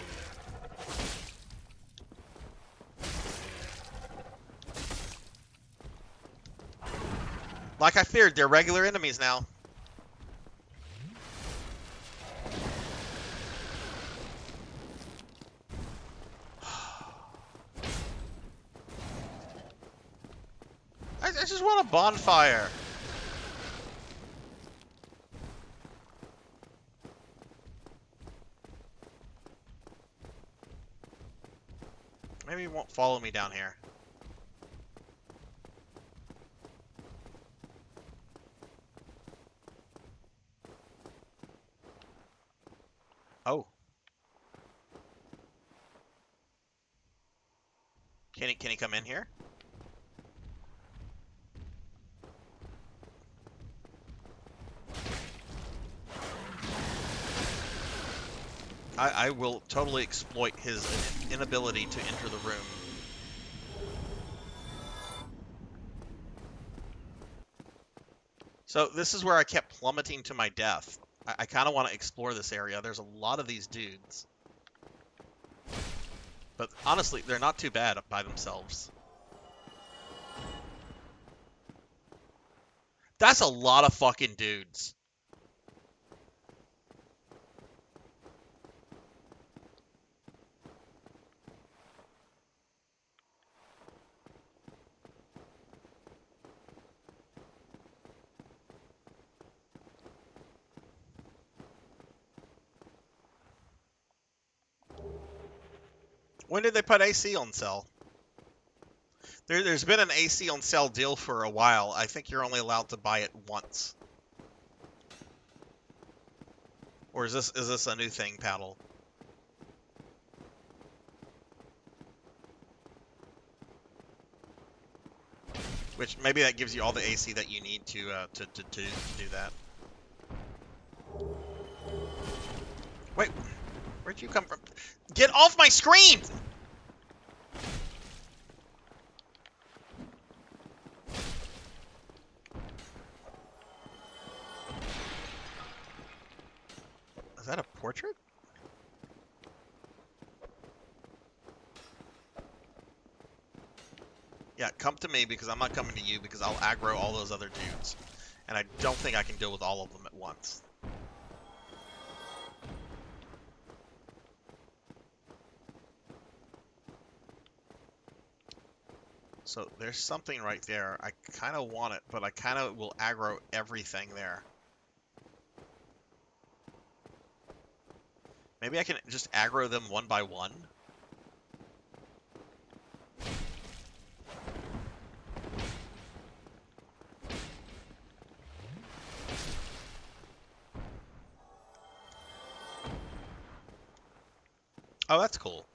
Like I feared, they're regular enemies now. I just want a bonfire. Maybe he won't follow me down here. Oh. Can he come in here? I will totally exploit his inability to enter the room. So this is where I kept plummeting to my death. I kind of want to explore this area. There's a lot of these dudes. But honestly, they're not too bad by themselves. That's a lot of fucking dudes. When did they put AC on Cell? There's been an AC on sale deal for a while. I think you're only allowed to buy it once. Or is this a new thing, Paddle? Which maybe that gives you all the AC that you need to do that. Wait, where'd you come from? Get off my screen! Is that a portrait? Yeah, come to me because I'm not coming to you because I'll aggro all those other dudes. And I don't think I can deal with all of them at once. So there's something right there. I kind of want it, but I kind of will aggro everything there. Maybe I can just aggro them one by one. Oh, that's cool.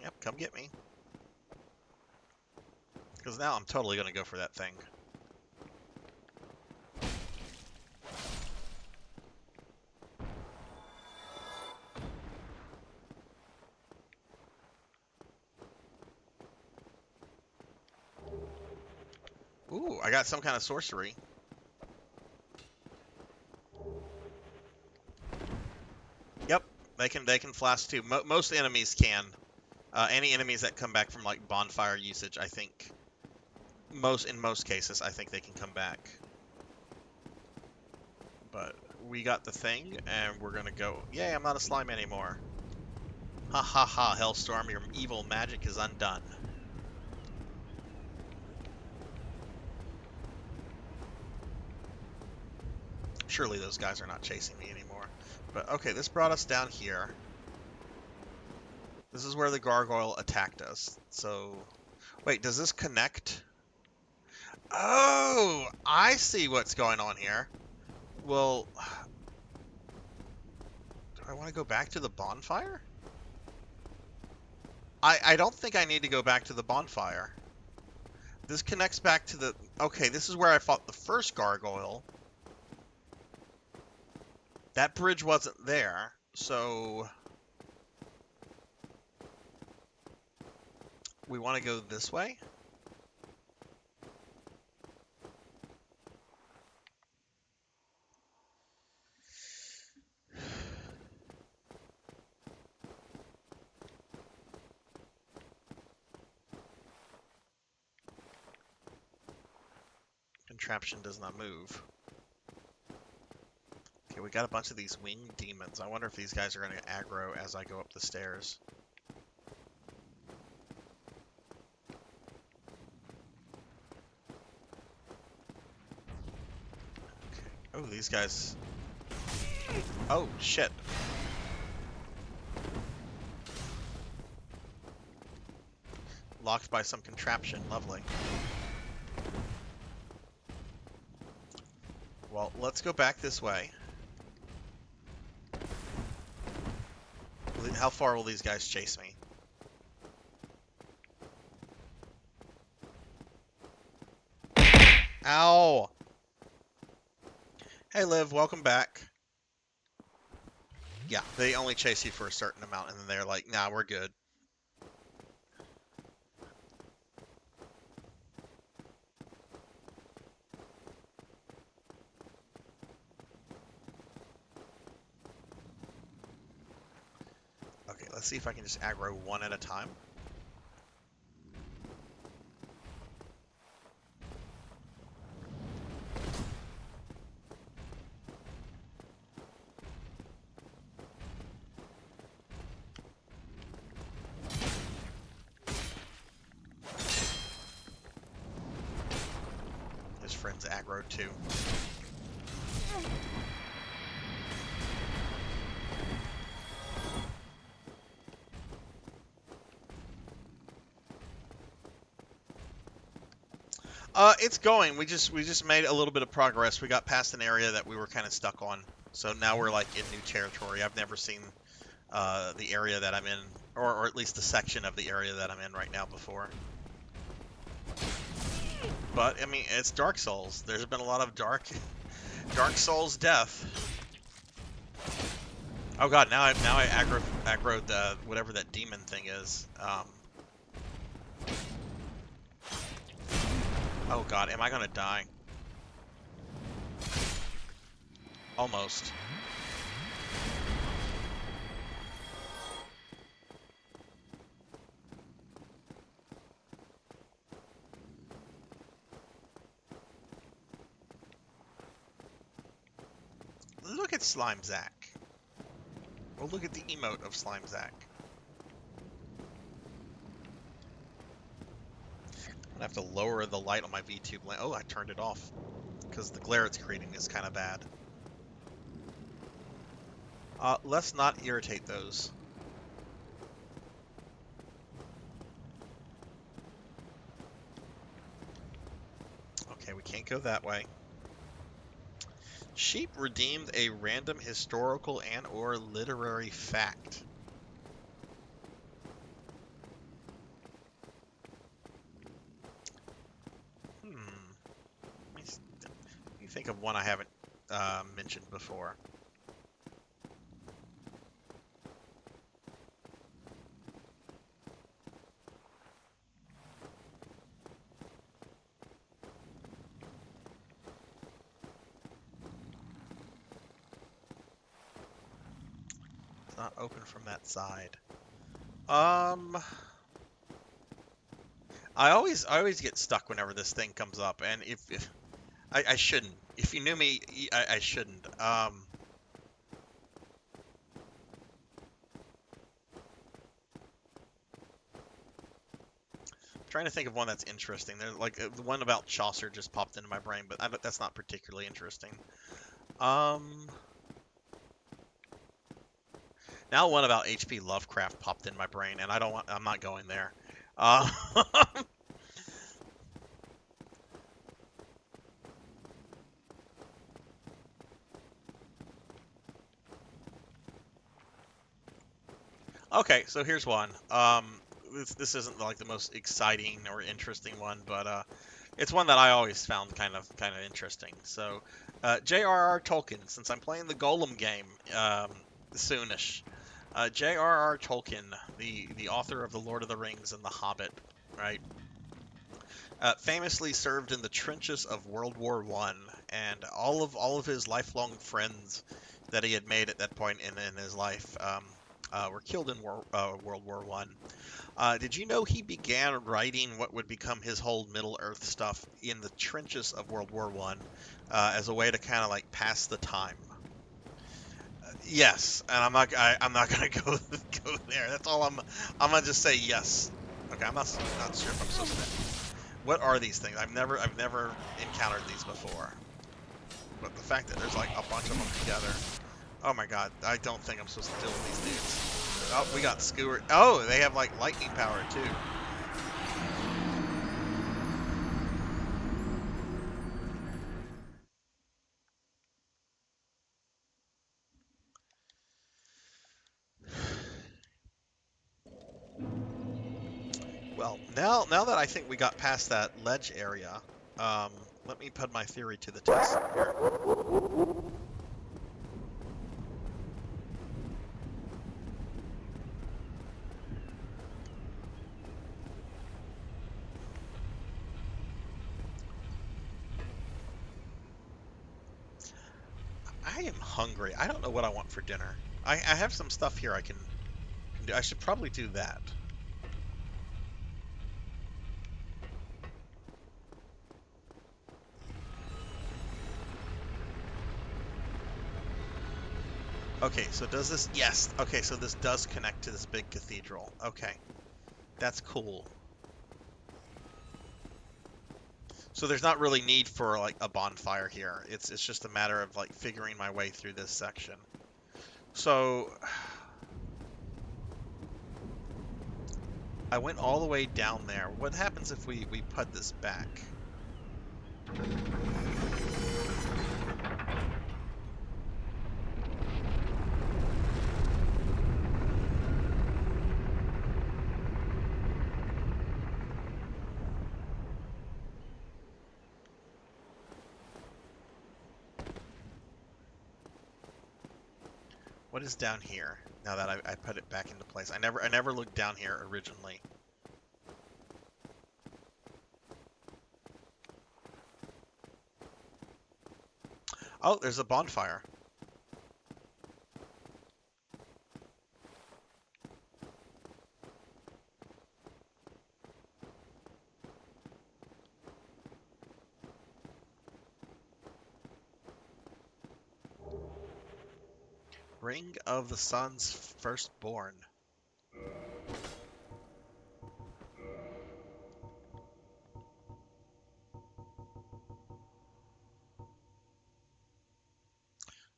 Yep, come get me. Because now I'm totally going to go for that thing. Ooh, I got some kind of sorcery. Yep, they can flash too. Most enemies can. Any enemies that come back from like bonfire usage, I think. In most cases, I think they can come back. But we got the thing, and we're gonna go. Yay! I'm not a slime anymore. Ha ha ha! Hellstorm, your evil magic is undone. Surely those guys are not chasing me anymore. But okay, this brought us down here. This is where the gargoyle attacked us. So, wait, does this connect? Oh, I see what's going on here. Well, do I want to go back to the bonfire? I don't think I need to go back to the bonfire. This connects back to the... Okay, this is where I fought the first gargoyle. That bridge wasn't there, so... We want to go this way? Contraption does not move. Okay, we got a bunch of these winged demons. I wonder if these guys are going to aggro as I go up the stairs. Okay. Oh, these guys... Oh, shit. Locked by some contraption. Lovely. Well, let's go back this way. How far will these guys chase me? Ow! Hey Liv, welcome back. Yeah, they only chase you for a certain amount and then they're like, nah, we're good. Okay, let's see if I can just aggro one at a time. His friend's aggroed too. It's going. We just made a little bit of progress. We got past an area that we were kind of stuck on. So now we're like in new territory. I've never seen the area that I'm in, or at least the section of the area that I'm in right now before. But I mean, it's Dark Souls. There's been a lot of Dark Souls death. Oh god, now I aggroed the whatever that demon thing is. Oh god, am I gonna die? Almost. Look at Sarzac. Or look at the emote of Sarzac. I have to lower the light on my VTuber lamp. Oh, I turned it off because the glare it's creating is kind of bad. Let's not irritate those. Okay, we can't go that way. Sheep redeemed a random historical and/or literary fact. Let me think of one I haven't mentioned before. It's not open from that side. I always get stuck whenever this thing comes up, and if I shouldn't. If you knew me, I shouldn't. Trying to think of one that's interesting. There's like the one about Chaucer just popped into my brain, but that's not particularly interesting. Now one about H.P. Lovecraft popped in my brain, and I'm not going there. Okay, so here's one. This isn't like the most exciting or interesting one, but it's one that I always found kind of interesting. So, J.R.R. Tolkien, since I'm playing the Golem game soonish, J.R.R. Tolkien, the author of The Lord of the Rings and The Hobbit, right? Famously served in the trenches of World War I, and all of his lifelong friends that he had made at that point in his life were killed in World War I. Did you know he began writing what would become his whole Middle Earth stuff in the trenches of World War I as a way to kind of like pass the time? Yes, and I'm not gonna go there. That's all I'm gonna just say yes. Okay, I'm not sure if I'm supposed to. What are these things? I've never encountered these before. But the fact that there's like a bunch of them together. Oh my god, I don't think I'm supposed to deal with these dudes. Oh, we got skewered. Oh, they have like lightning power too. Well, now that I think we got past that ledge area, let me put my theory to the test here. I am hungry. I don't know what I want for dinner. I have some stuff here I can do. I should probably do that. Okay, so does this... Yes. Okay, so this does connect to this big cathedral. Okay. That's cool. So there's not really need for like a bonfire here. It's just a matter of like figuring my way through this section. So I went all the way down there. What happens if we put this back? What is down here? Now that I put it back into place, I never looked down here originally. Oh, there's a bonfire. Ring of the Sun's Firstborn.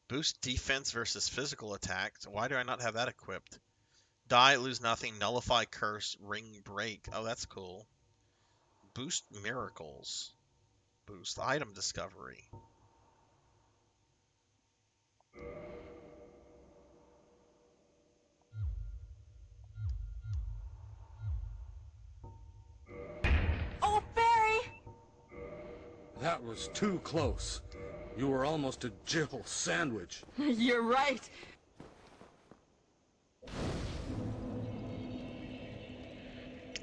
Boost defense versus physical attack. So why do I not have that equipped? Die, lose nothing, nullify curse, ring break. Oh, that's cool. Boost miracles. Boost item discovery. Oh, Barry! That was too close. You were almost a Jill sandwich. You're right.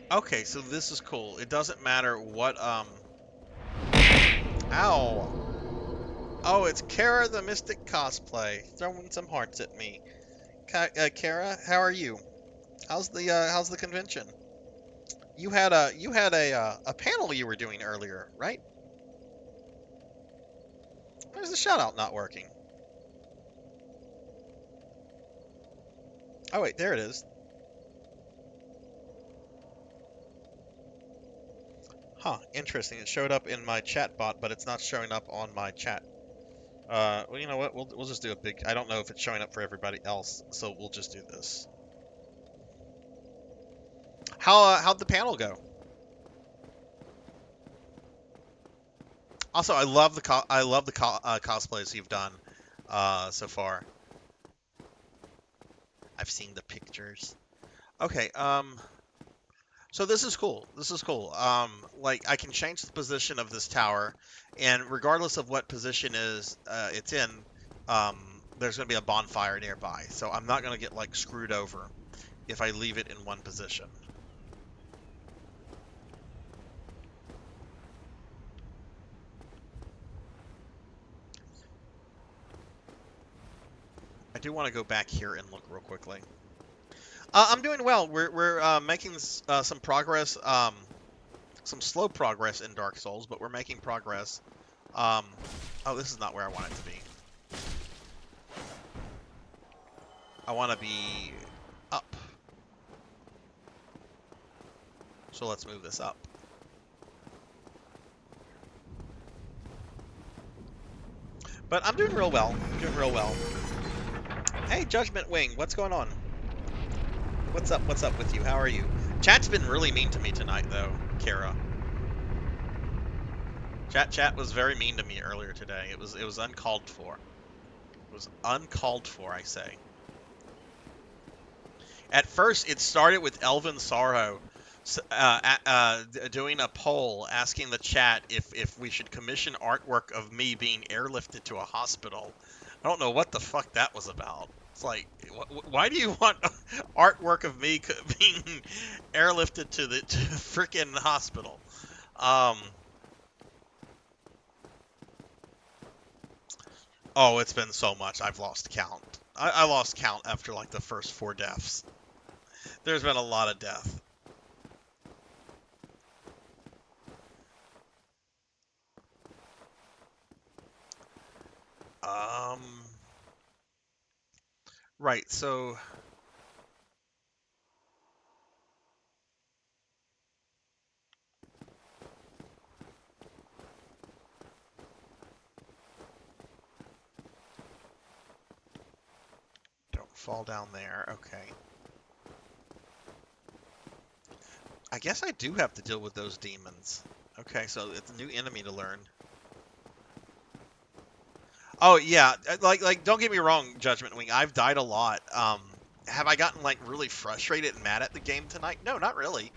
Okay, so this is cool. It doesn't matter what, Ow! Oh, it's Kara the Mystic cosplay, throwing some hearts at me. Kara, how are you? How's the convention? You had a panel you were doing earlier, right? Where's the shout out not working? Oh wait, there it is. Huh, interesting. It showed up in my chat bot, but it's not showing up on my chat. Well, you know what? We'll just do a big. I don't know if it's showing up for everybody else, so we'll just do this. How'd the panel go? Also, I love the cosplays you've done so far. I've seen the pictures. Okay, so this is cool. This is cool. Like I can change the position of this tower, and regardless of what position it's in, there's going to be a bonfire nearby. So I'm not going to get like screwed over if I leave it in one position. I do want to go back here and look real quickly. I'm doing well. We're making some progress, some slow progress in Dark Souls, but we're making progress. Oh, this is not where I want it to be. I want to be up. So let's move this up. But I'm doing real well. Doing real well. Hey, Judgment Wing, what's going on? What's up with you? How are you? Chat's been really mean to me tonight, though, Kara. Chat was very mean to me earlier today. It was uncalled for. It was uncalled for, I say. At first, it started with Elvin Sorrow doing a poll asking the chat if we should commission artwork of me being airlifted to a hospital. I don't know what the fuck that was about. It's like, why do you want artwork of me being airlifted to the freaking hospital? Oh, it's been so much. I've lost count. I lost count after like the first 4 deaths. There's been a lot of death. Right, so don't fall down there. Okay. I guess I do have to deal with those demons. Okay, so it's a new enemy to learn. Oh yeah, like don't get me wrong, Judgment Wing. I've died a lot. Have I gotten like really frustrated and mad at the game tonight? No, not really.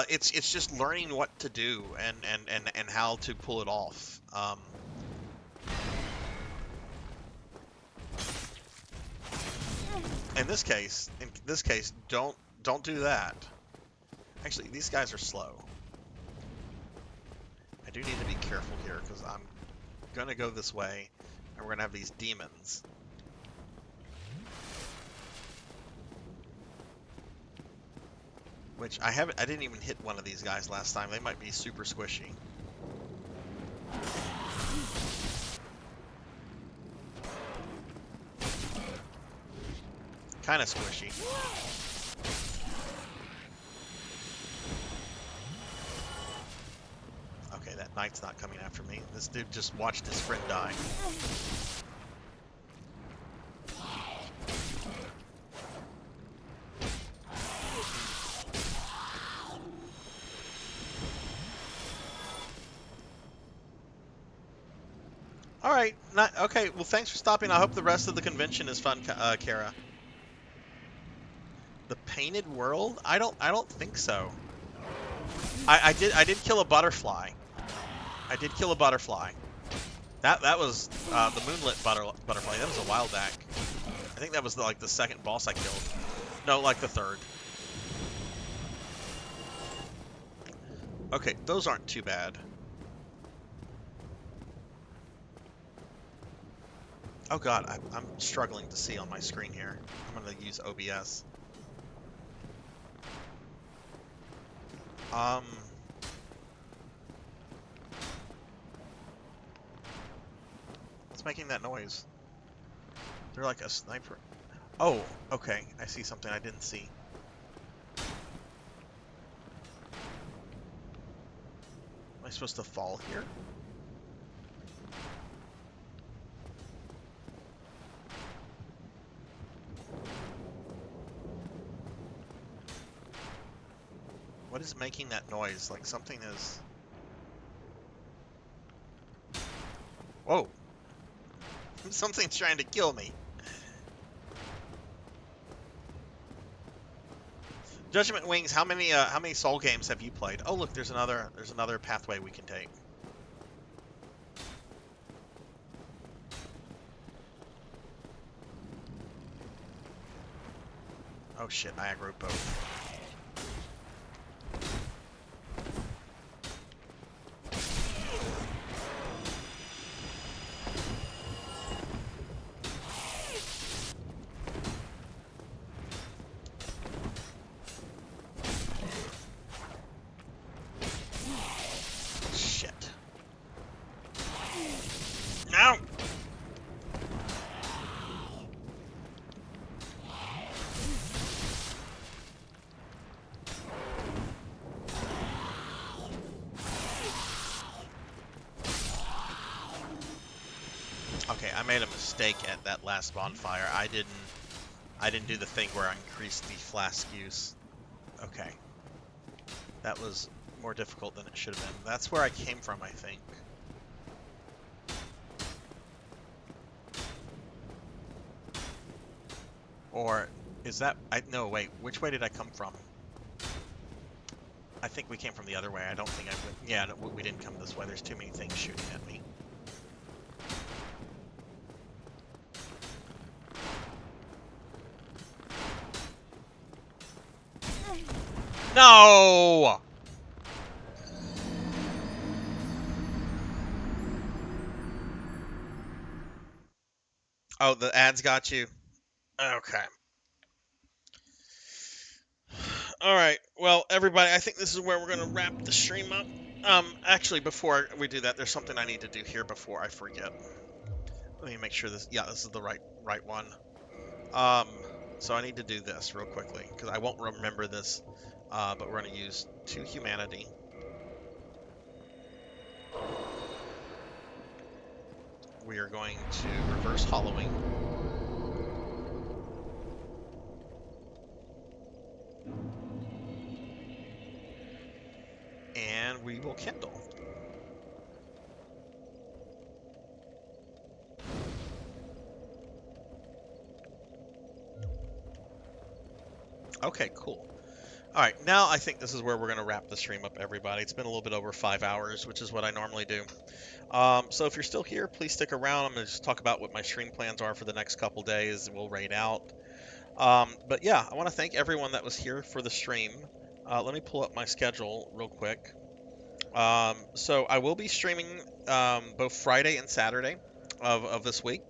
It's just learning what to do and how to pull it off. In this case, don't do that. Actually, these guys are slow. I do need to be careful here because I'm gonna go this way, and we're gonna have these demons. Which I didn't even hit one of these guys last time. They might be super squishy. Kind of squishy. Okay, that knight's not coming after me. This dude just watched his friend die. Alright, okay, well thanks for stopping. I hope the rest of the convention is fun, Kara. The painted world? I don't think so. I did kill a butterfly. I did kill a butterfly. That was the moonlit butterfly. That was a while back. I think that was like the second boss I killed. No, like the third. Okay, those aren't too bad. Oh god, I'm struggling to see on my screen here. I'm gonna use OBS. What's making that noise? They're like a sniper. Oh, okay. I see something I didn't see. Am I supposed to fall here? What is making that noise? Like something is... Whoa! Something's trying to kill me. Judgment Wings, how many Soul games have you played? Oh look, there's another pathway we can take. Oh shit, I aggroed both. No! Okay, I made a mistake at that last bonfire. I didn't do the thing where I increased the flask use. Okay. That was more difficult than it should have been. That's where I came from, I think. Or is that... no, wait. Which way did I come from? I think we came from the other way. I don't think I went... Yeah, no, we didn't come this way. There's too many things shooting at me. No! Oh, the ads got you? Okay. Alright, well, everybody, I think this is where we're going to wrap the stream up. Actually, before we do that, there's something I need to do here before I forget. Let me make sure this... Yeah, this is the right one. So I need to do this real quickly, because I won't remember this, but we're going to use 2 humanity. We are going to reverse hollowing. And we will kindle. Okay, cool. All right, now I think this is where we're going to wrap the stream up, everybody. It's been a little bit over 5 hours, which is what I normally do. So if you're still here, please stick around. I'm going to just talk about what my stream plans are for the next couple days. We'll raid out. But yeah, I want to thank everyone that was here for the stream. Let me pull up my schedule real quick. So I will be streaming both Friday and Saturday of this week.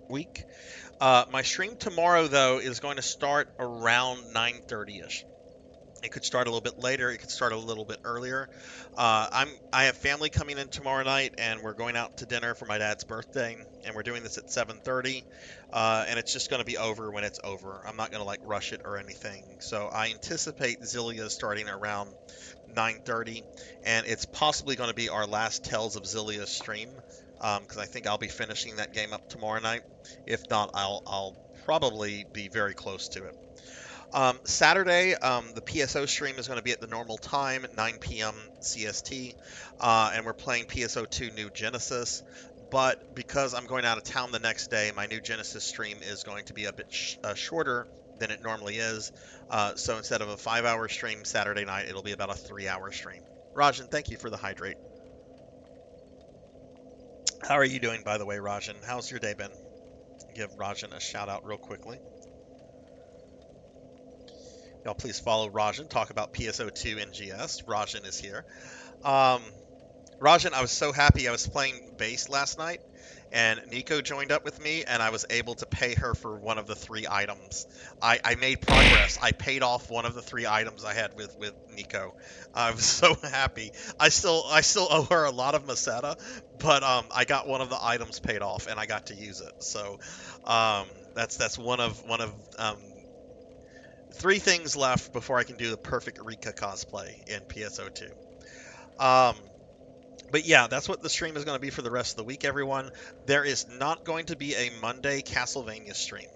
My stream tomorrow, though, is going to start around 9:30ish. It could start a little bit later. It could start a little bit earlier. I have family coming in tomorrow night, and we're going out to dinner for my dad's birthday, and we're doing this at 7:30, and it's just going to be over when it's over. I'm not going to like rush it or anything. So I anticipate Zillia starting around 9:30, and it's possibly going to be our last Tales of Zillia stream, because I think I'll be finishing that game up tomorrow night. If not, I'll probably be very close to it. Saturday, the PSO stream is going to be at the normal time, 9 p.m. CST, and we're playing PSO2 New Genesis. But because I'm going out of town the next day, my New Genesis stream is going to be a bit shorter than it normally is. So instead of a 5-hour stream Saturday night, it'll be about a 3-hour stream. Rajan, thank you for the hydrate. How are you doing, by the way, Rajan? How's your day been? Give Rajan a shout out real quickly. Y'all please follow Rajan, talk about PSO2 NGS. Rajan is here. Rajan, I was so happy. I was playing bass last night, and Nico joined up with me, and I was able to pay her for one of the 3 items. I made progress. I paid off one of the 3 items I had with Nico. I was so happy. I still owe her a lot of Meseta, but I got one of the items paid off, and I got to use it. So that's one of 3 things left before I can do the perfect Rika cosplay in PSO2. But yeah, that's what the stream is going to be for the rest of the week, everyone. There is not going to be a Monday Castlevania stream,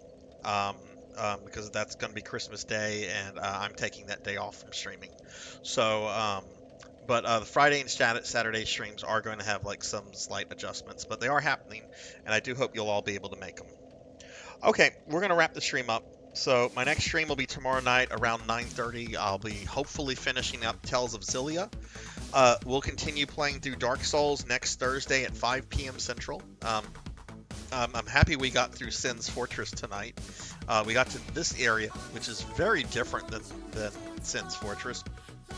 because that's going to be Christmas Day, and I'm taking that day off from streaming. So, but the Friday and Saturday streams are going to have like some slight adjustments, but they are happening, and I do hope you'll all be able to make them. Okay, we're going to wrap the stream up. So my next stream will be tomorrow night around 9:30. I'll be hopefully finishing up Tales of Zillia. We'll continue playing through Dark Souls next Thursday at 5 p.m. Central. I'm happy we got through Sin's Fortress tonight. We got to this area, which is very different than Sin's Fortress,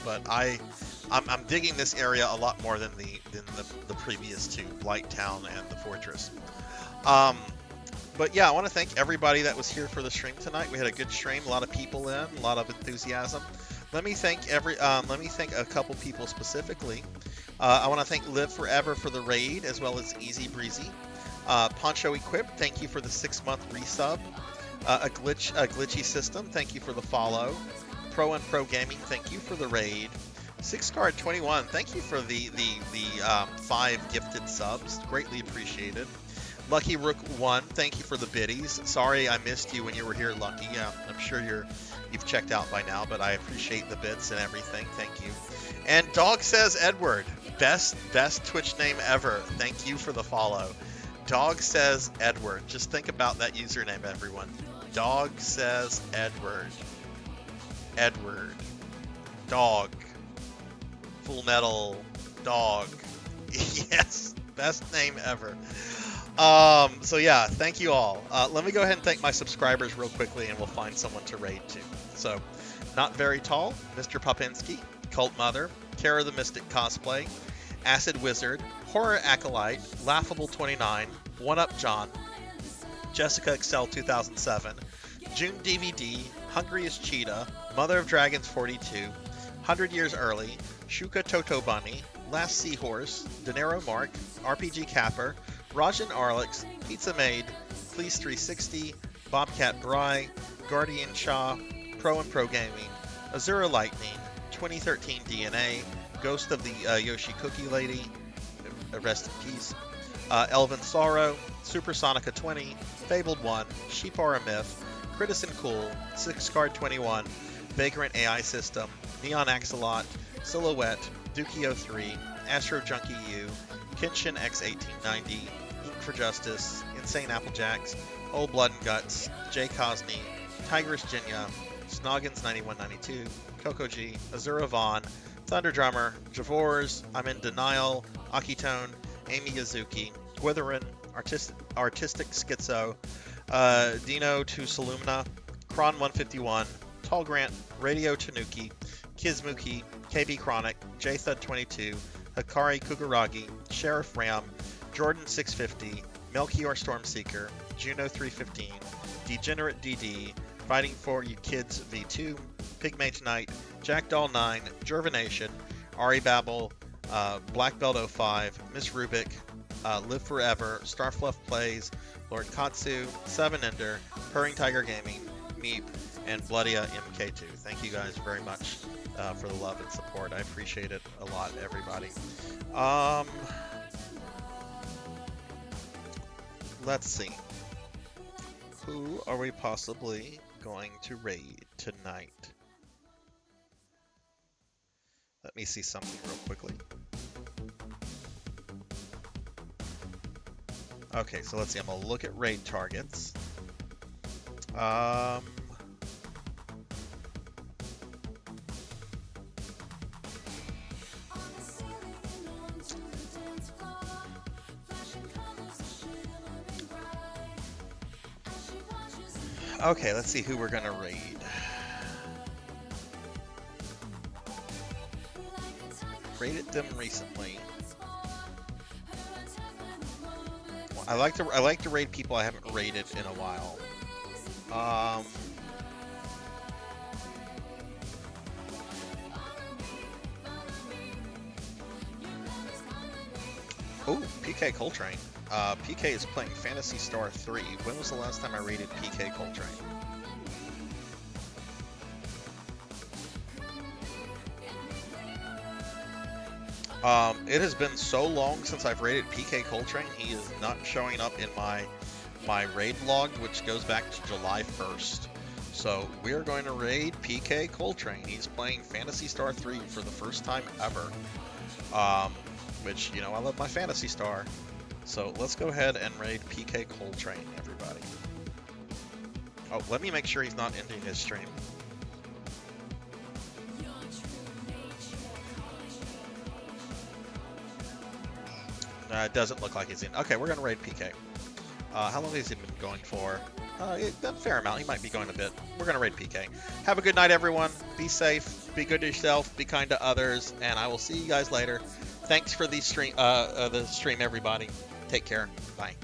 but I'm digging this area a lot more than the previous 2, Blight Town and the Fortress. But yeah, I want to thank everybody that was here for the stream tonight. We had a good stream, a lot of people in, a lot of enthusiasm. Let me thank a couple people specifically. I want to thank Live Forever for the raid, as well as Easy Breezy. Poncho Equip, thank you for the 6-month resub. A Glitchy System, thank you for the follow. Pro and Pro Gaming, thank you for the raid. 6Card21, thank you for the 5 gifted subs, greatly appreciated. Lucky Rook 1, thank you for the biddies. Sorry I missed you when you were here, Lucky. I'm sure you've checked out by now, but I appreciate the bits and everything. Thank you. And Dog Says Edward, best Twitch name ever. Thank you for the follow. Dog Says Edward. Just think about that username, everyone. Dog Says Edward. Edward. Dog. Full Metal. Dog. Yes, best name ever. So yeah, thank you all. Let me go ahead and thank my subscribers real quickly, and we'll find someone to raid to. So, Not Very Tall, Mr. Popinski, Cult Mother, Terror the Mystic Cosplay, Acid Wizard, Horror Acolyte, Laughable 29, One Up John, Jessica Excel 2007, June DVD, Hungry as Cheetah, Mother of Dragons 42, 100 Years Early, Shuka Toto Bunny, Last Seahorse, Dinero Mark, RPG Capper, Rajan Arlix, Pizza Maid, Please 360, Bobcat Bry, Guardian Shaw, Pro and Pro Gaming, Azura Lightning, 2013 DNA, Ghost of the Yoshi Cookie Lady, rest in peace, Elven Sorrow, Supersonica 20, Fabled 1, Sheep Are a Myth, Critison Cool, 6Card21, Vagrant AI System, Neon Axolot, Silhouette, Dukio 3, Astro Junkie U, Kenshin X1890, Ink for Justice, Insane Applejacks, Old Blood and Guts, Jay Cosney, Tigress Jinya, Snoggins9192, Coco G, Azura Vaughn, Thunder Drummer, Javors, I'm in Denial, Akitone, Amy Yazuki, Witherin, Artistic Schizo, Dino to Salumna, Kron151, Tall Grant, Radio Tanuki, Kizmuki, KB Chronic, JThud22, Hikari Kugaragi, Sheriff Ram, Jordan650, Melchior Stormseeker, Juno315, Degenerate DD, Fighting for You Kids V2, Pigmate Knight, Jackdoll9, Jervination, Ari Babel, Black Belt 05, Miss Rubik, Live Forever, Starfluff Plays, Lord Katsu, Seven Ender, Purring Tiger Gaming, Meep, and Bloodia MK2. Thank you guys very much for the love and support. I appreciate it a lot, everybody. Let's see. Who are we possibly going to raid tonight? Let me see something real quickly. Okay, so let's see. I'm going to look at raid targets. Okay, let's see who we're going to raid. Raided them recently. I like to raid people I haven't raided in a while. Oh, PK Coltrane. PK is playing Phantasy Star 3. When was the last time I raided PK Coltrane? It has been so long since I've raided PK Coltrane, he is not showing up in my raid log, which goes back to July 1st. So we're going to raid PK Coltrane. He's playing Phantasy Star 3 for the first time ever. Which, you know, I love my Phantasy Star. So let's go ahead and raid PK Coltrane, everybody. Oh, let me make sure he's not ending his stream. It doesn't look like he's in. Okay, we're going to raid PK. How long has he been going for? A fair amount. He might be going a bit. We're going to raid PK. Have a good night, everyone. Be safe. Be good to yourself. Be kind to others. And I will see you guys later. Thanks for the stream, everybody. Take care. Bye.